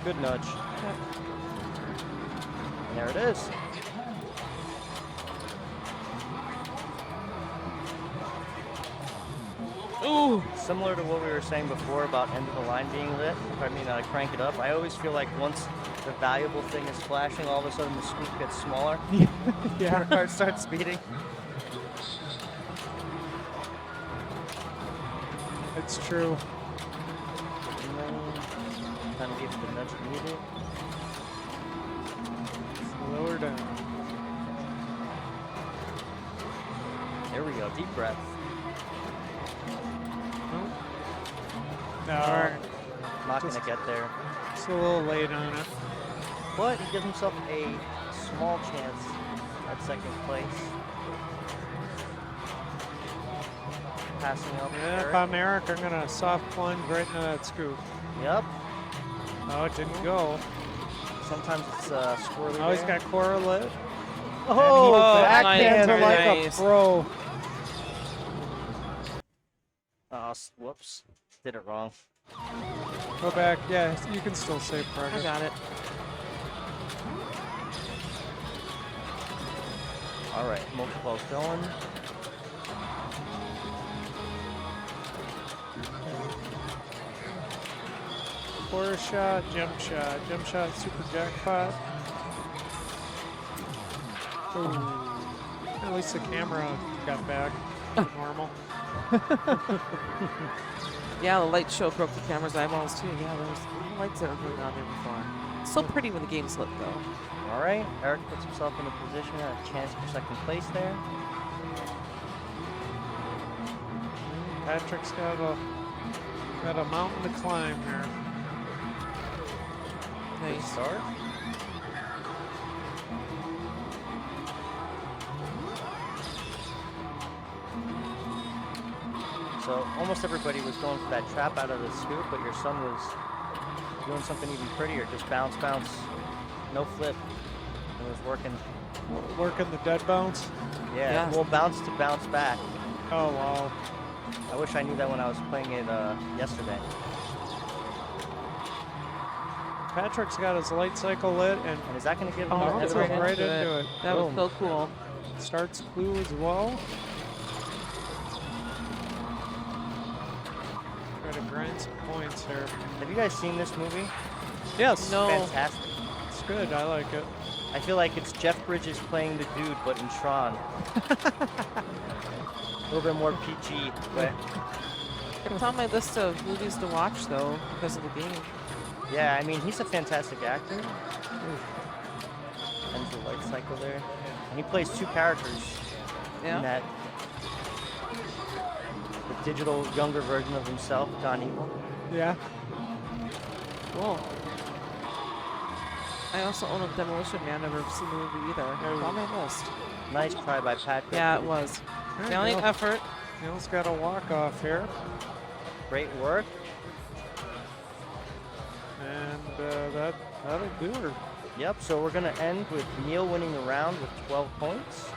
Good nudge. Yep. And there it is. Ooh. Similar to what we were saying before about end of the line being lit, I crank it up. I always feel like once the valuable thing is flashing, all of a sudden the scoop gets smaller. Yeah. Or it starts speeding. It's true. Kind of give the nudge needed. Slow her down. There we go. Deep breath. No, Not going to get there. it's a little late on it. But he gives himself a small chance at second place. Passing up. Yeah, if I'm Eric, I'm going to soft plunge right into that scoop. Yep. Oh, it didn't go. Sometimes it's squirrely. Oh, he's there. got Quora lit. Oh, backhand nice, like nice. a pro. Oh, whoops. Did it wrong. Go back. Yeah, you can still save I progress. got it. All right, multi-ball's going. Quarter shot, jump shot, super jackpot. Ooh. At least the camera got back to normal. Yeah, the light show broke the camera's eyeballs too. Yeah, there was lights that were going on there before. So pretty when the game's lit though. All right, Eric puts himself in a position at a chance for second place there. Patrick's got a mountain to climb here. Good start. So almost everybody was going for that trap out of the scoop, but your son was doing something even prettier. Just bounce, bounce, no flip. It was Working the dead bounce? Yeah, well, bounce to bounce back. Oh, wow. I wish I knew that when I was playing it yesterday. Patrick's got his light cycle lit, and is that going to give him oh, it's right right into into it. it. That was so cool. Starts clue as well. Try to grind some points here. Have you guys seen this movie? Yes. No. Fantastic. It's good. I like it. I feel like it's Jeff Bridges playing the dude, but in Tron. A little bit more PG, but It's on my list of movies to watch, though, because of the game. yeah, I mean, he's a fantastic actor. Ends the light cycle there. And he plays two characters Yeah. in that. The digital younger version of himself, Don Evil. Yeah. Cool. I also own a Demolition Man. Never seen the movie either. It's on my list. Nice try by Patrick. Yeah, it was. Valiant effort. Neil's got a walk-off here. Great work. And that'll do her. Yep, so we're going to end with Neil winning the round with 12 points.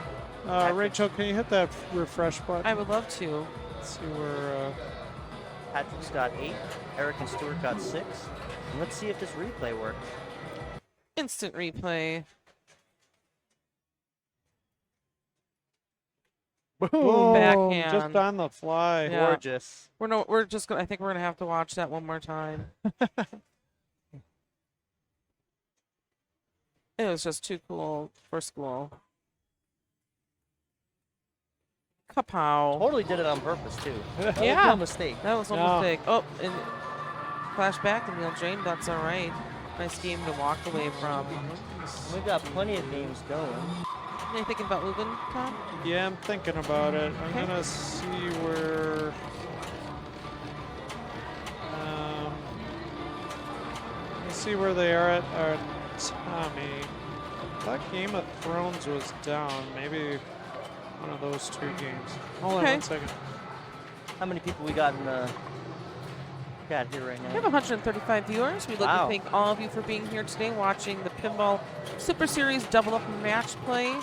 Rachel, can you hit that refresh button? I would love to. Let's see where... Patrick's got 8. Eric and Stuart got 6. And let's see if this replay works. Instant replay. Boom! Backhand. Just on the fly. Yeah. Gorgeous. We're just gonna. I think we're gonna have to watch that one more time. It was just too cool for school. Kapow. Totally did it on purpose, too. That was Yeah. no mistake. That was no No. mistake. Oh, and flashback to Neil Jane. That's all right. Nice game to walk away from. We've got plenty of games going. Are you thinking about moving, Tom? Yeah, I'm thinking about it. I'm Okay. gonna see where... let's see where they are at Tommy. I thought Game of Thrones was down. Maybe one of those two games. Hold on Okay. 1 second. How many people we got in the chat here right We now? have 135 viewers. We'd like Wow. to thank all of you for being here today watching the Pinball Super Series Double Up Match Play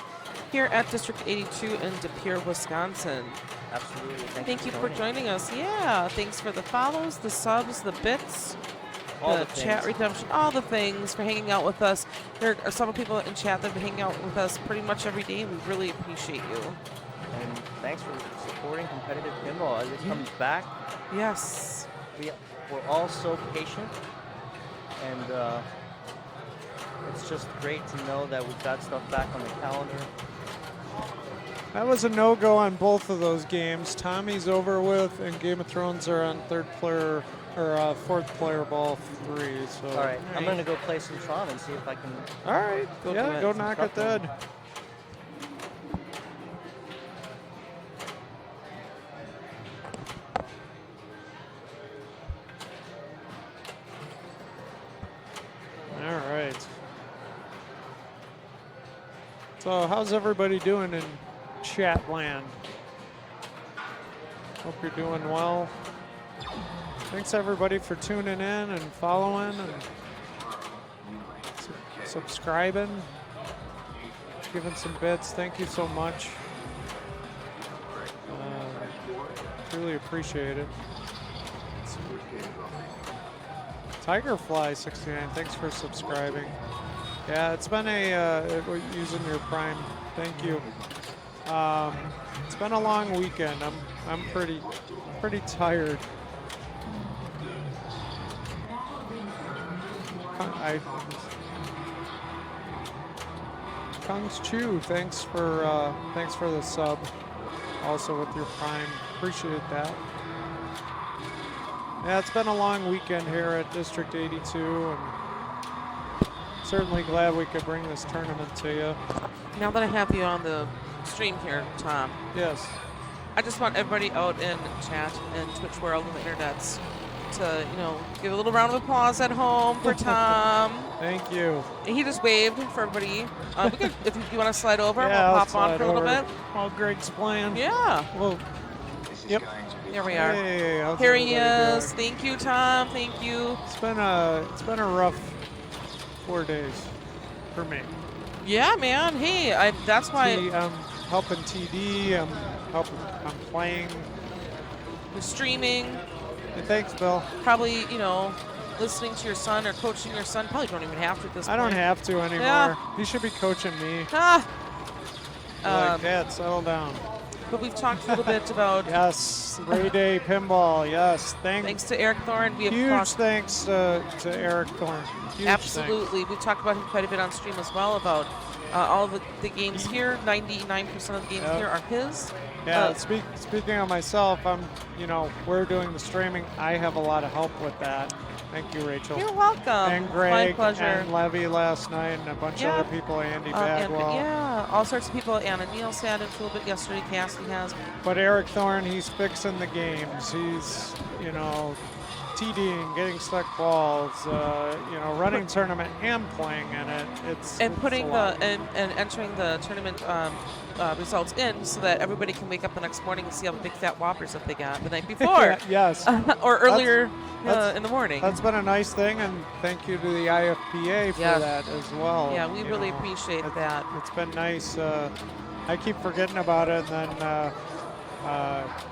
here at District 82 in De Pere, Wisconsin. Absolutely. Thank you for joining us. Yeah, thanks for the follows, the subs, the bits, All the the chat things. redemption, all the things, for hanging out with us. There are some people in chat that have been hanging out with us pretty much every day. We really appreciate you. And thanks for supporting competitive pinball as it comes back. Yes. We're all so patient, and it's just great to know that we've got stuff back on the calendar. That was a no-go on both of those games. Tommy's over with, and Game of Thrones are on fourth player ball 3. So. All right, I'm gonna go play some Tron and see if I can. All right. Go do yeah, it. go Some knock stuff it dead. All right. So how's everybody doing in chat land? Hope you're doing well. Thanks everybody for tuning in and following and subscribing, giving some bits. Thank you so much. Really appreciate it. Tigerfly69, thanks for subscribing. Yeah, it's been using your Prime. Thank you. It's been a long weekend. I'm pretty tired. Kung's Chew, thanks for the sub. Also with your Prime, appreciate that. Yeah, it's been a long weekend here at District 82, and certainly glad we could bring this tournament to you. Now that I have you on the stream here, Tom. Yes. I just want everybody out in chat and Twitch world and the internets to, give a little round of applause at home for Tom. Thank you. He just waved for everybody. We could, if you want to slide over, Yeah, we'll I'll pop on slide for a little over. bit. While Greg's playing. Yeah. Well, yep. Here we are. Hey, how's Here he everybody is. doing? Thank you, Tom. Thank you. It's been a rough 4 days for me. Yeah, man. Hey, that's why I'm helping TD. I'm playing. you're streaming. Hey, thanks, Bill. Probably, listening to your son or coaching your son. Probably don't even have to at this I point. don't have to anymore. Yeah. He should be coaching me. Ah. Like, Dad, settle down. But we've talked a little bit about Yes, Ray Day Pinball. Yes, thanks to Eric Thorne. We have huge talked thanks to Eric Thorne. Huge absolutely. We've talked about him quite a bit on stream as well about all the games here. 99% of the games here are his. Yeah, speaking of myself, we're doing the streaming. I have a lot of help with that. Thank you, Rachel. You're welcome. And Greg My pleasure. and Levy last night and a bunch of other people, Andy Bagwell. Yeah, all sorts of people. Anna Neal sat in a little bit yesterday. Cassie has. But Eric Thorne, he's fixing the games. He's, TDing, getting stuck balls, running tournament and playing in it. It's putting a lot. and entering the tournament results in so that everybody can wake up the next morning and see all the big fat whoppers that they got the night before. Yes. Or earlier That's in the morning. That's been a nice thing, and thank you to the IFPA for that as well. Yeah, we really appreciate that. It's been nice. I keep forgetting about it, and then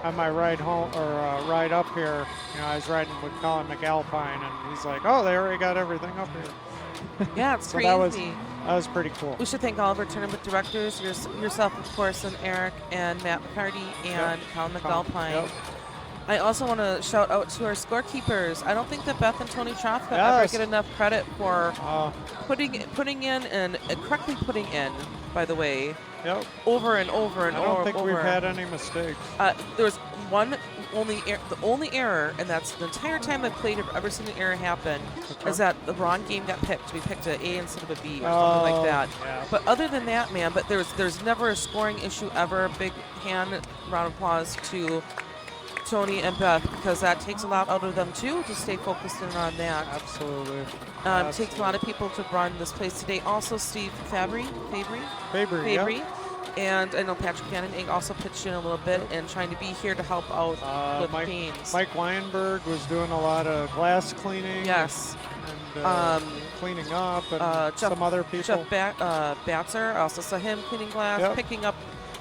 on my ride home or ride up here, I was riding with Colin McAlpine, and he's like, "Oh, they already got everything up here." Yeah, it's so crazy. That was pretty cool. We should thank all of our tournament directors, yourself, of course, and Eric and Matt McCarty and Colin McAlpine. Yep. I also want to shout out to our scorekeepers. I don't think that Beth and Tony Chofka ever get enough credit for putting in and correctly putting in, by the way, over and over and over. I don't think we've had any mistakes. There was the only error, and that's the entire time I've played, I've ever seen an error happen, is that the wrong game got picked. We picked an A instead of a B or something like that. Yeah. But other than that, man, but there's never a scoring issue ever. Big round of applause to Tony and Beth, because that takes a lot out of them too to stay focused in on that. Absolutely. Takes a lot of people to run this place today. Also, Steve Fabry, and I know Patrick Cannon also pitched in a little bit and trying to be here to help out with games. Mike Weinberg was doing a lot of glass cleaning. Yes. And cleaning up, and some other people. Jeff Batzer, I also saw him cleaning glass, picking up.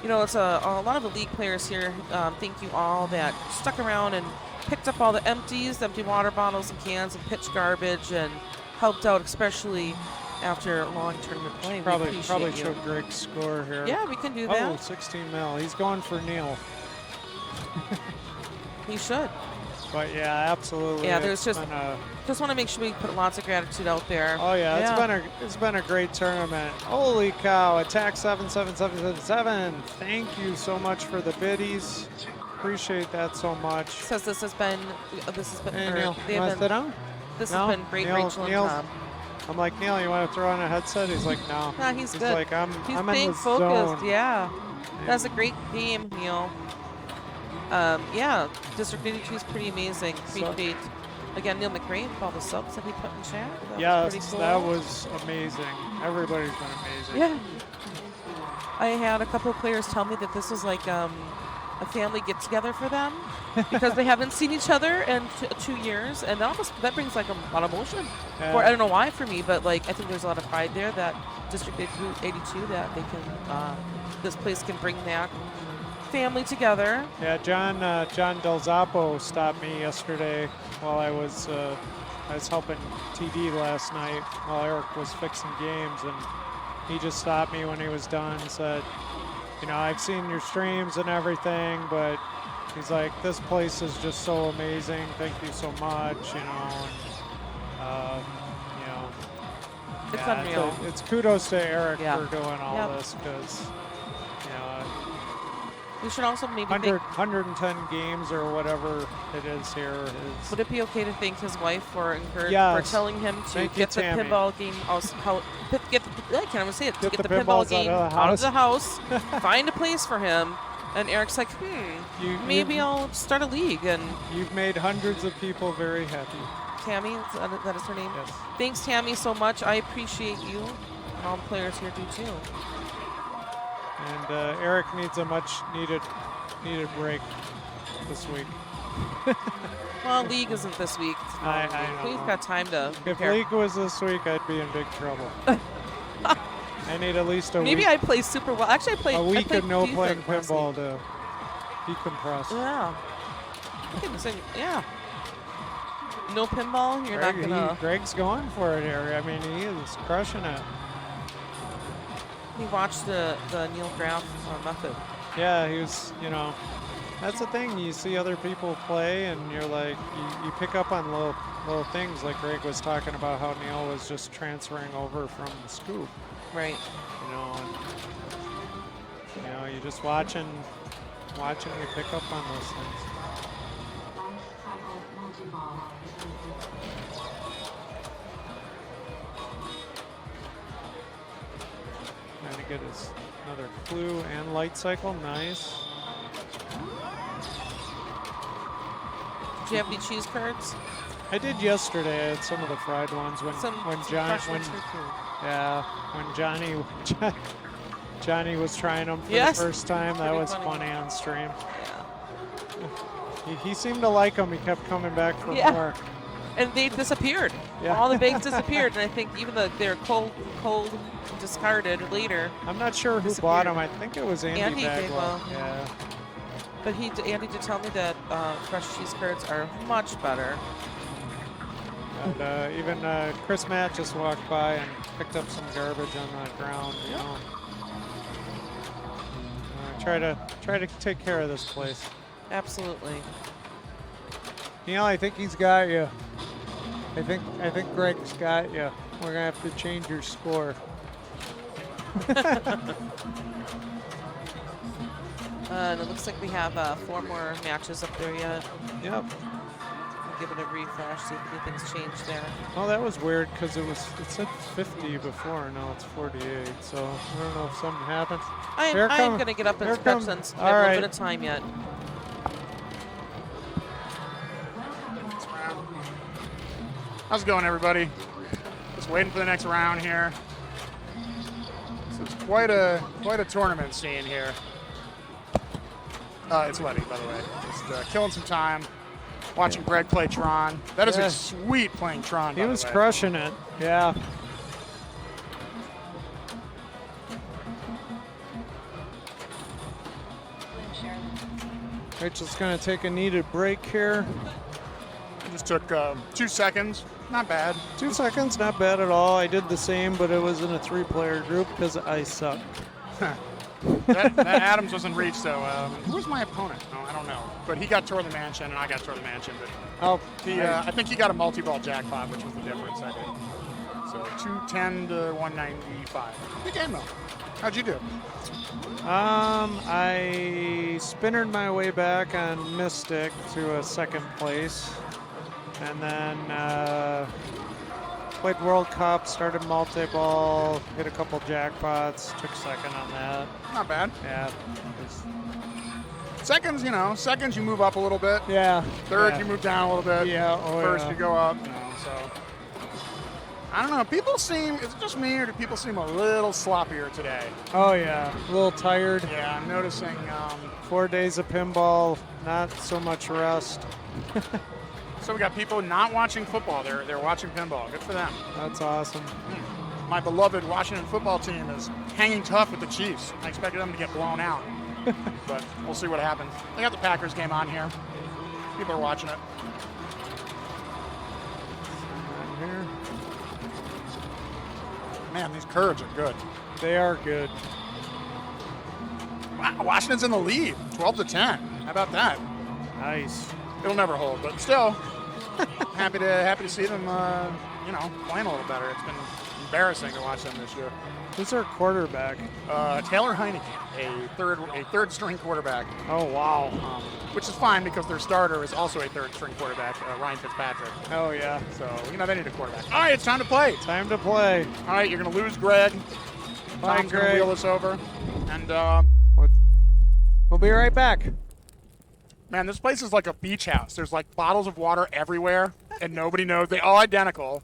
It's a lot of the league players here. Thank you all that stuck around and picked up all the empty water bottles and cans and pitched garbage and helped out, especially after a long tournament play. Probably you. show Greg's score here. Yeah, we can do that. Oh, 16 mil. He's going for Neil. He should. But yeah, absolutely. Yeah, there's just want to make sure we put lots of gratitude out there. Oh yeah, it's been a great tournament. Holy cow! Attack 77777. Thank you so much for the biddies. Appreciate that so much. Says this has been Hey, Neil, you want to sit down? This No? has been great, Neil, Rachel and Neil's- Tom. I'm like, Neil, you want to throw on a headset? He's like, no. Nah, he's good. Like, I'm He's in being the focused. zone. Yeah, that's a great game, Neil. Yeah, District 82 is pretty amazing. Appreciate again Neil McRae with all the subs that he put in chat. That was pretty cool. That was amazing. Everybody's been amazing. Yeah. I had a couple of players tell me that this was like a family get-together for them because they haven't seen each other in 2 years, and that brings like a lot of emotion. Or I don't know why for me, but like I think there's a lot of pride there that District 82 that they can this place can bring that family together. Yeah, John Del Zappo stopped me yesterday while I was helping TD last night while Eric was fixing games, and he just stopped me when he was done and said, I've seen your streams and everything, but he's like, this place is just so amazing. Thank you so much, It's unreal. It's kudos to Eric Yeah. for doing all this, because we should also maybe 110 games or whatever it is here. Would it be okay to thank his wife for telling him to get the pinball game I can't even say it. To get the pinball game out of the house, find a place for him, And Eric's like, maybe I'll start a league. And You've made hundreds of people very happy. Tammy, that is her name? Yes. Thanks, Tammy, so much. I appreciate you. And all the players here do too. And Eric needs a much needed break this week. Well, league isn't this week. I know. We've got time to If prepare. league was this week, I'd be in big trouble. I need at least a Maybe week. I play super well. Actually, I played A week I of no playing decent last pinball week. to decompress. Yeah. Yeah. No pinball? You're not gonna. Greg's going for it here. I mean, he is crushing it. He watched the Neil Graff method. Yeah, he was, that's the thing. You see other people play and you're like, you pick up on little things like Greg was talking about how Neil was just transferring over from the scoop. Right. And, you're just watching, you pick up on those things. Trying to get his another clue and light cycle. Nice. Did you have any cheese curds? I did yesterday. I had some of the fried ones when Johnny was trying them for the first time. That was funny on stream. Yeah. He seemed to like them. He kept coming back for more. And they disappeared. Yeah. All the bags disappeared, and I think even though they're cold discarded later. I'm not sure who bought them. I think it was Andy Bagwell. Bagwell. Yeah. But Andy did tell me that fresh cheese curds are much better. And even Chris Matt just walked by and picked up some garbage on the ground. Try to take care of this place. Absolutely. I think he's got you. I think Greg's got you. We're gonna have to change your score. And it looks like we have 4 more matches up there yet. Yep. I'll give it a refresh, see if anything's changed there. Oh, that was weird because it said 50 before. Now it's 48. So I don't know if something happened. I'm going to get up and stretch since we have a little bit of time yet. How's it going, everybody? Just waiting for the next round here. This is quite a tournament scene here. It's Letty, by the way. Just killing some time, watching Greg play Tron. That is a sweet playing Tron. He was crushing it. Yeah. Rachel's going to take a needed break here. Just took 2 seconds. Not bad. 2 seconds, not bad at all. I did the same, but it was in a 3-player group because I suck. that Adams wasn't reached, so who was my opponent? No, I don't know. But he got Tour of the Mansion, and I got Tour of the Mansion. But I think he got a multi-ball jackpot, which was the difference, I think. So 210 to 195. Good game, though. How'd you do? I spinnered my way back on Mystic to a 2nd place. And then played World Cup, started multi-ball, hit a couple jackpots, took 2nd on that. Not bad. Yeah. Seconds, seconds you move up a little bit. Yeah. 3rd you move down a little bit. Yeah. 1st you go up. So I don't know. People seem, is it just me or do people seem a little sloppier today? Oh yeah, a little tired. Yeah, I'm noticing. 4 days of pinball, not so much rest. So we got people not watching football. They're watching pinball. Good for them. That's awesome. My beloved Washington football team is hanging tough with the Chiefs. I expected them to get blown out, but we'll see what happens. They got the Packers game on here. People are watching it. Here. Man, these curves are good. They are good. Wow, Washington's in the lead, 12 to 10. How about that? Nice. It'll never hold, but still, happy to see them, playing a little better. It's been embarrassing to watch them this year. Who's our quarterback? Taylor Heineke, a third string quarterback. Oh wow. Which is fine because their starter is also a third string quarterback, Ryan Fitzpatrick. Oh yeah. So they need a quarterback. All right, it's time to play. Time to play. All right, you're gonna lose Greg. Bye, Tom's gonna Greg. wheel us over, and We'll be right back. Man, this place is like a beach house. There's like bottles of water everywhere, and nobody knows. They all identical,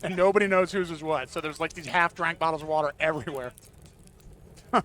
and nobody knows whose is what. So there's like these half-drank bottles of water everywhere. Right.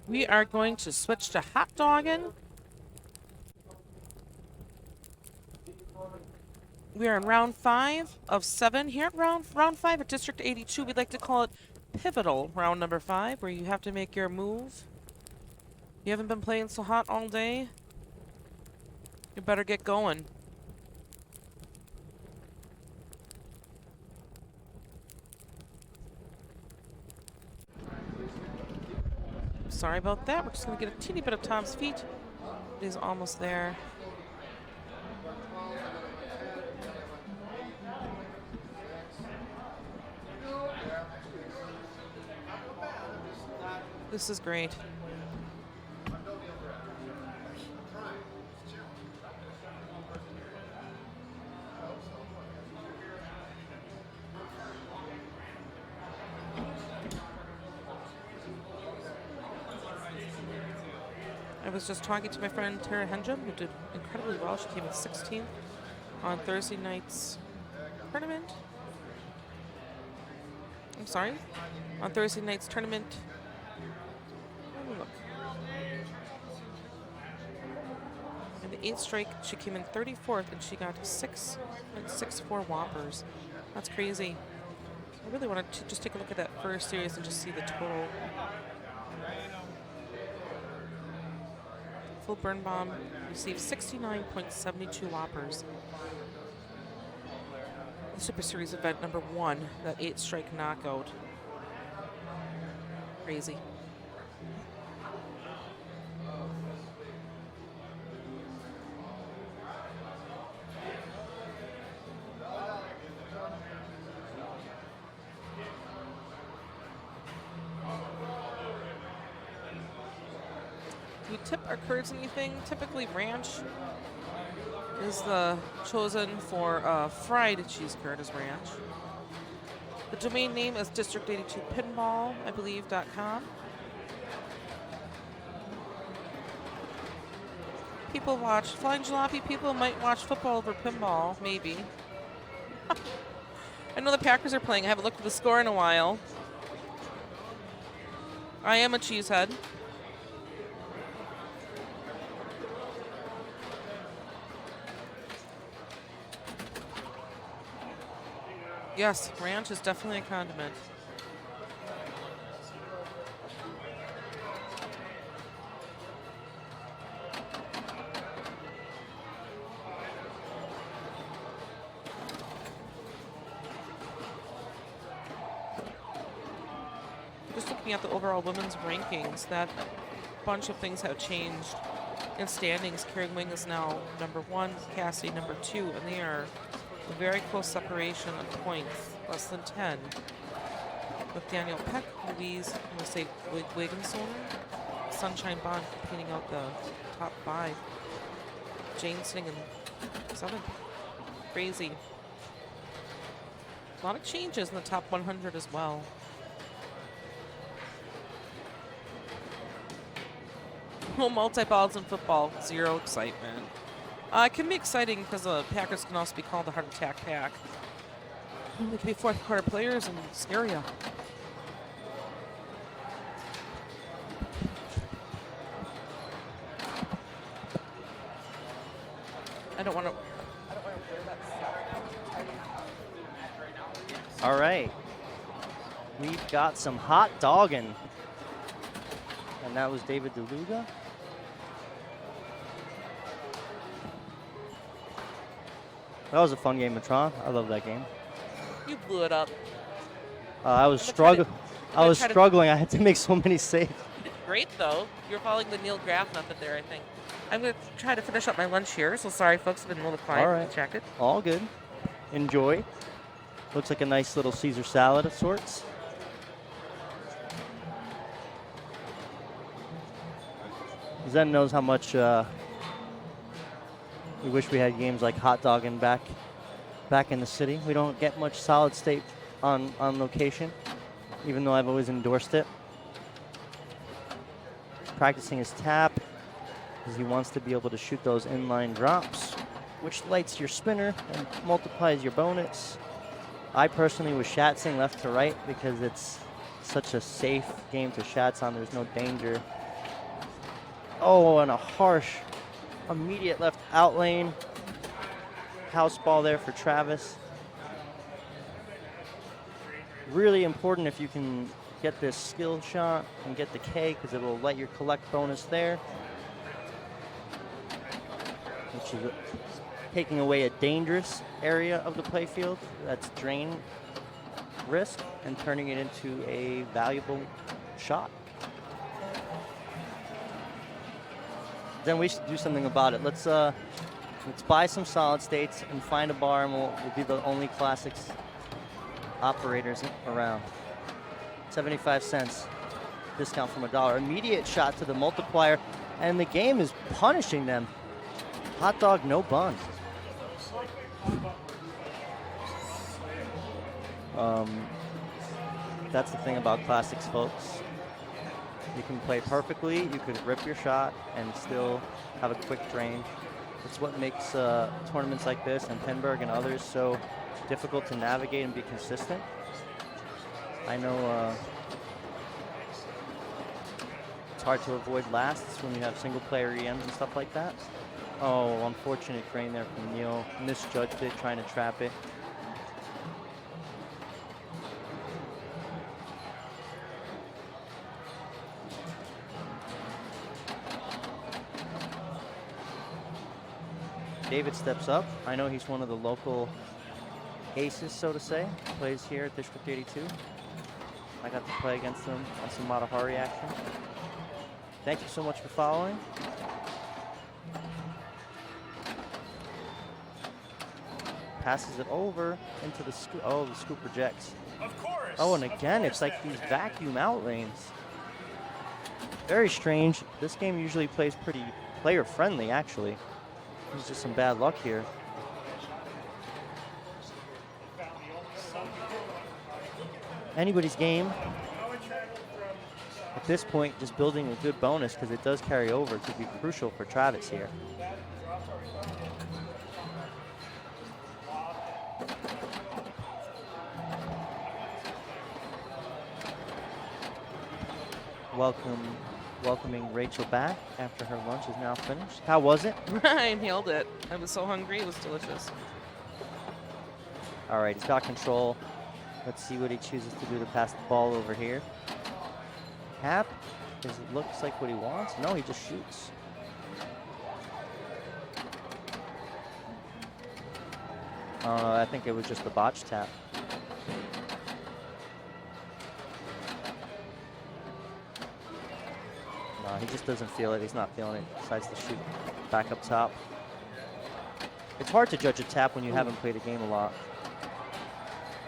We are going to switch to hot dogging. We are in round 5 of 7 here at round 5 at District 82. We'd like to call it pivotal round number 5, where you have to make your move. You haven't been playing so hot all day. You better get going. Sorry about that. We're just going to get a teeny bit of Tom's feet. He's almost there. This is great. I was just talking to my friend Tara Hendrum, who did incredibly well. She came in 16th on Thursday night's tournament. I'm sorry, on Thursday night's tournament. Let me look. In the 8th strike, she came in 34th, and she got 6.64 whoppers. That's crazy. I really wanted to just take a look at that first series and just see the total. Full burn bomb received 69.72 whoppers. The Super Series event number 1, that 8 strike knockout. Crazy. Do we tip our cards anything? Typically ranch is the chosen for fried cheese curd is ranch. The domain name is District 82 Pinball, I believe, .com. People watch Flying Jalopy. People might watch football over pinball, maybe. I know the Packers are playing. I haven't looked at the score in a while. I am a cheesehead. Yes, ranch is definitely a condiment. Just looking at the overall women's rankings, that bunch of things have changed. In standings, Carrie Wing is now number 1, Cassie number 2, and they are a very close separation of points, less than 10. With Daniel Peck, Louise, I'm going to say Wigginson, Sunshine Bond competing out the top 5. Jane sitting in 7th. Crazy. A lot of changes in the top 100 as well. No multi-balls in football, 0 excitement. It can be exciting because the Packers can also be called the Heart Attack Pack. They can be fourth quarter players in this area. I don't want to. All right. We've got some hot dogging. And that was David DeLuga. That was a fun game, Matron. I love that game. You blew it up. I was struggling. I had to make so many saves. great, though. You're following the Neil Graff method there, I think. I'm going to try to finish up my lunch here, so sorry, folks. I've been a little quiet. All right. Check it. All good. Enjoy. Looks like a nice little Caesar salad of sorts. Zen knows how much we wish we had games like hot dogging back in the city. We don't get much solid state on location, even though I've always endorsed it. He's practicing his tap because he wants to be able to shoot those inline drops, which lights your spinner and multiplies your bonus. I personally was shatzing left to right because it's such a safe game to shats on. There's no danger. Oh, and a harsh, immediate left out lane. House ball there for Travis. Really important if you can get this skill shot and get the K, because it will let your collect bonus there. Which is taking away a dangerous area of the playfield. That's drain risk and turning it into a valuable shot. Then we should do something about it. Let's buy some solid states and find a bar, and we'll be the only classics operators around. 75 cents discount from $1. Immediate shot to the multiplier, and the game is punishing them. Hot dog, no bun. That's the thing about classics, folks. You can play perfectly, you could rip your shot and still have a quick drain. It's what makes tournaments like this and Pinburg and others so difficult to navigate and be consistent. I know it's hard to avoid lasts when you have single player EMs and stuff like that. Oh, unfortunate drain there from Neil. Misjudged it, trying to trap it. David steps up. I know he's one of the local aces, so to say. Plays here at District 82. I got to play against him on some Matahari action. Thank you so much for following. Passes it over into the scoop. Oh, the scoop rejects. Of course. Oh, and again, it's like these vacuum out lanes. Very strange. This game usually plays pretty player friendly, actually. It's just some bad luck here. Anybody's game. At this point, just building a good bonus, because it does carry over, could be crucial for Travis here. Welcoming Rachel back after her lunch is now finished. How was it? I nailed it. I was so hungry. It was delicious. All right, he's got control. Let's see what he chooses to do to pass the ball over here. Tap. Does it looks like what he wants? No, he just shoots. I think it was just the botch tap. No, he just doesn't feel it. He's not feeling it. Decides to shoot back up top. It's hard to judge a tap when you haven't played a game a lot.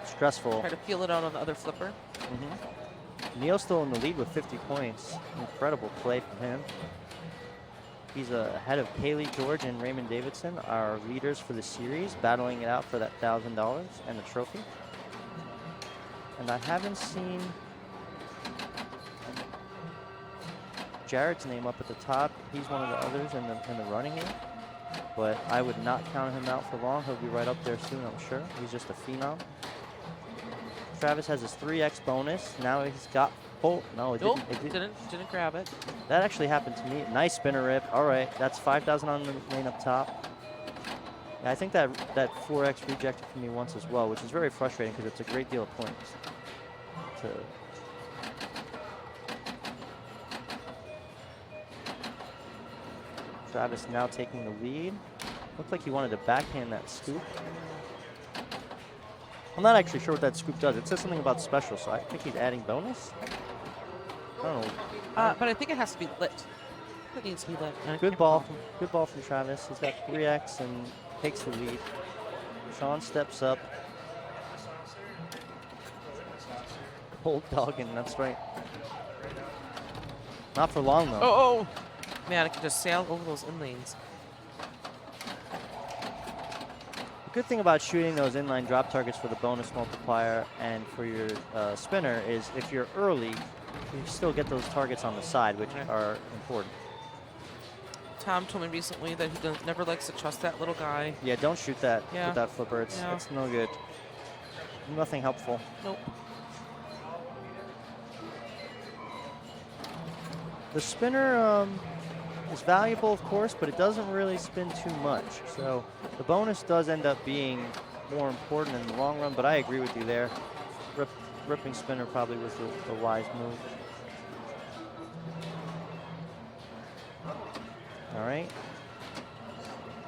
Stressful. Try to feel it out on the other flipper. Neil's still in the lead with 50 points. Incredible play from him. He's ahead of Kaylee George and Raymond Davidson, our leaders for the series, battling it out for that $1,000 and the trophy. And I haven't seen Jared's name up at the top. He's one of the others in the running here, but I would not count him out for long. He'll be right up there soon, I'm sure. He's just a phenom. Travis has his 3x bonus. Now he's got full. No, it didn't grab it. That actually happened to me. Nice spinner rip. All right, that's 5,000 on the lane up top. Yeah, I think that 4x rejected from me once as well, which is very frustrating because it's a great deal of points. Travis now taking the lead. Looked like he wanted to backhand that scoop. I'm not actually sure what that scoop does. It says something about special, so I think he's adding bonus. don't know. But I think it has to be lit. It needs to be lit. I Good can't ball. recall. Good ball from Travis. He's got 3x and takes the lead. Sean steps up. Cold dogging, that's right. Not for long, though. Oh! Man, I can just sail over those in lanes. The good thing about shooting those inline drop targets for the bonus multiplier and for your spinner is if you're early, you still get those targets on the side, which are important. Tom told me recently that he never likes to trust that little guy. Yeah, don't shoot that Yeah. with that flipper. It's no good. Nothing helpful. Nope. The spinner is valuable, of course, but it doesn't really spin too much. So the bonus does end up being more important in the long run, but I agree with you there. Ripping spinner probably was the wise move. All right.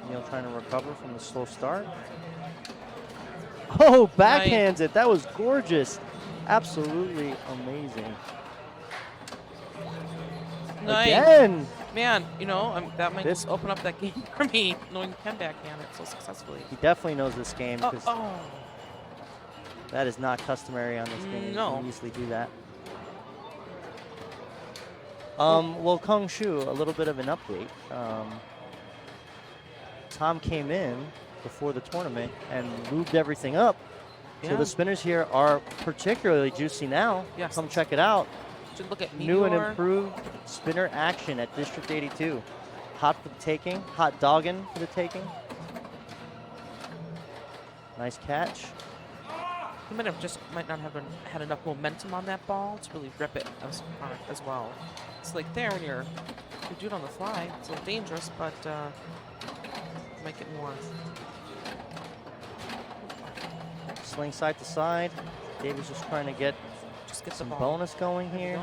Neil trying to recover from the slow start. Oh, backhands it. That was gorgeous. Absolutely amazing. Nice. Again. Man, you know, that might just open up that game for me, knowing you can backhand it so successfully. He definitely knows this game because Oh. that is not customary on this game. No. You can easily do that. Well, Kung Shu, a little bit of an update. Tom came in before the tournament and lubed everything up. So Yeah. the spinners here are particularly juicy now. Yes. Come check it out. Should look at New and Meteor. improved spinner action at District 82. Hot for the taking, hot dogging for the taking. Nice catch. He might not have had enough momentum on that ball to really rip it as well. It's like there when you do it on the fly, it's a little dangerous, but you might get more. Sling side to side. David's just trying to get some the ball. bonus going here.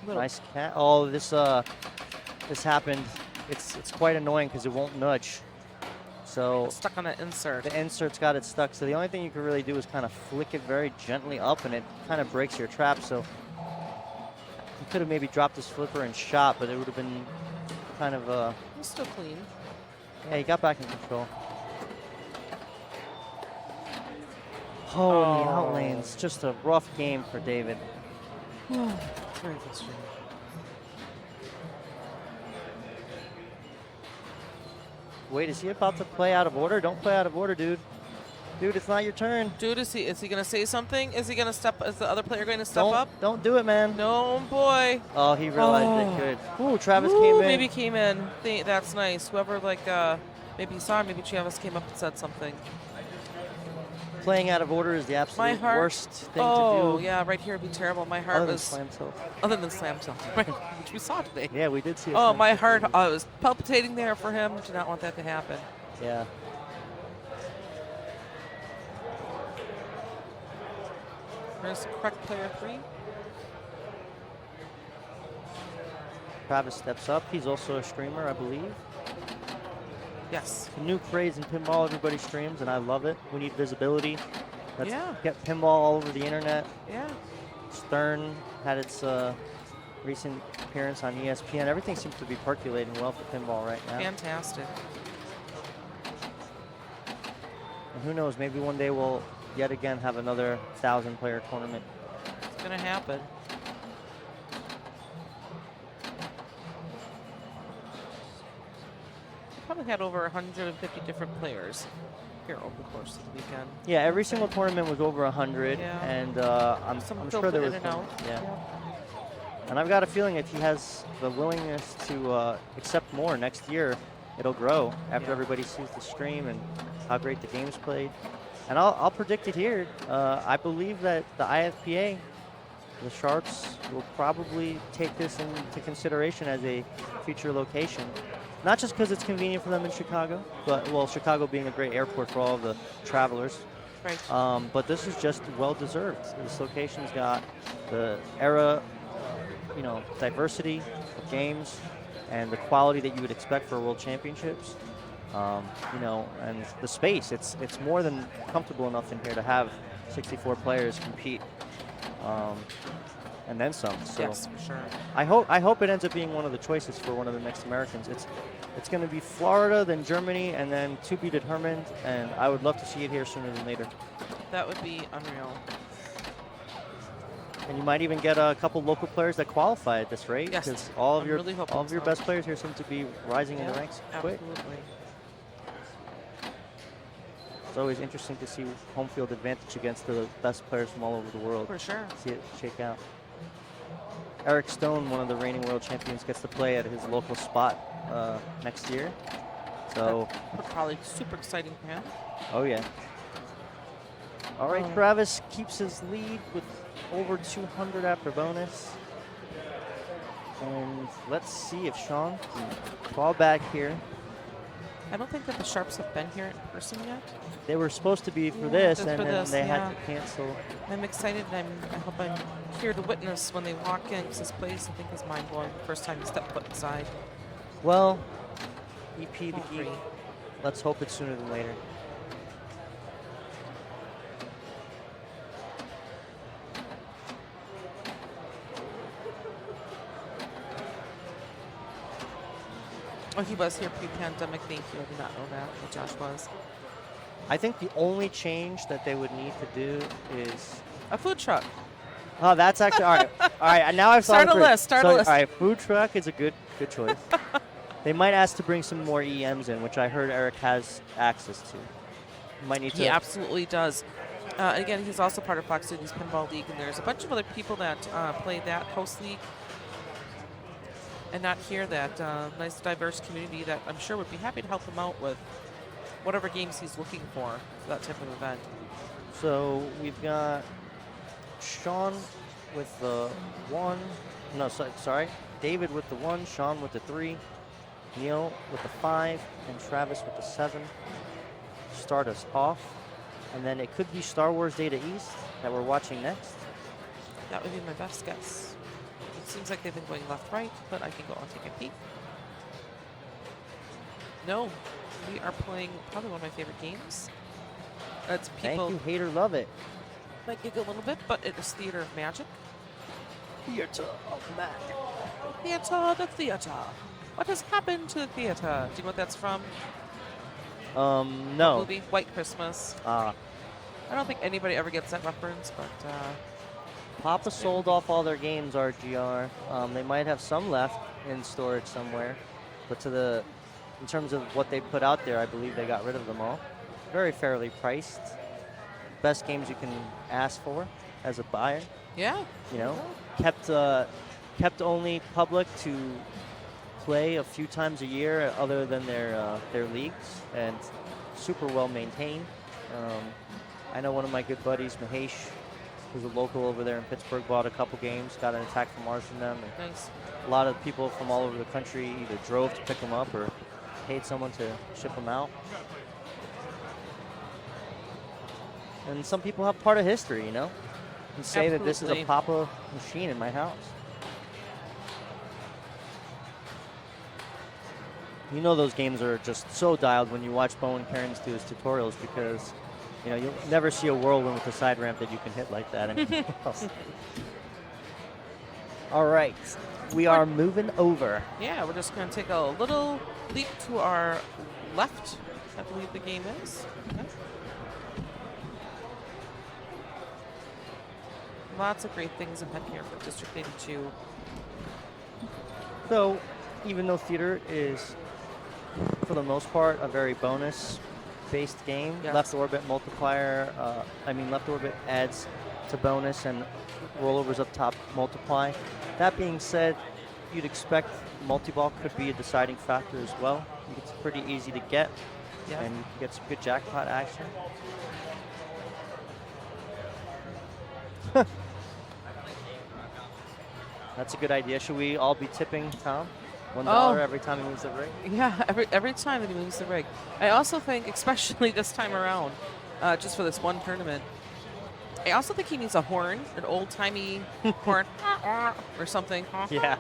Nice cat. Oh, this happened. It's quite annoying because it won't nudge. So It's stuck on an insert. the insert's got it stuck. So the only thing you can really do is kind of flick it very gently up, and it kind of breaks your trap. So you could have maybe dropped this flipper and shot, but it would have been kind of It's still clean. Yeah, he got back in control. Oh, in the out lanes. Just a rough game for David. Very frustrating. Wait, is he about to play out of order? Don't play out of order, dude. Dude, it's not your turn. Dude, is he gonna say something? Is he gonna step? Is the other player going to step up? Don't do it, man. No, boy. Oh, he realized it could. Ooh, Travis Ooh, came in. Maybe came in. That's nice. Whoever maybe he saw him, maybe Travis came up and said something. Playing out of order is the absolute worst thing to do. Oh, yeah, right here would be terrible. My heart Other than was slam tilt. Other than slam tilt, right, which we saw today. Yeah, we did see. Oh, my heart was palpitating there for him. Did not want that to happen. Yeah. There's correct player 3. Travis steps up. He's also a streamer, I believe. Yes. A new craze in pinball. Everybody streams, and I love it. We need visibility. Let's Yeah. get pinball all over the internet. Yeah. Stern had its recent appearance on ESPN. Everything seems to be percolating well for pinball right now. Fantastic. And who knows, maybe one day we'll yet again have another 1,000-player tournament. It's going to happen. Probably had over 150 different players here over the course of the weekend. Yeah, every single tournament was over 100, Yeah. and I'm Some sure there filtered was in and out. Yeah. And I've got a feeling if he has the willingness to accept more next year, it'll grow after everybody sees the stream and how great the game's played. And I'll predict it here. I believe that the IFPA, the Sharps, will probably take this into consideration as a future location. Not just because it's convenient for them in Chicago, but, well, Chicago being a great airport for all of the travelers. Right. But this is just well-deserved. This location's got the era, diversity of games. and the quality that you would expect for World Championships. You know, and the space, it's more than comfortable enough in here to have 64 players compete, and then some. So Yes, for sure. I hope it ends up being one of the choices for one of the next Americans. It's going to be Florida, then Germany, and then to be determined. And I would love to see it here sooner than later. That would be unreal. And you might even get a couple local players that qualify at this rate. Yes, Because all of I'm your really hoping all of your so. best players here seem to be rising in Yeah, the ranks quick. absolutely. It's always interesting to see home field advantage against the best players from all over the world. For sure. See it shake out. Eric Stone, one of the reigning world champions, gets to play at his local spot next year. So, That's probably super exciting for him. oh yeah. All right, Travis keeps his lead with over 200 after bonus. And let's see if Sean can fall back here. I don't think that the Sharps have been here in person yet. They were supposed to be for Yeah, this, just and for then this, they had yeah. to cancel. I'm excited, and I hope I'm here to witness when they walk in, because this place, I think, is mind-blowing. The first time you step foot inside. Well, EP the Hopefully. geek. Let's hope it's sooner than later. Oh, he was here pre-pandemic. Thank you. I did not know that Josh was. I think the only change that they would need to do is A food truck. oh, that's actually all right. All right, now I've Start thought a it through. list, start a So, list. All right, food truck is a good choice. They might ask to bring some more EMs in, which I heard Eric has access to. Might need to. He absolutely does. And again, he's also part of Fox Cities Pinball League, and there's a bunch of other people that play that host league and not here, that nice diverse community that I'm sure would be happy to help him out with whatever games he's looking for that type of event. So we've got Sean with the 1. No, sorry. David with the 1, Sean with the 3, Neil with the 5, and Travis with the 7. Start us off. And then it could be Star Wars Data East that we're watching next. That would be my best guess. It seems like they've been going left-right, but I can go and take a peek. No, we are playing probably one of my favorite games. It's people Thank you, hater, love it. might giggle a little bit, but it is Theater of Magic. Theater of Magic. The theater. What has happened to the theater? Do you know what that's from? No. Movie White Christmas. I don't think anybody ever gets that reference, but Papa sold off all their games, RGR. They might have some left in storage somewhere, but in terms of what they put out there, I believe they got rid of them all. Very fairly priced. Best games you can ask for as a buyer. yeah. You know, kept only public to play a few times a year, other than their leagues, and super well maintained. I know one of my good buddies, Mahesh, who's a local over there in Pittsburgh, bought a couple games, got an attack from Mars from them. And Nice. a lot of people from all over the country either drove to pick them up or paid someone to ship them out. And some people have part of history, you know, and say that this is a Absolutely. Papa machine in my house. You know those games are just so dialed when you watch Bowen Cairns do his tutorials, because you know you'll never see a whirlwind with a side ramp that you can hit like that anywhere else. All right, we are moving over. Yeah, we're just going to take a little leap to our left. I believe the game is. Okay. Lots of great things ahead here for District 82. So, even though theater is, for the most part, a very bonus-based game, Yes. left orbit multiplier, left orbit adds to bonus and rollovers up top multiply. That being said, you'd expect multi-ball could be a deciding factor as well. It's pretty easy to get, Yeah. and you can get some good jackpot action. That's a good idea. Should we all be tipping Tom? $1 every time he moves the rig? Yeah, every time that he moves the rig. I also think, especially this time around, just for this one tournament, I also think he needs a horn, an old-timey horn, or something. Yeah.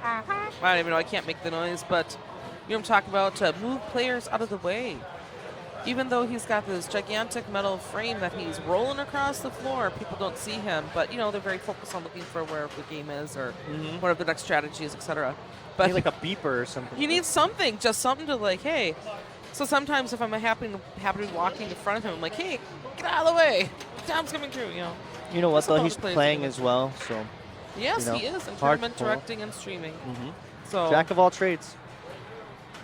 I don't even know. I can't make the noise, but you know what I'm talking about? To move players out of the way. Even though he's got this gigantic metal frame that he's rolling across the floor, people don't see him. But, you know, they're very focused on looking for where the game is or whatever the next strategy is, etc. But Like a beeper or something. he needs something, just something to like, hey. So sometimes if I'm happen to be walking in front of him, I'm like, hey, get out of the way. Tom's coming through, you know. You know what, That's though? how He's the players playing do it. as well, so. Yes, you know, he is in hard tournament to pull. directing and streaming. Mhm. So Jack of all trades.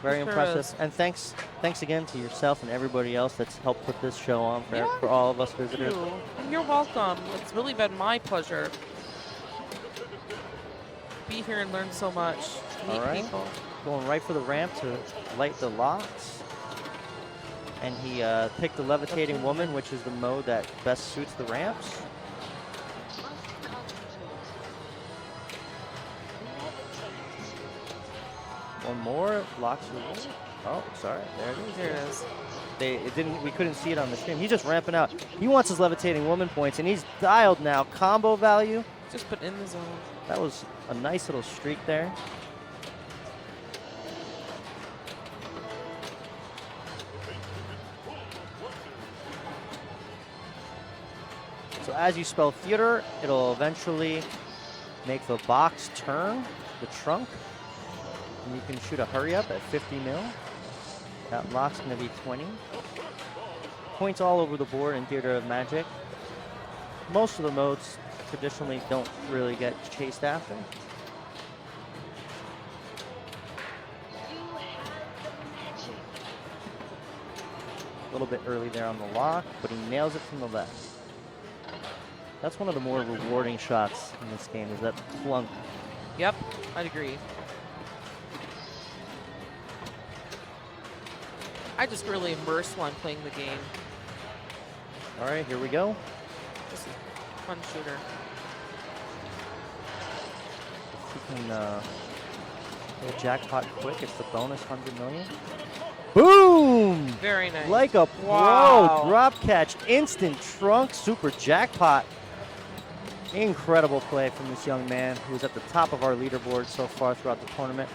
Very Sure impressive. is. And thanks again to yourself and everybody else that's helped put this show on for, Yeah, for all of us visitors. you. And you're welcome. It's really been my pleasure. Be here and learn so much. Meet All right. people. Going right for the ramp to light the locks. And he picked the levitating woman, which is the mode that best suits the ramps. One more, locks. Oh, sorry, there it is. There it is. We couldn't see it on the stream. He's just ramping out. He wants his levitating woman points, and he's dialed now. Combo value. Just put in the zone. That was a nice little streak there. So as you spell theater, it'll eventually make the box turn, the trunk. And you can shoot a hurry up at 50 mil. That lock's gonna be 20. Points all over the board in Theater of Magic. Most of the modes traditionally don't really get chased after. A little bit early there on the lock, but he nails it from the left. That's one of the more rewarding shots in this game, is that plunk. Yep, I'd agree. I just really immerse while I'm playing the game. All right, here we go. Just a fun shooter. If you can get a jackpot quick, it's the bonus 100 million. Boom! Very nice. Like a pro. Wow. Drop catch, instant trunk, super jackpot. Incredible play from this young man who's at the top of our leaderboard so far throughout the tournament.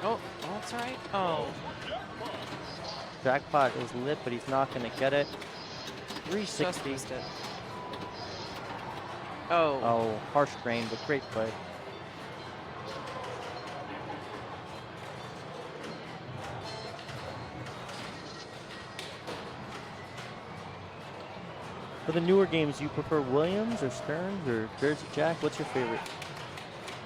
Oh, that's right. Oh. Jackpot is lit, but he's not going to get it. Just 360. missed it. Oh. Oh, harsh grain, but great play. For the newer games, you prefer Williams or Stearns or Jersey Jack? What's your favorite?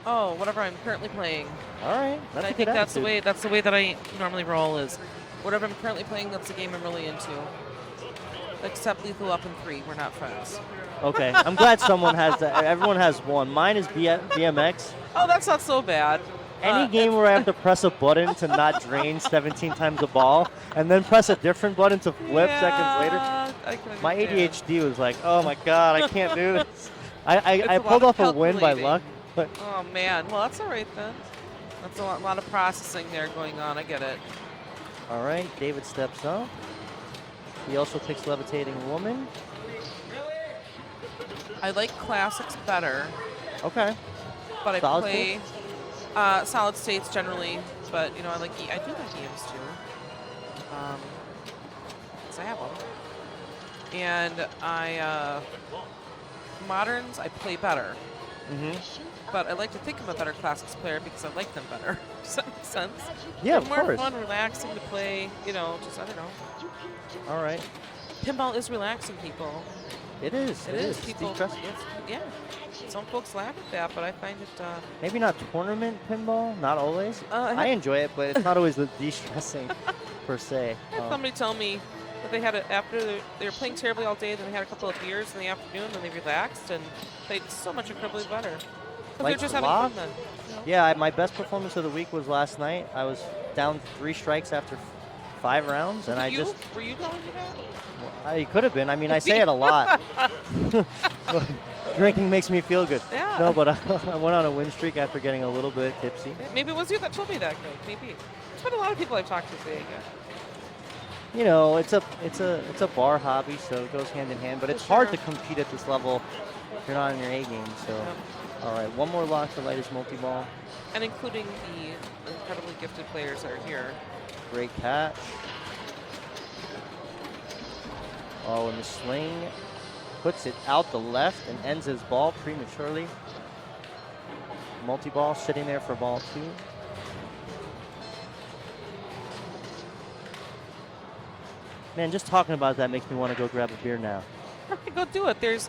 Oh, whatever I'm currently playing. All right, And that's I a think good that's the attitude. way that I normally roll is whatever I'm currently playing, that's the game I'm really into. Except Lethal Up in 3, we're not friends. Okay, I'm glad someone has that. Everyone has one. Mine is BMX. Oh, that's not so bad. Any game where I have to press a button to not drain 17 times the ball, and then press a different button to flip seconds later. I can My understand. ADHD was like, oh my god, I can't do this. I It's a pulled lot of off a win by calculating. luck, but Oh, man. Well, that's all right then. That's a lot of processing there going on. I get it. all right, David steps up. He also picks Levitating Woman. I like classics better, Okay. but I Solid play solid states generally. But you know, I do like games too. 'Cause I have them. And moderns I play better. Mm-hmm. But I like to think I'm a better classics player because I like them better. Does that make sense? Yeah, They're of more course. fun, relaxing to play. You know, just I don't know. All right. Pinball is relaxing, people. It is. It is. It's People. de-stressing. Yeah. Some folks laugh at that, but I find it. Maybe not tournament pinball, not always. I enjoy it, but it's not always the de-stressing per se. I had somebody tell me that they had it after they were playing terribly all day, then they had a couple of beers in the afternoon, then they relaxed and played so much incredibly better. Because Like they're just having slot? fun then. You know? Yeah, my best performance of the week was last night. I was down 3 strikes after 5 rounds, and Were you telling me that? I could have been. I mean, I say it a lot. Drinking makes me feel good. Yeah. No, but I went on a win streak after getting a little bit tipsy. Maybe it was you that told me that, Greg. Maybe. There's been a lot of people I've talked to saying it. You know, it's a bar hobby, so it goes hand in hand. But it's hard to compete at this level if you're not in your A game. So, all right, one more lock to light his multi-ball. And including the incredibly gifted players that are here. Great catch. Oh, and the swing puts it out the left and ends his ball prematurely. Multi-ball sitting there for ball 2. Man, just talking about that makes me want to go grab a beer now. Go do it. There's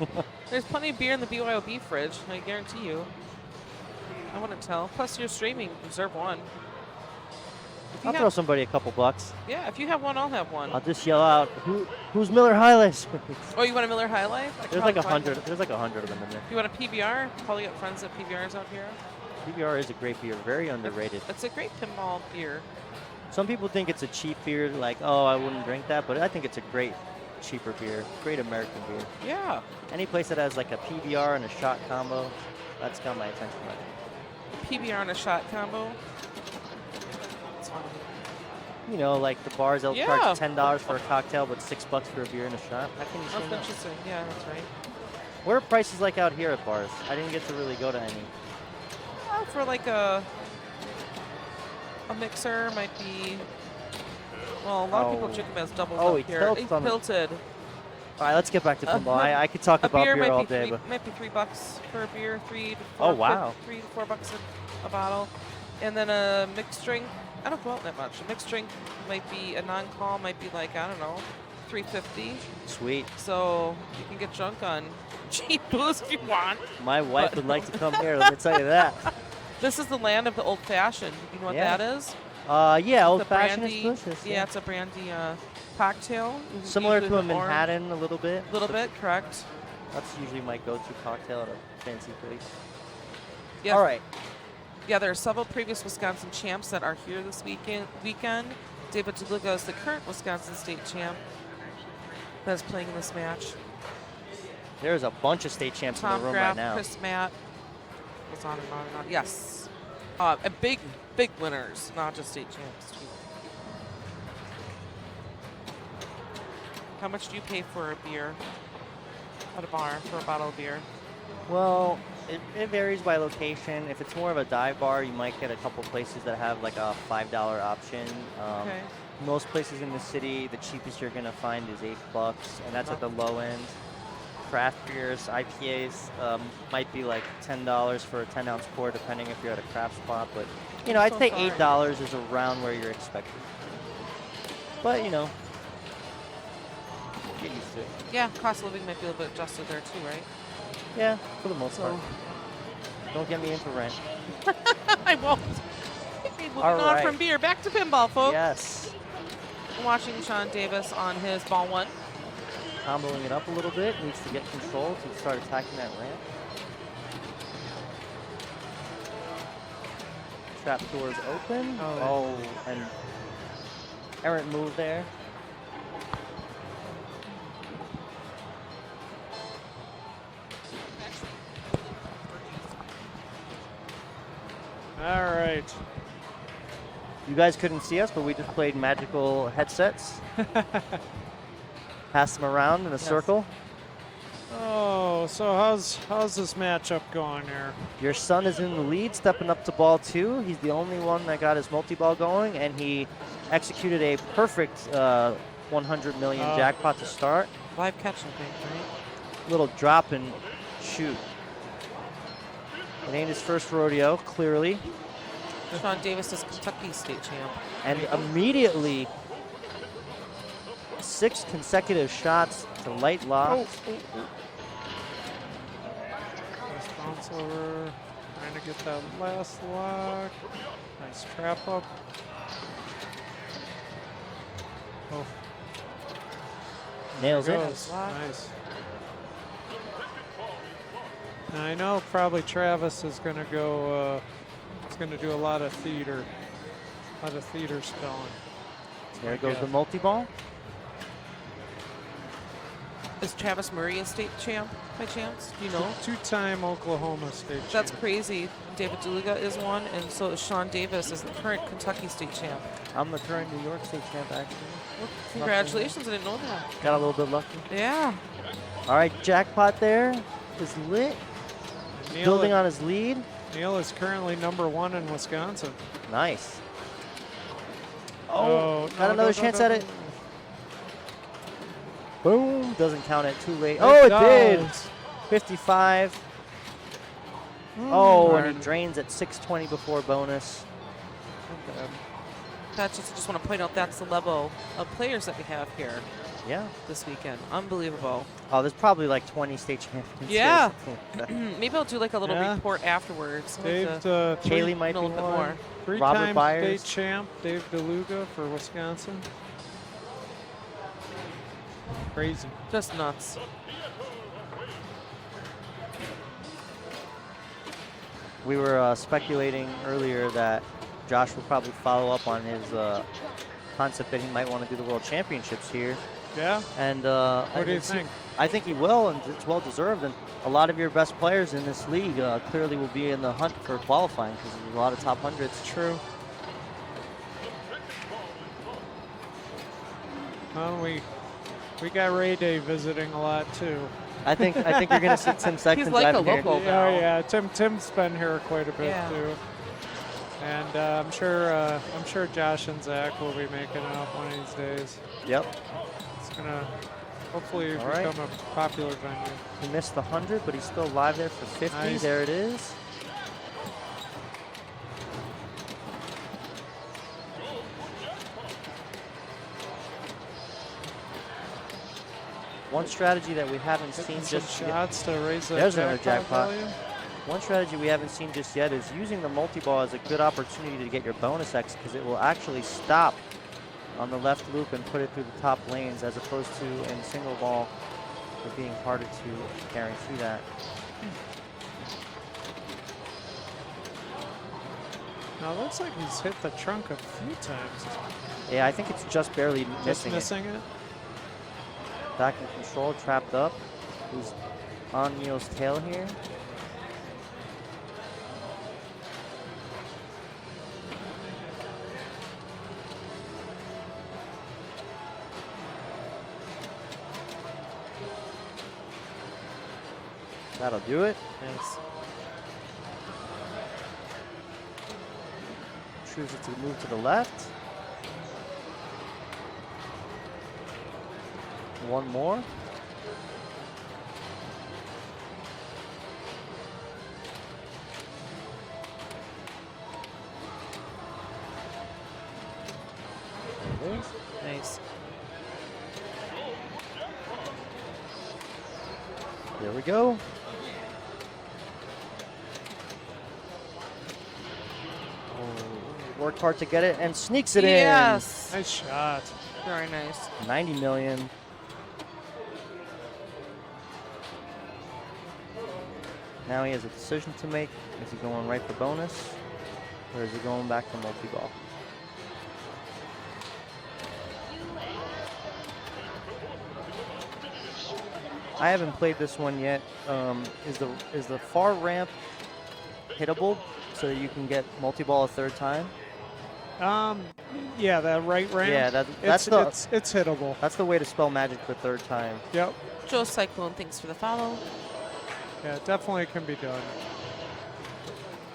plenty of beer in the BYOB fridge. I guarantee you. I wouldn't tell. Plus, you're streaming. Reserve one. I'll throw somebody a couple bucks. Yeah, if you have one, I'll have one. I'll just yell out, "Who's Miller High Life?" Oh, you want a Miller High Life? There's like 100. There's like 100 of them in there. You want a PBR? Probably got friends at PBRs out here. PBR is a great beer, very underrated. It's a great pinball beer. Some people think it's a cheap beer, like, oh, I wouldn't drink that, but I think it's a great, cheaper beer, great American beer. Yeah. Any place that has like a PBR and a shot combo, that's got my attention right now. PBR and a shot combo. That's fun. You know, like the bars, they'll charge $10 for a cocktail, but $6 for a beer and a shot. How can you say That's no? interesting. Yeah, that's right. What are prices like out here at bars? I didn't get to really go to any. For like a mixer might be. Well, a lot of people drink them as doubles up here. He's tilted. All right, let's get back to pinball. I could talk about beer all day, but might be $3 for a beer, $3 to $4. Oh wow! $3 to $4 a bottle, and then a mixed drink. I don't go out that much. A mixed drink might be a non-call, might be like I don't know, $3.50. Sweet. So you can get drunk on cheap booze if you want. My wife would like to come here. Let me tell you that. This is the land of the old fashioned. You know what that is? Yeah, old fashioned is delicious. Yeah, it's a brandy cocktail. Similar to a Manhattan a little bit. A little bit, correct. That's usually my go-to cocktail at a fancy place. Yeah. All right. Yeah, there are several previous Wisconsin champs that are here this weekend. David DeLuga is the current Wisconsin state champ that's playing in this match. There's a bunch of state champs in the room right now. Chris Matt. Goes on and on and on. Yes. And big winners, not just state champs. Too. How much do you pay for a beer at a bar, for a bottle of beer? Well, it varies by location. If it's more of a dive bar, you might get a couple places that have like a $5 option. Okay. Most places in the city, the cheapest you're going to find is $8, and that's at the low end. Craft beers, IPAs might be like $10 for a 10-ounce pour, depending if you're at a craft spot. But, you know, I'd say $8 is around where you're expected. But, you know, get used to it. Yeah, cost of living might be a little bit adjusted there too, right? Yeah, for the most part. Don't get me into rent. I won't. Moving on from beer, back to pinball, folks. Yes. I'm watching Sean Davis on his ball 1. Comboing it up a little bit, needs to get control to start attacking that ramp. Trap doors open. Oh, and errant move there. All right. You guys couldn't see us, but we just played magical headsets. Pass them around in a circle. Oh, so how's this matchup going here? Your son is in the lead, stepping up to ball 2. He's the only one that got his multi-ball going, and he executed a perfect 100 million jackpot to start. Live catch, I think, right? Little drop and shoot. It ain't his first rodeo, clearly. Sean Davis is Kentucky state champ. And immediately 6 consecutive shots to light lock. Nice bounce over. Trying to get that last lock. Nice trap up. Oh. Nails it. Nice. Now I know probably Travis is going to go. He's going to do a lot of theater. A lot of theater spelling. There goes the multi-ball. Is Travis Murray a state champ by chance? Do you know? Two-time Oklahoma State That's champ. crazy. David DeLuga is one, and so is Sean Davis is the current Kentucky state champ. I'm the current New York State champ, actually. Well, congratulations, I didn't know that. Got a little bit lucky. Yeah. All right, jackpot there is lit. Neil Building on his lead. Neil is currently #1 in Wisconsin. Nice. Oh, got no, another no, chance no, at no, it. no. Boom. Doesn't count it. Too late. Oh, it did. does. 55. Oh, and darn. he drains at 620 before bonus. That's just want to point out that's the level of players that we have here Yeah. this weekend. Unbelievable. Oh, there's probably like 20 state champions. here or Yeah. something like that. Maybe I'll do like a little Yeah. report afterwards. I'd like Dave, to Kaylee might know a be little bit more. one. three-time Byers. state champ Dave DeLuga for Wisconsin. Crazy. Just nuts. We were speculating earlier that Josh will probably follow up on his concept that he might want to do the World Championships here. Yeah. And What do you think? I think he will, and it's well deserved. And a lot of your best players in this league clearly will be in the hunt for qualifying because there's a lot of top hundreds. True. Well, we got Ray Day visiting a lot too. I think you're going to see Tim Sexton like a driving here. local. Yeah, yeah. Tim's been here quite a bit Yeah. too. And I'm sure Josh and Zach will be making it up one of these days. Yep. It's gonna hopefully All right. become a popular venue. He missed the 100, but he's still live there for 50. Nice. There it is. One strategy that we haven't seen Hitting some just yet. shots to raise that There's another jackpot jackpot. value. One strategy we haven't seen just yet is using the multi-ball as a good opportunity to get your bonus X because it will actually stop on the left loop and put it through the top lanes as opposed to in single ball it being harder to guarantee that. Now it looks like he's hit the trunk a few times. Yeah, I think it's just barely Just missing missing it. Back in control, trapped up. He's on Neil's tail here. That'll do it. Nice. Chooses to move to the left. One more. There it is. Nice. There we go. Worked hard to get it and sneaks it Yes. Nice shot. Very nice. in. 90 million. Now he has a decision to make. Is he going right for bonus? Or is he going back to multi-ball? I haven't played this one yet. Is the far ramp hittable so that you can get multi-ball a third time? Yeah, that right ramp. Yeah, that's it's hittable. That's the way to spell magic for third time. Yep. Joe Cyclone, thanks for the follow. Yeah, it definitely can be done.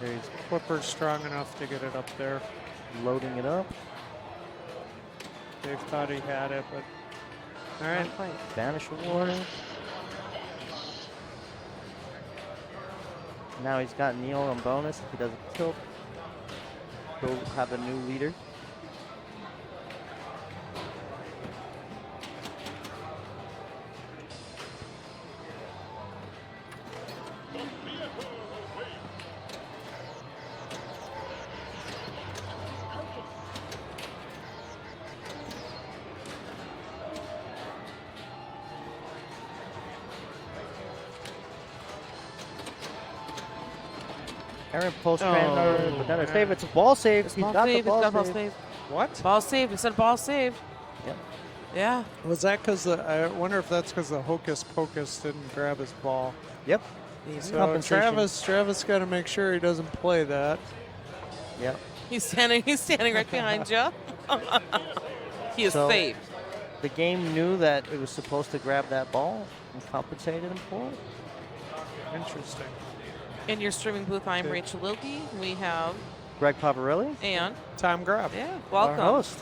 There he's Flipper's strong enough to get it up there. loading it up. Dave thought he had it, but all right. Banish award. Now he's got Neil on bonus. If he doesn't tilt, he'll have a new leader. Aaron post but then a save. It's a ball save. He's Ball got save, the ball it's got save. ball save. What? Ball saved. It said ball saved. Yep. Yeah. Was that because I wonder if that's because the Hocus Pocus didn't grab his ball. Yep. So Travis got to make sure he doesn't play that. Yep. He's standing right behind you. He is safe. The game knew that it was supposed to grab that ball and compensated him for it. Interesting. In your streaming booth, I'm Rachel Wilkie. We have Greg Pavarelli and Tom Graff. Yeah, our welcome. host.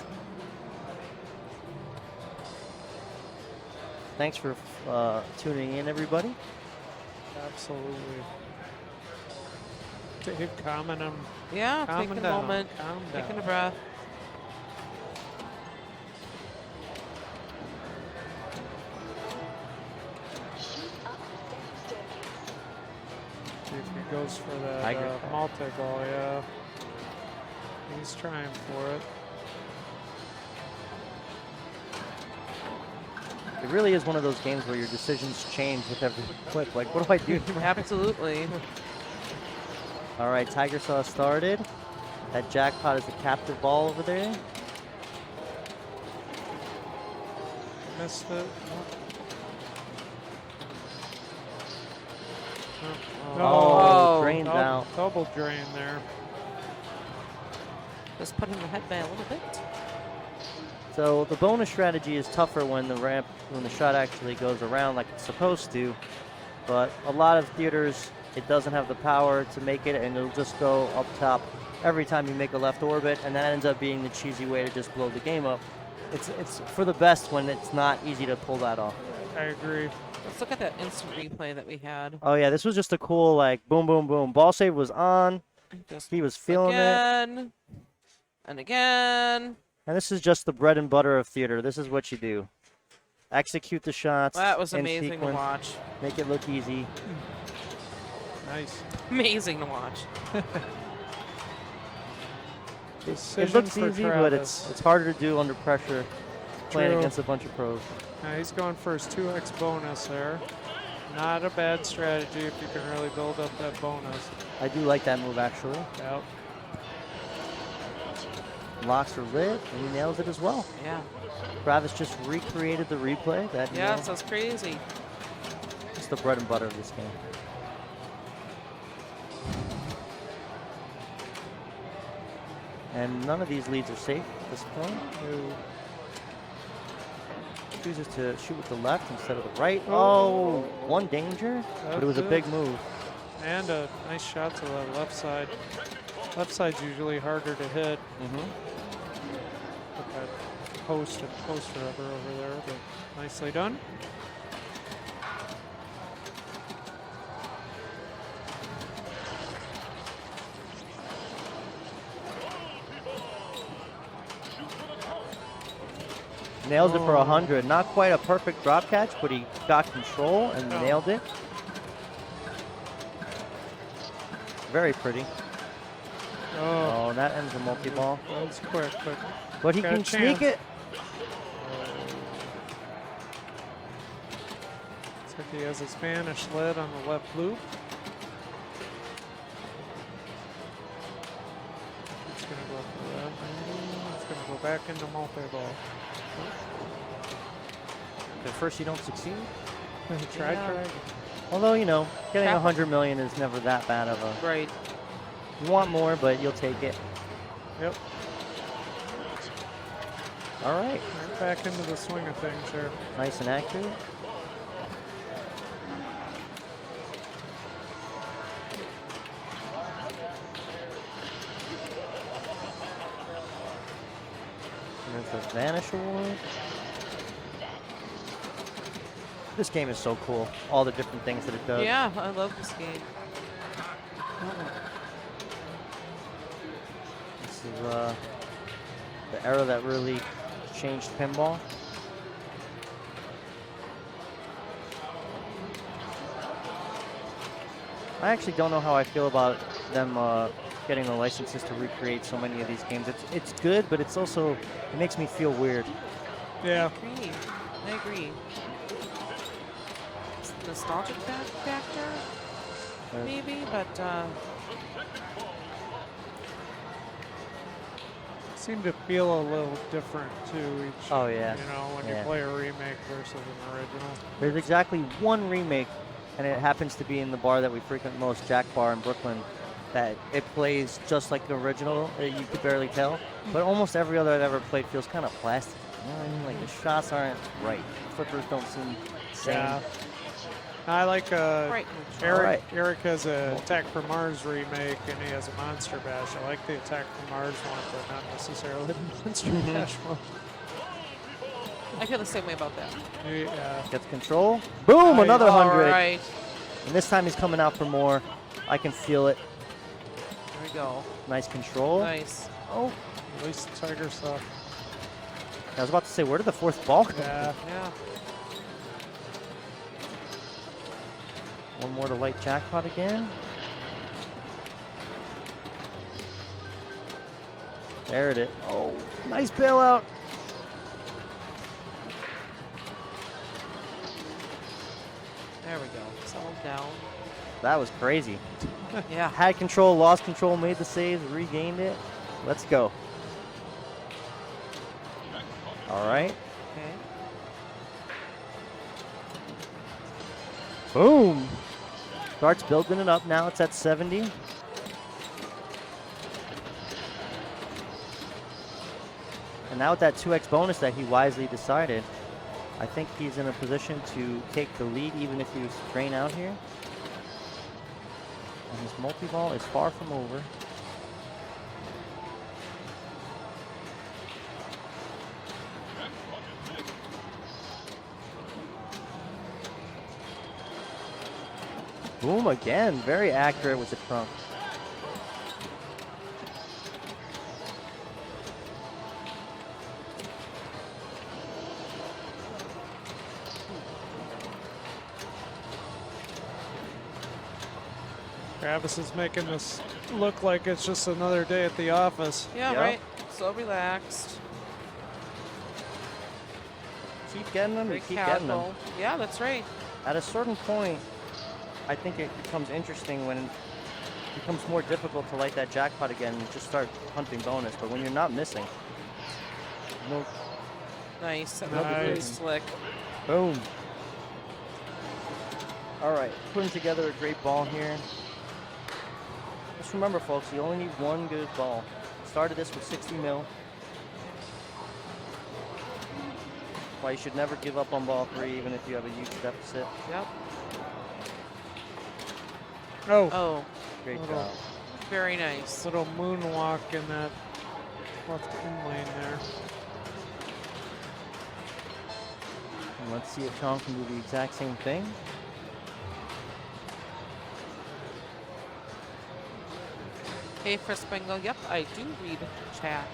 Thanks for tuning in, everybody. Absolutely. Dave, calming him. Yeah, calming taking a down, moment, calm taking down. a breath. See if he goes for that Tiger. multi-ball, yeah. He's trying for it. It really is one of those games where your decisions change with every clip. Like, what do I do? Absolutely. All right, Tiger Saw started. That jackpot is a captive ball over there. Missed it. Oh, drained double, out. Double drain there. Just putting the head back a little bit. So the bonus strategy is tougher when the shot actually goes around like it's supposed to. But a lot of theaters, it doesn't have the power to make it, and it'll just go up top every time you make a left orbit, and that ends up being the cheesy way to just blow the game up. It's for the best when it's not easy to pull that off. I agree. Let's look at that instant replay that we had. Oh yeah, this was just a cool like boom, boom, boom. Ball save was on. Just He was feeling it. again, and again. And this is just the bread and butter of theater. This is what you do. Execute the shots. That was in amazing to sequence, watch. Make it look easy. Nice. Amazing to watch. It Decision looks for easy, but Travis. it's harder to do under pressure playing True. against a bunch of pros. Now he's going for his 2x bonus there. Not a bad strategy if you can really build up that bonus. I do like that move, actually. Yep. Locks are lit, and he nails it as well. Yeah. Travis just recreated the replay. Yes, that's crazy. It's the bread and butter of this game. And none of these leads are safe at this point. Chooses to shoot with the left instead of the right. Oh, one danger, but it was a big move. And a nice shot to the left side. Left side's usually harder to hit. Put that post and post rubber over there, but nicely done. Nails it for 100. Not quite a perfect drop catch, but he got control and nailed it. Very pretty. Oh, that ends the multi-ball. That was quick. But he Got a can sneak chance. it. Looks like he has a Spanish lid on the left loop. It's going to go for that. It's going to go back into multi-ball. At first you don't succeed. Tried. Although, you know, getting 100 million is never that bad of a... Right. You want more, but you'll take it. Yep. All right. Right back into the swing of things here. Nice and accurate. There's the Vanish Award. This game is so cool. All the different things that it does. Yeah, I love this game. This is the era that really changed pinball. I actually don't know how I feel about them getting the licenses to recreate so many of these games. It's good, but it's also, it makes me feel weird. Yeah. I agree. It's the nostalgic factor, maybe, but seem to feel a little different too each. Oh, yeah. You know, when Yeah. you play a remake versus an original. There's exactly one remake, and it happens to be in the bar that we frequent most, Jack Bar in Brooklyn, that it plays just like the original. You could barely tell. But almost every other I've ever played feels kind of plastic. You know what I mean? Like the shots aren't right. Flippers don't seem the same. Yeah. I like Right. Eric has a Attack from Mars remake, and he has a Monster Bash. I like the Attack from Mars one, but not necessarily the Monster Bash one. I feel the same way about that. Yeah. Gets control. Boom! Another All 100. right. And this time he's coming out for more. I can feel it. There we go. Nice control. Nice. Oh. At least Tiger stuff. I was about to say, where did the fourth ball come? Yeah. Yeah. One more to light jackpot again. There it is. Oh, nice bailout. There we go. Settled down. That was crazy. Yeah. Had control, lost control, made the saves, regained it. Let's go. All right. Okay. Boom. Starts building it up. Now it's at 70. And now with that 2x bonus that he wisely decided, I think he's in a position to take the lead even if he was to drain out here. And his multi-ball is far from over. Boom again, very accurate with the trunk. Travis is making this look like it's just another day at the office. Yeah, Yep. right. So relaxed. Keep getting them, Very keep getting them. casual. Yeah, that's right. At a certain point, I think it becomes interesting when it becomes more difficult to light that jackpot again and just start hunting bonus. But when you're not missing, no. Nice. That would be really Nice. slick. Boom. All right, putting together a great ball here. Just remember, folks, you only need one good ball. Started this with 60 mil. Why you should never give up on ball 3, even if you have a huge deficit. Yep. Oh, Oh, Great Little- job. very nice. little moonwalk in that left in lane there. And let's see if Sean can do the exact same thing. Hey, for Spingle. Yep, I do read chat.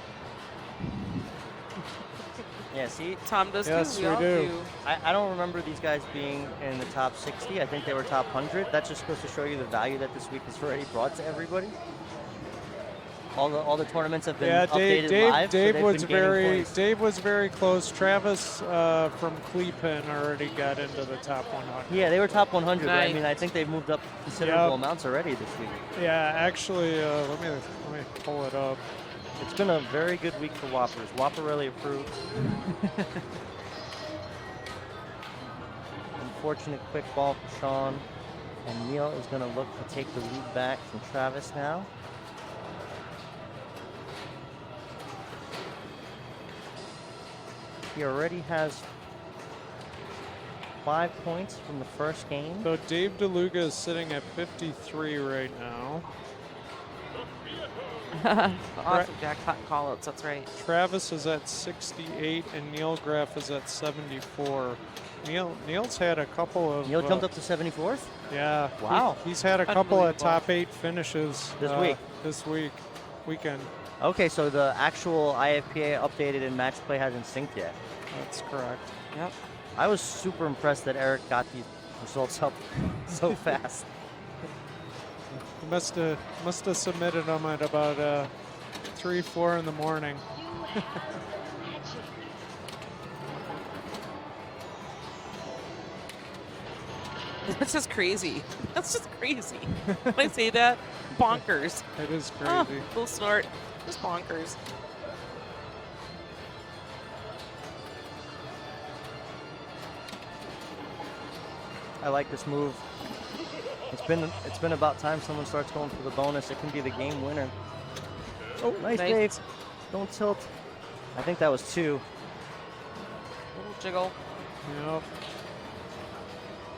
Yeah, see, Tom does Yes, too. we all do. I don't remember these guys being in the top 60. I think they were top 100. That's just supposed to show you the value that this week has already brought to everybody. All the tournaments have been Yeah, updated live. so Dave they've was been gaining very points. Dave was very close. Travis from Cleepin already got into the top 100. Yeah, they were top 100. But I Nice. mean, I think they've moved up considerable Yep. amounts already this week. Yeah, actually, let me pull it up. It's been a very good week for Whoppers. Whopperelli approved. Unfortunate quick ball for Sean. And Neil is going to look to take the lead back from Travis now. He already has 5 points from the first game. So Dave DeLuga is sitting at 53 right now. Awesome jackpot callouts. That's right. Travis is at 68 and Neil Graff is at 74. Neil's had a couple of Neil jumped up to 74th? Yeah. Wow. He's had a couple of Unbelievable. top 8 finishes This week. Weekend. Okay, so the actual IFPA updated and Matchplay hasn't synced yet. That's correct. Yep. I was super impressed that Eric got these results up so fast. He must have submitted them at about 3, 4 in the morning. That's just crazy. That's just crazy. When I say that, bonkers. It is Ah, crazy. full snort. Just bonkers. I like this move. It's been about time someone starts going for the bonus. It can be the game winner. Oh, nice, Dave. Don't tilt. I think that was 2. Little jiggle. Yep.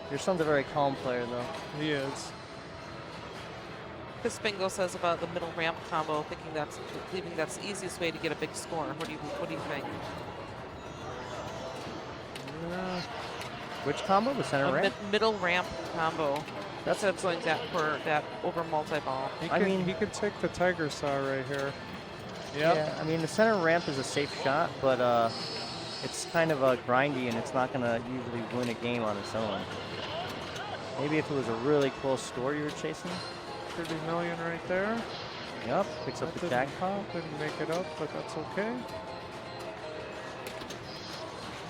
Your son's a very calm player, though. He is. Chris Bingo says about the middle ramp combo, believing that's the easiest way to get a big score. What do you think? Which combo? The center ramp? Middle ramp combo. That's what going for that over multi-ball. He could take the Tiger Saw right here. Yep. Yeah, I mean, the center ramp is a safe shot, but it's kind of grindy, and it's not going to usually win a game on its own. Maybe if it was a really close score you were chasing. 30 million right there. Yep, picks up the jackpot. Didn't make it up, but that's okay.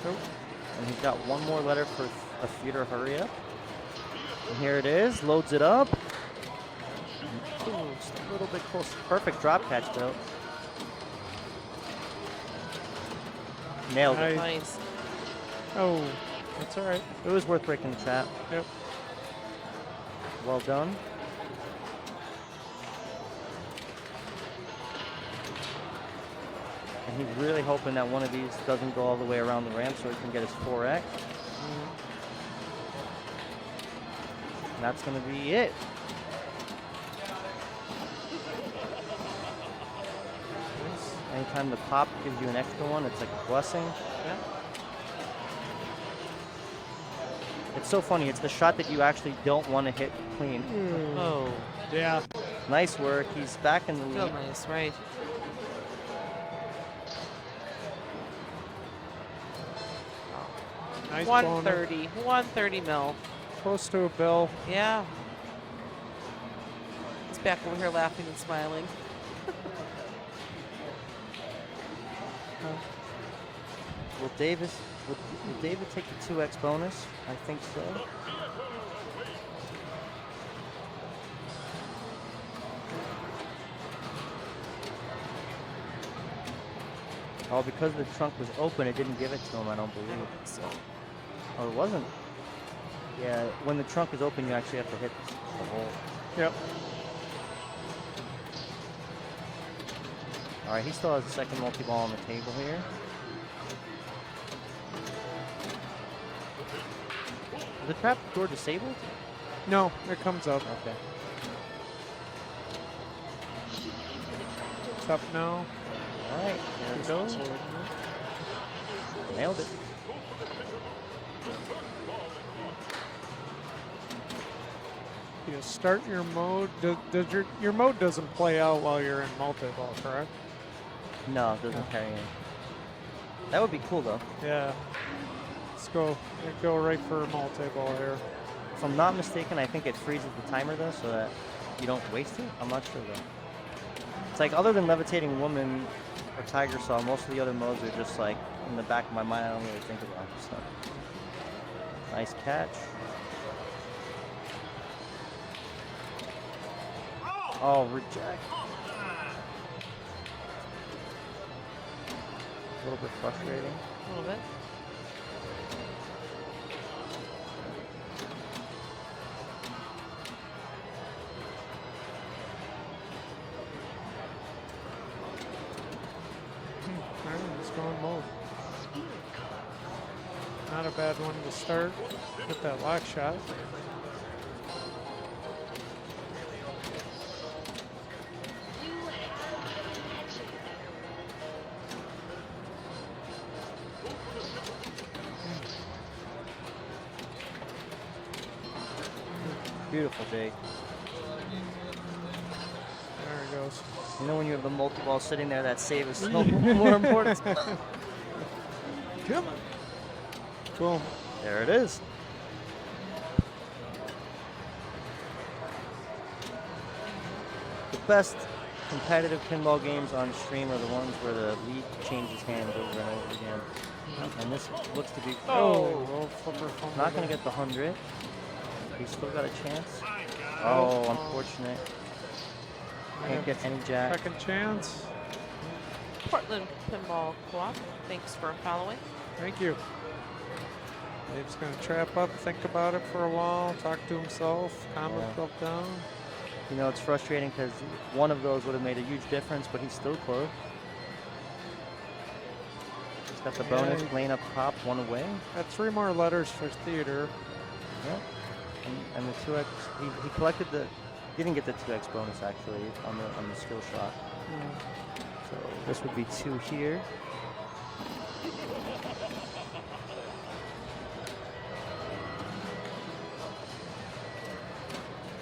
Nope. And he's got one more letter for a theater hurry up. And here it is, loads it up. Ooh, just a little bit close. Perfect drop catch, though. Nailed it. Nice. Oh, that's all right. It was worth breaking the trap. Yep. Well done. And he's really hoping that one of these doesn't go all the way around the ramp so he can get his 4X. And that's going to be it. Anytime the pop gives you an extra one, it's like a blessing. Yeah. It's so funny. It's the shot that you actually don't want to hit clean. Oh. Yeah. Nice work. He's back in the lead. Still nice, right? Nice 130. 130 mil. Close to a bill. Yeah. He's back over here laughing and smiling. Will David take the 2X bonus? I think so. Oh, because the trunk was open, it didn't give it to him, I don't believe. So. Oh, it wasn't. Yeah, when the trunk is open, you actually have to hit the hole. Yep. All right, he still has the second multi-ball on the table here. Is the trap door disabled? No, it comes up. Okay. It's up now. All right, there it goes. Nailed it. You start your mode. Does your mode doesn't play out while you're in multi-ball, correct? No, it doesn't carry in. That would be cool though. Yeah. Let's go. Go right for multi-ball here. If I'm not mistaken, I think it freezes the timer though, so that you don't waste it. I'm not sure though. It's like other than Levitating Woman or Tiger Saw, most of the other modes are just like in the back of my mind. I don't really think about it. So. Nice catch. Oh, reject. A little bit frustrating. A little bit. Alright, let's go in mode. Not a bad one to start. Get that lock shot. Beautiful, Jake. There it goes. You know when you have the multi-ball sitting there, that save is so more important. Come on. Cool. There it is. The best competitive pinball games on stream are the ones where the lead changes hands over and over again. And this looks to be not going to get the 100. He's still got a chance. Oh, unfortunate. Can't get any jack. Second chance. Portland Pinball Co-op, thanks for following. Thank you. Dave's gonna trap up, think about it for a while, talk to himself, calm Yeah. himself down. You know, it's frustrating because one of those would have made a huge difference, but he's still close. He's got the bonus Yeah. lane up top, one away. Got 3 more letters for theater. Yep. And the 2x, he collected the, didn't get the 2x bonus actually on the skill shot. So this would be 2 here.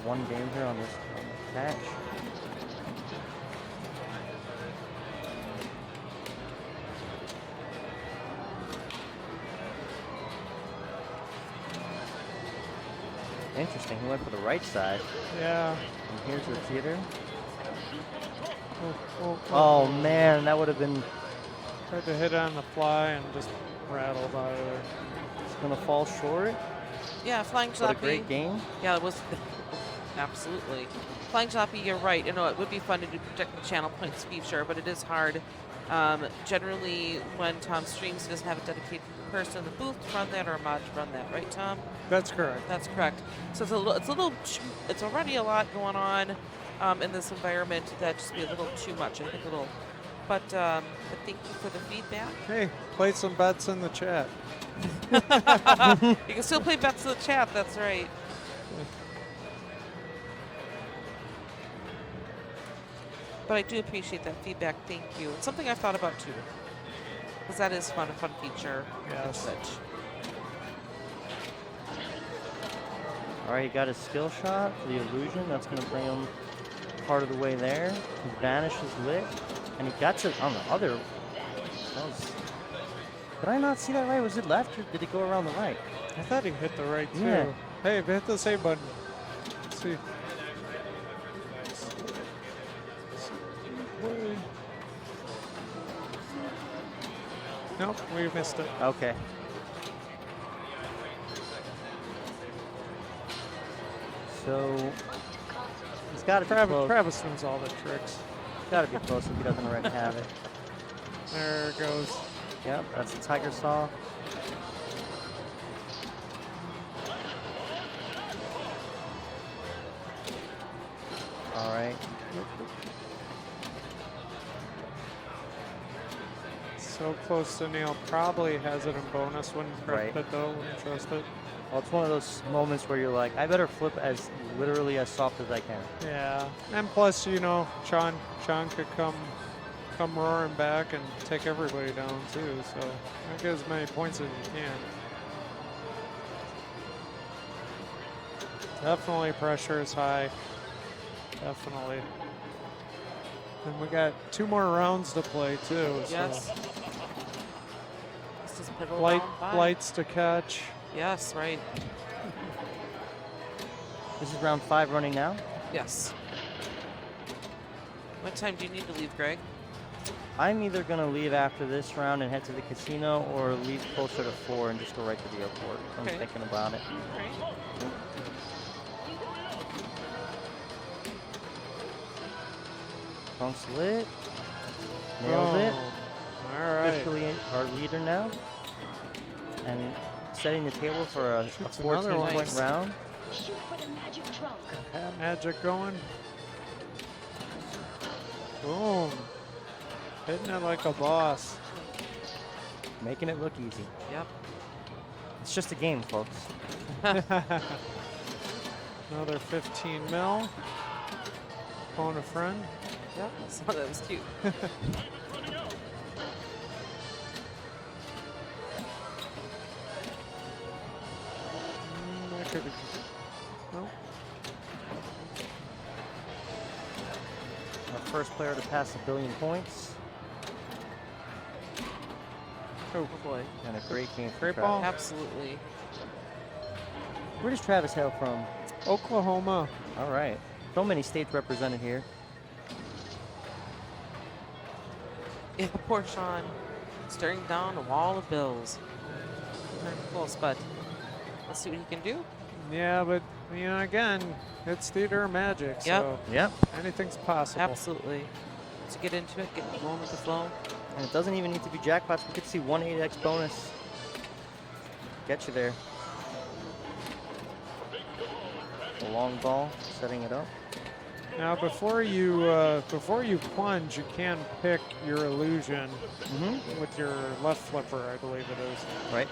One game here on this catch. Interesting, he went for the right side. Yeah. And here's the theater. Oh, Oh man, that would have been, Tried to hit on the fly and just rattled out of there. it's gonna fall short. Yeah, Flying What a Jalopy. great game. Yeah, it was absolutely. Flying Jalopy, you're right. You know, it would be fun to do project the channel points feature, but it is hard. Generally, when Tom streams, he doesn't have a dedicated person in the booth to run that or a mod to run that, right, Tom? That's correct. That's correct. So it's already a lot going on in this environment that just be a little too much. I think a little. But thank you for the feedback. Hey, play some bets in the chat. You can still play bets in the chat. That's right. But I do appreciate that feedback. Thank you. It's something I've thought about too, because that is fun, a fun feature. Yes. All right, he got his skill shot for the illusion. That's going to bring him part of the way there. His vanish is lit, and he got it on the other. Did I not see that right? Was it left, or did it go around the right? I thought he hit the right too. Yeah. Hey, hit the save button. Let's see. Nope, we missed it. Okay. So he's got to be close. Travis knows all the tricks. Got to be close if he doesn't already have it. There it goes. Yep, that's the Tiger Saw. All right. So close to Neil. Probably has it in bonus. Wouldn't trust Right. it though. Wouldn't trust it. Well, it's one of those moments where you're like, I better flip as literally as soft as I can. Yeah, and plus, you know, Sean could come roaring back and take everybody down too. So get as many points as you can. Definitely pressure is high. Definitely. And we got 2 more rounds to play too. Yes. So This is pivotal round 5. lights to catch. Yes, right. This is round 5 running now. Yes. What time do you need to leave, Greg? I'm either going to leave after this round and head to the casino or leave closer to 4 and just go right to the airport. I'm Okay. thinking about it. Right. Punk's lit. Nailed it. All right. Officially our leader now. And setting the table for a Shoots another one. 14-point round. Have magic going. Boom. Hitting it like a boss. Making it look easy. Yep. It's just a game, folks. Another 15 mil. Phone a friend. Yep. So that was cute. That could be. Nope. Our first player to pass 1 billion points. Oh boy. And a great game for Great Travis. ball. Absolutely. Where does Travis hail from? Oklahoma. All right. So many states represented here. Yeah, poor Sean. Staring down a wall of bills. Very close, but let's see what he can do. Yeah, but you know, again, it's theater of magic. Yep. So Yep. anything's possible. Absolutely. To get into it, get going with the flow. And it doesn't even need to be jackpots. We could see 1 8x bonus. get you there. The long ball, setting it up. Now, before you plunge, you can pick your illusion with your left flipper, I believe it is. Right.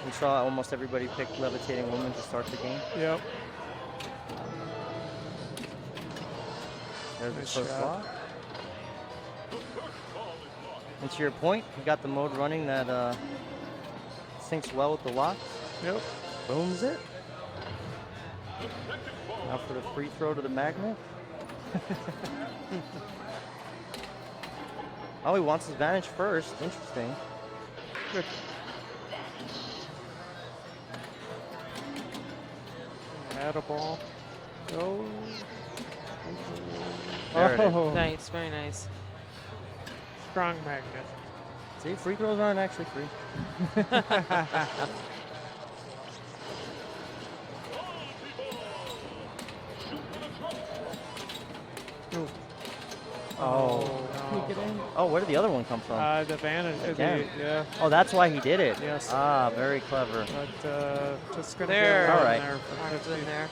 We saw almost everybody pick levitating woman to start the game. Yep. There's Nice the first shot. block. And to your point, you got the mode running that syncs well with the locks. Yep. Booms it. Now for the free throw to the magnet. Oh, he wants his advantage first. Interesting. Good. Add a ball. Go. There it is. Oh, Nice, very nice. strong magnet. See, free throws aren't actually free. Oh. No. Oh, where did the other one come from? The vantage. Again. Yeah. Oh, that's why he did it. Yes. Ah, very clever. But just gonna There. get All around right. there for Arms 50, in there.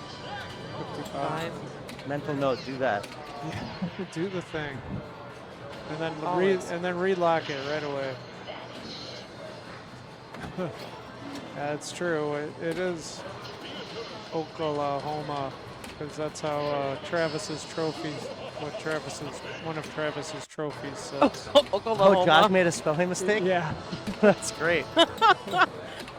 55. 5. Mental note, do that. Do the thing, and then Always. relock it right away. That's true. It is Oklahoma, because that's how Travis's trophies. One of Travis's trophies says. Oh, Josh made a spelling mistake? Yeah, That's great.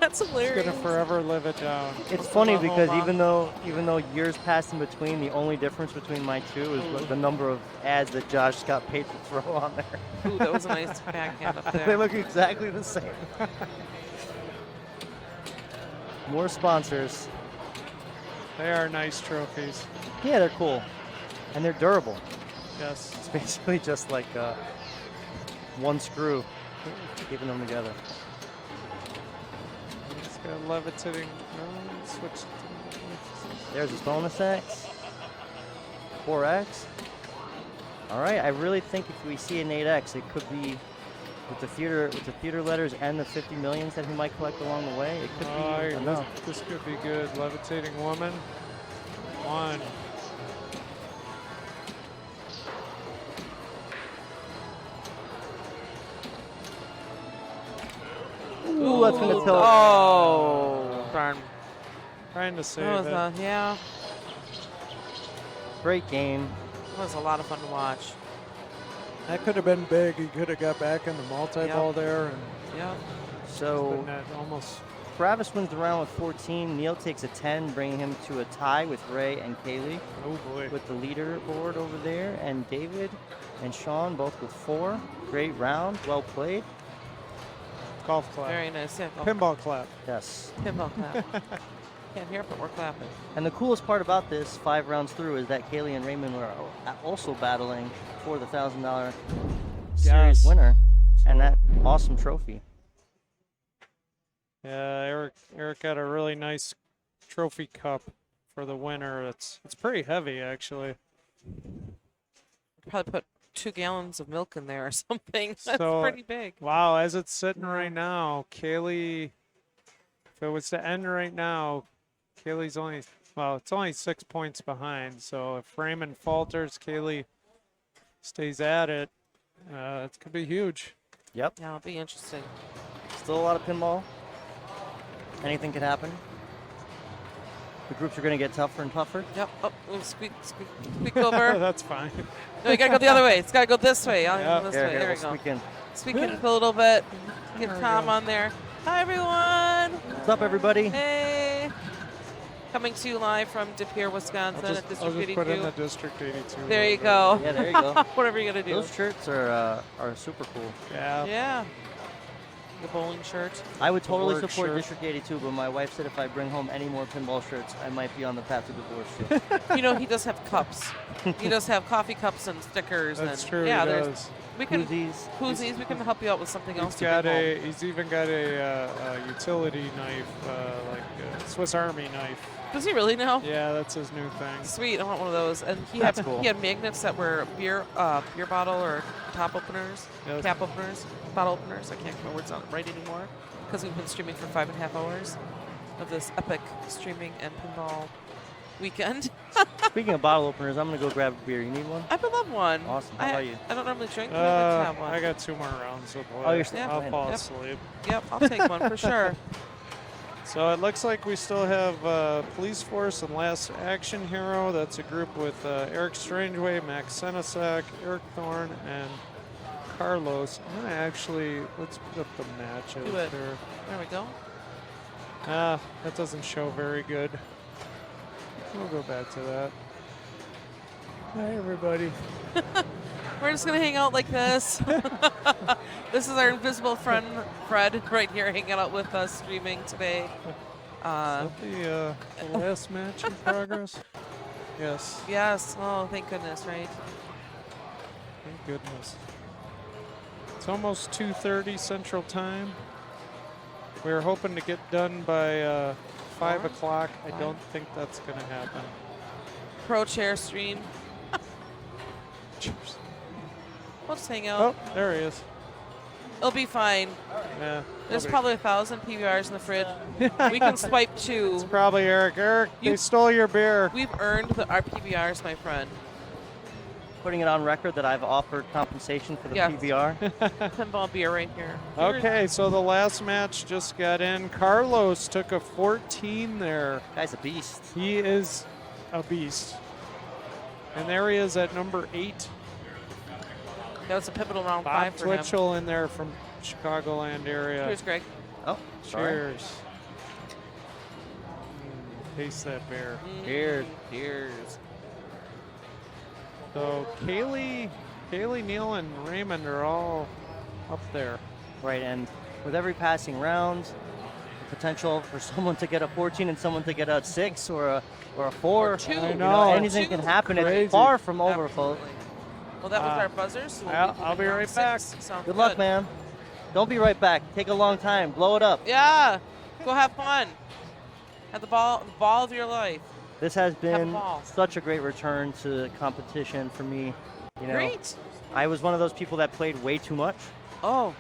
That's he's hilarious. gonna forever live it down. It's funny because Oklahoma. even though years passed in between, the only difference between my two is the number of ads that Josh got paid to throw on there. Ooh, that was a nice backhand up They there. look exactly the same. More sponsors. They are nice trophies. Yeah, they're cool. And they're durable. Yes. It's basically just like one screw keeping them together. He's got levitating. No, switch. There's his bonus X. 4X. All right, I really think if we see an 8X, it could be with the theater letters and the 50 millions that he might collect along the way. It could be enough. This could be good. Levitating woman. 1. Ooh, that's gonna tilt. Oh. Darn. Trying to save That was, it. yeah, Great game. that was a lot of fun to watch. That could have been big. He could have got back in the multi-ball there, and Yeah. So that almost. Travis wins the round with 14. Neil takes a 10, bringing him to a tie with Ray and Kaylee Oh boy. with the leaderboard over there. And David and Sean both with 4. Great round. Well played. Golf clap. Very nice. Yeah. Oh, Pinball clap. Yes. pinball clap. Can't hear, but we're clapping. And the coolest part about this 5 rounds through is that Kaylee and Raymond were also battling for the $1,000 series Yes. winner and that awesome trophy. Yeah, Eric got a really nice trophy cup for the winner. It's pretty heavy actually. Probably put 2 gallons of milk in there or something. That's So, pretty big. Wow, as it's sitting right now, Kaylee, if it was to end right now, Kaylee's it's only 6 points behind. So if Raymond falters, Kaylee stays at it. It could be huge. Yep. Yeah, it'll be interesting. Still a lot of pinball. Anything could happen. The groups are going to get tougher and tougher. Yep. Oh, we'll squeak over. That's fine. No, you gotta go the other way. It's gotta go this way. I'll Yep. go this Here, way. here, There we we'll go. squeak in. Squeak in a little bit. Get There we Tom go. on there. Hi, everyone. What's up, everybody? Hey. Coming to you live from De Pere, Wisconsin at I'll District just put in 82. the District 82. There you logo. go. Yeah, there you go. Whatever you gotta do. Those shirts are super cool. Yeah. Yeah. The bowling shirt. I would totally work support shirt. District 82, but my wife said if I bring home any more pinball shirts, I might be on the path to divorce too. You know, he does have cups. He does have coffee cups and stickers. That's and true. Yeah, he there's. does. We can. Koozies. Koozies. We can help you out with something else. He's to got bring home. He's even got a utility knife, like a Swiss Army knife. Does he really now? Yeah, that's his new thing. Sweet, I want one of those. And he That's had cool. he had magnets that were beer bottle or top openers, Yes. cap openers, bottle openers. I can't get my words out right anymore because we've been streaming for 5.5 hours. of this epic streaming and pinball weekend. Speaking of bottle openers, I'm gonna go grab a beer. You need one? I would love one. Awesome. How about you? I don't normally drink, but I'd like to have one. I got 2 more rounds of play. Oh, you're still Yeah. I'll playing. fall Yep. asleep. Yep, I'll take one for sure. So it looks like we still have Police Force and Last Action Hero. That's a group with Eric Strangeway, Max Senesac, Eric Thorne, and Carlos. I'm gonna actually, let's put up the matches Do it. here. There we go. That doesn't show very good. We'll go back to that. Hi, everybody. We're just gonna hang out like this. This is our invisible friend Fred right here hanging out with us streaming today. Is that the last match in progress? Yes. Yes. Oh, thank goodness, right? Thank goodness. It's almost 2:30 Central Time. We were hoping to get done by 5 o'clock. I don't think that's going to happen. Pro chair stream. Cheers. We'll just hang out. Oh, there he is. It'll be fine. Yeah. There's okay. probably 1,000 PBRs in the fridge. We can swipe 2. It's probably Eric. Eric, they stole your beer. We've earned our PBRs, my friend. Putting it on record that I've offered compensation for the Yes. PBR. Pinball beer right here. Okay, so the last match just got in. Carlos took a 14 there. Guy's a beast. He is a beast. And there he is at number 8. That was a pivotal round Bob 5 for him. Twitchell in there from Chicagoland area. Cheers, Greg. Oh, sorry. Cheers. Taste that beer. Cheers. Cheers. So Kaylee, Neal, and Raymond are all up there. Right, and with every passing round, the potential for someone to get a 14 and someone to get a 6 or a 4. Or 2. I You know. anything can happen. Crazy. It's far from over, folks. Well, that was our buzzers. So I'll be right back. Sounds Good luck, man. Don't be right back. Take a long time. Blow it up. Yeah. Go have fun. Have the ball of your life. This has been ball. such a great return to competition for me. You know, Great. I was one of those people that played way too much. Oh.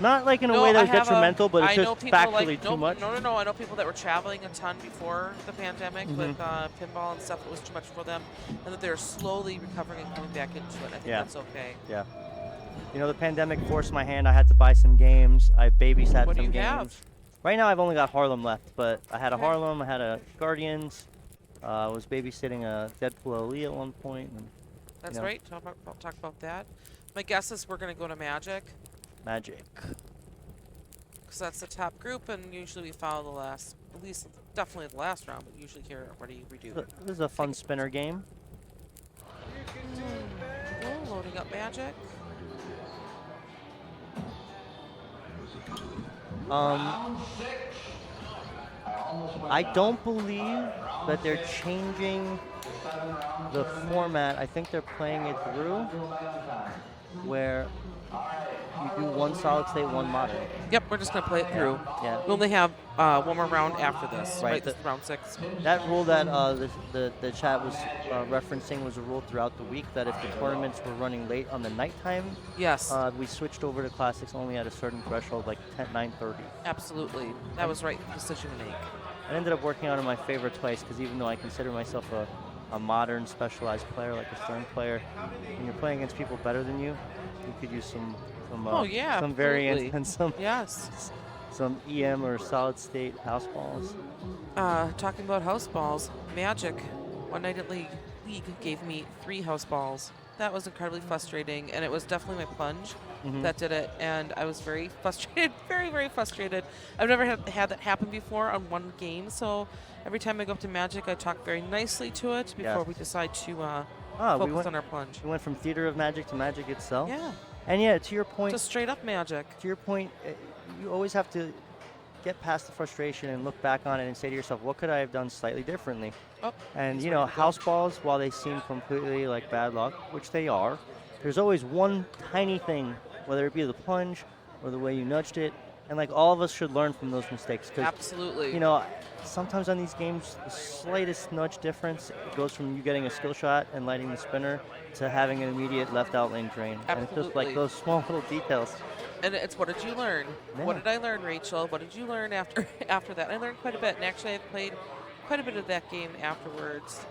Not like in a No, way that I was have detrimental, but it's I know just people factually like, too much. No. I know people that were traveling a ton before the pandemic with pinball and stuff. It was too much for them, and that they're slowly recovering and coming back into it. I think Yeah. that's okay. Yeah. You know, the pandemic forced my hand. I had to buy some games. I babysat What do some you games. have? Right now, I've only got Harlem left, but I had a Okay. Harlem, I had a Guardians. I was babysitting a Deadpool Elite at one point. And, That's you know, right. Talk about that. My guess is we're going to go to Magic, Magic. because that's the top group, and usually we follow the last, at least definitely the last round, but usually here already we do. This is a fun spinner game. Oh, loading up Magic. I don't believe that they're changing the format. I think they're playing it through where you do one solid state, one modern. Yep, we're just going to play it through. Yeah. We only have one more round after this, Right, right? This is round 6. That rule that the chat was referencing was a rule throughout the week that if the tournaments were running late on the nighttime, Yes, we switched over to classics only at a certain threshold, like 9:30. absolutely. That was right decision to make. I ended up working out in my favorite place because even though I consider myself a modern specialized player, like a Stern player, when you're playing against people better than you could use some Oh, yeah, some variants absolutely. and some Yes. some EM or solid state house balls. Talking about house balls, Magic, one night at League gave me 3 house balls. That was incredibly frustrating, and it was definitely my plunge that did it, and I was very frustrated, very, very frustrated. I've never had that happen before on one game, so every time I go up to Magic, I talk very nicely to it before we decide to focus on our plunge. We went from Theater of Magic to Magic itself. Yeah. And yeah, to your point, Just straight up Magic. to your point, you always have to get past the frustration and look back on it and say to yourself, what could I have done slightly differently? Oh, And he's you ready know, to go. house balls, while they seem completely like bad luck, which they are, there's always one tiny thing, whether it be the plunge or the way you nudged it, and like all of us should learn from those mistakes. 'Cause, Absolutely. you know, sometimes on these games, the slightest nudge difference it goes from you getting a skill shot and lighting the spinner to having an immediate left out lane drain. And it's just like Absolutely. those small little details. And it's what did you learn? Yeah. What did I learn, Rachel? What did you learn after that? I learned quite a bit, and actually I've played quite a bit of that game afterwards.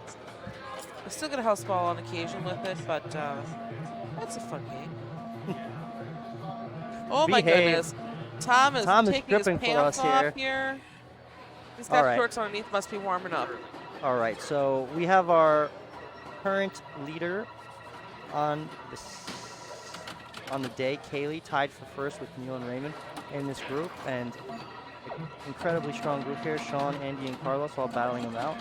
I still get a house ball on occasion with it, but that's a fun game. Oh my goodness. Tom is taking his stripping for pants us off here. He's got shorts underneath, must be warming up. All right, so we have our current leader on the day, Kaylee, tied for first with Neil and Raymond in this group, and incredibly strong group here. Sean, Andy, and Carlos all battling them out.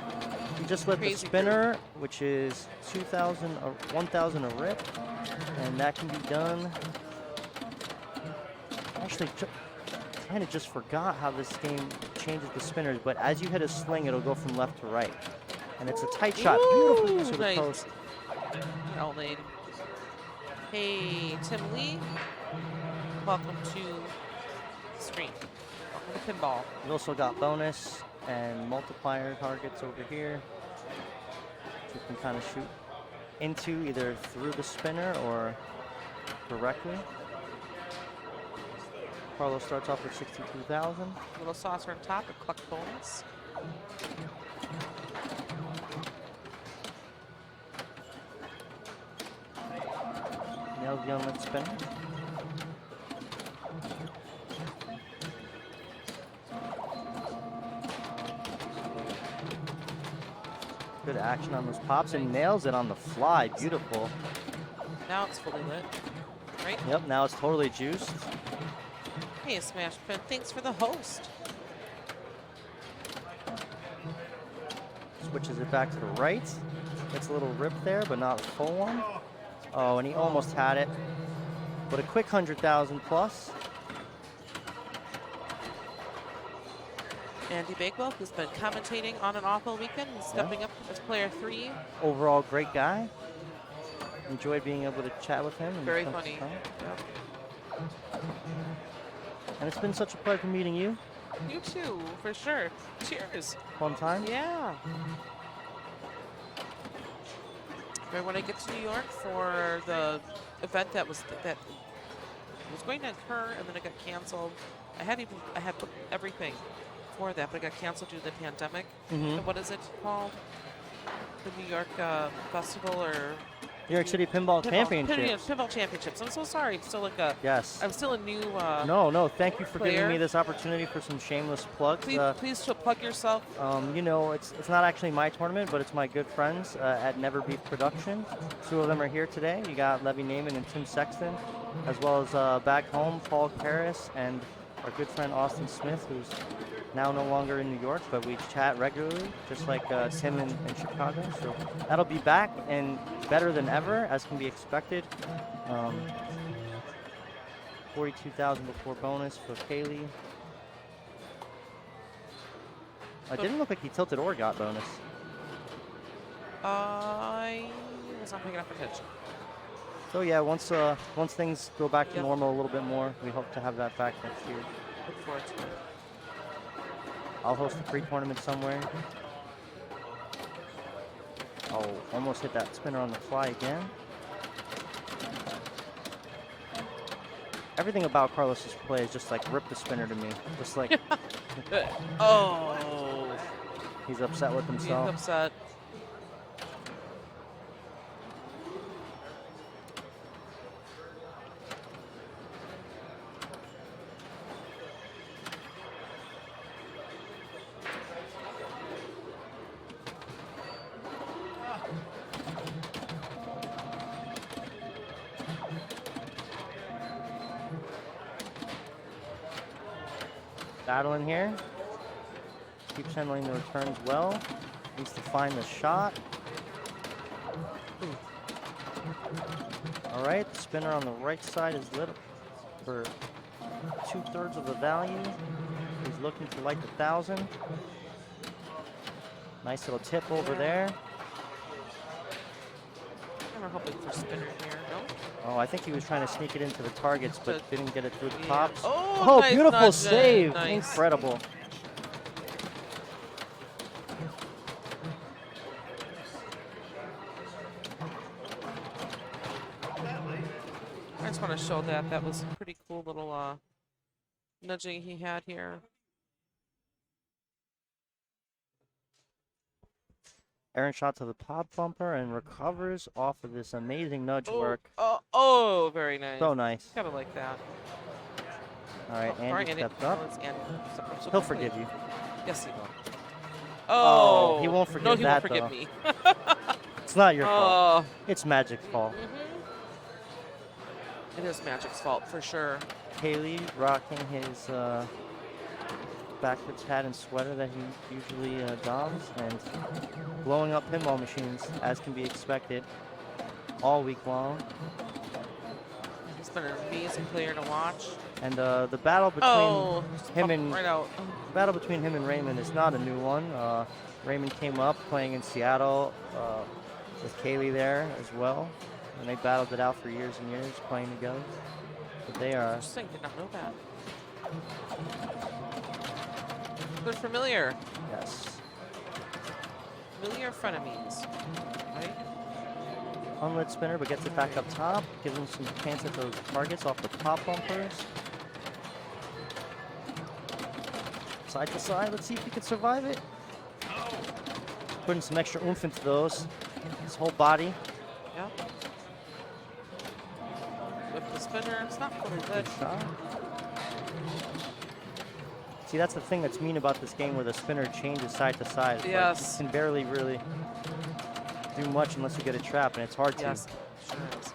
We just lit the spinner, which is 1,000 a rip, and that can be done. Actually, kind of just forgot how this game changes the spinners, but as you hit a sling, it'll go from left to right. And it's a tight shot. Beautiful use of the post. Well laid. Hey, Tim Lee. Welcome to the stream. Welcome to Pinball. We also got bonus and multiplier targets over here, which you can kind of shoot into either through the spinner or directly. Carlos starts off with 62,000. Little saucer on top, a cluck bonus. Nails the unlit spinner. Good action on those pops and nails it on the fly. Beautiful. Now it's fully lit, right? Yep, now it's totally juiced. Hey, Smash Pin, thanks for the host. Switches it back to the right. Gets a little rip there, but not a full one. Oh, and he almost had it. But a quick 100,000 plus. Andy Bakewell, who's been commentating on and off all weekend and stepping up as player 3. Overall, great guy. Enjoyed being able to chat with him. Very funny. Yep. And it's been such a pleasure meeting you. You too, for sure. Cheers. Fun time? Yeah. But when I get to New York for the event that was going to occur and then it got canceled, I had booked everything for that, but it got canceled due to the pandemic. Mm-hmm. What is it called? The New York Festival or New York City Pinball Championship. Pinball Championships. I'm so sorry. I'm still like a. Yes. I'm still a new. No. Thank you for player. giving me this opportunity for some shameless plugs. Please plug yourself. You know, it's not actually my tournament, but it's my good friends at Never Beef Production. Two of them are here today. You got Levy Naiman and Tim Sexton, as well as back home Paul Karras and our good friend Austin Smith, who's now no longer in New York, but we chat regularly, just like Tim in Chicago. So that'll be back and better than ever, as can be expected. 42,000 before bonus for Kaylee. It didn't look like he tilted or got bonus. I was not picking up attention. So yeah, once things go back to normal a little bit more, we hope to have that back next year. Look forward to it. I'll host a pre-tournament somewhere. Oh, almost hit that spinner on the fly again. Everything about Carlos's play is just like rip the spinner to me. Just like. Oh. He's upset with himself. He's upset. Battling here. Keeps handling the returns well. Needs to find the shot. All right, the spinner on the right side is lit for 2/3 of the value. He's looking to light the 1,000. Nice little tip over there. I'm hoping for spinner here, no? Oh, I think he was trying to sneak it into the targets, but didn't get it through the pops. Oh, nice beautiful nudge. save. Nice. Incredible. I just want to show that. That was a pretty cool little nudging he had here. Aaron shot to the pop bumper and recovers off of this amazing nudge work. Oh, very nice. So nice. Gotta like that. All right, All right, Andy stepped Oh, up. it's Andy. So He'll quickly. forgive you. Yes, he will. Oh, he won't forgive no, he that, won't forgive though. me. It's not your fault. Oh. It's Magic's fault. It is Magic's fault for sure. Haley rocking his backwards hat and sweater that he usually dons, and blowing up pinball machines as can be expected all week long. He's been an amazing player to watch. And the battle between him and right out. the battle between him and Raymond is not a new one. Raymond came up playing in Seattle with Kaylee there as well, and they battled it out for years and years playing together. But they are. Interesting. Did not know that. They're familiar. Yes. Familiar frenemies. Right? Unlit spinner, but gets it back up top. Gives him some chance at those targets off the pop bumpers. Side to side. Let's see if he can survive it. Putting some extra oomph into those. His whole body. Yeah. With the spinner, it's not fully lit. See, that's the thing that's mean about this game, where the spinner changes side to side. It's Yes. like you can barely really do much unless you get a trap, and it's hard Yes, to. sure is.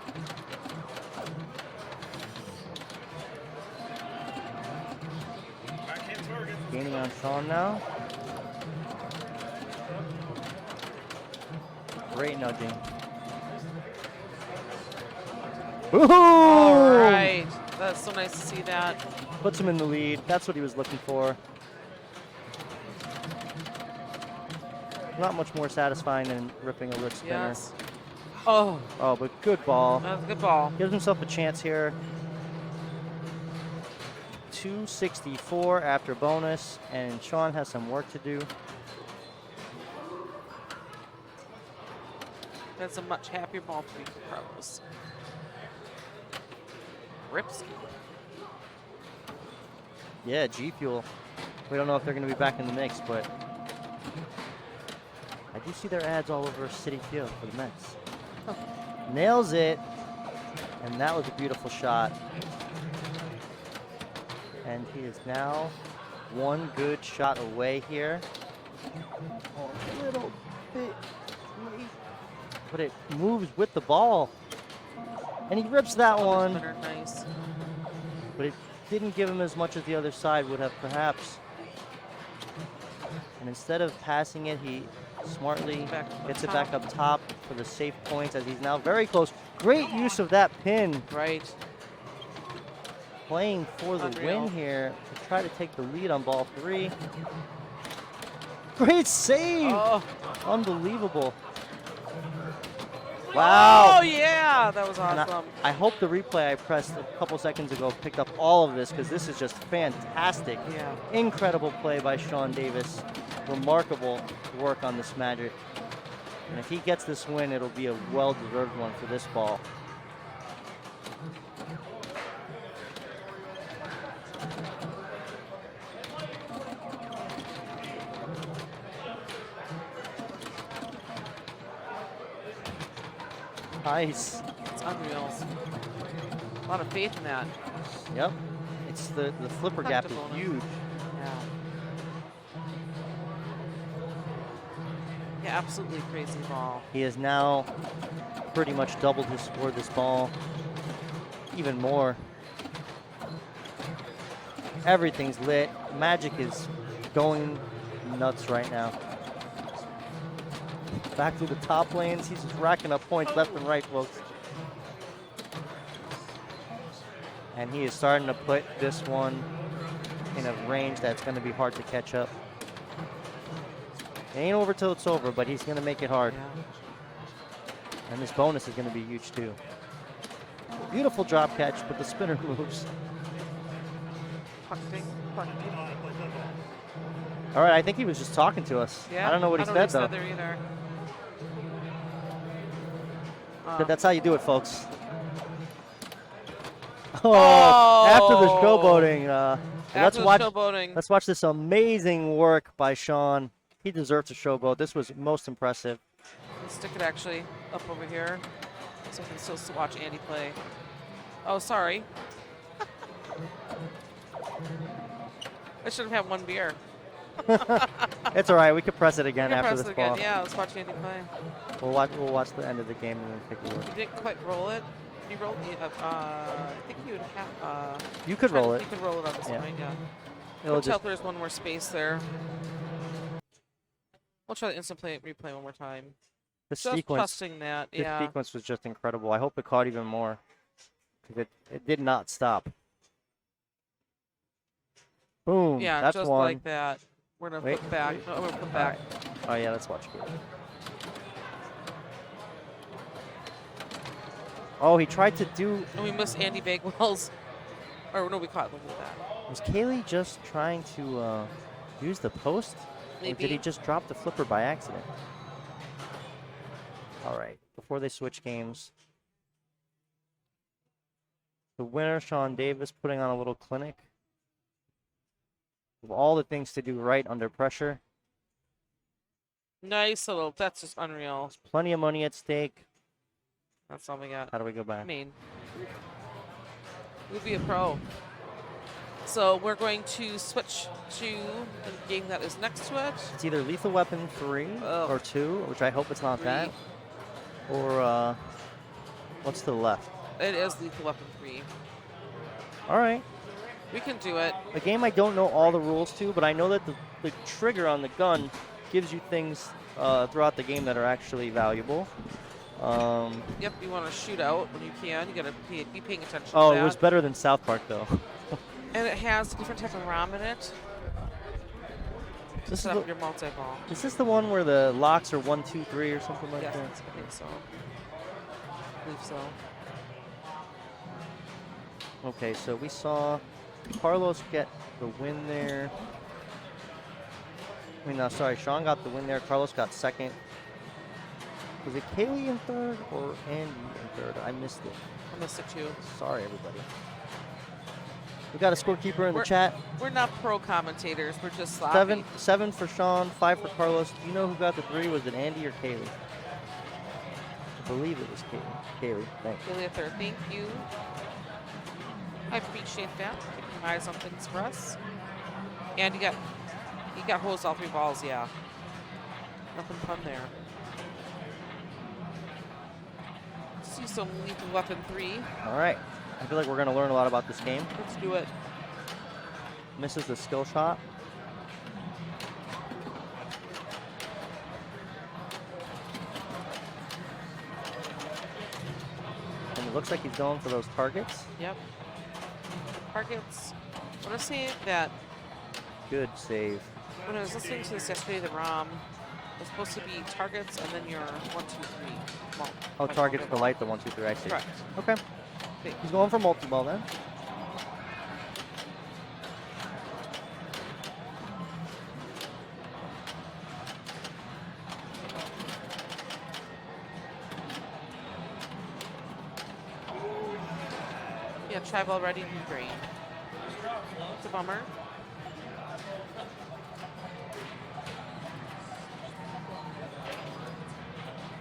Gaining on Sean now. Great nudging. Woohoo! All right. That's so nice to see that. Puts him in the lead. That's what he was looking for. Not much more satisfying than ripping a rook spinner. Yes. Oh. Oh, but good ball. That's a good ball. Gives himself a chance here. 264 after bonus, and Sean has some work to do. That's a much happier ball to be pros. Ripsky. Yeah, G Fuel. We don't know if they're going to be back in the mix, but I do see their ads all over City Field for the Mets. Nails it, and that was a beautiful shot. And he is now one good shot away here. Oh, a little bit late, but it moves with the ball. And he rips that one. Nice. But it didn't give him as much as the other side would have, perhaps. And instead of passing it, he smartly gets it back up top for the safe points, as he's now very close. Great use of that pin. Right. Playing for the Unreal. win here to try to take the lead on ball 3. Great save! Oh. Unbelievable. Wow. Oh, yeah. That was And awesome. I hope the replay I pressed a couple seconds ago picked up all of this, because this is just fantastic. Yeah. Incredible play by Sean Davis. Remarkable work on this Magic. And if he gets this win, it'll be a well-deserved one for this ball. Nice. It's unreal. A lot of faith in that. Yep. It's the flipper gap is Bonus. huge. Yeah. Yeah, absolutely crazy ball. He has now pretty much doubled his score this ball. Even more. Everything's lit. Magic is going nuts right now. Back through the top lanes. He's just racking up points left and right, folks. And he is starting to put this one in a range that's going to be hard to catch up. It ain't over till it's over, but he's going to make it hard. And this bonus is going to be huge too. Beautiful drop catch, but the spinner moves. All right, I think he was just talking to us. Yeah, I don't know what he said, though. there either. But that's how you do it, folks. Oh, after the showboating. After the showboating. Let's watch this amazing work by Sean. He deserves a showboat. This was most impressive. Let's stick it actually up over here so I can still watch Andy play. Oh, sorry. I should have had one beer. It's all right. We could press it again We can after press this it again. ball. Yeah, let's watch Andy play. We'll watch the end of the game and then take a look. You didn't quite roll it. You rolled it. I think you would have. You could roll it. You could roll it on this point, yeah. It'll We'll tell just- if there's one more space there. We'll try the instant replay one more time. This Just sequence, trusting that, this yeah. sequence was just incredible. I hope it caught even more. Because it did not stop. Boom. Yeah, that's just one. like that. We're going to put back. No, we're going to put back. Oh, yeah, let's watch it. Oh, he tried to do... And we missed Andy Bagwell's. Or no, we caught. Look at that. Was Kaylee just trying to use the post? Or Maybe. did he just drop the flipper by accident? All right, before they switch games. The winner, Sean Davis, putting on a little clinic of all the things to do right under pressure. Nice little. That's just unreal. There's plenty of money at stake. That's all we got. How do we go back? I mean, we'd be a pro. So we're going to switch to a game that is next to it. It's either Lethal Weapon 3 or 2, which I hope it's not 3. that. Or what's to the left? It is Lethal Weapon 3. All right. We can do it. A game I don't know all the rules to, but I know that the trigger on the gun gives you things throughout the game that are actually valuable. Yep, you want to shoot out when you can. You got to be paying attention to Oh, that. it was better than South Park, though. And it has a different type of ROM in it. This Set is up your multi-ball. Is this the one where the locks are 1, 2, 3 or something like Yes, that? I think so. I believe so. Okay, so we saw Carlos get the win there. I mean, no, sorry, Sean got the win there. Carlos got second. Was it Kaylee in third or Andy in third? I missed it. I missed it too. Sorry, everybody. We got a scorekeeper in the chat. We're not pro commentators. We're just sloppy. 7 for Sean, 5 for Carlos. Do you know who got the 3? Was it Andy or Kaylee? I believe it was Kaylee. Kaylee, thanks. Kaylee at third. Thank you. I appreciate that. Keeping my eyes on things for us. And you got hosed all 3 balls, yeah. Nothing fun there. See some Lethal Weapon 3. All right. I feel like we're going to learn a lot about this game. Let's do it. Misses the skill shot. And it looks like he's going for those targets. Yep. Targets. I want to say that Good save. when I was listening to this yesterday, the ROM was supposed to be targets and then your 1, 2, 3. Oh, targets for light, the 1, 2, 3, I see. Correct. Okay. He's going for multi-ball then. Yeah, tri-ball ready and green. It's a bummer.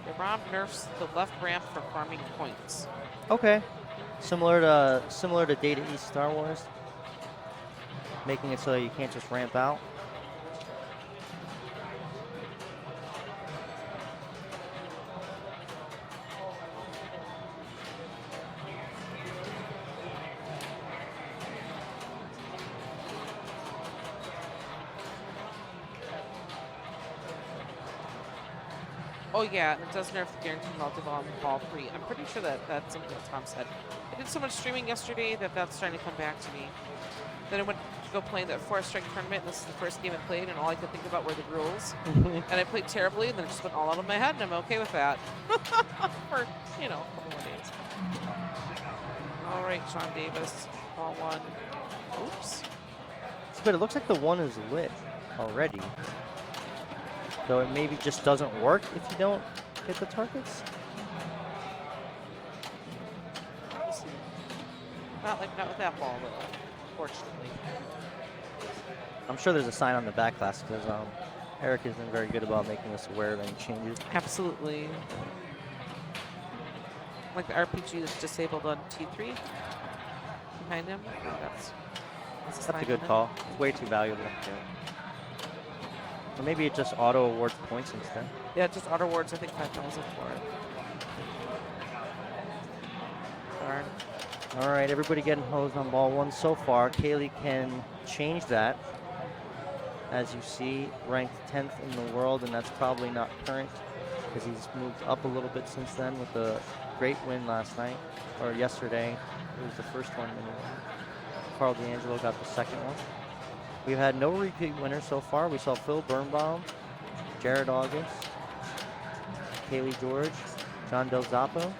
The ROM nerfs the left ramp for farming points. Okay. Similar to Data East Star Wars. Making it so you can't just ramp out. Oh yeah, it does nerf the guaranteed multi-ball on ball 3. I'm pretty sure that that's something that Tom said. I did so much streaming yesterday that that's starting to come back to me. Then I went to go play in that 4-strike tournament, and this is the first game I played, and all I could think about were the rules. And I played terribly, and then it just went all out of my head, and I'm okay with that. For, you know, a couple more days. All right, Sean Davis, ball 1. Oops. But it looks like the 1 is lit already. So it maybe just doesn't work if you don't hit the targets? Well, Like not with that ball, though, fortunately. I'm sure there's a sign on the back glass because Eric isn't very good about making us aware of any changes. Absolutely. Like the RPG that's disabled on T3 behind him. That's a good call. It's way too valuable. Or maybe it just auto awards points instead. Yeah, it just auto awards, I think, 5,000 for it. Darn. All right, everybody getting hosed on ball one so far. Kaylee can change that. As you see, ranked 10th in the world, and that's probably not current because he's moved up a little bit since then with a great win last night, or yesterday. It was the first one. Carl D'Angelo got the second one. We've had no repeat winners so far. We saw Phil Birnbaum, Jared August, Kaylee George, John Del Zappo,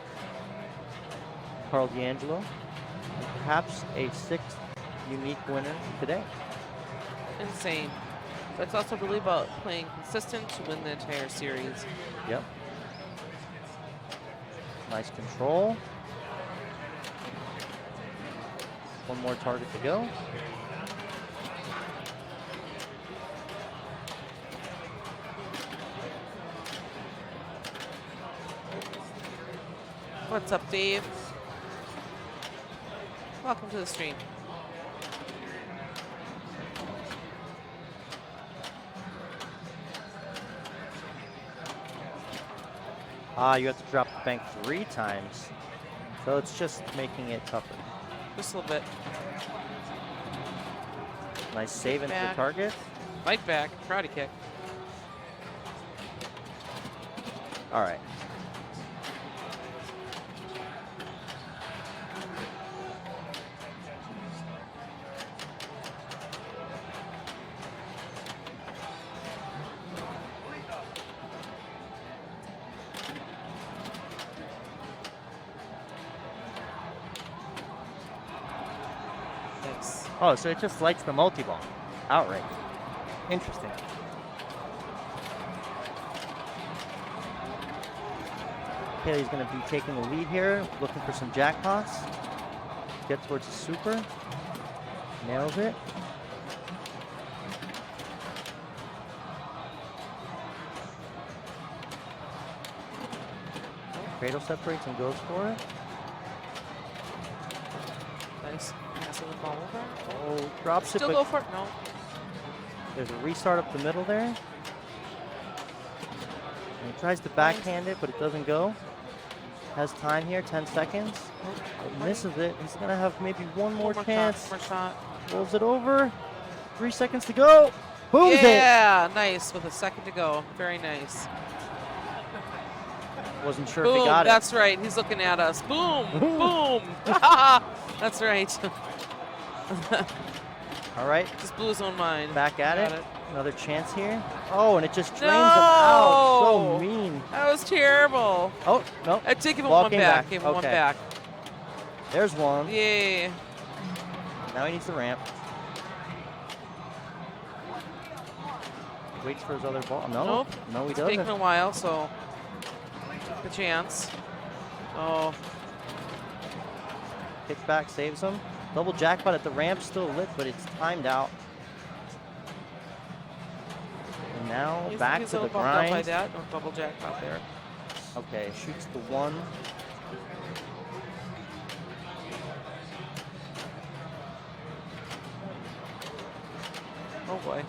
Carl D'Angelo, and perhaps a sixth unique winner today. Insane. But it's also really about playing consistent to win the entire series. Yep. Nice control. One more target to go. What's up, Dave? Welcome to the stream. You have to drop the bank 3 times. So it's just making it tougher. Just a little bit. Nice save into the target. Fight back. Karate kick. All right. Oh, so it just lights the multi-ball. Outright. Interesting. Kaylee's going to be taking the lead here, looking for some jackpots. Get towards the super. Nails it. Cradle separates and goes for it. Nice. Passing the ball over. Oh, drops Still it. Go for it. No. There's a restart up the middle there. And he tries to backhand it, but it doesn't go. Has time here, 10 seconds. It misses it. He's going to have maybe one more chance. More shot. Rolls it over. 3 seconds to go. Booms it. Yeah, nice. With a second to go. Very nice. Wasn't sure Boom, if he got it. That's right. He's looking at us. Boom. Boom. That's right. All right. Just blew his own mind. Back at Got it. Another chance here. Oh, and it just drains him No! out. So mean. That was terrible. Oh, no. I'd take him Ball one came back. back. Give him one Okay. back. There's one. Yay. Now he needs the ramp. Waits for his other ball. No. Nope. No, he It's doesn't. taken a while, so took the chance. Oh. Kick back, saves him. Double jackpot at the ramp, still lit, but it's timed out. And now He's back a to the little bumped up by grind. that. No double jackpot there. Okay, shoots the one. Oh boy.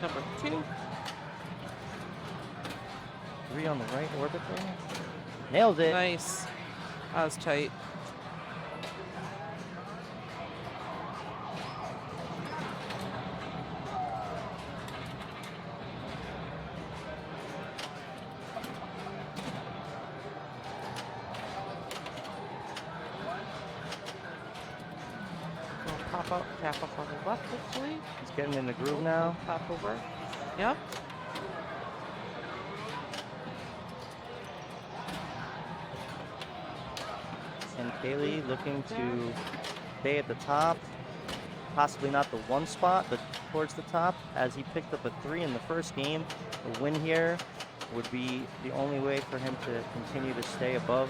Number 2. 3 on the right orbit there. Nailed it. Nice. That was tight. Pop up, tap up on the left, hopefully. He's getting in the groove now. Pop over. Yep. And Kaylee looking to stay at the top. Possibly not the 1 spot, but towards the top. As he picked up a 3 in the first game, a win here would be the only way for him to continue to stay above.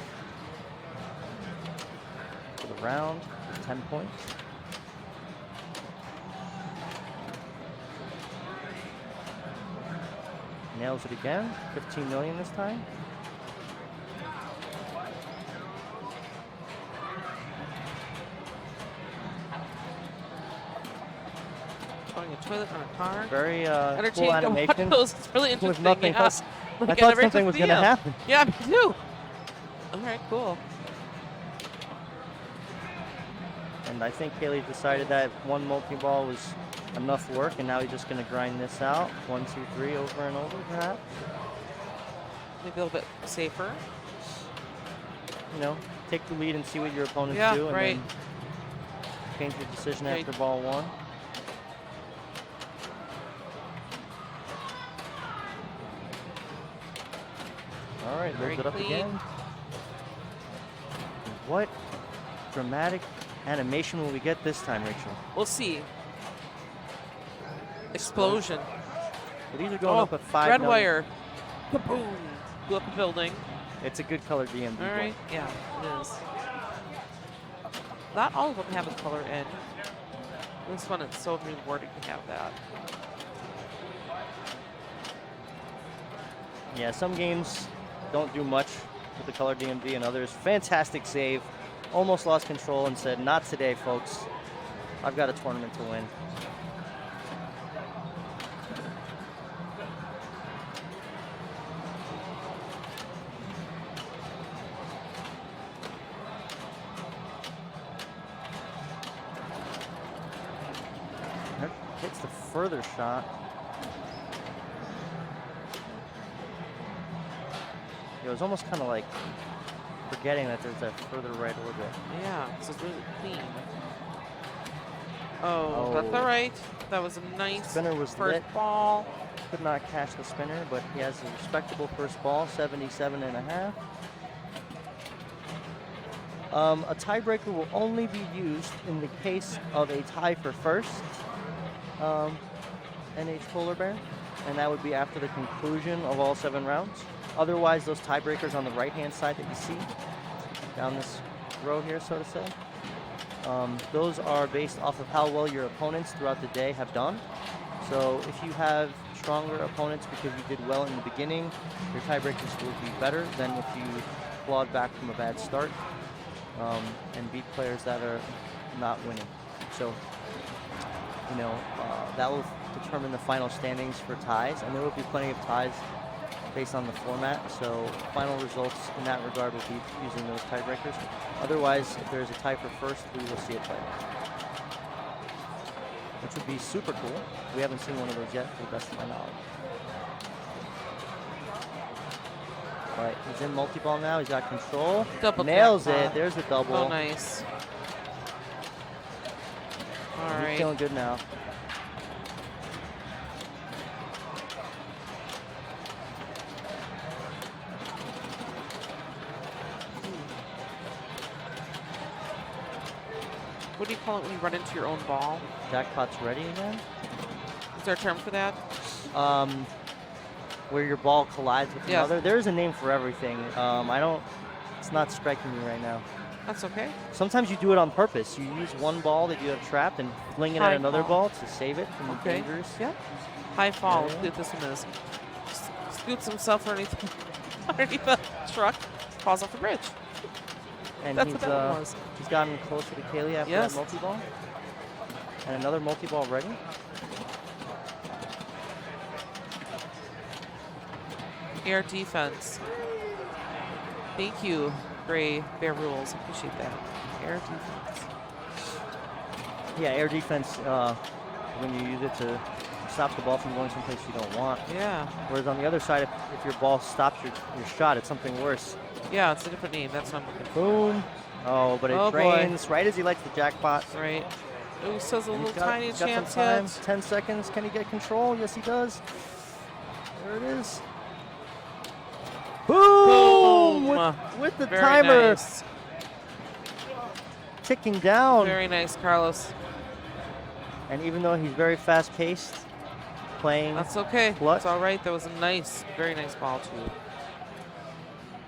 round for 10 points. Nails it again. 15 million this time. Throwing a toilet on a car. Very cool entertaining to watch animation. those. It's really interesting. With nothing yeah. else. Like, I it thought never something took was me going to out. happen. Yeah, me too. All right, cool. And I think Haley decided that one multi-ball was enough work, and now he's just going to grind this out. 1, 2, 3, over and over, perhaps. Maybe a little bit safer. You know, take the lead and see what your opponents Yeah, do, and right. then change your decision Right. after ball 1. All right, Very loads it up clean. again. What dramatic animation will we get this time, Rachel? We'll see. Explosion. Well, these are going up at 5 red million. wire. Kaboom. Blew up a building. It's a good color DMV. All right. Yeah, it is. Not all of them have a color in. This one, it's so rewarding to have that. Yeah, some games don't do much with the color DMV, and others. Fantastic save. Almost lost control and said, not today, folks. I've got a tournament to win. Hits the further shot. It was almost kind of like forgetting that there's that further right orbit. Yeah, this is really clean. Oh, that's all right. That was a nice Spinner was first lit. ball. Could not catch the spinner, but he has a respectable first ball, 77.5. A tiebreaker will only be used in the case of a tie for first, NH Polar Bear, and that would be after the conclusion of all 7 rounds. Otherwise, those tiebreakers on the right-hand side that you see down this row here, so to say, those are based off of how well your opponents throughout the day have done. So if you have stronger opponents because you did well in the beginning, your tiebreakers will be better than if you clawed back from a bad start and beat players that are not winning. So, you know, that will determine the final standings for ties, and there will be plenty of ties based on the format. So final results in that regard will be using those tiebreakers. Otherwise, if there's a tie for first, we will see a play, which would be super cool. We haven't seen one of those yet, to the best of my knowledge. All right, he's in multi-ball now. He's got control. Double Nails jackpot. it. There's a double. Oh, nice. All He's right. feeling good now. What do you call it when you run into your own ball? Jackpot's ready again. Is there a term for that? Where your ball collides with Yes. another. There's a name for everything. It's not striking me right now. That's okay. Sometimes you do it on purpose. You use one ball that you have trapped and fling it High at another fall. ball to save it from Okay. dangers. Yeah. High fall. Yeah. Look what this one is. Scoots himself underneath the truck, falls off the bridge. And That's he's what that one was. he's gotten closer to Kaylee after Yes. that multi-ball. And another multi-ball ready. Air defense. Thank you, Gray Bear Rules. Appreciate that. Air defense. Yeah, air defense, when you use it to stop the ball from going someplace you don't want. Yeah. Whereas on the other side, if your ball stops your shot, it's something worse. Yeah, it's a different name. That's what I'm looking for. Boom. Oh, but it Oh, boy. drains right as he lights the jackpot. Right. Oh, so it's a And little he's got tiny some chance time. yet. 10 seconds. Can he get control? Yes, he does. There it is. Boom! Boom. With the Very timer nice. ticking down. Very nice, Carlos. And even though he's very fast-paced, playing That's okay. clutch, It's all right. That was a nice, very nice ball, too.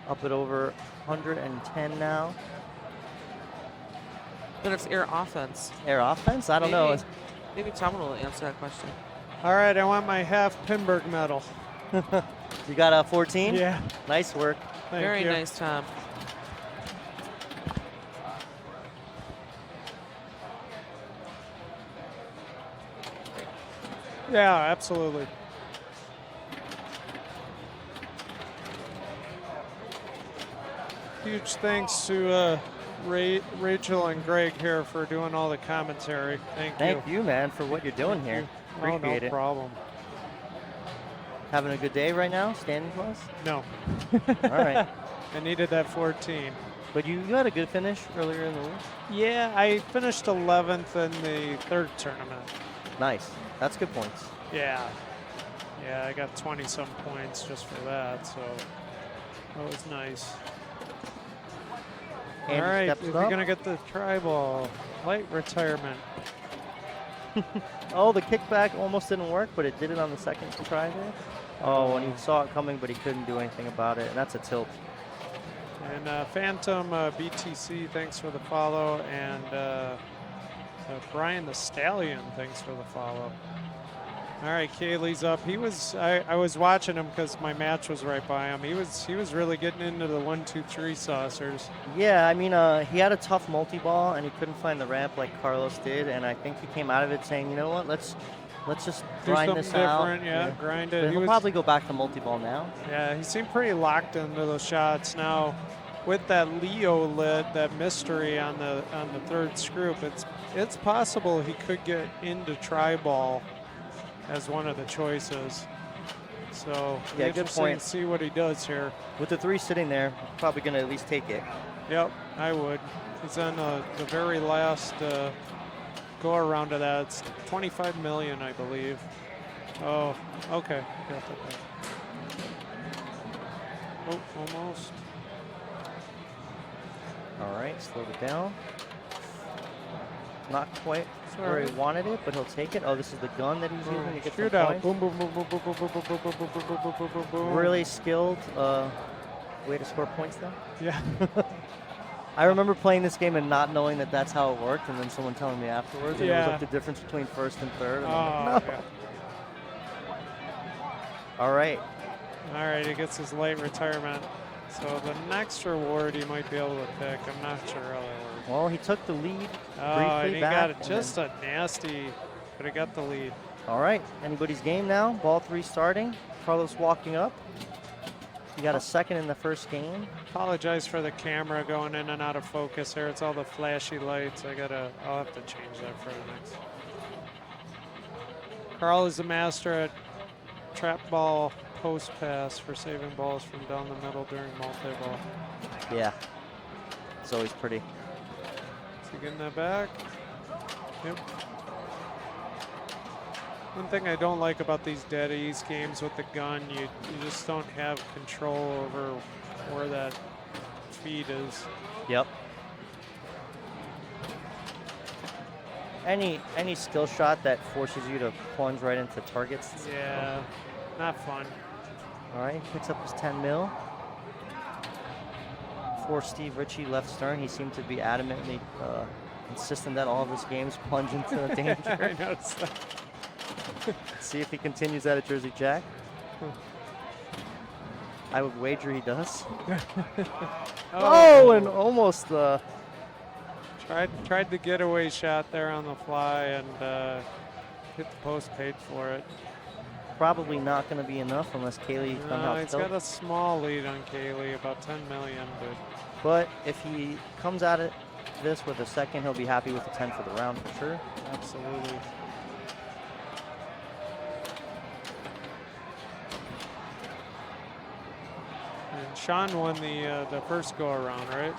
up at over 110 now. Then it's air offense. Air offense? I don't know. Maybe Tom will answer that question. All right, I want my half Pinberg medal. You got a 14? Yeah. Nice work. Thank Very you. nice, Tom. Yeah, absolutely. Huge thanks to Rachel and Greg here for doing all the commentary. Thank you. Thank you, man, for what you're doing here. Appreciate no it. problem. Having a good day right now, standing plus? No. All right. I needed that 14. But you had a good finish earlier in the week? Yeah, I finished 11th in the third tournament. Nice. That's good points. Yeah. Yeah, I got 20-some points just for that, so that was nice. Andy all right, steps we're up. going to get the tri-ball. Light retirement. Oh, the kickback almost didn't work, but it did it on the second try there. Oh, and he saw it coming, but he couldn't do anything about it, and that's a tilt. And Phantom BTC, thanks for the follow. And Brian the Stallion, thanks for the follow. All right, Kaylee's up. He was I was watching him because my match was right by him. He was really getting into the 1, 2, 3 saucers. Yeah, I mean, he had a tough multi-ball, and he couldn't find the ramp like Carlos did, and I think he came out of it saying, you know what, let's just Do grind something this out. different, yeah, grind it. But he'll probably go back to multi-ball now. Yeah, he seemed pretty locked into those shots. Now, with that Leo lid, that mystery on the third screw, it's possible he could get into tri-ball as one of the choices. So Yeah, good interesting point. to see what he does here. With the 3 sitting there, probably going to at least take it. Yep, I would. He's on the very last go around of that. It's 25 million, I believe. Oh, okay. Got that back. Oh, almost. All right, slowed it down. Not quite where he wanted it, but he'll take it. Oh, this is the gun that he's using to get some Shootout. points. Boom, boom, boom, boom, boom, boom, boom, boom, boom, boom, boom, boom, boom, boom, boom, boom. Really skilled way to score points, though. Yeah. I remember playing this game and not knowing that that's how it worked, and then someone telling me afterwards, and it was like the difference between first and third. And I'm like, no. Yeah. All right. All right, he gets his late retirement. So the next reward he might be able to pick. I'm not sure how that works. Well, he took the lead Oh, briefly and he back. got it and just then- a nasty, but he got the lead. All right, anybody's game now. Ball 3 starting. Carlos walking up. He got a second in the first game. Apologize for the camera going in and out of focus here. It's all the flashy lights. I'll have to change that for the next. Carl is the master at trap ball post pass for saving balls from down the middle during multi-ball. Yeah, it's always pretty. Is he getting that back? Yep. One thing I don't like about these dead ease games with the gun, you just don't have control over where that feed is. Yep. Any skill shot that forces you to plunge right into targets. Yeah, not fun. All right, picks up his 10 mil. For Steve Ritchie, left stern, he seemed to be adamantly insistent that all of his games plunge into the danger. I noticed that. See if he continues that at Jersey Jack. I would wager he does. Oh, and almost tried the getaway shot there on the fly and hit the post, paid for it. Probably not going to be enough unless Kaylee somehow No, he's got a small lead on Kaylee, about 10 million. But if he comes at it this with a second, he'll be happy with the 10 for the round for sure. Absolutely. And Sean won the first go around, right?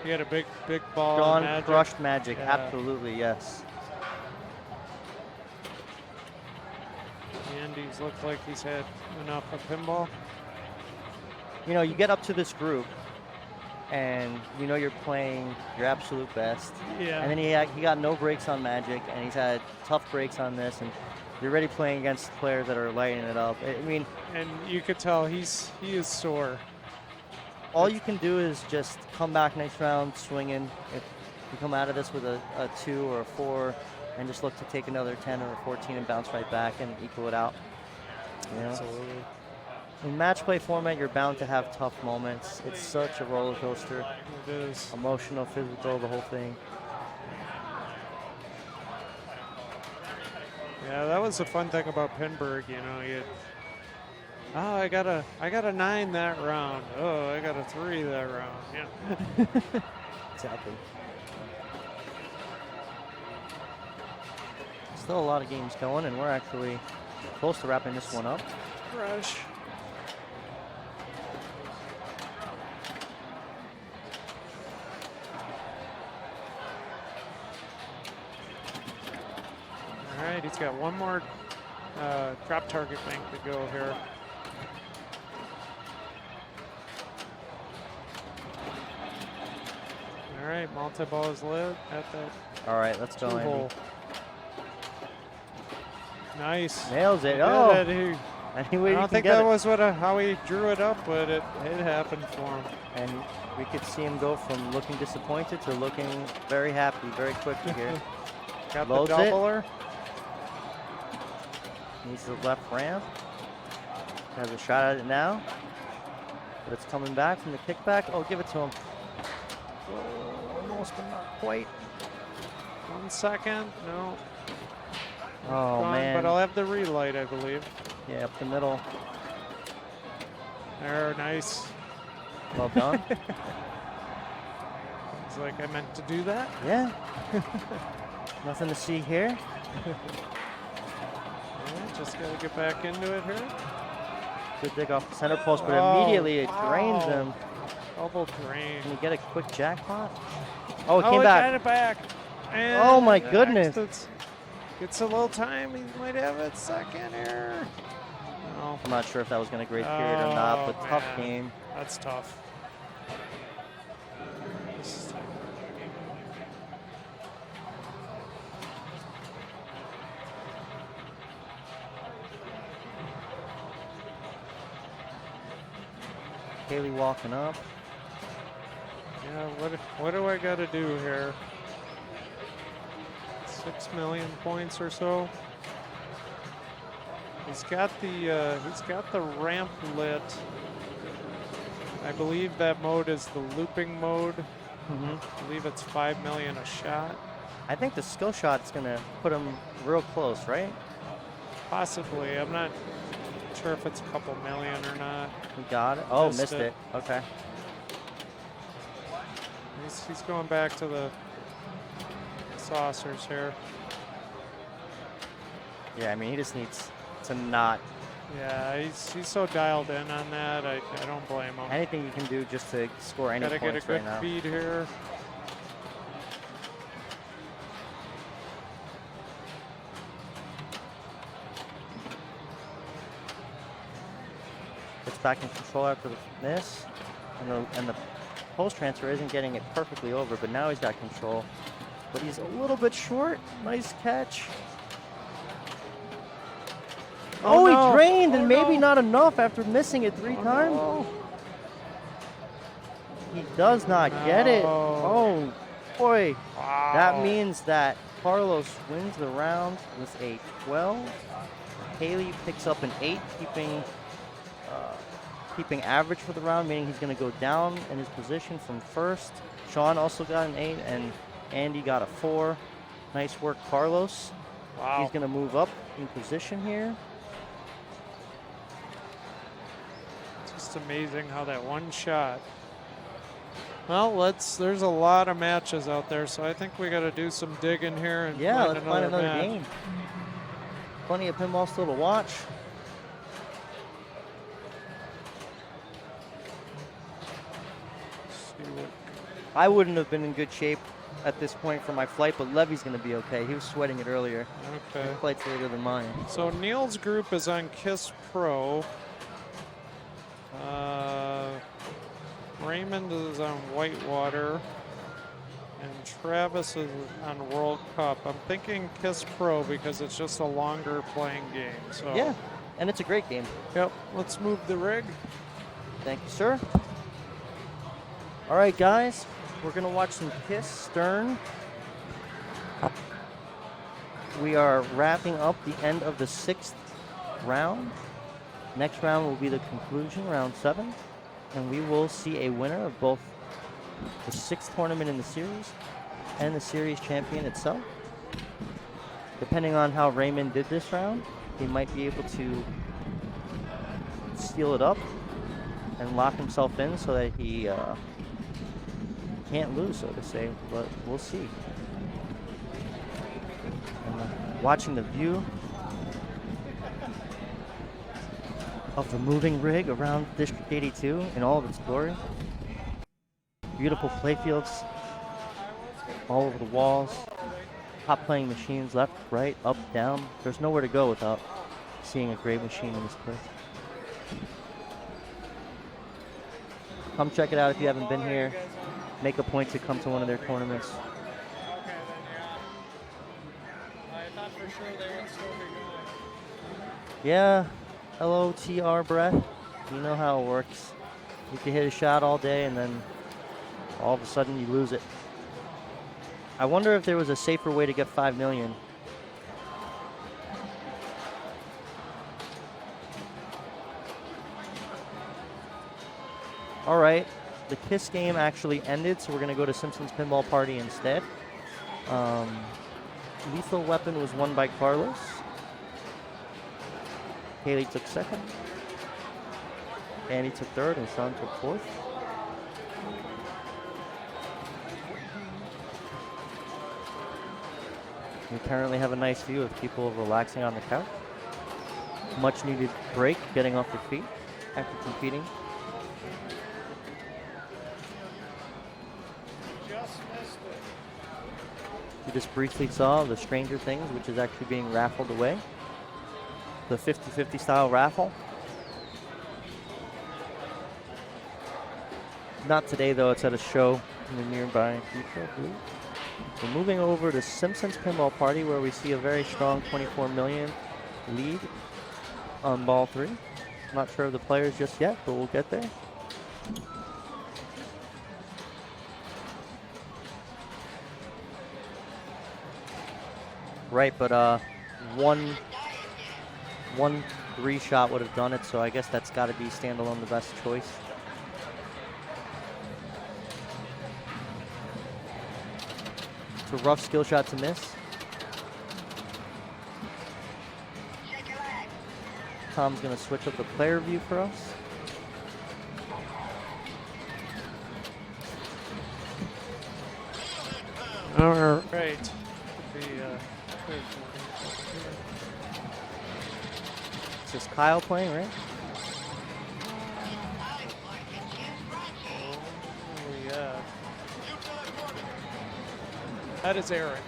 He had a big ball. Sean Magic. crushed Magic, Yeah. absolutely, yes. Andy's looked like he's had enough of pinball. You know, you get up to this group, and you know you're playing your absolute best. Yeah. And then he got no breaks on Magic, and he's had tough breaks on this, and you're already playing against players that are lighting it up. I mean, and you could tell he is sore. all you can do is just come back next round swinging. If you come out of this with a 2 or a 4, and just look to take another 10 or a 14 and bounce right back and equal it out. You know? Absolutely. In match play format, you're bound to have tough moments. It's such a roller coaster. It is. Emotional, physical, the whole thing. Yeah, that was the fun thing about Pinburg. You know, oh, I got a 9 that round. Oh, I got a 3 that round. Yeah. Exactly. Still a lot of games going, and we're actually close to wrapping this one up. Rush. All right, he's got one more drop target bank to go here. All right, multi-ball is lit at that. All right, let's go, Andy. Hole. Nice. Nails it. He Oh, did it. any way I you don't can think get that it. was how he drew it up, but it happened for him. And we could see him go from looking disappointed to looking very happy very quickly here. Got Loads the doubler. Needs the left ramp. Has a shot at it now. But it's coming back from the kickback. Oh, give it to him. Oh, almost, but not quite. 1 second. No. Oh, Gone, man. But I'll have the relight, I believe. Yeah, up the middle. There, nice. Well done. It's like I meant to do that. Yeah. Nothing to see here. Yeah, just got to get back into it here. Good dig off the center post, but Oh, immediately it drains wow. him. Double drain. Can you get a quick jackpot? Oh, it Oh, came he back. got it back. And Oh, my the goodness. exits. Gets a little time. He might have it second here. No. I'm not sure if that was going to great period or not, but tough man. game. That's tough. This is tough. Haley walking up. Yeah, what do I got to do here? 6 million points or so. He's got the ramp lit. I believe that mode is the looping mode. I believe it's 5 million a shot. I think the skill shot's going to put him real close, right? Possibly. I'm not sure if it's a couple million or not. He got it. Oh, Missed missed it. it. Okay. He's going back to the saucers here. Yeah, I mean, he just needs to not. Yeah, he's so dialed in on that. I don't blame him. Anything you can do just to score any Gotta get a points good right now. feed here. Gets back in control after the miss. And the post transfer isn't getting it perfectly over, but now he's got control. But he's a little bit short. Nice catch. Oh, no. he drained, and Oh, maybe no. not enough after missing it 3 times. No. He does not get it. No. Oh, boy. Wow. That means that Carlos wins the round with a 12. Haley picks up an 8, keeping average for the round, meaning he's going to go down in his position from first. Sean also got an 8, and Andy got a 4. Nice work, Carlos. Wow. He's going to move up in position here. Just amazing how that one shot. Well, there's a lot of matches out there, so I think we got to do some digging here and Yeah, find let's find another match. game. Plenty of pinball still to watch. See what I wouldn't have been in good shape at this point for my flight, but Levy's going to be okay. He was sweating it earlier. Okay. His flight's later than mine. So Neil's group is on Kiss Pro. Raymond is on Whitewater. And Travis is on World Cup. I'm thinking Kiss Pro because it's just a longer playing game. So Yeah, and it's a great game. Yep. Let's move the rig. Thank you, sir. All right, guys, we're gonna watch some Kiss Stern. We are wrapping up the end of the 6th round. Next round will be the conclusion, round 7, and we will see a winner of both the 6th tournament in the series and the series champion itself. Depending on how Raymond did this round, he might be able to seal it up and lock himself in so that he can't lose, so to say, but we'll see. And, watching the view of the moving rig around District 82 in all of its glory. Beautiful playfields all over the walls. Top playing machines left, right, up, down. There's nowhere to go without seeing a great machine in this place. Come check it out if you haven't been here. Make a point to come to one of their tournaments. Okay, then yeah. I thought for sure they would still be going. Yeah, hello TR Brett. You know how it works. You can hit a shot all day and then all of a sudden you lose it. I wonder if there was a safer way to get 5 million. All right, the Kiss game actually ended, so we're gonna go to Simpsons Pinball Party instead. Lethal Weapon was won by Carlos. Haley took 2nd. Andy took 3rd, and Sean took 4th. We currently have a nice view of people relaxing on the couch. Much needed break, getting off their feet after competing. We just briefly saw the Stranger Things, which is actually being raffled away. The 50-50 style raffle. Not today though, it's at a show in the nearby future, I believe. We're moving over to Simpsons Pinball Party, where we see a very strong 24 million lead on ball 3. Not sure of the players just yet, but we'll get there. Right, but one 3 shot would have done it, so I guess that's got to be standalone the best choice. It's a rough skill shot to miss. Tom's going to switch up the player view for us. All right. This is Kyle playing, right? Oh, yeah. That is Eric.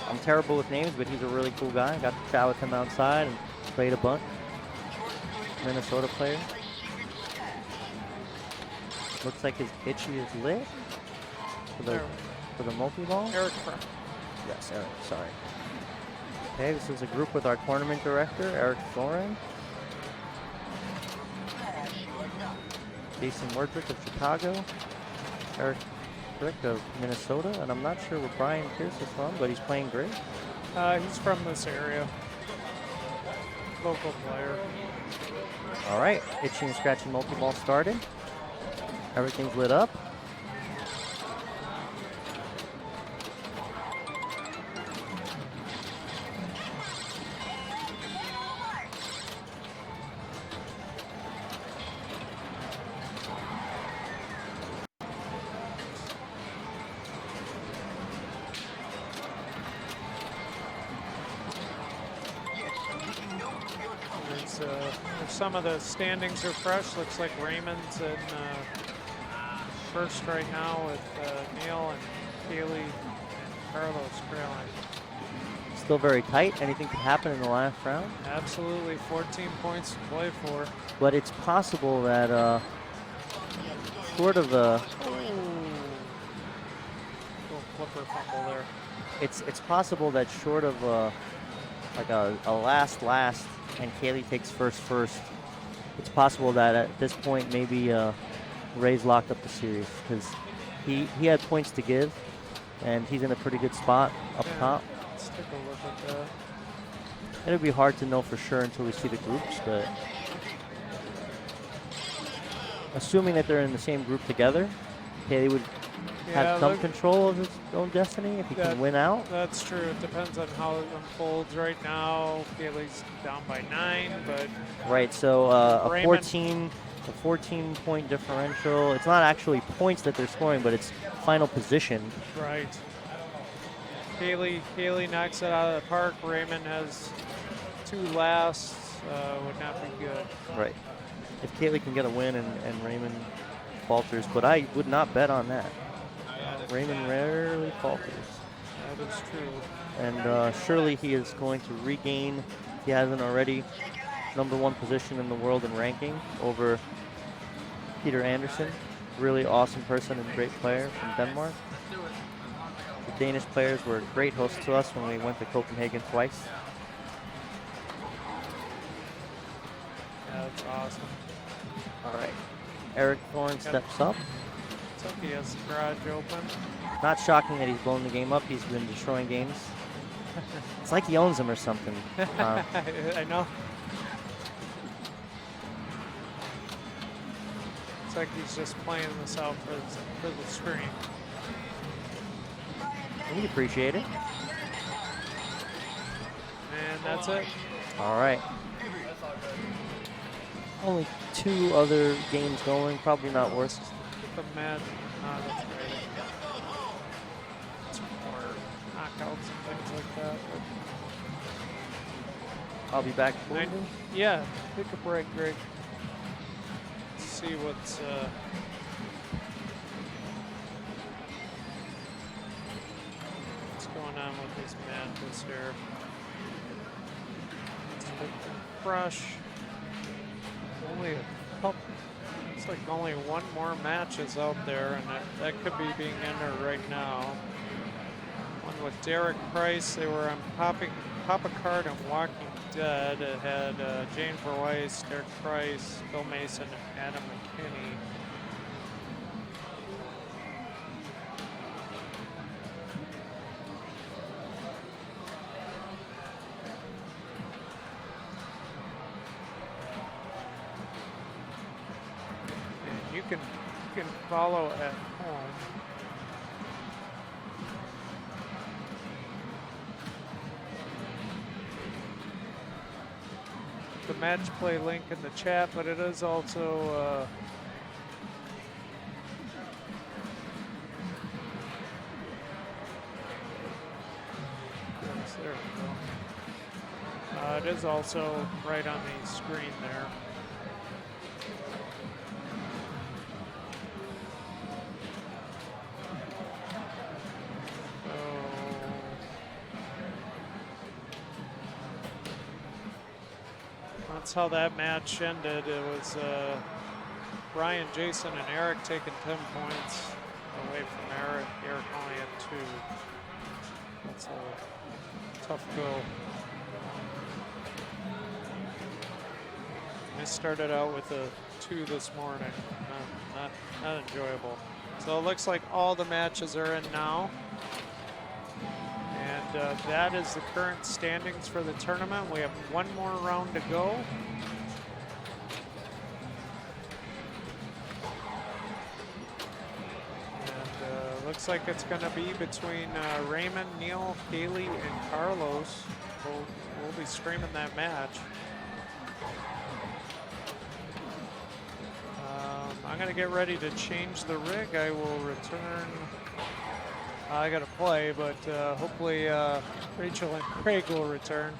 I'm terrible with names, but he's a really cool guy. Got to chat with him outside and played a bunch. Minnesota player. Looks like his itchy is lit for the multi-ball. Eric. Yes, Eric, sorry. Okay, this is a group with our tournament director, Eric Thorin. Jason Werdrick of Chicago. Eric Frick of Minnesota. And I'm not sure where Brian Pierce is from, but he's playing great. He's from this area. Local player. All right, itchy and scratchy multi-ball started. Everything's lit up. Some of the standings are fresh. Looks like Raymond's in first right now with Neil and Haley and Carlos trailing. Still very tight. Anything could happen in the last round. Absolutely, 14 points to play for. But it's possible that short of a little flipper fumble there. It's possible that short of like a last and Kaylee takes first, it's possible that at this point maybe Ray's locked up the series because he had points to give, and he's in a pretty good spot up top. Let's take a look at that. It'll be hard to know for sure until we see the groups, but assuming that they're in the same group together, Haley would have some control of his own destiny if he can win out. That's true. It depends on how it unfolds right now. Haley's down by 9, but right. So a Raymond, 14-point differential. It's not actually points that they're scoring, but it's final position. Right. Haley knocks it out of the park. Raymond has 2 lasts. Would not be good. Right. If Kaylee can get a win and Raymond falters, but I would not bet on that. Raymond rarely falters. That is true. And surely he is going to regain, if he hasn't already, #1 position in the world in ranking over Peter Anderson. Really awesome person and great player from Denmark. The Danish players were great hosts to us when we went to Copenhagen twice. Yeah, that's awesome. All right. Eric Thorne steps up. Looks like he has the garage open. Not shocking that he's blown the game up. He's been destroying games. It's like he owns them or something. I know. It's like he's just playing this out for the screen. We appreciate it. And that's it. All right. Only 2 other games going. Probably not worth. The mad. That's great. It's more knockouts and things like that. But I'll be back. yeah, take a break, Greg. See what's going on with this Mantis here. Fresh. Only a couple. Looks like only 1 more match is out there, and that could be being entered right now. One with Derek Price. They were on Papa Card and Walking Dead. It had Jane Verweiss, Derek Price, Bill Mason, and Adam McKinney. And you can follow at home. The match play link in the chat, but it is also yes, there we go. It is also right on the screen there. That's how that match ended. It was Brian, Jason, and Eric taking 10 points away from Eric. Eric only had 2. That's a tough go. I started out with a 2 this morning. Not enjoyable. So it looks like all the matches are in now. And that is the current standings for the tournament. We have 1 more round to go. And looks like it's going to be between Raymond, Neil, Haley, and Carlos. We'll be streaming that match. I'm going to get ready to change the rig. I will return. I got to play, but hopefully Rachel and Craig will return.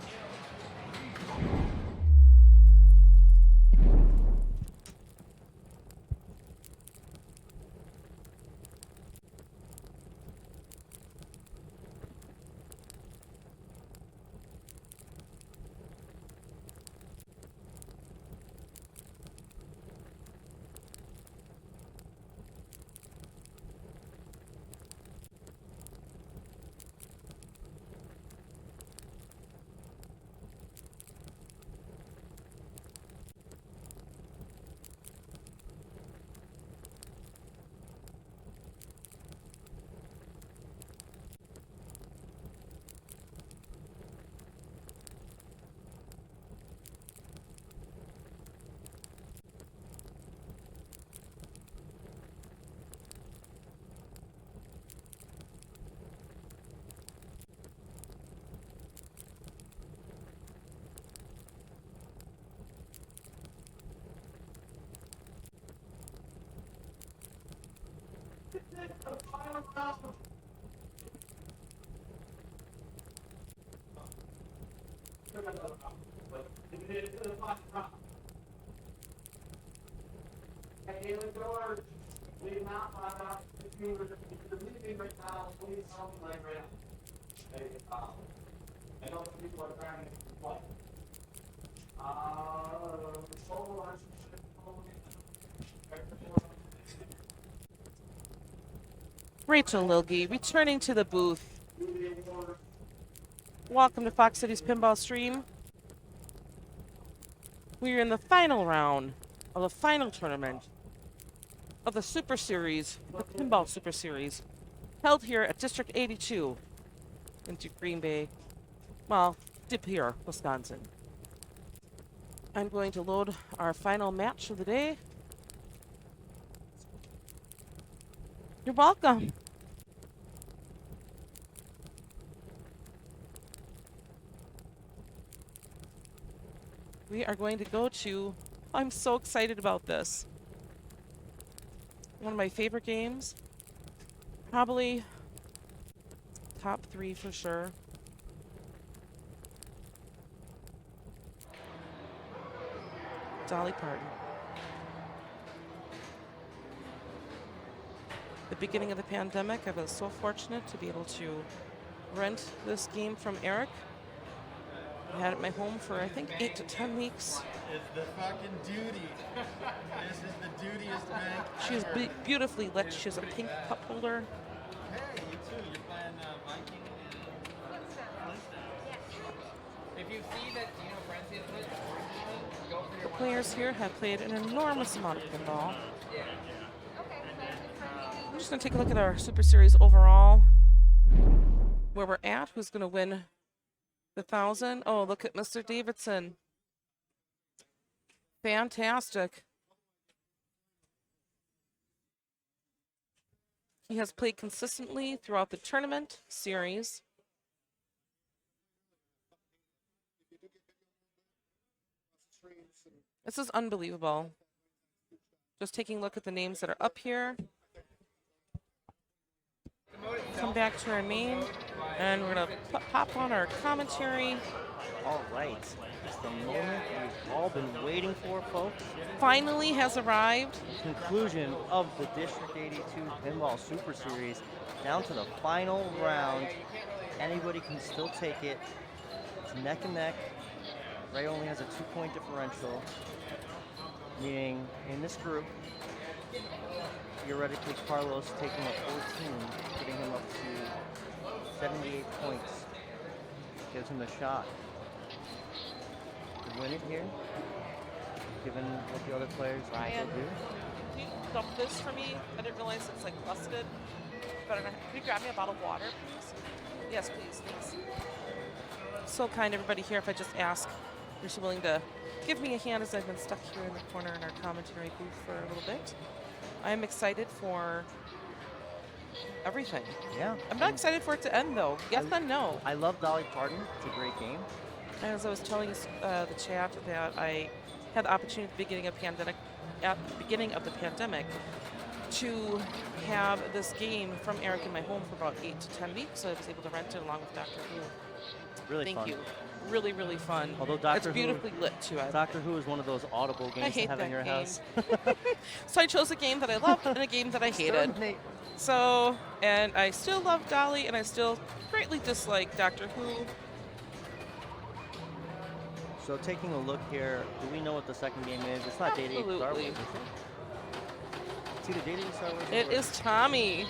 Rachel Lilge, returning to the booth. Welcome to Fox City's Pinball stream. We are in the final round of the final tournament of the Super Series, the Pinball Super Series, held here at District 82 in Green Bay, well, De Pere, Wisconsin. I'm going to load our final match of the day. You're welcome. We are going to go to, I'm so excited about this. One of my favorite games. Probably top 3 for sure. Dolly Parton. The beginning of the pandemic, I was so fortunate to be able to rent this game from Eric. I had it at my home for, I think, 8 to 10 weeks. It's the fucking duty. This is the dutiest bank. She is beautifully lit. She has a pink cup holder. Hey, you too. You're playing Viking and If you see that Dino Frenzy is lit, go for The your players here have played an enormous amount of pinball. I'm just going to take a look at our Super Series overall. Where we're at, who's going to win the 1,000. Oh, look at Mr. Davidson. Fantastic. He has played consistently throughout the tournament series. This is unbelievable. Just taking a look at the names that are up here. Come back to our main, and we're going to pop on our commentary. All right. It's the moment we've all been waiting for, folks. Finally has arrived. Conclusion of the District 82 Pinball Super Series. Down to the final round. Anybody can still take it. It's neck and neck. Ray only has a 2-point differential. Meaning, in this group, theoretically Carlos taking up 14, getting him up to 78 points. Gives him a shot to win it here, given what the other players Ryan, also do. can you dump this for me? I didn't realize it's like busted. Can you grab me a bottle of water, please? Yes, please, thanks. So kind, everybody here. If I just ask, you're so willing to give me a hand as I've been stuck here in the corner in our commentary booth for a little bit. I'm excited for everything. Yeah. I'm not excited for it to end, though. Yes and no. I love Dolly Parton. It's a great game. As I was telling the chat that I had the opportunity at the beginning of the pandemic to have this game from Eric in my home for about 8 to 10 weeks. So I was able to rent it along with Dr. Who. Really Thank fun. you. Really, really fun. Although Doctor it's beautifully lit too. Doctor Who is one of those audible games to have in your house. So I chose a game that I loved and a game that I hated. So, and I still love Dolly, and I still greatly dislike Doctor Who. So taking a look here, do we know what the second game is? It's not Data Eat Star Wars, is it? It's either Data Eat Star Wars. It is Tommy.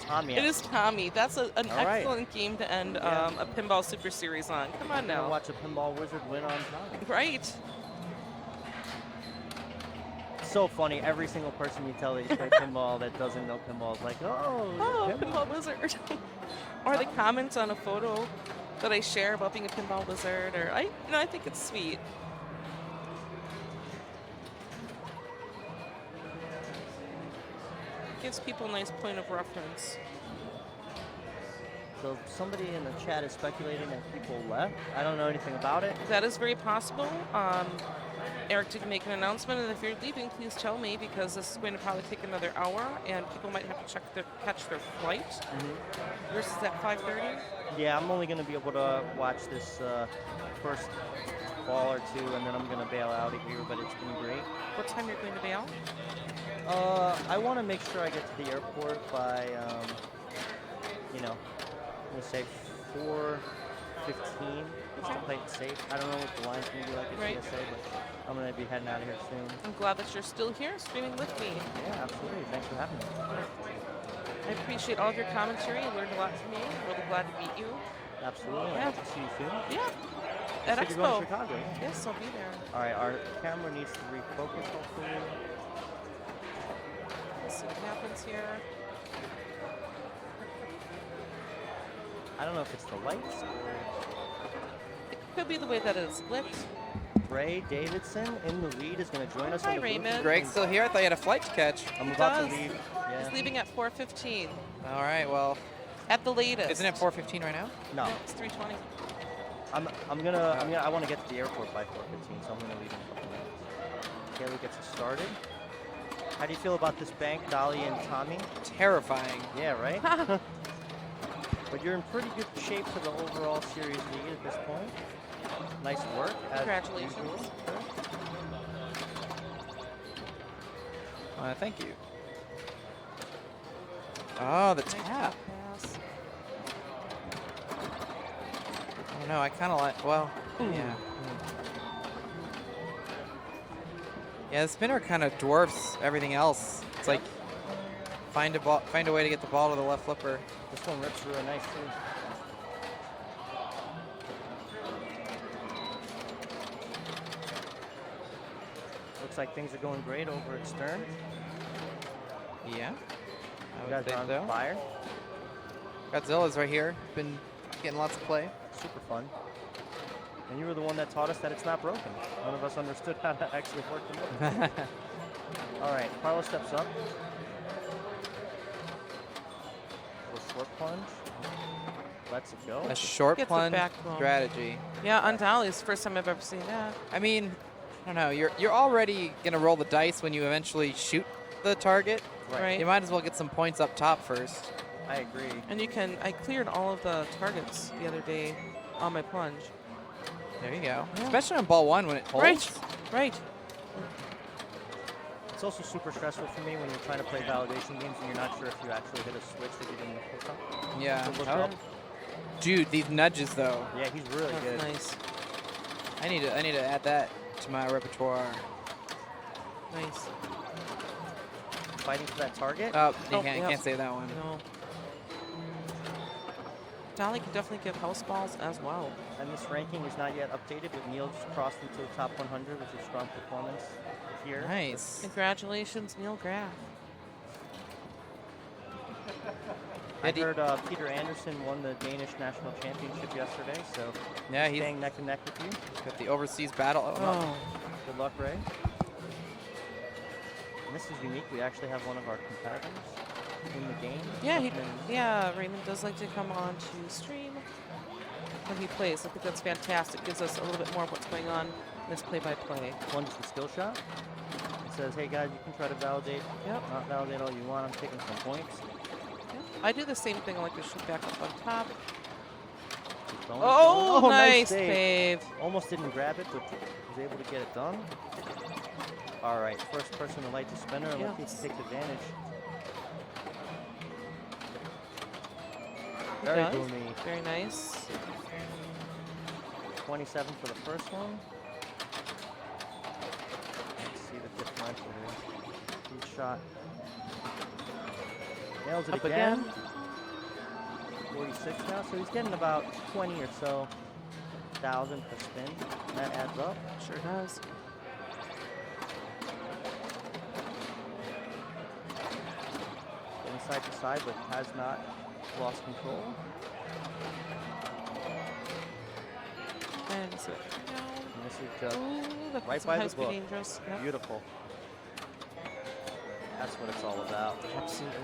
Tommy. It is Tommy. That's an excellent game to end a Pinball Super Series on. Come on now. Watch a Pinball Wizard win on Tommy. Right. So funny. Every single person you tell that you play pinball that doesn't know pinball is like, oh, Pinball Wizard. Or they comment on a photo that I share about being a Pinball Wizard, or I think it's sweet. Gives people a nice point of reference. So somebody in the chat is speculating that people left. I don't know anything about it. That is very possible. Eric did make an announcement, and if you're leaving, please tell me because this is going to probably take another hour, and people might have to catch their flight. Yours is at 5:30. Yeah, I'm only going to be able to watch this first ball or two, and then I'm going to bail out of here, but it's been great. What time you're going to bail? I want to make sure I get to the airport by, you know, I'm going to say 4:15. Just to play it safe. I don't know what the line's going to be like at TSA, but I'm going to be heading out of here soon. I'm glad that you're still here streaming with me. Yeah, absolutely. Thanks for having me. I appreciate all of your commentary. I learned a lot from you. I'm really glad to meet you. Absolutely. Yeah. I hope to see you soon. Yeah. At You're Expo. going to Chicago. Yes, I'll be there. All right, our camera needs to refocus, hopefully. Let's see what happens here. I don't know if it's the lights or... It could be the way that it's lit. Ray Davidson in the lead is going to join us Hi, in the booth. Raymond. Greg's still here? I thought you had a flight to catch. I'm He about does. to leave. Yeah. He's leaving at 4:15. All right, well, At the latest. isn't it 4:15 right now? No. No, it's 3:20. I want to get to the airport by 4:15, so I'm gonna leave in a couple minutes. Kaylee gets us started. How do you feel about this bank, Dolly and Tommy? Terrifying. Yeah, right? But you're in pretty good shape for the overall series lead at this point. Nice work. as Congratulations. usual. Thank you. Oh, the tap. Pass. I don't know. I kind of like. Well, yeah. Yeah, the spinner kind of dwarfs everything else. It's like find a way to get the ball to the left flipper. This one rips really nice too. Looks like things are going great over at Stern. Yeah, You I guys would are think on so. fire. Godzilla's right here. Been getting lots of play. Super fun. And you were the one that taught us that it's not broken. None of us understood how to actually work the motor. All right, Carlo steps up. Little short plunge. Let's it go. A short Gets the plunge backbone. strategy. Yeah, undoubtedly, it's the first time I've ever seen that. I mean, I don't know. You're already gonna roll the dice when you eventually shoot the target. Right. You might as well get some points up top first. I agree. And you can, I cleared all of the targets the other day on my plunge. There you go. Yeah. Especially on ball one when it holds. Right. It's also super stressful for me when you're trying to play validation games and you're not sure if you actually hit a switch that you didn't hook up. Yeah. To look Oh. at. Dude, these nudges though. Yeah, he's really That's good. nice. I need to add that to my repertoire. Nice. Fighting for that target. Oh, you Oh, can't, yep. can't say that one. No. Dolly can definitely give house balls as well. And this ranking is not yet updated, but Neil just crossed into the top 100, which is strong performance here. Nice. Congratulations, Neil Graff. I heard Peter Anderson won the Danish national championship yesterday, so Yeah, he's staying neck and neck with you. got the overseas battle. Oh, no. Oh. Good luck, Ray. And this is unique. We actually have one of our competitors in the game. Yeah, Looking in- yeah, Raymond does like to come on to stream when he plays. I think that's fantastic. Gives us a little bit more of what's going on in this play-by-play. Plunge the skill shot. It says, hey guys, you can try to validate, Yep. not validate all you want. I'm taking some points. Yep. I do the same thing. I like to shoot back up on top. Keep going. Oh, nice save. save. Almost didn't grab it, but was able to get it done. All right, first person to light the spinner, and let's see if he takes advantage. He Very does. boomy. Very nice. 27 for the first one. Let's see the differential here. Good shot. Nails it Up again. again. 46 now, so he's getting about 20 or so thousand per spin. That adds up. Sure does. Getting side to side, but has not lost control. And so And this is just Ooh, that's right some by the high-speed book. dangerous. Yep. Beautiful. That's what it's all about. Absolutely.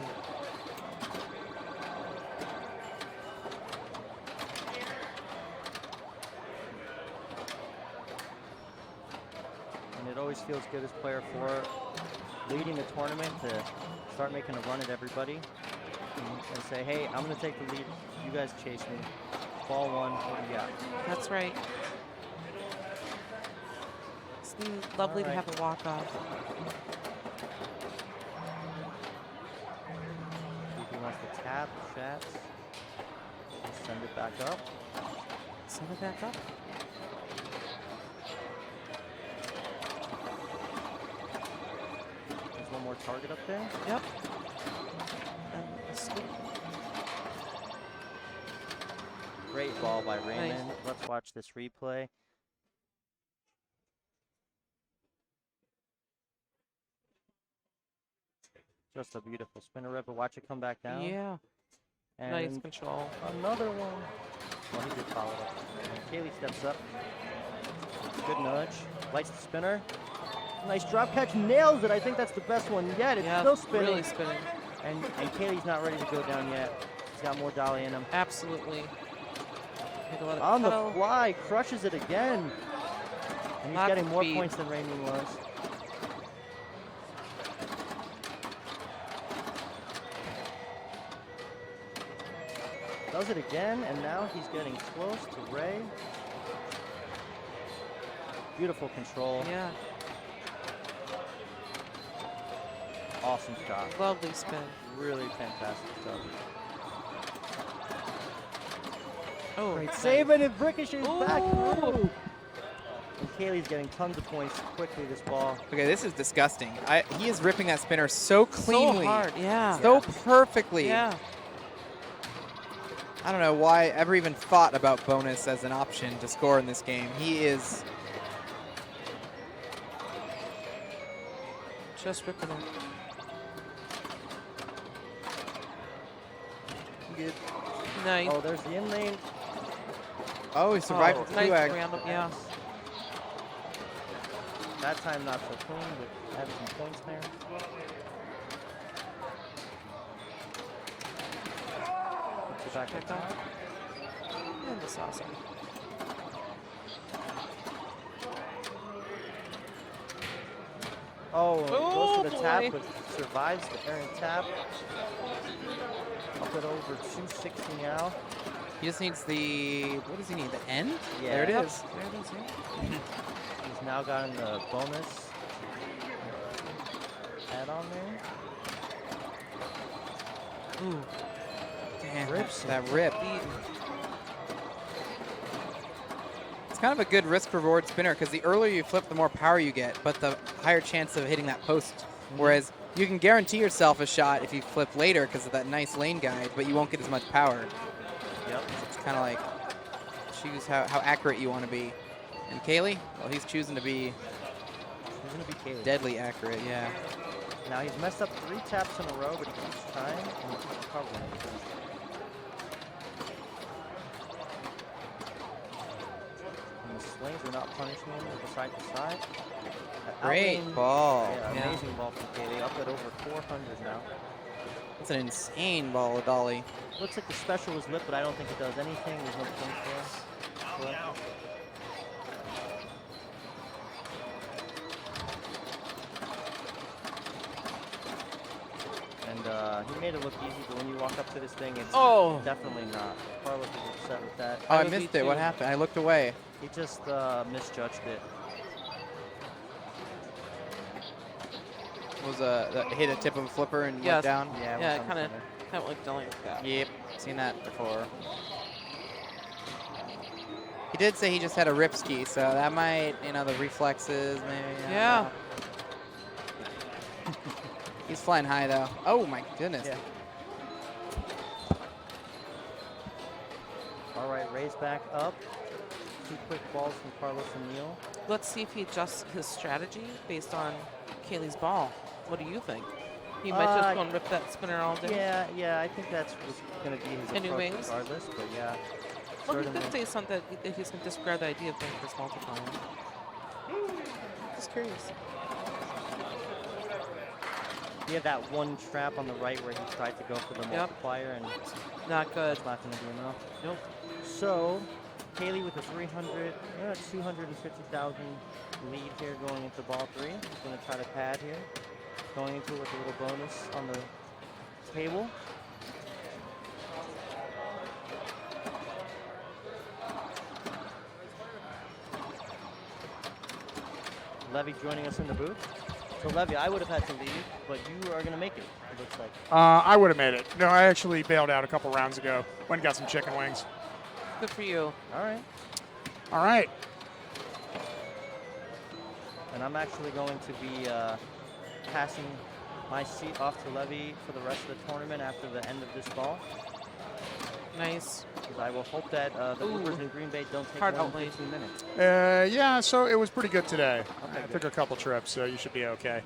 always feels good as player 4, leading the tournament to start making a run at everybody and say, hey, I'm going to take the lead. You guys chase me. Ball 1, what do you got? That's right. It's lovely to have a walk-off. He wants to tap, chats. Send it back up. Send it back up. There's one more target up there. Yep. And a scoop. Great ball by Raymond. Nice. Let's watch this replay. Just a beautiful spinner rip, but watch it come back down. Yeah. And Nice control. another one. Well, he did follow up. And Kaylee steps up. Good nudge. Lights the spinner. Nice drop catch. Nails it. I think that's the best one yet. It's still spinning. Really spinning. And Kaylee's not ready to go down yet. He's got more dolly in him. Absolutely. On the fly. Crushes it again. And he's Lots getting of more speed. points than Raymond was. Does it again, and now he's getting close to Ray. Beautiful control. Yeah. Awesome shot. Lovely spin. Really fantastic stuff. Oh, Great nice. save, and it ricochets back Ooh. through. And Kaylee's getting tons of points quickly this ball. Okay, this is disgusting. He is ripping that spinner so cleanly. So hard, yeah. So perfectly. Yeah. I don't know why I ever even thought about bonus as an option to score in this game. He is Just ripping it. Good. Nice. Oh, there's the in lane. Oh, he survived the nice 2-egg. random, yeah. That time not so clean, but having some points there. Puts it back Back up. up. And the saucer. Oh, and goes for the boy. tap, but survives the errant tap. Up it over 260 now. He just needs the, what does he need, the end? Yeah. There it Yep. is. There it is, yeah. He's now gotten the bonus add on there. Ooh. Damn, Rips that rip. It's kind of a good risk-reward spinner because the earlier you flip, the more power you get, but the higher chance of hitting that post. Whereas you can guarantee yourself a shot if you flip later because of that nice lane guide, but you won't get as much power. Yep. It's kind of like choose how accurate you want to be. And Kaylee, well, he's choosing to be Kaylee. deadly accurate, yeah. Now he's messed up 3 taps in a row, but he keeps trying and he keeps covering. And the swings are not punishing him with the side to side. Great Outlane- ball. Yeah, Yeah. amazing ball from Kaylee. Up at over 400 now. That's an insane ball of dolly. Looks like the special was lit, but I don't think it does anything. There's no point there. And he made it look easy, but when you walk up to this thing, it's definitely not. Carlos is upset with that. Oh, I missed it. What happened? I looked away. He just misjudged it. Was hit a tip of a flipper and Yes. went down? Yeah, it Yeah, was on kind of center. like Dilly with that. Yep, seen that before. He did say he just had a rip ski, so that might, the reflexes maybe. Yeah. He's flying high though. Oh my goodness. Yeah. All right, raise back up. 2 quick balls from Carlos and Neil. Let's see if he adjusts his strategy based on Kaylee's ball. What do you think? He might just go and rip that spinner all day. Yeah, I think that's what's going to be his approach Anyways. regardless, but yeah. Well, he certainly. did say something that he's going to discard the idea of going for this multiplier. Just curious. He had that one trap on the right where he tried to go for the multiplier, and Not good. that's not going to be enough. Nope. So, Kaylee with a 250,000 lead here going into ball 3. He's going to try to pad here. Going into it with a little bonus on the table. Levy joining us in the booth. So Levy, I would have had to leave, but you are going to make it, it looks like. I would have made it. No, I actually bailed out a couple rounds ago. Went and got some chicken wings. Good for you. All right. All right. And I'm actually going to be passing my seat off to Levy for the rest of the tournament after the end of this ball. Nice. Because I will hope that the Ubers in Green Bay don't take Hard more than outlay. 15 minutes. Yeah, so it was pretty good today. Okay, I good. took a couple trips, so you should be okay.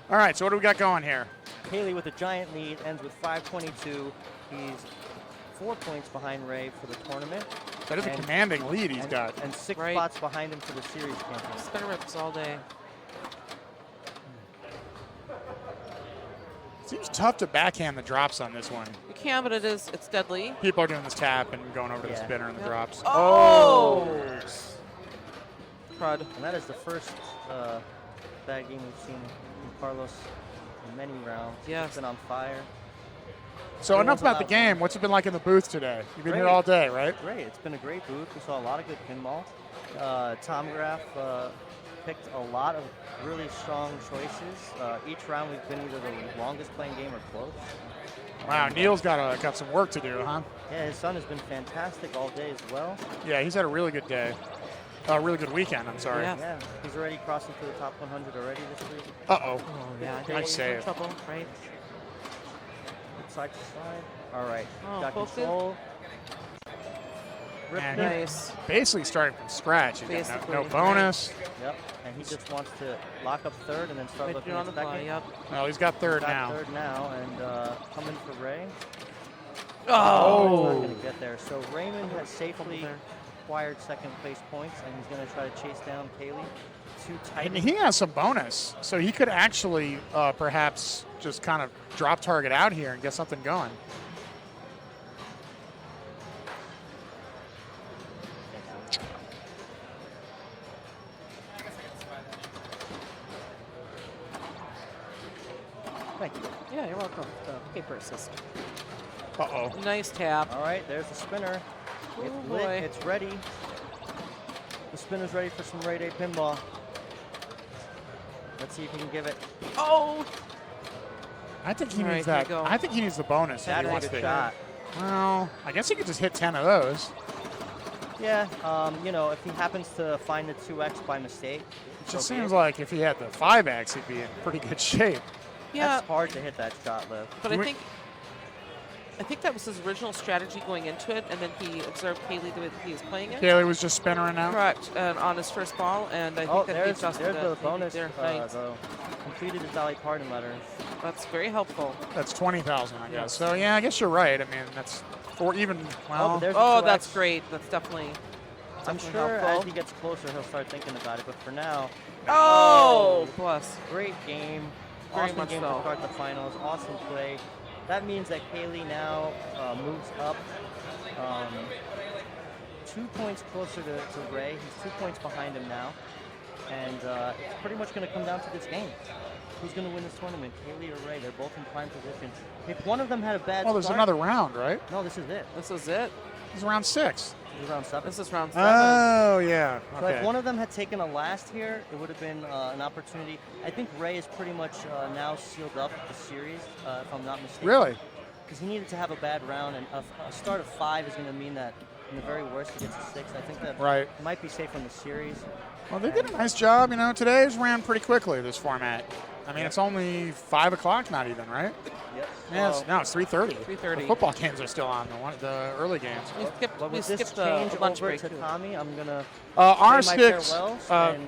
All right, so what do we got going here? Haley with a giant lead ends with 522. He's 4 points behind Ray for the tournament. That is a commanding lead he's got. And 6 Right. spots behind him for the series champion. Spinner rips all day. Seems tough to backhand the drops on this one. You can, but it's deadly. People are doing this tap and going over to the Yeah. spinner and the Yep. drops. Oh! Crud. And that is the first bad game we've seen from Carlos in many rounds. Yes. He's been on fire. So enough Everyone's about the allowed game. What's it been like in the booth today? You've been here Great. all day, right? Great. It's been a great booth. We saw a lot of good pinball. Tom Graff picked a lot of really strong choices. Each round we've been either the longest playing game or close. Wow, Neil's got some work to do, huh? Yeah, his son has been fantastic all day as well. Yeah, he's had a really good day. A really good weekend, I'm sorry. Yeah. Yeah, he's already crossing to the top 100 already this week. Uh-oh. Yeah, Nice he's in save. trouble, right? Side to side. All right. Oh, Got focus. control. Ripped And it. Nice. basically starting from scratch. He's got Basically, no right. bonus. Yep. And he just wants to lock up third and then start Right looking on at the fly, second. yep. Well, he's got third Got now. third now and coming for Ray. Oh! Not going to get there. So Raymond has safely there. acquired second place points, and he's going to try to chase down Kaylee. Too tight. And he has some bonus, so he could actually perhaps just kind of drop target out here and get something going. Thank you. Yeah, you're welcome. The paper assist. Uh-oh. Nice tap. All right, there's the spinner. Oh, It's boy. lit. It's ready. The spinner's ready for some Ray Day pinball. Let's see if he can give it. Oh! I think he All needs right, that. here you go. I think he needs the bonus if That's he a wants good to. shot. Well, I guess he could just hit 10 of those. Yeah, you know, if he happens to find the 2x by mistake. It just seems like if he had the 5x, he'd be in pretty good shape. Yeah, That's hard to hit that shot, Liv. but I think that was his original strategy going into it, and then he observed Kaylee the way that he was playing it. Kaylee was just spinnering out. Correct, and on his first ball, and I think Oh, that he there's adjusted the it. bonus, There, nice. though. Completed the Dolly Parton letter. That's very helpful. That's 20,000, I guess. Yes. So yeah, I guess you're right. I mean, that's for even. Well, but there's a Oh, 2x. that's great. That's definitely I'm definitely sure helpful. as he gets closer, he'll start thinking about it. But for now, Oh, plus. great game. Very Awesome much game so. to start the finals. Awesome play. That means that Kaylee now moves up 2 points closer to Ray. He's 2 points behind him now. And it's pretty much going to come down to this game. Who's going to win this tournament, Kaylee or Ray? They're both in prime position. If one of them had a bad well, there's start, another round, right? No, this is it. This is it. This is round 6. This is round 7. This is round 7. Oh yeah. So Okay. if one of them had taken a last here, it would have been an opportunity. I think Ray is pretty much now sealed up the series, if I'm not mistaken. Really? Because he needed to have a bad round, and a start of 5 is going to mean that in the very worst he gets a 6. I think that Right. might be safe from the series. Well, they did a nice job. You know, today's ran pretty quickly. This format. I mean, it's only 5 o'clock, not even, right? Yep. Yeah, no, it's 3:30. 3:30. The football games are still on. The early games. We skipped, But we with this skipped the change lunch over break, to too. Tommy, I'm going to Our say my 6. farewells, and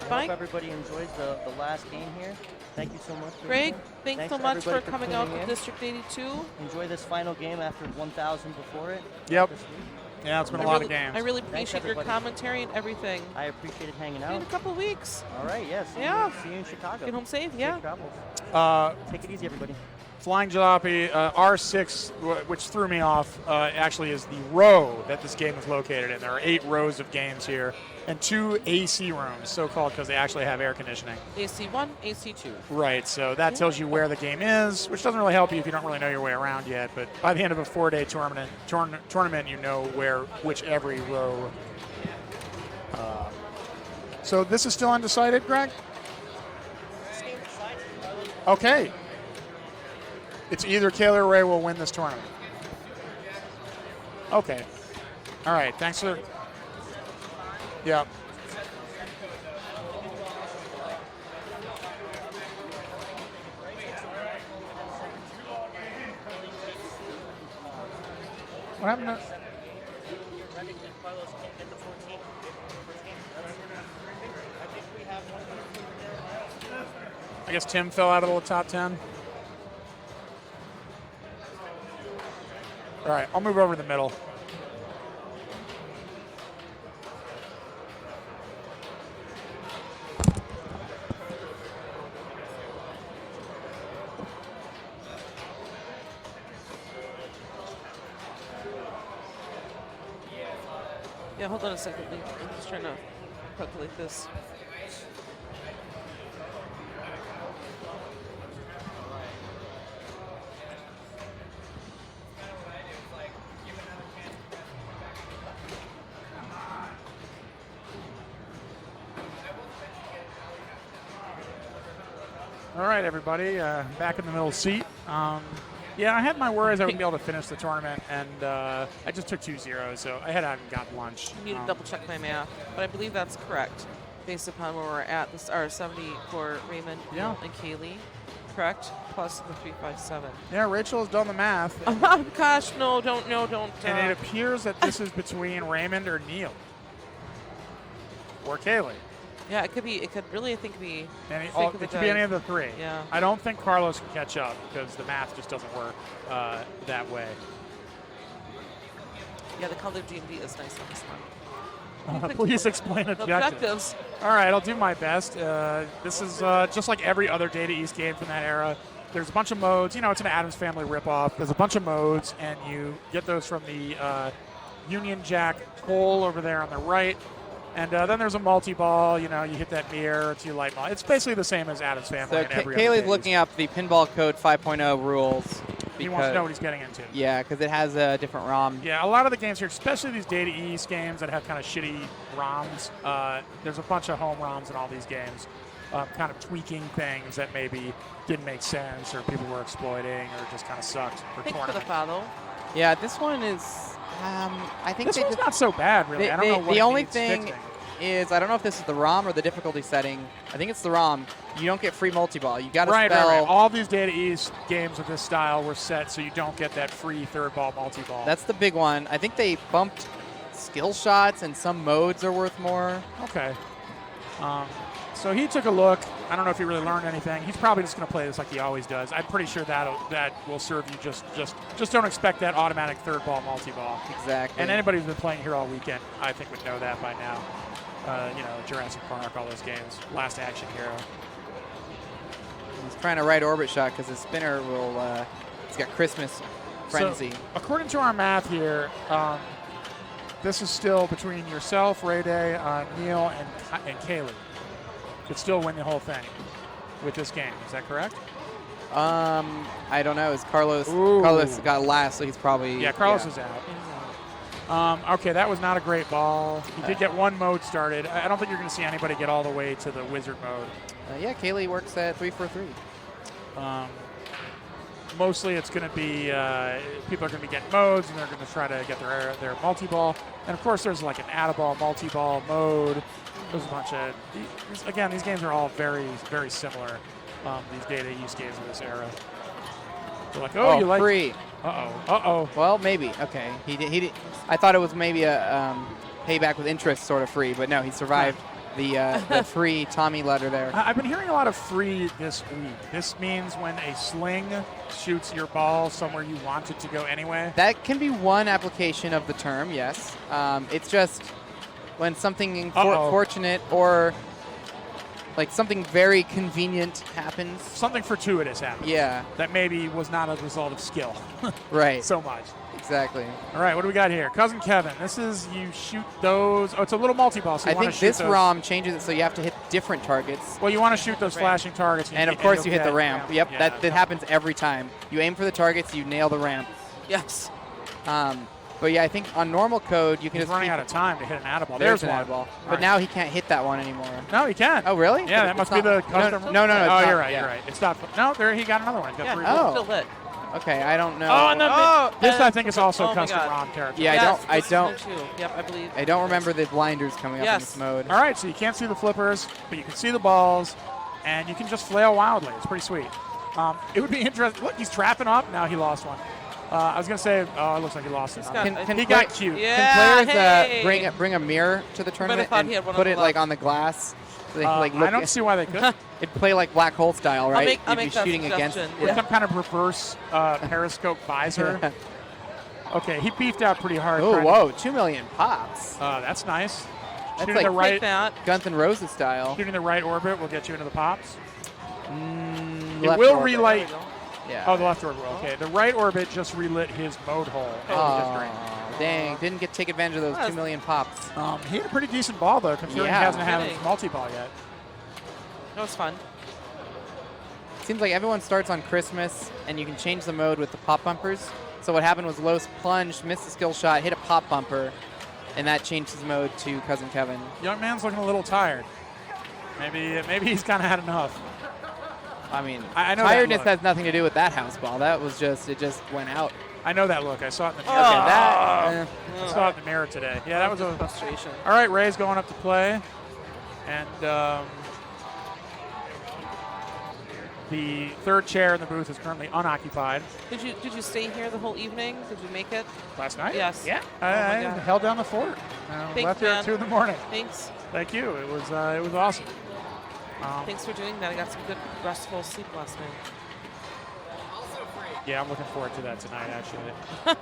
I Bye. hope everybody enjoys the last game here. Thank you so much. for Greg, being here. thanks so to much for everybody coming out tuning to in. District 82. Enjoy this final game after 1,000 before it. Yep. This week. Yeah, it's been a I lot really, of games. I really Thanks, appreciate your everybody. commentary and everything. I appreciated hanging See you out. in a couple weeks. All right, yes. Yeah. See you in Chicago. Get home safe, Safe yeah. travels. Uh, Take it easy, everybody. Flying Jalopy, R6, which threw me off, actually is the row that this game is located in. There are 8 rows of games here, and 2 AC rooms, so-called because they actually have air conditioning. AC1, AC2. Right, so that tells you where the game is, which doesn't really help you if you don't really know your way around yet, but by the end of a 4-day tournament, you know which every row. So this is still undecided, Greg? Okay. It's either Kayla or Ray will win this tournament. Okay. All right. Thanks for. Yeah. What happened to? I guess Tim fell out of the top 10. All right, I'll move over to the middle. Yeah, hold on a second. I'm just trying to calculate this. All right, everybody, back in the middle seat. Yeah, I had my worries I wouldn't be able to finish the tournament, and I just took 2 zeros, so I had got lunch. I need to double check my math, but I believe that's correct based upon where we're at. This are 70 for Raymond and Kaylee, correct? Plus the 357. Yeah, Rachel has done the math. Oh, gosh, no, don't. And it appears that this is between Raymond or Neil. Or Kaylee. Yeah, it could be. It could really, I think, be. It could be any of the 3. Yeah. I don't think Carlos can catch up because the math just doesn't work that way. Yeah, the color D&D is nice on this one. Please explain objectives. All right, I'll do my best. This is just like every other Data East game from that era. There's a bunch of modes. You know, it's an Addams Family ripoff. There's a bunch of modes, and you get those from the Union Jack hole over there on the right. And then there's a multi-ball. You know, you hit that mirror to light ball. It's basically the same as Addams Family. So and every Kaylee's looking up the Pinball Code 5.0 rules. He wants to know what he's getting into. Yeah, because it has a different ROM. Yeah, a lot of the games here, especially these Data East games that have kind of shitty ROMs, there's a bunch of home ROMs in all these games, kind of tweaking things that maybe didn't make sense or people were exploiting or just kind of sucked for Thanks tournament. for the follow. Yeah, this one is. I think this one's not so bad, really. I don't know what the it only needs thing fixing. is, I don't know if this is the ROM or the difficulty setting. I think it's the ROM. You don't get free multi-ball. You got to spell. Right. All these Data East games of this style were set so you don't get that free third ball multi-ball. That's the big one. I think they bumped skill shots and some modes are worth more. Okay. So he took a look. I don't know if he really learned anything. He's probably just going to play this like he always does. I'm pretty sure that will serve you. Just don't expect that automatic third ball multi-ball. Exactly. And anybody who's been playing here all weekend, I think, would know that by now. You know, Jurassic Park, all those games. Last Action Hero. He's trying to right orbit shot because his spinner will. He's got Christmas frenzy. So, according to our math here, this is still between yourself, Ray Day, Neil, and Kaylee. Could still win the whole thing with this game. Is that correct? I don't know. Is Carlos? Ooh. Carlos got last, so he's probably. Yeah, Carlos is out. Okay, that was not a great ball. He did get one mode started. I don't think you're going to see anybody get all the way to the wizard mode. Yeah, Kaylee works at 3-4-3. Mostly it's going to be people are going to be getting modes, and they're going to try to get their multi-ball. And, of course, there's like an add-a-ball, multi-ball mode. There's a bunch of again, these games are all very, very similar. These Data East games of this era. They're like, you like free. Uh-oh. Well, maybe. Okay. He did. I thought it was maybe a payback with interest sort of free, but no, he survived the free Tommy letter there. I've been hearing a lot of free this week. This means when a sling shoots your ball somewhere you want it to go anyway. That can be one application of the term, yes. It's just when something fortunate or like something very convenient happens. Something fortuitous happens. Yeah. That maybe was not a result of skill. Right. So much. Exactly. All right, what do we got here? Cousin Kevin. This is you shoot those. Oh, it's a little multi-ball. So you I wanna think shoot this those. ROM changes it so you have to hit different targets. Well, you want to shoot those flashing targets. And of course you hit the you'll ramp. get- Yep, yeah. that happens every time. You aim for the targets, you nail the ramp. Yes. But yeah, I think on normal code you can He's just running keep out of time to hit an add-a-ball. There's There's an one. add-ball. All But right. now he can't hit that one anymore. No, he can. Oh, really? Yeah, that It's must be the not- custom. No, Oh, it's you're not. right. Yeah. You're right. It's not. No, there he got another one. He's got Yeah, three. Oh. still lit. Okay, I don't know. Oh, and then this I and- think is also oh my custom God. ROM character. Yeah, Yes, I this is don't. new too. Yep, I believe. I don't remember the blinders coming up in Yes. this mode. All right, so you can't see the flippers, but you can see the balls, and you can just flail wildly. It's pretty sweet. It would be interesting. Look, he's trapping up. Now he lost one. I was gonna say, oh, it looks like he lost it. He got cute. Yeah, Can players hey. bring a mirror to the tournament thought and he had one put on it the like left. on the glass? So they can, I look don't at- see why they could. It'd play like black hole style, right? I'll You'd make be that shooting against. suggestion. With Yeah. some kind of reverse periscope visor. Okay, he beefed out pretty hard. Oh, trying to- whoa! 2 million pops. That's nice. That's Shooting like the right, that. Guns N' Roses style. shooting the right orbit will get you into the pops. It Left will orbit. relight. Yeah. Oh, the left orbit. Okay, the right orbit just relit his mode hole. Oh, dang! Didn't get to take advantage of those 2 million pops. He had a pretty decent ball though, considering Yeah. he hasn't had Kidding. his multi-ball yet. That was fun. Seems like everyone starts on Christmas, and you can change the mode with the pop bumpers. So what happened was Los plunged, missed the skill shot, hit a pop bumper, and that changed his mode to Cousin Kevin. Young man's looking a little tired. Maybe he's kind of had enough. I mean, I know that tiredness look. has nothing to do with that house ball. That was just, it just went out. I know that look. I saw it in the mirror. Okay, today. that. I saw it in the mirror today. Yeah, that was a frustration. All right, Ray's going up to play, and the third chair in the booth is currently unoccupied. Did you stay here the whole evening? Did you make it? Last night? Yes. Yeah. Oh my I God. held down the fort. Thanks, Left here man. at 2 in the morning. Thanks. Thank you. It was awesome. Thanks for doing that. I got some good restful sleep last night. Yeah, I'm looking forward to that tonight, actually.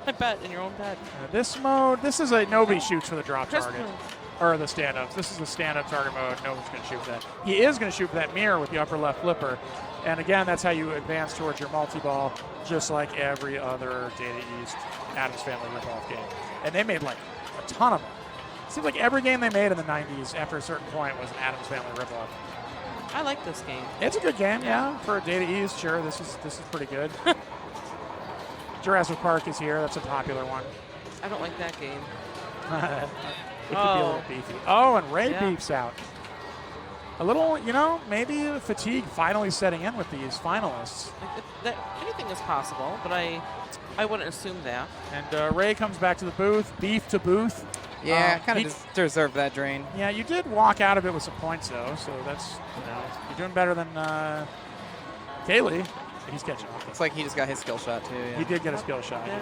I bet, in your own bed. This mode, this is a nobody shoots for the drop Chris target. Prince. Or the stand-ups. This is the stand-up target mode. No one's going to shoot for that. He is going to shoot for that mirror with the upper left flipper. And again, that's how you advance towards your multi-ball, just like every other Data East Addams Family ripoff game. And they made like a ton of them. It seems like every game they made in the 90s after a certain point was an Addams Family ripoff. I like this game. It's a good game, yeah. For a Data East, sure, this is pretty good. Jurassic Park is here. That's a popular one. I don't like that game. It could be a little beefy. Oh, and Ray beefs out. A little, maybe fatigue finally setting in with these finalists. Anything is possible, but I wouldn't assume that. And Ray comes back to the booth, beef to booth. Yeah, kind of deserved that drain. Yeah, you did walk out of it with some points, though, so that's, you're doing better than Kaylee. He's catching up. Looks like he just got his skill shot, too. Yeah. He did get a skill shot, yeah.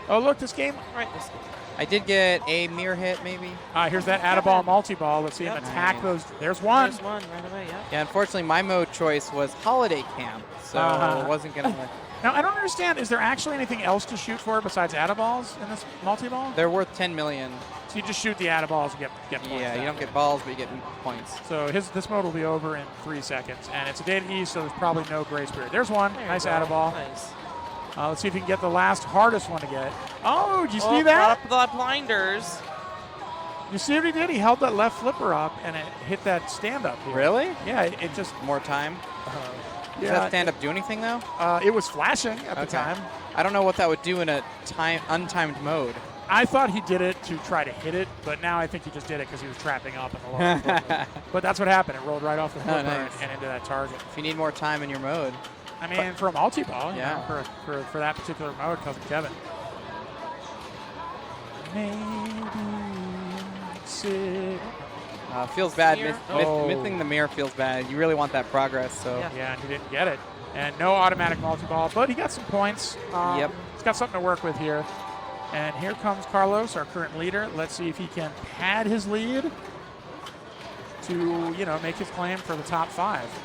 Oh, look, this game. Right, this game. I did get a mirror hit, maybe. Here's that add-a-ball multi-ball. Let's see him attack those. There's one. There's one right away, yeah. Yeah, unfortunately, my mode choice was holiday camp, so it wasn't going to. Now, I don't understand. Is there actually anything else to shoot for besides add-a-balls in this multi-ball? They're worth 10 million. So you just shoot the add-a-balls and get points. Yeah, you back. don't get balls, but you get points. So this mode will be over in 3 seconds, and it's a Data East, so there's probably no grace period. There's one. Nice add-a-ball. Nice. Let's see if you can get the last hardest one to get. Oh, did you see brought that? up the blinders. You see what he did? He held that left flipper up, and it hit that stand-up here. Really? Yeah, it just... More time? Does yeah, that stand-up do anything, though? It was flashing at the time. I don't know what that would do in a untimed mode. I thought he did it to try to hit it, but now I think he just did it because he was trapping up in the lower flipper. But that's what happened. It rolled right off the flipper nice. and into that target. If you need more time in your mode. I mean, for a multi-ball, yeah. For that particular mode, Cousin Kevin. Feels bad. Oh. Missing the mirror feels bad. You really want that progress, so. Yeah, and he didn't get it. And no automatic multi-ball, but he got some points. Yep. He's got something to work with here. And here comes Carlos, our current leader. Let's see if he can pad his lead to, make his claim for the top 5.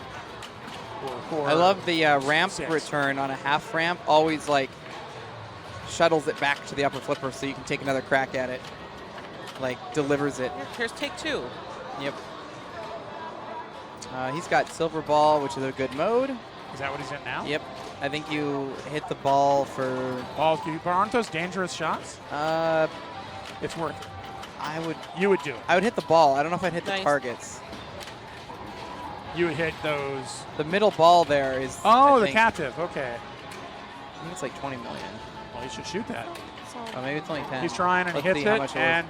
I love the ramp 6. return on a half ramp. Always shuttles it back to the upper flipper so you can take another crack at it. Delivers it. Here's take 2. Yep. He's got silver ball, which is a good mode. Is that what he's in now? Yep. I think you hit the ball for... Balls, but aren't those dangerous shots? It's worth it. You would do it. I would hit the ball. I don't know if I'd hit the Nice. targets. You would hit those. The middle ball there is... Oh, I the think, captive. Okay. I think it's like 20 million. Well, you should shoot that. Oh, maybe it's only 10. He's trying and Let's he hits see how it, much it was. and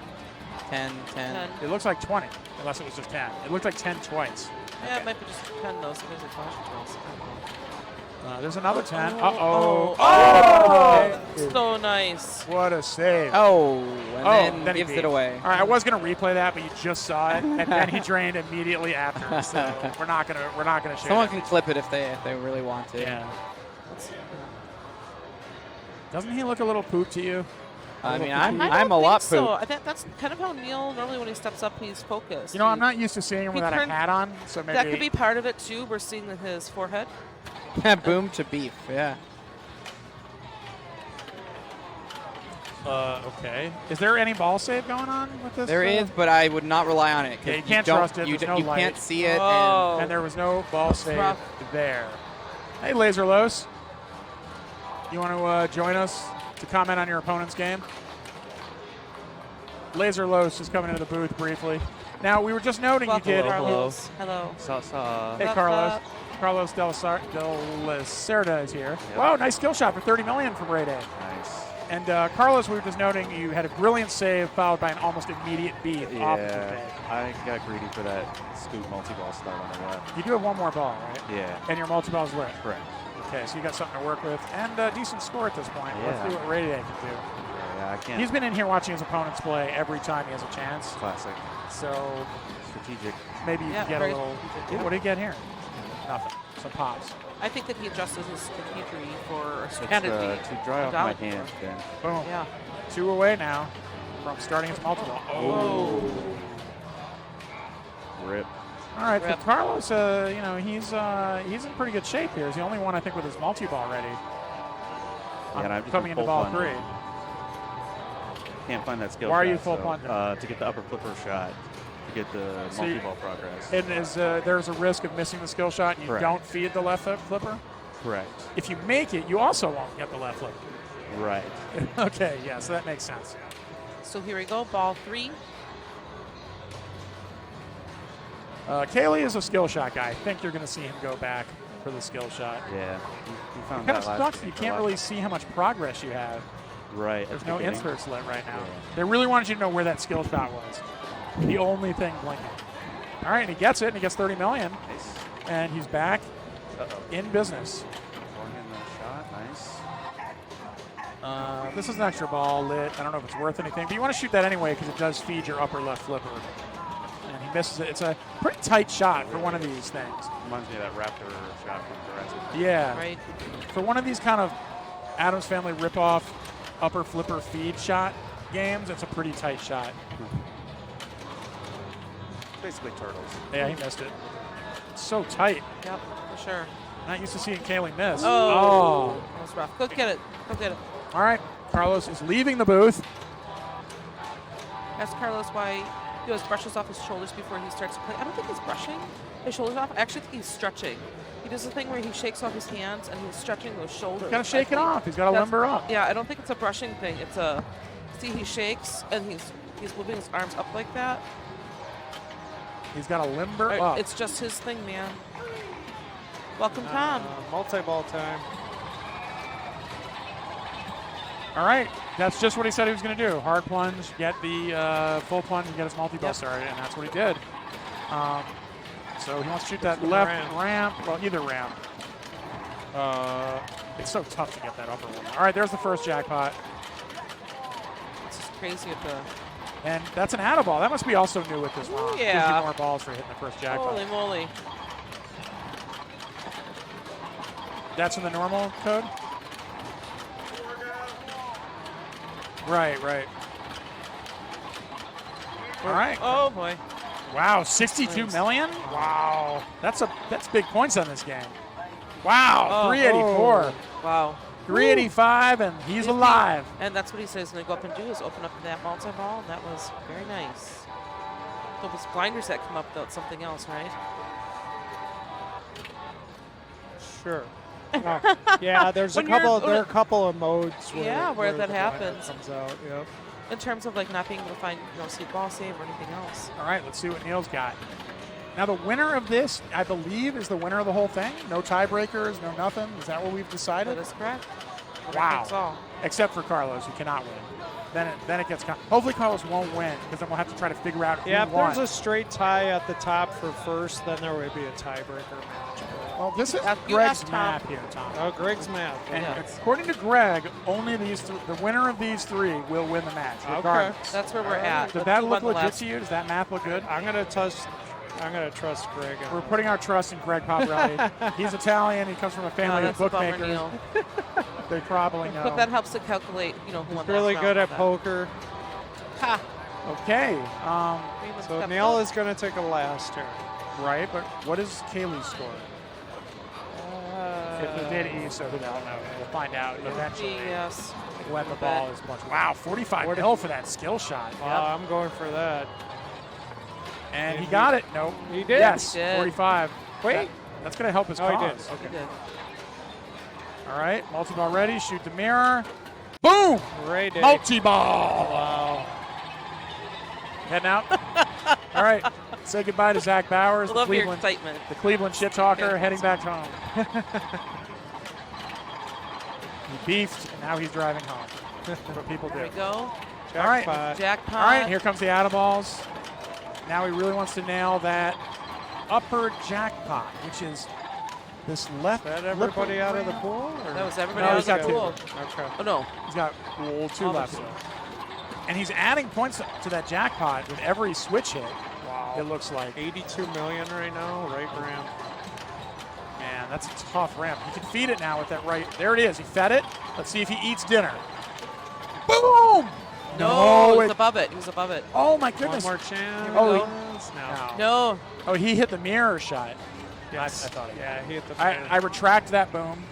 10, 10. it looks like 20, unless it was just 10. It looked like 10 twice. Yeah, it might be just 10 though, so there's a flash twice. There's another 10. Oh, Uh-oh. Oh! So nice. What a save. Oh, and then he gives beat. it away. All right, I was going to replay that, but you just saw it, and then he drained immediately after. So we're not going to share. Someone that. can clip it if they really want to. Yeah. Doesn't he look a little poop to you? I mean, I I'm don't a lot think so. poop. I think that's kind of how Neil normally when he steps up, he's focused. You know, I'm not used to seeing him he without a turned- hat on, so maybe That could be part of it too. We're seeing his forehead. Boom to beef, yeah. Okay. Is there any ball save going on with this? There is, but I would not rely on it. 'cause Yeah, you can't don't- trust it. You, There's no you light. can't see it. Oh. And there was no ball save rough. there. Hey, Laser Los. You want to join us to comment on your opponent's game? Laser Los is coming into the booth briefly. Now, we were just noting Welcome, you did. Carlos. Hello. Hey, Carlos. Carlos Del Lacerda is here. Wow, nice skill shot for 30 million from Ray Day. Nice. And Carlos, we were just noting you had a brilliant save followed by an almost immediate beat off of the Yeah, day. I got greedy for that scoop multi-ball start on the left. You do have one more ball, right? Yeah. And your multi-ball is lit. Correct. Okay, so you got something to work with. And a decent score at this point. Let's Yeah. see what Ray Day can do. Yeah, I can't. He's been in here watching his opponents play every time he has a chance. Classic. So Strategic. maybe you Yeah, can get a very little. strategic. What did he get here? Nothing. Some pops. I think that he adjusted his strategy for It's strategy. to dry off my hand, then. Boom. Yeah. 2 away now from starting his multi-ball. Oh. Rip. All right, Rip. for Carlos, you know, he's in pretty good shape here. He's the only one, I think, with his multi-ball ready. Yeah, and I've just coming been into full ball punting. 3. Can't find that skill Why are shot, you full so, punting? to get the upper flipper shot, to get the So you- multi-ball progress. And there's a risk of missing the skill shot and you Correct. don't feed the left flipper? Correct. If you make it, you also won't get the left flipper. Right. Okay, yeah, so that makes sense. So here we go, ball 3. Kaylee is a skill shot guy. I think you're going to see him go back for the skill shot. Yeah. You found It kind that of last sucks. game You for can't last- really see how much progress you have. Right. There's at no the beginning. inserts lit right now. Yeah. They really wanted you to know where that skill shot was. The only thing blinking. All right, and he gets it, and he gets 30 million. Nice. And he's back in business. Forehanding that shot. Nice. This is an extra ball lit. I don't know if it's worth anything, but you want to shoot that anyway because it does feed your upper left flipper. And he misses it. It's a pretty tight shot for one of these things. Reminds me of that Raptor shot from Jurassic. Yeah. Right. For one of these kind of Addams Family ripoff upper flipper feed shot games, it's a pretty tight shot. Basically turtles. Yeah, he missed it. It's so tight. Yep, for sure. Not used to seeing Kaylee miss. Oh. That was rough. Go get it. Go get it. All right. Carlos is leaving the booth. Ask Carlos why he always brushes off his shoulders before he starts to play. I don't think he's brushing his shoulders off. I actually think he's stretching. He does the thing where he shakes off his hands and he's stretching those shoulders. He's got to shake it I think off. He's got to that's- limber up. Yeah, I don't think it's a brushing thing. It's a, see, he shakes and he's moving his arms up like that. He's got to limber Or up. It's just his thing, man. Welcome, Tom. Multi-ball time. All right. That's just what he said he was going to do. Hard plunge, get the full plunge, and get his multi-ball started, and that's what he did. So he wants to shoot that left ramp. Well, either ramp. It's so tough to get that upper one. All right, there's the first jackpot. It's just crazy at the... And that's an add ball. That must be also new with this Ooh, round. yeah. Gives you more balls for hitting the first jackpot. Holy moly. That's in the normal code? Right, right. All right. Oh, boy. Wow, 62 million? Wow. That's big points on this game. Wow, 384. Oh. Wow. 385, and he's alive. And that's what he says going to go up and do is open up that multi-ball, and that was very nice. So it was blinders that come up without something else, right? Sure. Oh, yeah, there's When there are a couple of modes where, Yeah, where that the winner happens. comes out. Yep. In terms of like not being able to find seed ball save or anything else. All right, let's see what Neil's got. Now the winner of this, I believe, is the winner of the whole thing. No tiebreakers, no nothing. Is that what we've decided? That is correct. Wow. All. Except for Carlos, who cannot win. Then it gets. Hopefully Carlos won't win because then we'll have to try to figure out who Yeah, if won. there's a straight tie at the top for first, then there would be a tiebreaker match. Well, this is You Greg's asked Tom. map here, Tom. Oh, Greg's math. And Yes. according to Greg, only the winner of these three will win the match, regardless. That's where we're at. Does Let's that move look on to the legit last- to you? Does that math look good? I'm gonna trust Greg. We're putting our trust in Greg Paparelli. He's Italian. He comes from a family of that's a bummer, bookmakers. Neil. They probably know. But that helps to calculate, who won He's really last good round. at poker. Ha! Okay. So Neil is gonna take a last turn. Right, but what is Kaylee's score? If they did E, so who the hell knows? We'll find out eventually Yes. when the ball is punched. Wow, 45 mil for that skill shot. I'm going for that. And he got it. Nope. He did? Yes, He did. 45. Wait. That's going to help his Oh, he cause. did. Okay. He did. All right, multi-ball ready. Shoot the mirror. Boom! Ray Day. Multi-ball. Wow. Heading out. All right. Say goodbye to Zach Bowers, I love your Cleveland, excitement. the Cleveland shit talker, Okay. heading back home. He beefed, and now he's driving home. That's what people do. There we go. All right. Jackpot. All right, here comes the out of balls. Now he really wants to nail that upper jackpot, which is this left. Is that everybody out of the pool? Or? That was everybody No, out he's of got the two. pool. Okay. Oh, no. He's got two All left. of them. And he's adding points to that jackpot with every switch hit. Wow. It looks like. 82 million right now, right ramp. Man, that's a tough ramp. He can feed it now with that right. There it is. He fed it. Let's see if he eats dinner. Boom! No, he was it- above it. He was above it. Oh my One goodness. more chance. Oh, no. No. Oh, he hit the mirror shot. Yes. I thought he Yeah, he hit the I retract that boom.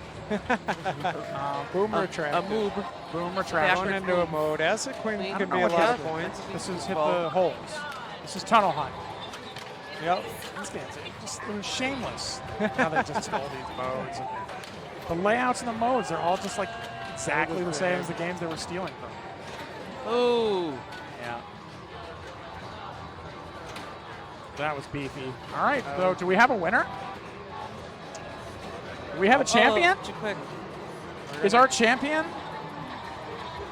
boom retract. A move. Boom retract. Going into a mode. Acid Queen I can don't be know a what lot of happened. points. This is hit the holes. This is tunnel hunt. Yep. They're shameless. How they just stole these modes. The layouts and the modes, they're all just like exactly the same as the games they were stealing from. Oh. Yeah. That was beefy. All right, so do we have a winner? Do we have a champion? Oh, too quick. Is our champion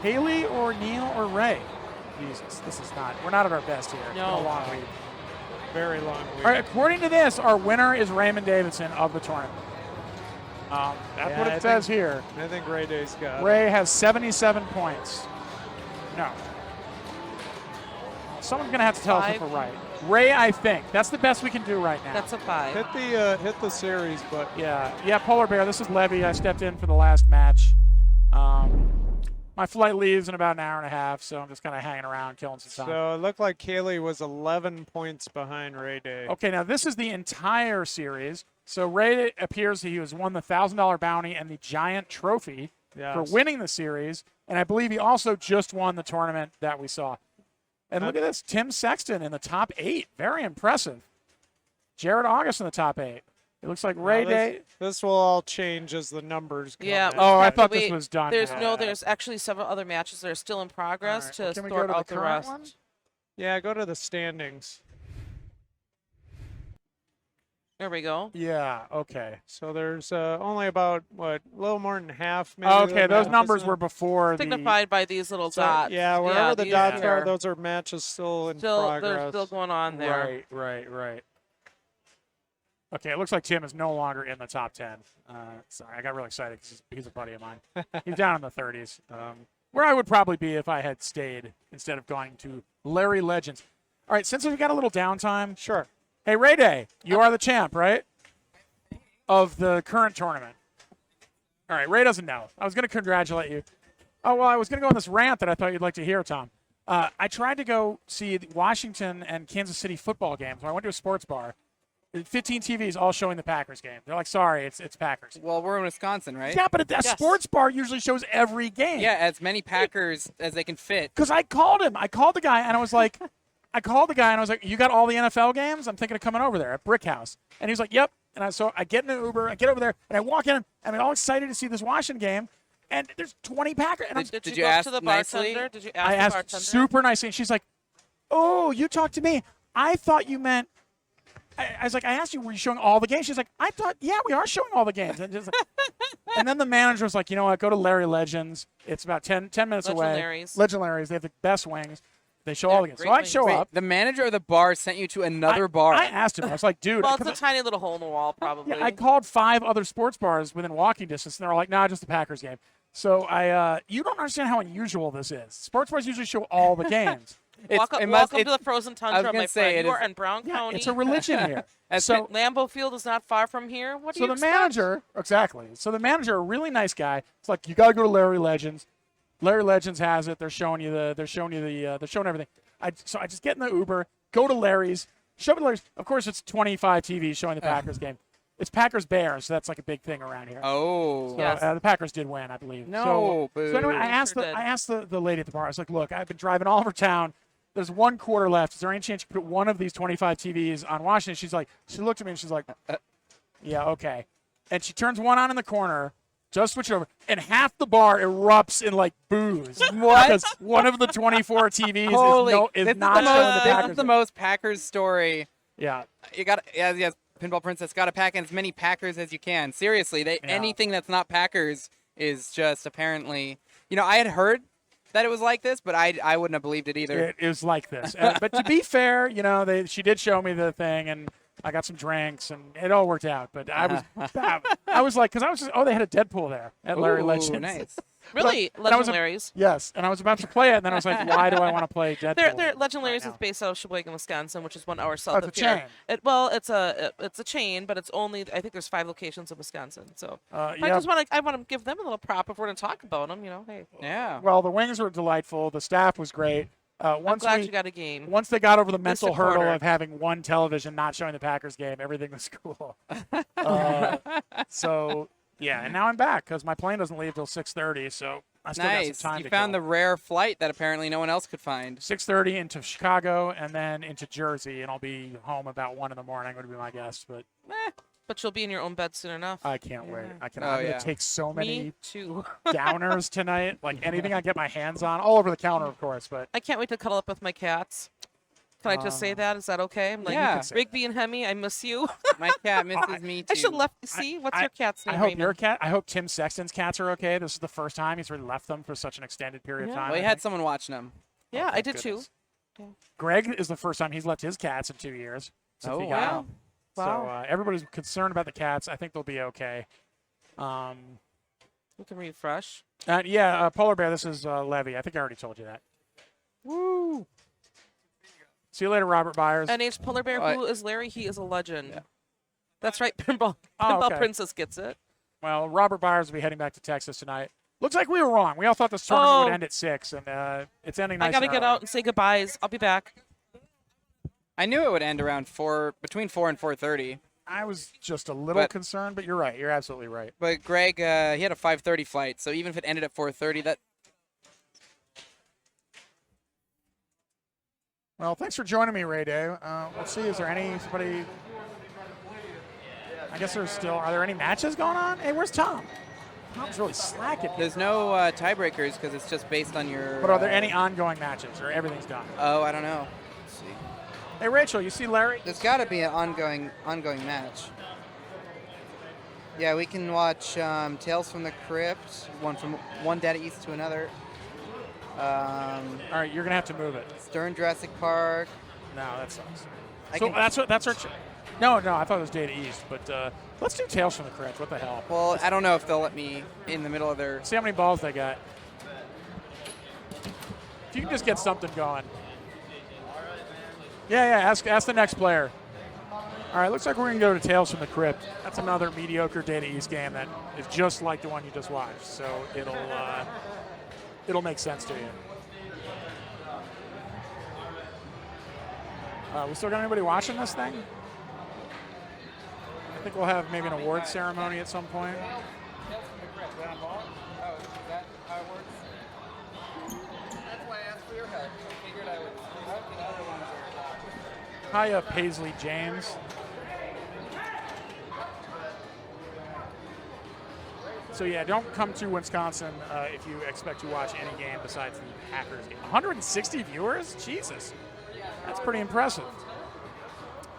Haley or Neil or Ray? Jesus, this is not. We're not at our best here. It's been No. a long week. Very long week. All right, according to this, our winner is Raymond Davidson of the tournament. That's Yeah, what it I says think- here. I think Ray Day's got it. Ray has 77 points. No. Someone's going to have to tell us if we're right. Ray, I think. That's the best we can do right now. That's a 5. Hit the series, but Yeah, Polar Bear, this is Levy. I stepped in for the last match. My flight leaves in about an hour and a half, so I'm just kind of hanging around, killing some time. so it looked like Kaylee was 11 points behind Ray Day. Okay, now this is the entire series. So Ray appears he has won the $1,000 bounty and the giant trophy for Yes. winning the series, and I believe he also just won the tournament that we saw. And look at this, Tim Sexton in the top 8. Very impressive. Jared August in the top 8. It looks like Ray Now Day. This will all change as the numbers come Yeah. in. Oh, I thought Wait, this was done. There's actually several other matches that are still in progress All to right. Can we sort go to out the the current rest. one? Yeah, go to the standings. There we go. Yeah, okay. So there's only about, a little more than half. Maybe Okay, that those matches numbers in. were before Signified by these little So, dots. yeah, wherever the these dots here. are, those are matches still in Still, progress. they're still going on there. Right. Okay, it looks like Tim is no longer in the top 10. Sorry, I got really excited because he's a buddy of mine. He's down in the 30s, where I would probably be if I had stayed instead of going to Larry Legends. All right, since we've got a little downtime. Sure. Hey, Ray Day, you are the champ, right? Of the current tournament. All right, Ray doesn't know. I was going to congratulate you. Oh, well, I was going to go on this rant that I thought you'd like to hear, Tom. I tried to go see the Washington and Kansas City football games. I went to a sports bar. 15 TVs all showing the Packers game. They're like, sorry, it's Packers. Well, we're in Wisconsin, right? Yeah, but a sports bar usually shows every game. Yeah, as many Packers as they can fit. Because I called him. I called the guy, and I was like, you got all the NFL games? I'm thinking of coming over there at Brick House. And he was like, yep. And so I get in the Uber, I get over there, and I walk in, and I'm all excited to see this Washington game, and there's 20 Packers. And Did you go up to the bartender? Did you ask I the asked bartender? super nicely, and she's like, "Oh, you talked to me. I thought you meant." I was like, "I asked you, were you showing all the games?" She's like, "I thought, yeah, we are showing all the games." And, just like, and then the manager was like, "You know what? Go to Larry Legends. It's about 10 minutes away. Legendaries. They have the best wings. They show all the games." So I show up. The manager of the bar sent you to another bar. I asked him. I was like, "Dude." Well, it's a tiny little hole in the wall, probably. Yeah, I called 5 other sports bars within walking distance, and they're all like, "Nah, just the Packers game." So you don't understand how unusual this is. Sports bars usually show all the games. Welcome to the frozen tundra, my friend. You are in Brown County. It's a religion here. So Lambeau Field is not far from here. What do you expect? Manager, exactly. So the manager, a really nice guy. It's like, you got to go to Larry Legends. Larry Legends has it. They're showing everything. So I just get in the Uber, go to Larry's, show me Larry's. Of course, it's 25 TVs showing the Packers game. It's Packers Bears, so that's like a big thing around here. Oh, so, yes. The Packers did win, I believe. No, so anyway, I asked the lady at the bar. I was like, "Look, I've been driving all over town. There's 1 quarter left. Is there any chance you could put one of these 25 TVs on Washington?" She looked at me and she's like, "Yeah, okay." And she turns one on in the corner, just switch it over, and half the bar erupts in like boos. What? Because one of the 24 TVs is not showing the Packers. This is the most Packers story. Yeah. You got yes, Pinball Princess got to pack in as many Packers as you can. Seriously, anything that's not Packers is just apparently. I had heard that it was like this, but I wouldn't have believed it either. It was like this. But to be fair, she did show me the thing, and I got some drinks, and it all worked out. But I was like, because I was just, they had a Deadpool there at Larry Legends. Nice. Really? Legendaries? Yes, and I was about to play it, and then I was like, why do I want to play Deadpool? They're Legendaries is based out of Sheboygan, Wisconsin, which is 1 hour south it's of a here. chain. It's a chain, but it's only, I think there's 5 locations in Wisconsin. So yeah. I want to give them a little prop if we're going to talk about them. Hey. Yeah. Well, the wings were delightful. The staff was great. I'm glad you got a game. Once they got over the mental hurdle of having one television not showing the Packers game, everything was cool. Yeah, and now I'm back because my plane doesn't leave till 6:30, so I still got some time to You found the rare flight that apparently no one else could find. 6:30 into Chicago and then into Jersey, and I'll be home about 1 in the morning. Would be my guess, but. But you'll be in your own bed soon enough. I can't wait. I'm going to take so many downers tonight. Like anything I get my hands on, all over the counter, of course. But I can't wait to cuddle up with my cats. Can I just say that? Is that okay? I'm like, Rigby and Hemi, I miss you. My cat misses me too. I should what's your cat's name? I hope Tim Sexton's cats are okay. This is the first time he's really left them for such an extended period of time. Well, he had someone watching them. Yeah, I did too. Yeah. Greg is the first time he's left his cats in 2 years. Oh, wow. So everybody's concerned about the cats. I think they'll be okay. We can refresh. Polar Bear, this is Levy. I think I already told you that. Woo! See you later, Robert Byers. NH Polar Bear, who is Larry? He is a legend. Yeah. That's right, Pinball okay. Princess gets it. Well, Robert Byers will be heading back to Texas tonight. Looks like we were wrong. We all thought this tournament would end at 6, and it's ending nice. I got to get out and say goodbyes. I'll be back. I knew it would end around between 4 and 4:30. I was just a little concerned, but you're right. You're absolutely right. But Greg, he had a 5:30 flight, so even if it ended at 4:30, that. Well, thanks for joining me, Ray Day. Let's see. Is there anybody? I guess there's still. Are there any matches going on? Hey, where's Tom? Tom's really slacking. There's no tiebreakers because it's just based on your. But are there any ongoing matches, or everything's done? Oh, I don't know. Hey, Rachel, you see Larry? There's got to be an ongoing match. Yeah, we can watch Tales from the Crypt, one Data East to another. All right, you're gonna have to move it. Stern Jurassic Park. No, that sucks. That's our. No, I thought it was Data East, but let's do Tales from the Crypt. What the hell? Well, I don't know if they'll let me in the middle of their. See how many balls they got. If you can just get something going. Yeah. Ask the next player. All right, looks like we're going to go to Tales from the Crypt. That's another mediocre Data East game that is just like the one you just watched. So it'll make sense to you. We still got anybody watching this thing? I think we'll have maybe an award ceremony at some point. Tales from the Crypt. Is that involved? Oh, is that how it works? That's why I asked for your help. I figured I would. The other ones are. Hiya, Paisley James. So yeah, don't come to Wisconsin if you expect to watch any game besides the Packers game. 160 viewers? Jesus. That's pretty impressive.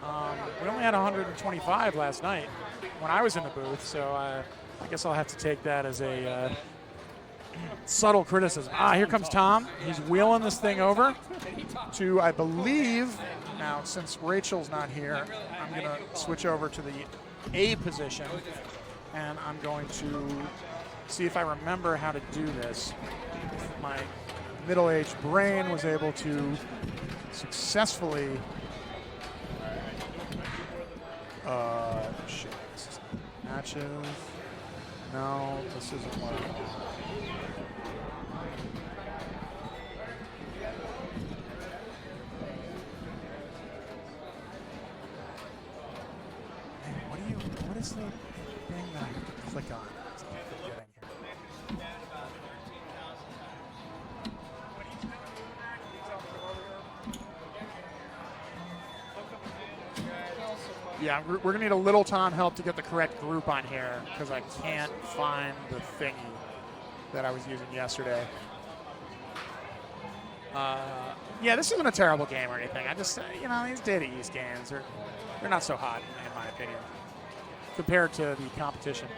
We only had 125 last night when I was in the booth, so I guess I'll have to take that as a subtle criticism. Here comes Tom. He's wheeling this thing over to, I believe, now since Rachel's not here, I'm going to switch over to the A position, and I'm going to see if I remember how to do this. My middle-aged brain was able to successfully shit, this is matches. No, this isn't what I want. What is the thing that I have to click on? It's not forgetting here. Yeah, we're going to need a little Tom help to get the correct group on here because I can't find the thingy that I was using yesterday. Yeah, this isn't a terrible game or anything. I just, these Data East games, they're not so hot, in my opinion, compared to the competition.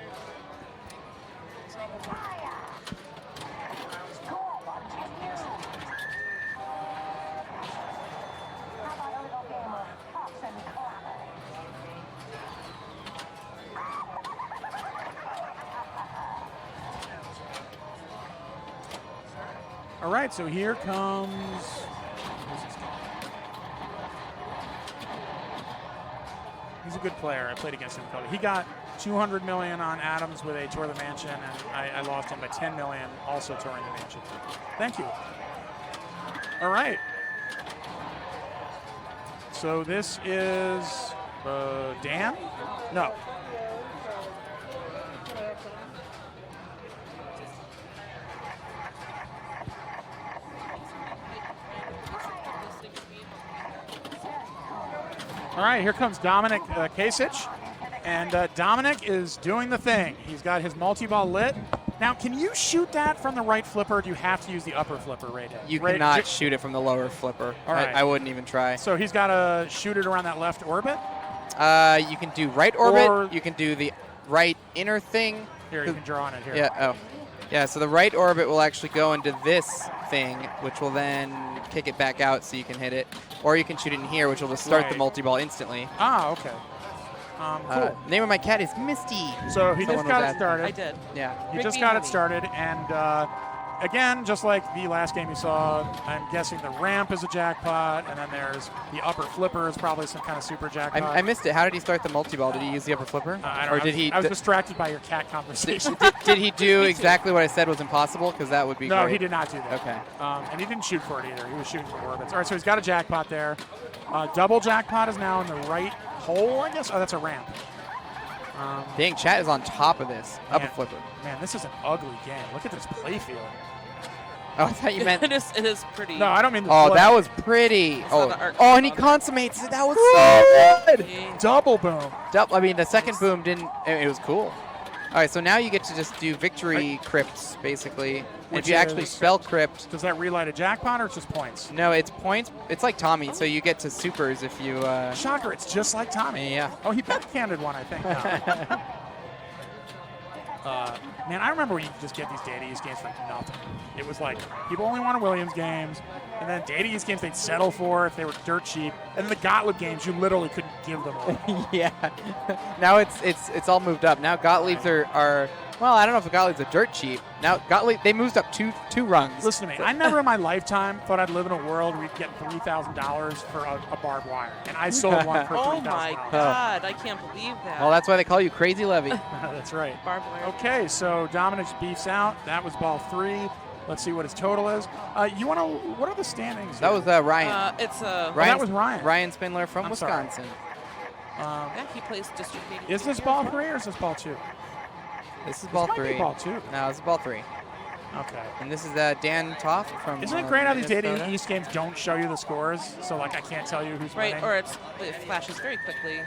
All right, so here comes. He's a good player. I played against him. He got 200 million on Adams with a Tour of the Mansion, and I lost him by 10 million, also touring the Mansion. Thank you. All right. So this is Dan? No. All right, here comes Dominic Kasich, and Dominic is doing the thing. He's got his multi-ball lit. Now, can you shoot that from the right flipper, or do you have to use the upper flipper right now? You cannot shoot it from the lower flipper. All right. I wouldn't even try. So he's got to shoot it around that left orbit? You can do right orbit. You can do the right inner thing. Here, you can draw on it here. Yeah, oh. Yeah, so the right orbit will actually go into this thing, which will then kick it back out so you can hit it. Or you can shoot it in here, which will just start the multi-ball instantly. Ah, okay. Cool. Name of my cat is Misty. So he just got it started. I did. Yeah. He just got it started, and again, just like the last game you saw, I'm guessing the ramp is a jackpot, and then there's the upper flipper is probably some kind of super jackpot. I missed it. How did he start the multi-ball? Did he use the upper flipper? I don't know. I was distracted by your cat conversation. Did he do exactly what I said was impossible? Because that would be great. No, he did not do that. Okay. And he didn't shoot for it either. He was shooting for orbits. All right, so he's got a jackpot there. Double jackpot is now in the right hole, I guess. Oh, that's a ramp. Dang, chat is on top of this. Upper flipper. Man, this is an ugly game. Look at this play field. Oh, I thought you meant. It is pretty. No, I don't mean the Oh, play. that was pretty. Oh, and he consummates it. That was so good. Double boom. I mean, the second boom didn't. It was cool. All right, so now you get to just do victory crypts, basically. And if you actually spell crypt. Does that relight a jackpot or just points? No, it's points. It's like Tommy, so you get to supers if you. Shocker, it's just like Tommy. Yeah. Oh, he backhanded one, I think. Man, I remember when you could just get these Data East games for nothing. It was like people only wanted Williams games, and then Data East games they'd settle for if they were dirt cheap, and then the Gottlieb games you literally couldn't give them all. Yeah. Now it's all moved up. Now Gottliebs are well, I don't know if the Gottliebs are dirt cheap. Now Gottlieb they moved up two rungs. Listen to me. I never in my lifetime thought I'd live in a world where you'd get $3,000 for a barbed wire, and I sold one for $3,000. Oh my God! I can't believe that. Well, that's why they call you Crazy Levy. That's right. Barbed wire. Okay, so Dominic beefs out. That was ball 3. Let's see what his total is. You want to? What are the standings? That was Ryan. That was Ryan. Ryan Spindler from I'm Wisconsin. Yeah, he plays district. Is this ball 3 or is this ball 2? This is ball 3. Ball 2. No, this is ball 3. Okay. And this is Dan Toff from. Isn't it great how these Data East games don't show you the scores? So like I can't tell you who's winning. Right, or it flashes very quickly.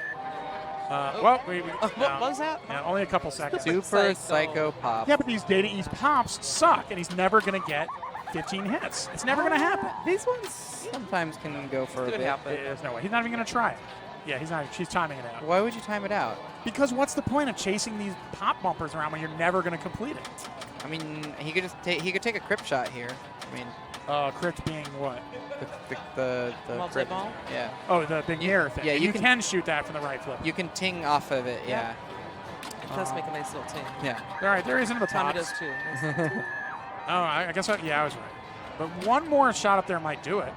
Well, What was that? Yeah, only a couple seconds. Super Psycho Pop. Yeah, but these Data East pops suck, and he's never going to get 15 hits. It's never going to happen. These ones sometimes can go for a bit. There's no way. He's not even going to try it. Yeah, he's not. She's timing it out. Why would you time it out? Because what's the point of chasing these pop bumpers around when you're never going to complete it? I mean, he could just take a crypt shot here. I mean, crypt being what? The crypt. Multi-ball? Yeah. Oh, the big mirror thing. Yeah, you can shoot that from the right flip. You can ting off of it. Yeah. It does make a nice little ting. Yeah. All right, there is into the Tommy pops. does too. Oh, I guess yeah, I was right. But one more shot up there might do it.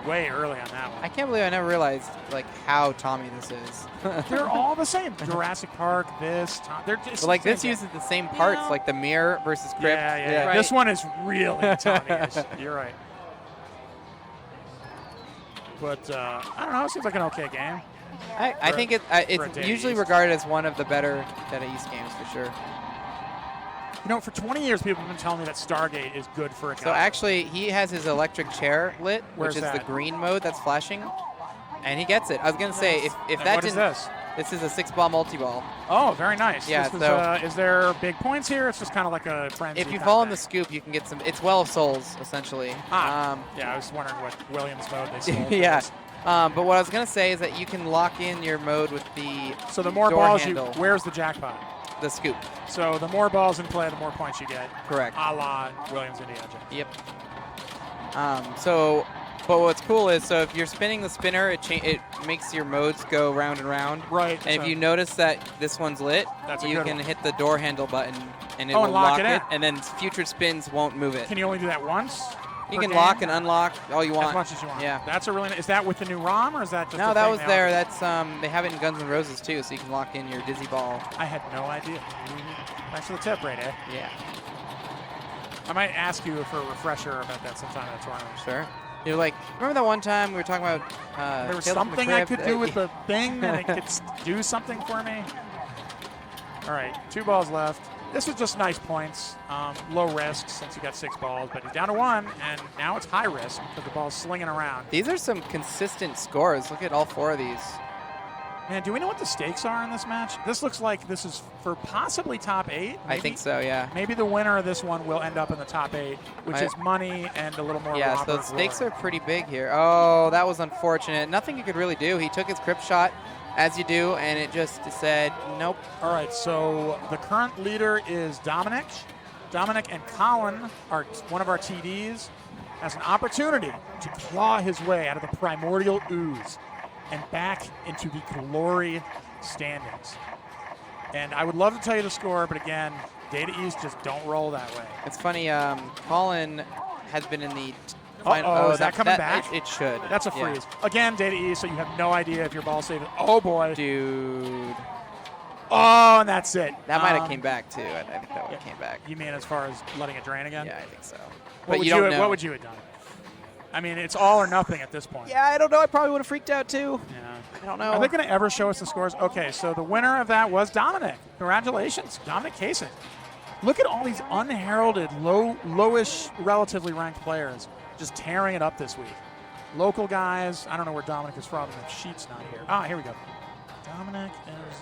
Way early on that one. I can't believe I never realized like how Tommy this is. They're all the same. Jurassic Park, this, they're just But like the this same uses the same parts, like the mirror versus crypt. Yeah. Right. This one is really Tommy-ish. You're right. But I don't know. It seems like an okay game. I think it's Data usually East. regarded as one of the better Data East games for sure. You know, for 20 years, people have been telling me that Stargate is good for a guy. So actually, he has his electric chair lit, Where's which is the that? green mode that's flashing, and he gets it. I was gonna say if And that what is didn't. this? This is a 6-ball multi-ball. Oh, very nice. Yeah, This was, so- is there big points here? It's just kind of like a frenzy. If you kind fall of in the thing. scoop, you can get some. It's Well of Souls essentially. Yeah, I was wondering what Williams mode they sold. for Yeah. this. But what I was gonna say is that you can lock in your mode with the So the more door balls handle, where's the jackpot? the scoop. So the more balls in play, the more points you get. Correct. A la Williams Indiana. Yep. But what's cool is, so if you're spinning the spinner, it makes your modes go round and round. Right. And so if you notice that this one's lit, That's a you good can one. hit the door handle button, and it Oh, will and lock it in. and then future spins won't move it. Can you only do that once? You per can game? lock and unlock all you want. As much as you want. Yeah. That's a really. Is that with the new ROM or is that just? No, a that thing was they there. offer? That's they have it in Guns N' Roses too, so you can lock in your dizzy ball. I had no idea. Thanks for the tip, Ray Day. Yeah. I might ask you for a refresher about that sometime in the tournament. Sure. You're like, remember that one time we were talking about There was Tales from the something I Crypt? could do with the thing and it could do something for me. All right, 2 balls left. This was just nice points. Low risk since you got 6 balls, but he's down to 1, and now it's high risk because the ball's slinging around. These are some consistent scores. Look at all 4 of these. Man, do we know what the stakes are in this match? This looks like this is for possibly top 8. Maybe, I think so, yeah. Maybe the winner of this one will end up in the top 8, which is money and a little more. Yeah, so the stakes are pretty big here. Oh, that was unfortunate. Nothing he could really do. He took his crypt shot, as you do, and it just said, nope. All right, so the current leader is Dominic. Dominic and Colin, one of our TDs, has an opportunity to claw his way out of the primordial ooze and back into the glory standings. And I would love to tell you the score, but again, Data East just don't roll that way. It's funny, Colin has been in the final. Oh, is that coming back? It should. That's a yeah. freeze. Again, Data East, so you have no idea if your ball saved. Oh, boy. Dude. Oh, and that's it. That might have came back, too. I think that would have came back. You mean as far as letting it drain again? Yeah, I think so. What But you don't know. What would you have done? I mean, it's all or nothing at this point. Yeah, I don't know. I probably would have freaked out, too. Yeah. I don't know. Are they going to ever show us the scores? Okay, so the winner of that was Dominic. Congratulations, Dominic Kasich. Look at all these unheralded, lowish, relatively ranked players just tearing it up this week. Local guys. I don't know where Dominic is from. The sheet's not here. Ah, here we go. Dominic is.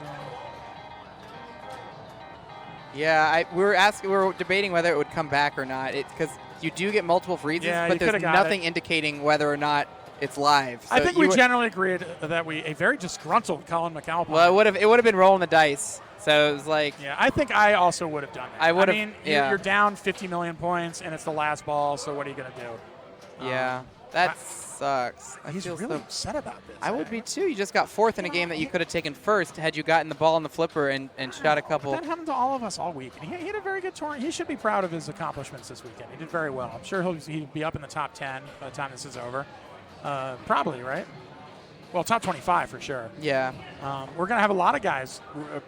Yeah, we were debating whether it would come back or not. Because you do get multiple freezes, Yeah, but you there's coulda got nothing it. indicating whether or not it's live. So I think you we would- generally agreed that a very disgruntled Colin McAlpine. Well, it would have been rolling the dice. So it was like. Yeah, I think I also would have done it. I would have. mean, Yeah. you're down 50 million points, and it's the last ball. So what are you going to do? Yeah, that sucks. I He's feel really so- upset about this. I would be too. You just got 4th in a game that you could have taken first had you gotten the ball in the flipper and shot a couple. That happened to all of us all week. And he had a very good tournament. He should be proud of his accomplishments this weekend. He did very well. I'm sure he'll be up in the top 10 by the time this is over. Probably, right? Well, top 25 for sure. Yeah. We're going to have a lot of guys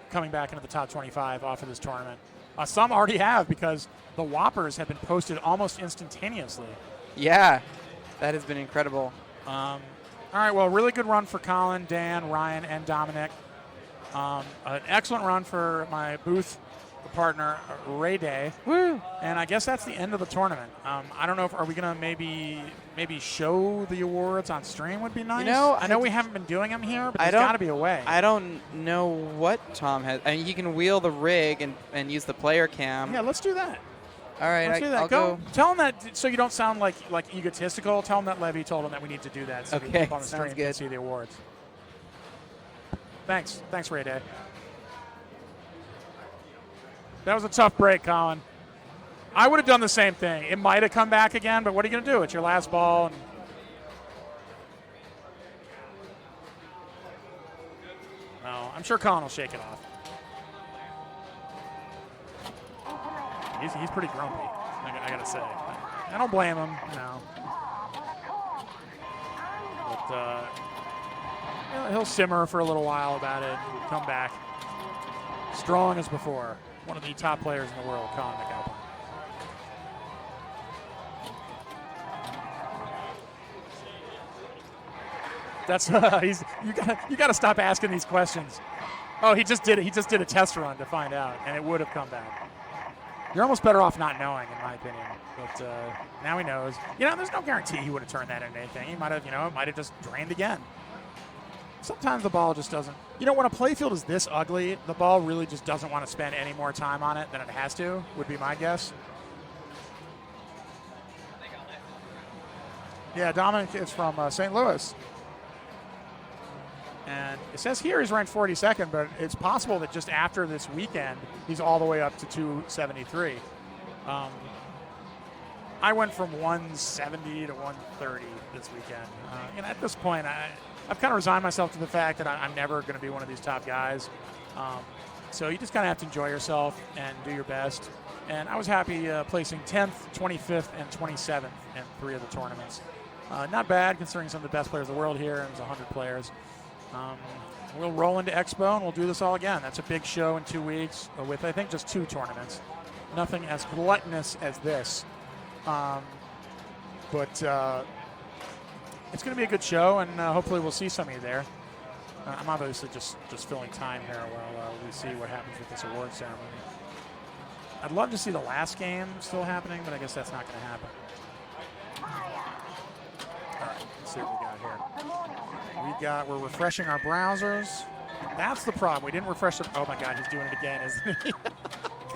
coming back into the top 25 off of this tournament. Some already have because the Whoppers have been posted almost instantaneously. Yeah, that has been incredible. All right, well, really good run for Colin, Dan, Ryan, and Dominic. An excellent run for my booth partner, Ray Day. Woo! And I guess that's the end of the tournament. I don't know if are we gonna maybe show the awards on stream would be nice. You know, I know we haven't been doing them here, but I there's don't- got to be a way. I don't know what Tom has. I mean, he can wheel the rig and use the player cam. Yeah, let's do that. All right, Let's do that. I'll go. Tell him that so you don't sound like egotistical. Tell him that Levy told him that we need to do that so Okay, people on the stream sounds can good. see the awards. Thanks, Ray Day. That was a tough break, Colin. I would have done the same thing. It might have come back again, but what are you going to do? It's your last ball. And no, I'm sure Colin will shake it off. He's pretty grumpy, I got to say. I don't blame him, But he'll simmer for a little while about it and come back strong as before. One of the top players in the world, Colin McAlpine. That's you got to stop asking these questions. Oh, he just did it. He just did a test run to find out, and it would have come back. You're almost better off not knowing, in my opinion. But now he knows. There's no guarantee he would have turned that into anything. He might have, it might have just drained again. Sometimes the ball just doesn't. When a playfield is this ugly, the ball really just doesn't want to spend any more time on it than it has to, would be my guess. Yeah, Dominic is from St. Louis. And it says here he's ranked 42nd, but it's possible that just after this weekend, he's all the way up to 273. I went from 170 to 130 this weekend. At this point, I've kind of resigned myself to the fact that I'm never going to be one of these top guys. So you just kind of have to enjoy yourself and do your best. And I was happy placing 10th, 25th, and 27th in 3 of the tournaments. Not bad considering some of the best players in the world here, and it was 100 players. We'll roll into Expo and we'll do this all again. That's a big show in 2 weeks with, I think, just 2 tournaments. Nothing as gluttonous as this. But it's going to be a good show, and hopefully we'll see some of you there. I'm obviously just filling time here while we see what happens with this award ceremony. I'd love to see the last game still happening, but I guess that's not going to happen. All right, let's see what we got here. We're refreshing our browsers. That's the problem. We didn't refresh it. Oh my God, he's doing it again, isn't he?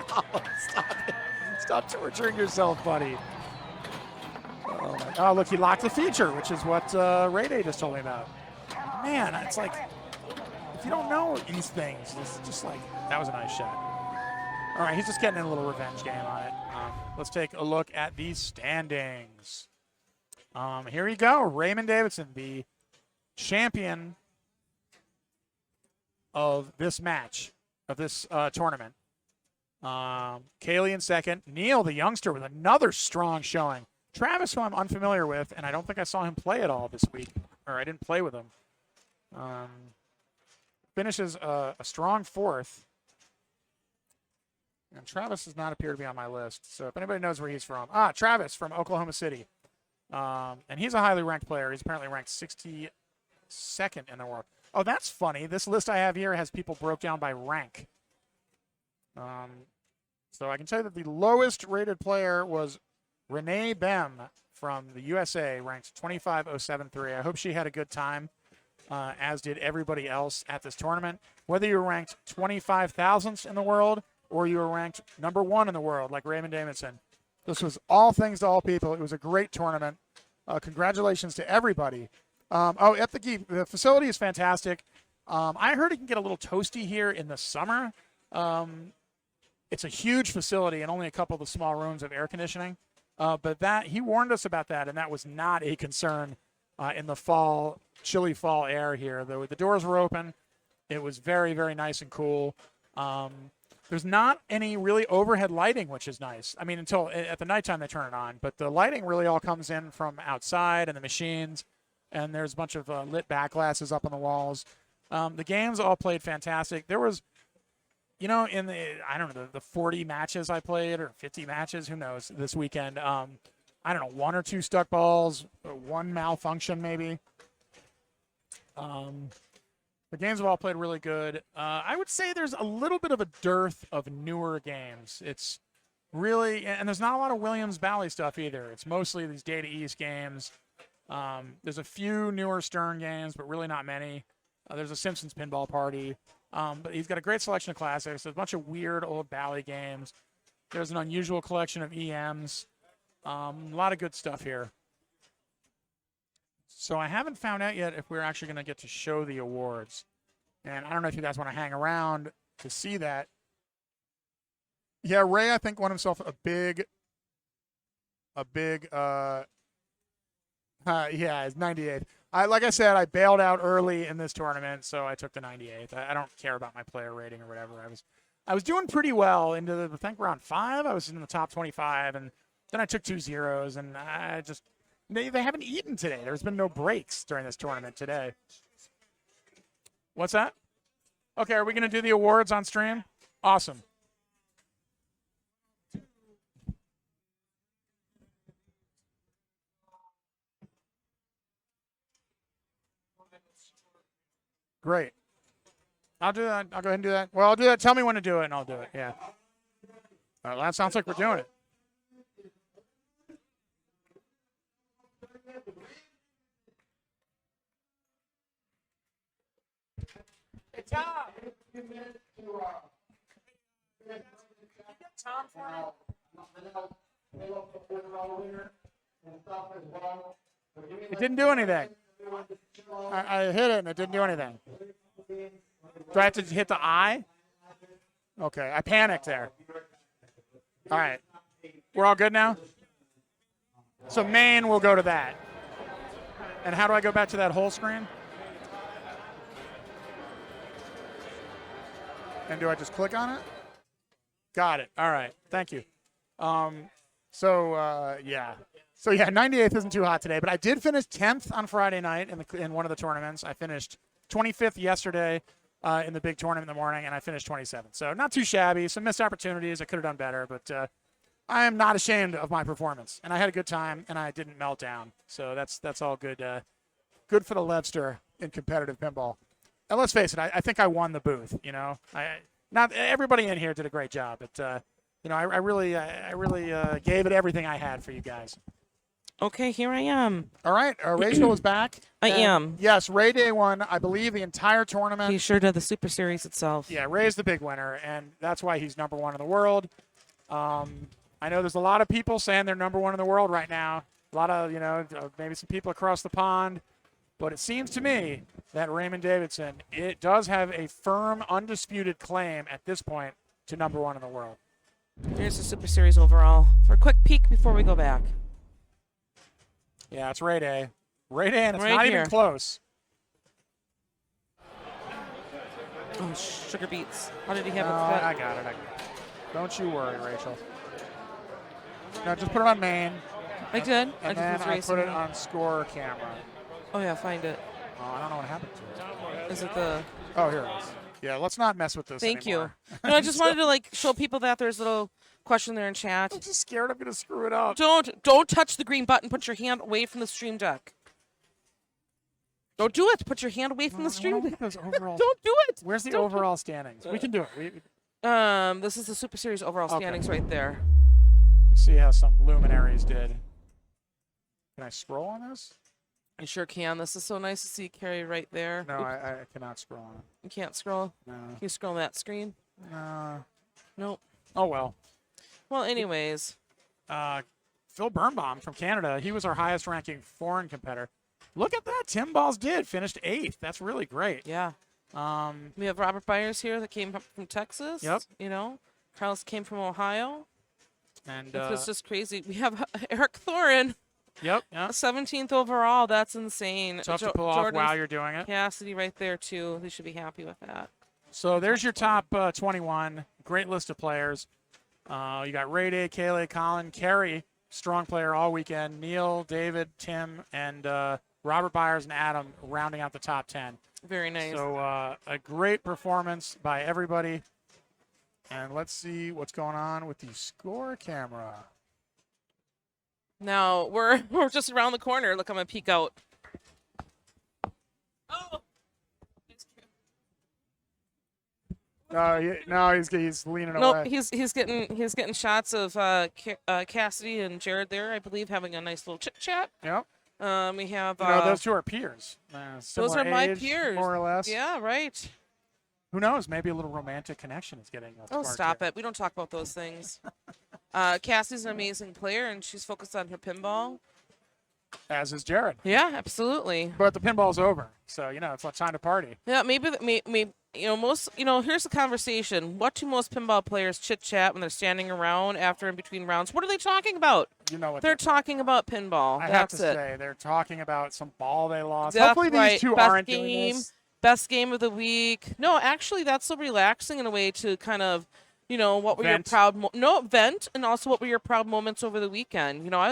Colin, stop it. Stop torturing yourself, buddy. Oh, look, he locked the feature, which is what Ray Day just told me about. Man, it's like, if you don't know these things, it's just like, that was a nice shot. All right, he's just getting in a little revenge game on it. Let's take a look at these standings. Here we go. Raymond Davidson, the champion of this match, of this tournament. Kaylee in second. Neil, the youngster, with another strong showing. Travis, who I'm unfamiliar with, and I don't think I saw him play at all this week, or I didn't play with him. Finishes a strong 4th. And Travis does not appear to be on my list. So if anybody knows where he's from. Travis from Oklahoma City. And he's a highly ranked player. He's apparently ranked 62nd in the world. Oh, that's funny. This list I have here has people broke down by rank. So I can tell you that the lowest rated player was Renee Bem from the USA, ranked 25073. I hope she had a good time, as did everybody else at this tournament. Whether you were ranked 25,000th in the world or you were ranked number 1 in the world, like Raymond Davidson, this was all things to all people. It was a great tournament. Congratulations to everybody. The facility is fantastic. I heard it can get a little toasty here in the summer. It's a huge facility and only a couple of the small rooms of air conditioning. But he warned us about that, and that was not a concern in the chilly fall air here. The doors were open. It was very, very nice and cool. There's not any really overhead lighting, which is nice. I mean, until at the nighttime they turn it on. But the lighting really all comes in from outside and the machines. And there's a bunch of lit back glasses up on the walls. The games all played fantastic. There was, in the 40 matches I played or 50 matches, who knows, this weekend. 1 or 2 stuck balls, 1 malfunction maybe. The games have all played really good. I would say there's a little bit of a dearth of newer games. It's really, and there's not a lot of Williams Bally stuff either. It's mostly these Data East games. There's a few newer Stern games, but really not many. There's a Simpsons Pinball Party. But he's got a great selection of classics. There's a bunch of weird old Bally games. There's an unusual collection of EMs. A lot of good stuff here. So I haven't found out yet if we're actually going to get to show the awards. And I don't know if you guys want to hang around to see that. Yeah, Ray, I think, won himself a big, yeah, it's 98th. Like I said, I bailed out early in this tournament, so I took the 98th. I don't care about my player rating or whatever. I was doing pretty well into the, I think, round 5. I was in the top 25, and then I took 2 zeros, and I just, they haven't eaten today. There's been no breaks during this tournament today. What's that? Okay, are we going to do the awards on stream? Awesome. Great. I'll do that. I'll go ahead and do that. Well, I'll do that. Tell me when to do it, and I'll do it. Yeah. Well, that sounds like we're doing it. Hey, Tom. It didn't do anything. I hit it and it didn't do anything. Do I have to hit the I? Okay, I panicked there. All right. We're all good now? So main, we'll go to that. And how do I go back to that whole screen? And do I just click on it? Got it. All right. Thank you. Yeah. So yeah, 98th isn't too hot today, but I did finish 10th on Friday night in one of the tournaments. I finished 25th yesterday in the big tournament in the morning, and I finished 27th. So not too shabby. Some missed opportunities. I could have done better, but I am not ashamed of my performance, and I had a good time, and I didn't melt down. So that's all good. Good for the Levster in competitive pinball. And let's face it, I think I won the booth. You know, not everybody in here did a great job, but you know, I really gave it everything I had for you guys. Okay, here I am. All right, Rachel is back. I am. Yes, Ray Day won, I believe, the entire tournament. He sure did, the Super Series itself. Yeah, Ray's the big winner, and that's why he's #1 in the world. I know there's a lot of people saying they're #1 in the world right now. A lot of, you know, maybe some people across the pond. But it seems to me that Raymond Davidson, it does have a firm, undisputed claim at this point to #1 in the world. Here's the Super Series overall for a quick peek before we go back. Yeah, it's Ray Day. Ray Day, and it's Right not here. even close. Oh, sugar beets. How did he have it? I got it. Don't you worry, Rachel. No, just put it on main. I did. And then I put it on score camera. Oh, yeah, find it. Oh, I don't know what happened to it. Is it the... Oh, here it is. Yeah, let's not mess with this Thank anymore. you. No, I just wanted to, like, show people that there's a little question there in chat. I'm just scared I'm going to screw it up. Don't touch the green button. Put your hand away from the stream deck. Don't do it. Put your hand away from the stream deck. Don't do it. Where's the Don't overall standings? We can do it. This is the Super Series overall standings right there. See how some luminaries did. Can I scroll on this? You sure can. This is so nice to see Carrie right there. No, Oops. I cannot scroll on it. You can't scroll? No. Can you scroll that screen? Nope. Oh, well. Well, anyways. Phil Birnbaum from Canada, he was our highest ranking foreign competitor. Look at that. Tim Balls did. Finished 8th. That's really great. Yeah. We have Robert Byers here that came from Texas. Yep. You know, Carlos came from Ohio. And it's just crazy. We have Eric Thorin. Yep. 17th overall. That's insane. Tough to pull off while you're doing it. Cassidy right there, too. They should be happy with that. So there's your top 21. Great list of players. You got Ray Day, Kayleigh, Colin, Kerry, strong player all weekend. Neil, David, Tim, and Robert Byers and Adam rounding out the top 10. Very nice. So a great performance by everybody. And let's see what's going on with the score camera. Now we're just around the corner. Look, I'm gonna peek out. Oh, No, he's leaning Nope, away. he's getting shots of Cassidy and Jared there, I believe, having a nice little chit chat. Yep. We have. Those two are peers. Those Similar are my age, peers, more or less. Yeah, right. Who knows? Maybe a little romantic connection is getting. Oh, stop it! We don't talk about those things. Cassie's an amazing player, and she's focused on her pinball. As is Jared. Yeah, absolutely. But the pinball's over, so it's time to party. Yeah, maybe most. Here's the conversation. What do most pinball players chit chat when they're standing around after in between rounds? What are they talking about? You know what they're talking about pinball. I That's have to it. say they're talking about some ball they lost. That's Hopefully right. these two Best aren't game, doing this. Best game of the week. No, actually, that's so relaxing in a way to kind of, what were Vent. your proud vent, and also what were your proud moments over the weekend. I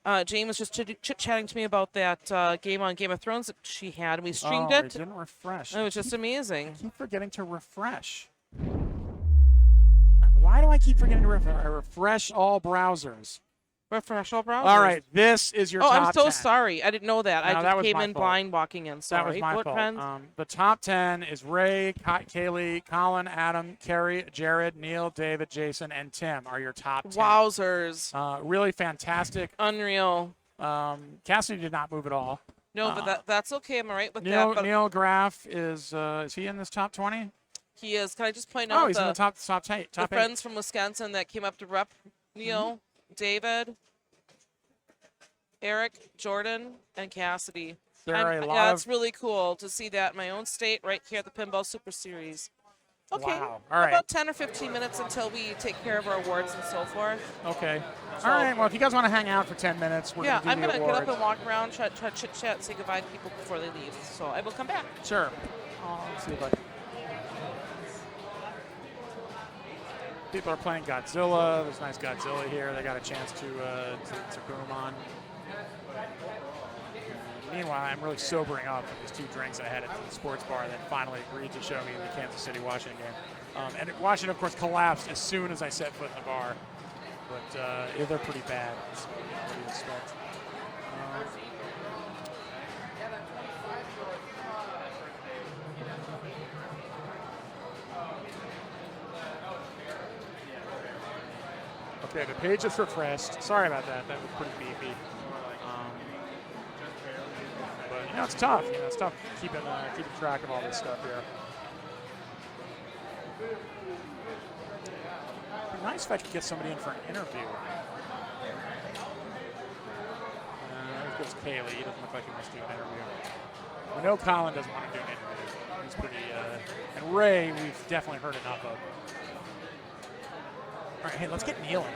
had James was just chit-chatting to me about that game on Game of Thrones that she had, and we streamed it. It didn't refresh. It was just amazing. I keep forgetting to refresh. Why do I keep forgetting to refresh all browsers? Refresh all browsers. All right, this is your top 10. I'm so sorry. I didn't know that. No, I that just was came my in fault. blind walking in. Sorry. That was my What fault. friends? The top 10 is Ray, Kaylee, Colin, Adam, Kerry, Jared, Neil, David, Jason, and Tim are your top 10. Wowzers. Really fantastic. Unreal. Cassidy did not move at all. No, but that's okay. I'm all right with Neil, that. But Neil Graff is he in this top 20? he is. Can I just point out Oh, he's in the top 10. the friends from Wisconsin that came up to rep Neil, David, Eric, Jordan, and Cassidy. Yeah, it's really cool to see that in my own state right here at the Pinball Super Series. Okay. Wow. All right. About 10 or 15 minutes until we take care of our awards and so forth. Okay. So- All right. Well, if you guys want to hang out for 10 minutes, we're Yeah, going I'm to do going the to get up awards. and walk around, try to chit-chat, say goodbye to people before they leave. So I will come back. Sure. Let's see if I can. People are playing Godzilla. There's nice Godzilla here. They got a chance to boom on. Meanwhile, I'm really sobering up from these 2 drinks I had at the sports bar that finally agreed to show me in the Kansas City, Washington game. And Washington, of course, collapsed as soon as I set foot in the bar. But yeah, they're pretty bad. So, what do you expect? Okay, the page is refreshed. Sorry about that. That was pretty beefy. But it's tough. It's tough keeping track of all this stuff here. It'd be nice if I could get somebody in for an interview. There goes Kaylee. He doesn't look like he wants to do an interview. We know Colin doesn't want to do an interview. He's pretty. And Ray, we've definitely heard enough of. All right, hey, let's get Neil in.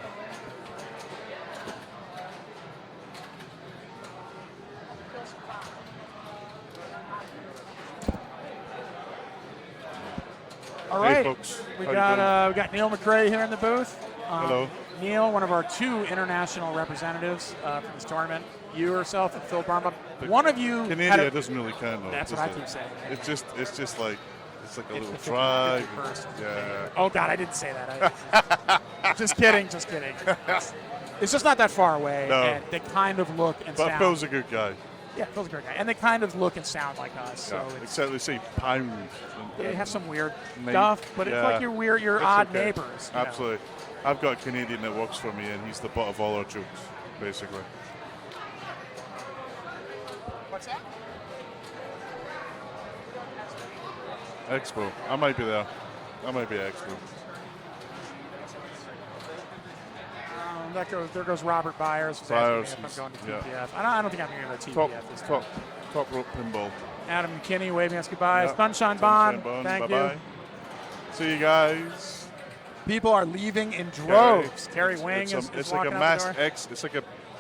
All right, hey folks. we got Neil McRae here in the booth. Hello. Neil, one of our 2 international representatives for this tournament. You yourself and Phil Barnum. One of you. Canada doesn't really count though. That's what I keep saying. It's like a It's little the 50 drive. 51st. Yeah. Oh God, I didn't say that. Just kidding. It's just not that far away, No. and they kind of look and But sound. Phil's a good guy. Yeah, Phil's a great guy, and they kind of look and sound like us. So Yeah. it's, Except they say pounds. they have some weird Mate, stuff, but it's yeah. like your It's odd okay. neighbors. you know. Absolutely. I've got a Canadian that works for me, and he's the butt of all our jokes, basically. What's that? Expo. I might be there. I might be at Expo. There goes Robert Byers. who's Byers, asking me if I'm going to yeah. TPF. I don't think I'm going to go to TPF this time. Top rope pinball. Adam McKinney waving us goodbye. Yeah. Sunshine Bond, thank Bye-bye. you. See you guys. People are leaving in droves. Kerry Wing is it's walking like a out mass the door. It's like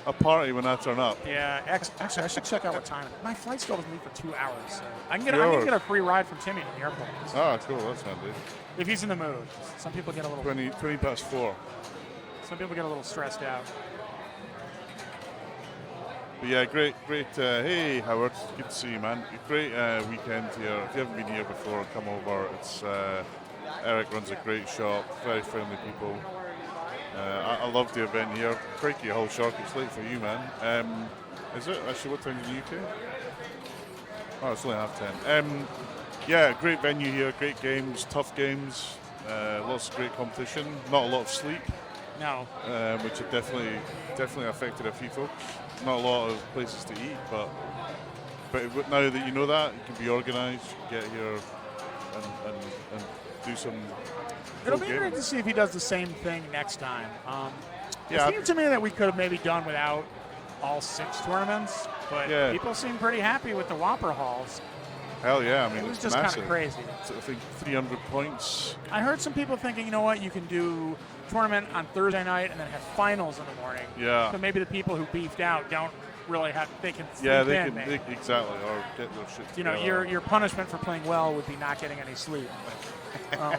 a party when I turn up. Yeah, actually, I should check out what time. My flight still doesn't leave for 2 hours, so I'm 2 gonna hours. get a free ride from Timmy to the airport. Ah, cool. That's handy. If he's in the mood. Some people get a little 20 past 4. Some people get a little stressed out. But yeah, great. Hey, Howard, good to see you, man. Great weekend here. If you haven't been here before, come over. It's Eric runs a great shop, very friendly people. I love the event here. Crikey, Hull Shark, it's late for you, man. Is it? Actually, what time is the UK? Oh, it's only 10:30. Yeah, great venue here, great games, tough games, lots of great competition, not a lot of sleep. No. Which have definitely affected a few folks. Not a lot of places to eat, but now that you know that, you can be organised, get here and do some. It'll be interesting to see if he does the same thing next time. Yeah. It seemed to me that we could have maybe done without all 6 tournaments, but Yeah. people seem pretty happy with the Whopper halls. Hell yeah, I mean, It was it's just kind massive. of crazy. It's, I think 300 points. I heard some people thinking, you know what, you can do tournament on Thursday night and then have finals in the morning. Yeah. So maybe the people who beefed out don't really have, they can sleep Yeah, they in, can maybe. exactly, or get their shit You know, together. your punishment for playing well would be not getting any sleep,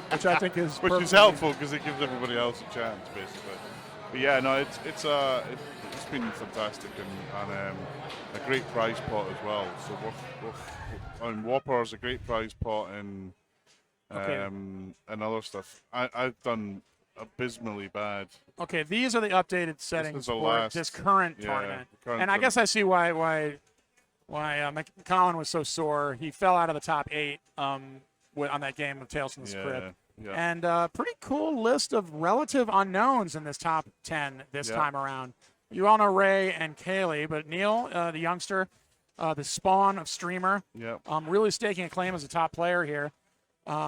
which I think is which is perfectly- helpful because it gives everybody else a chance, basically. But yeah, no, it's been fantastic and a great prize pot as well. So and Whopper's a great prize pot and other stuff. I've done abysmally bad. Okay, these are the updated settings is the for last- this current yeah, tournament. the current And I guess I see why Colin was so sore. He fell out of the top 8 on that game of Tales from the Crypt. Yeah. And pretty cool list of relative unknowns in this top 10 this Yeah. time around. You all know Ray and Kaylee, but Neil, the youngster, the spawn of streamer, Yeah. really staking a claim as a top player here.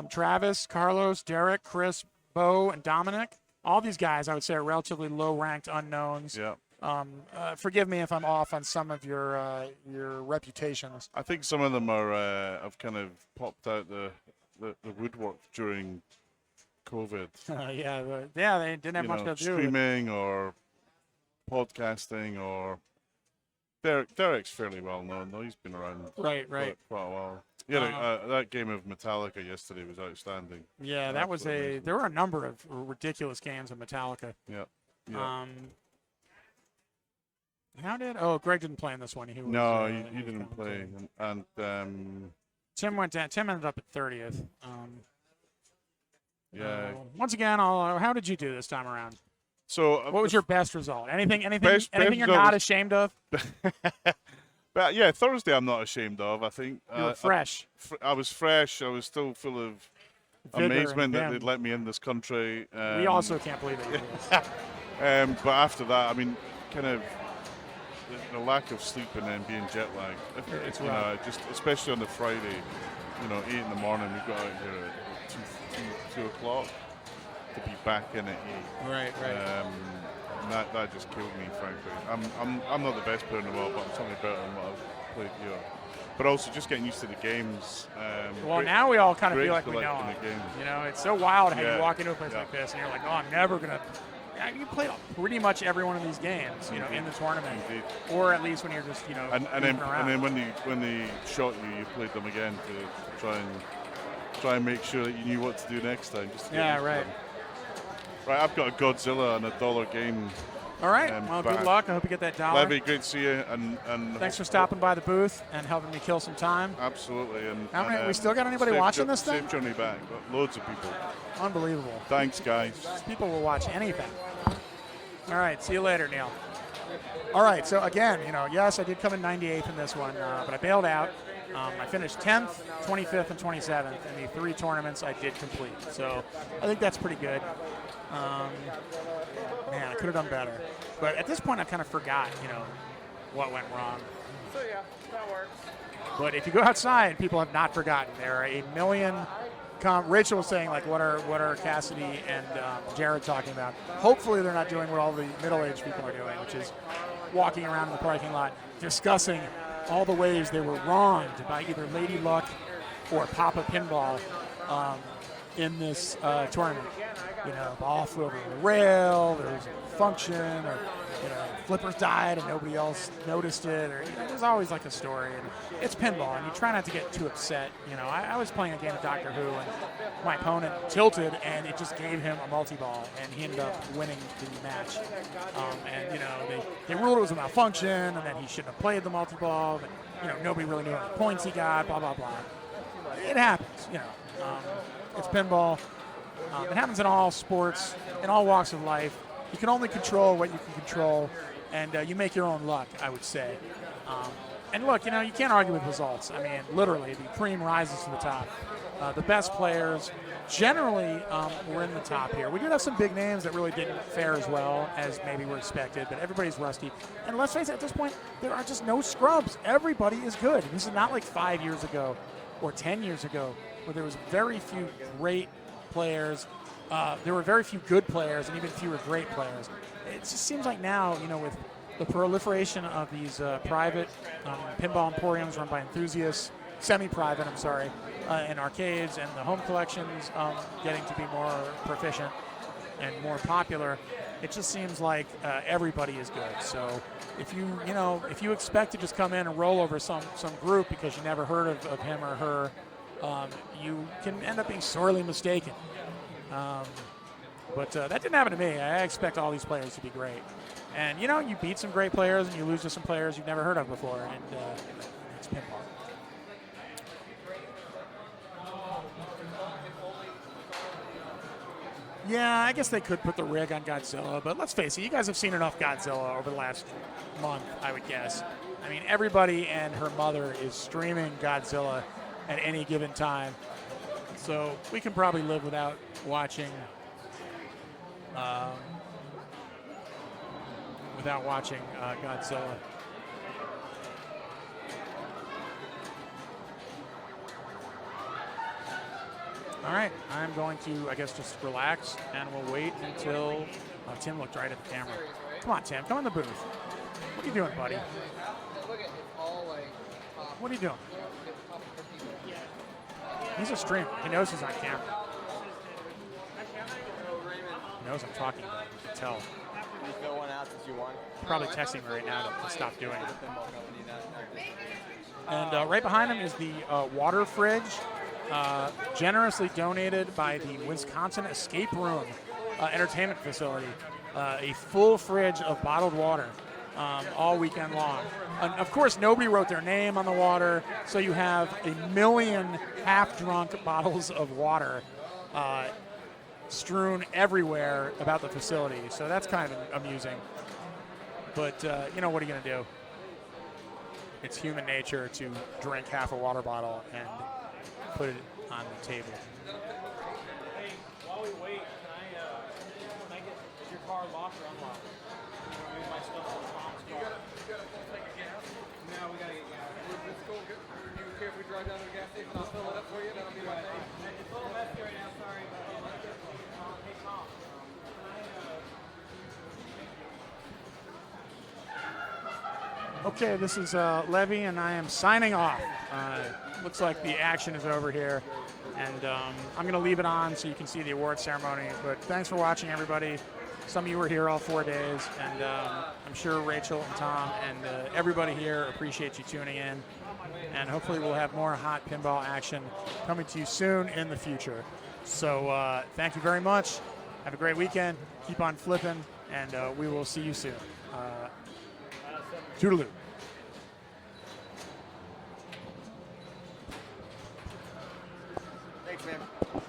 Travis, Carlos, Derek, Chris, Bo, and Dominic. All these guys, I would say, are relatively low-ranked unknowns. Yeah. Forgive me if I'm off on some of your reputations. I think some of them have kind of popped out the woodwork during COVID. They didn't have much to do with it. Streaming or podcasting or Derek's fairly well known though. He's been around Right. quite a while. Yeah, that game of Metallica yesterday was outstanding. Yeah, that was there were a number of ridiculous games of Metallica. Yeah. Greg didn't play in this one. He didn't play, and Tim went down. Tim ended up at 30th. Once again, how did you do this time around? So, what was your best result? Anything best you're result not was- ashamed of? But yeah, Thursday I'm not ashamed of. I think You were fresh. I was fresh. I was still full of Vigor amazement and that vim. they'd let me in this country. We also can't believe it. But after that, I mean, kind of the lack of sleep and then being jet lagged. It's you rough. know, just especially on the Friday, 8 in the morning, we got out here at 2 o'clock to be back in at 8. Right. And that just killed me, frankly. I'm not the best player in the world, but I'm certainly better than what I've played here. But also just getting used to the games. Now we all kind of great feel like we to know in it. the games. It's so wild how Yeah, you walk into a place yeah. like this and you're like, oh, I'm never gonna. You played pretty much every one of these games, in the tournament, Indeed. or at least when you're just, And goofing around. then when they shot you, you played them again to try and make sure that you knew what to do next time. Just to get Yeah, used to right. them. Right, I've got a Godzilla and $1 game. All right. Well, good back. luck. I hope you get that dollar. Levy, great to see you. And Thanks for stopping by the booth and helping me kill some time. Absolutely. We still got anybody watching this thing? Safe journey back. Got loads of people. Unbelievable. Thanks, guys. These people will watch anything. All right. See you later, Neil. All right. So again, yes, I did come in 98th in this one, but I bailed out. I finished 10th, 25th, and 27th in the 3 tournaments I did complete. So I think that's pretty good. Man, I could have done better. But at this point, I've kind of forgot, what went wrong. So yeah, that works. But if you go outside, people have not forgotten. There are a million. Rachel was saying, like, what are Cassidy and Jared talking about? Hopefully, they're not doing what all the middle-aged people are doing, which is walking around in the parking lot discussing all the ways they were wronged by either Lady Luck or Papa Pinball in this tournament. Ball flew over the rail, there was a function, or flippers died and nobody else noticed it, or there's always like a story. And it's pinball, and you try not to get too upset. I was playing a game of Doctor Who, and my opponent tilted, and it just gave him a multi-ball, and he ended up winning the match. They ruled it was a malfunction, and that he shouldn't have played the multi-ball. But nobody really knew how many points he got. Blah blah blah. It happens. It's pinball. It happens in all sports, in all walks of life. You can only control what you can control, and you make your own luck, I would say. And look, you know, you can't argue with results. I mean, literally, the cream rises to the top. The best players generally were in the top here. We did have some big names that really didn't fare as well as maybe were expected, but everybody's rusty. And let's face it, at this point, there are just no scrubs. Everybody is good. This is not like 5 years ago or 10 years ago where there was very few great players. There were very few good players and even fewer great players. It just seems like now, you know, with the proliferation of these private pinball emporiums run by enthusiasts, semi-private, I'm sorry, and arcades and the home collections getting to be more proficient and more popular, it just seems like everybody is good. So if you expect to just come in and roll over some group because you never heard of him or her, you can end up being sorely mistaken. But that didn't happen to me. I expect all these players to be great. And, you know, you beat some great players and you lose to some players you've never heard of before. And it's pinball. Yeah, I guess they could put the rig on Godzilla, but let's face it, you guys have seen enough Godzilla over the last month, I would guess. I mean, everybody and her mother is streaming Godzilla at any given time. So we can probably live without watching Godzilla. All right, I'm going to, I guess, just relax, and we'll wait until Tim looked right at the camera. Come on, Tim, come in the booth. What are you doing, buddy? What are you doing? He's a streamer. He knows he's on camera. He knows I'm talking about him. You can tell. You fill one out since you won? Probably texting me right now to stop doing it. And right behind him is the water fridge, generously donated by the Wisconsin Escape Room entertainment facility. A full fridge of bottled water all weekend long. And of course, nobody wrote their name on the water, so you have 1 million half-drunk bottles of water strewn everywhere about the facility. So that's kind of amusing. But, you know, what are you going to do? It's human nature to drink half a water bottle and put it on the table. Hey, while we wait, can I get, is your car locked or unlocked? I'm going to move my stuff to Tom's car. You got to take a gas? No, we got to get gas. Let's go get, you care if we drive down to the gas station? I'll fill it up for you. That'll be right. It's a little messy right now, sorry. But hey, Tom. Okay, this is Levy, and I am signing off. Looks like the action is over here, and I'm going to leave it on so you can see the award ceremony. But thanks for watching, everybody. Some of you were here all 4 days, and I'm sure Rachel and Tom and everybody here appreciate you tuning in. And hopefully we'll have more hot pinball action coming to you soon in the future. So thank you very much. Have a great weekend. Keep on flipping, and we will see you soon. Toodaloo. Thanks, man. I'll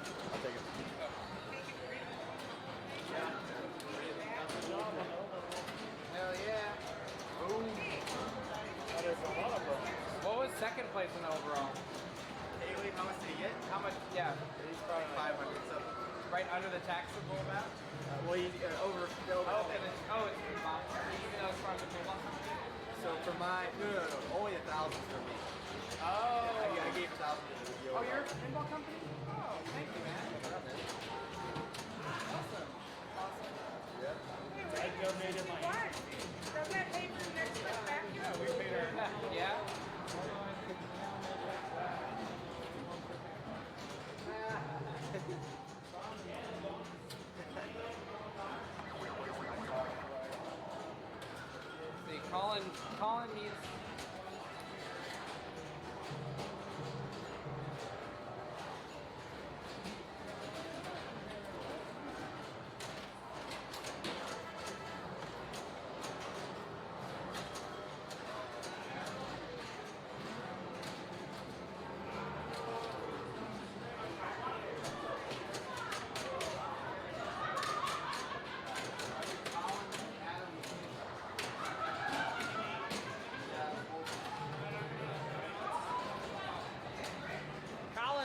take it. Hell yeah. Ooh. That is a lot of them. What was second place in the overall? Haley, how much did he get? How much? Yeah. He's probably 500 something. Right under the taxable amount? Well, he's over. Oh, and it's Bob. Even though it's part of the pinball. So for my, no, only 1,000 for me. Oh. I gave 1,000 to the Oh, you're a pinball company? Oh, thank you, man. Awesome. Yeah. I donated my. Does that pay for the next step back? Yeah, we paid our. Yeah. See, Colin needs.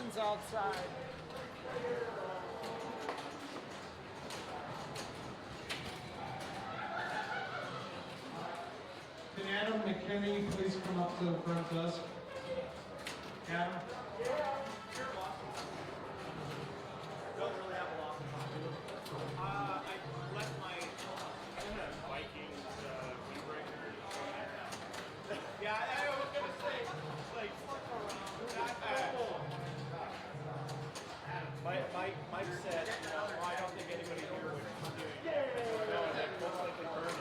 sun's outside. Can Adam McKinney please come up to the front desk? Adam? Don't really have a lot of time. I left my Vikings windbreaker. Yeah, I was gonna say, like, Mike said, you know, well, I don't think anybody here would do it. No, they'd most likely burn it.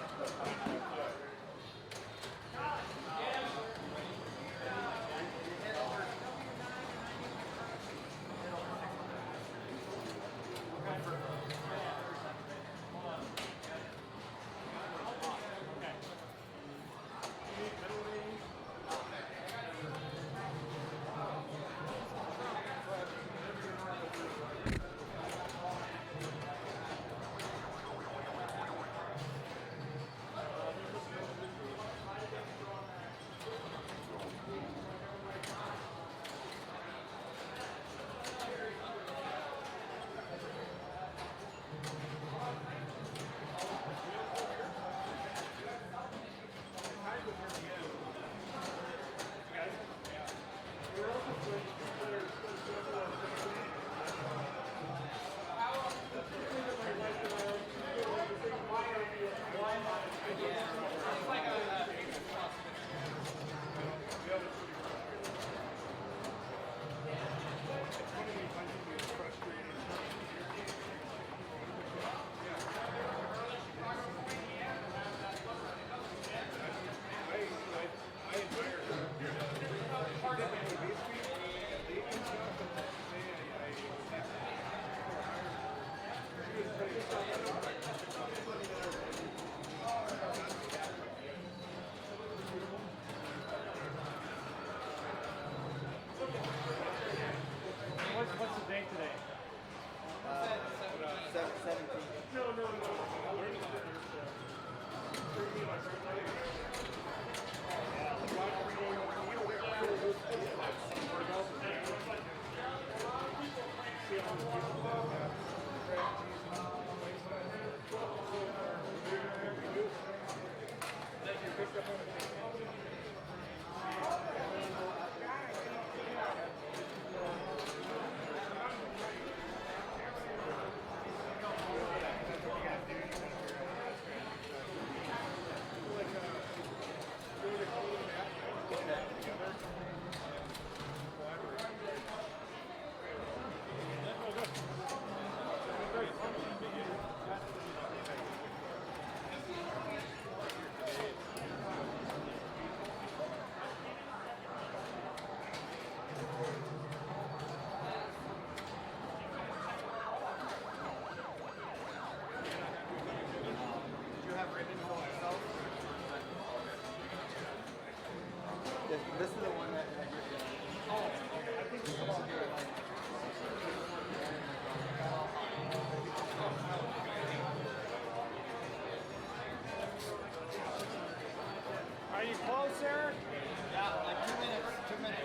What's the date today? 17. This is the one that you're oh, I think this is all here. Are you close, Eric? Yeah, like 2 minutes. 2 minutes.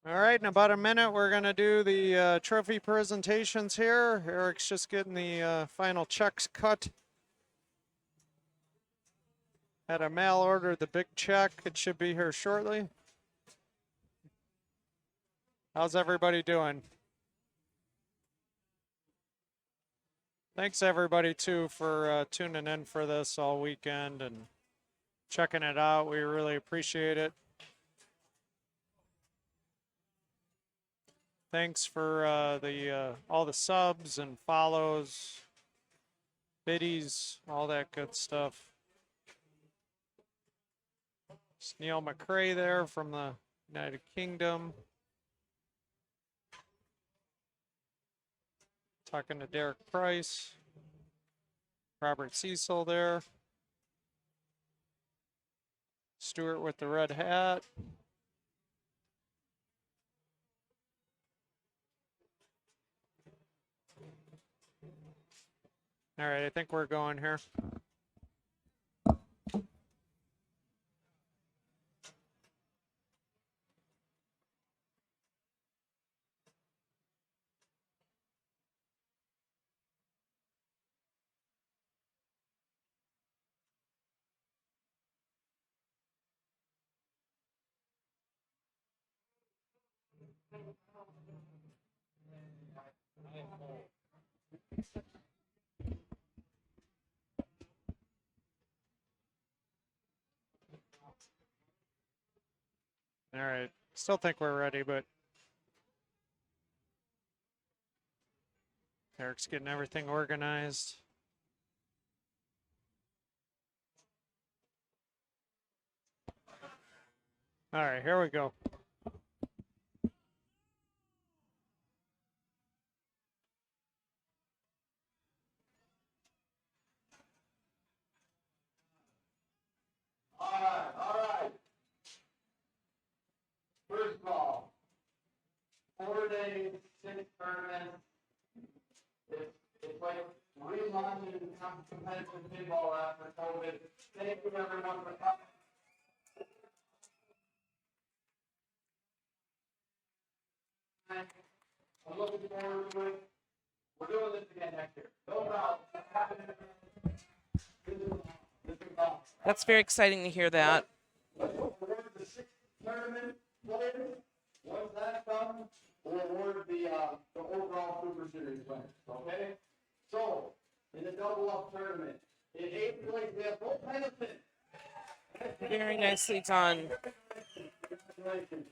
All right, in about a minute, we're going to do the trophy presentations here. Eric's just getting the final checks cut. Had a mail order, the big check. It should be here shortly. How's everybody doing? Thanks, everybody, too, for tuning in for this all weekend and checking it out. We really appreciate it. Thanks for all the subs and follows, biddies, all that good stuff. It's Neil McCrae there from the United Kingdom. Talking to Derek Price. Robert Cecil there. Stuart with the red hat. All right, I think we're going here. All right, still think we're ready, but Eric's getting everything organized. All right, here we go. All right. First of all, 4 days, 6 tournaments. It's like relaunching competitive pinball after COVID. Thank you everyone for coming. I'm looking forward to it. We're doing this again next year. No problem. That's very exciting to hear that. Let's award the 6th tournament players. Once that's done, we'll award the overall Super Series winners. Okay? So, in the double-up tournament, in 8th place, we have both Henderson. Very nicely done. Congratulations.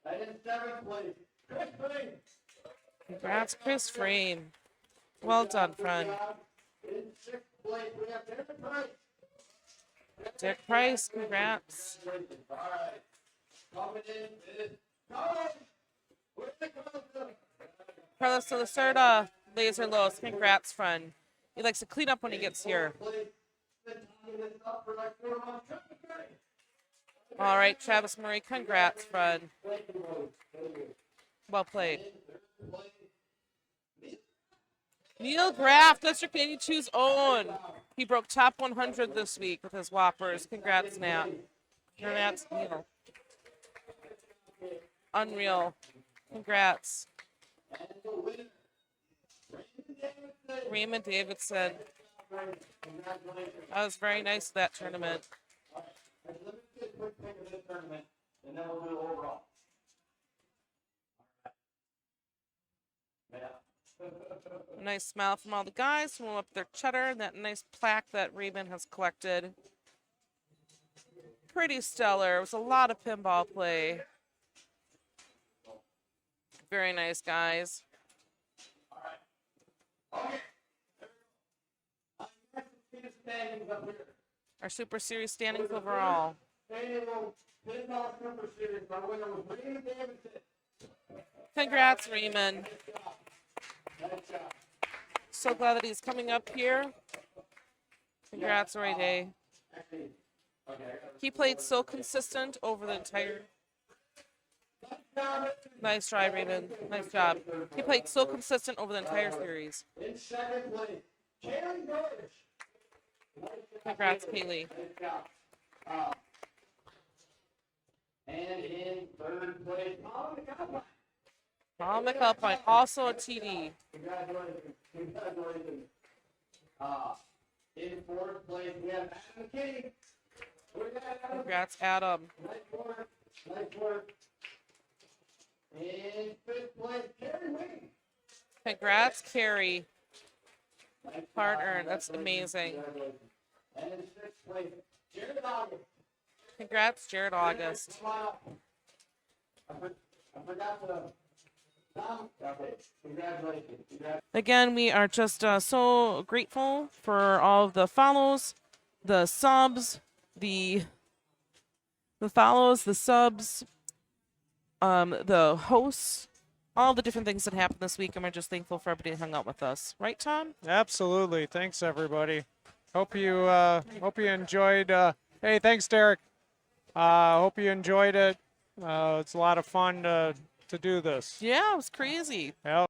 And in 7th place, Chris Frame. Congrats, Chris Frame. Well done, friend. In 6th place, we have Derek Price. Derek Price, congrats. All right. Coming in is Carlos. Where's the Carlos de la Cerda, Laser Los, congrats, friend. He likes to clean up when he gets here. All right, Travis Murray, congrats, friend. Well played. Neil Graff, District 82's own. He broke top 100 this week with his Whoppers. Congrats, Nat. Congrats, Neil. Unreal. Congrats. Raymond Davidson. That was very nice, that tournament. A nice smile from all the guys. Warm up their cheddar. And that nice plaque that Raymond has collected. Pretty stellar. It was a lot of pinball play. Very nice, guys. Our Super Series standings overall. Congrats, Raymond. So glad that he's coming up here. Congrats, Ray Day. He played so consistent over the entire... Nice try, Raymond. Nice job. He played so consistent over the entire series. In 2nd place, Kaylee George. Congrats, Kaylee. And in 3rd place, Paul McAlpine, also a TD. Congratulations. Congratulations. In 4th place, we have Adam McKinney. Congrats, Adam. Nice work. Nice work. In 5th place, Carrie Wing. Congrats, Carrie. Hard earned. That's amazing. And in 6th place, Jared August. Congrats, Jared August. I forgot to... Okay. Congratulations. Again, we are just so grateful for all of the follows, the subs, the follows, the subs, the hosts, all the different things that happened this week, and we're just thankful for everybody who hung out with us. Right, Tom? Absolutely. Thanks, everybody. Hope you enjoyed. Hey, thanks, Derek. Hope you enjoyed it. It's a lot of fun to do this. Yeah, it was crazy. Yep.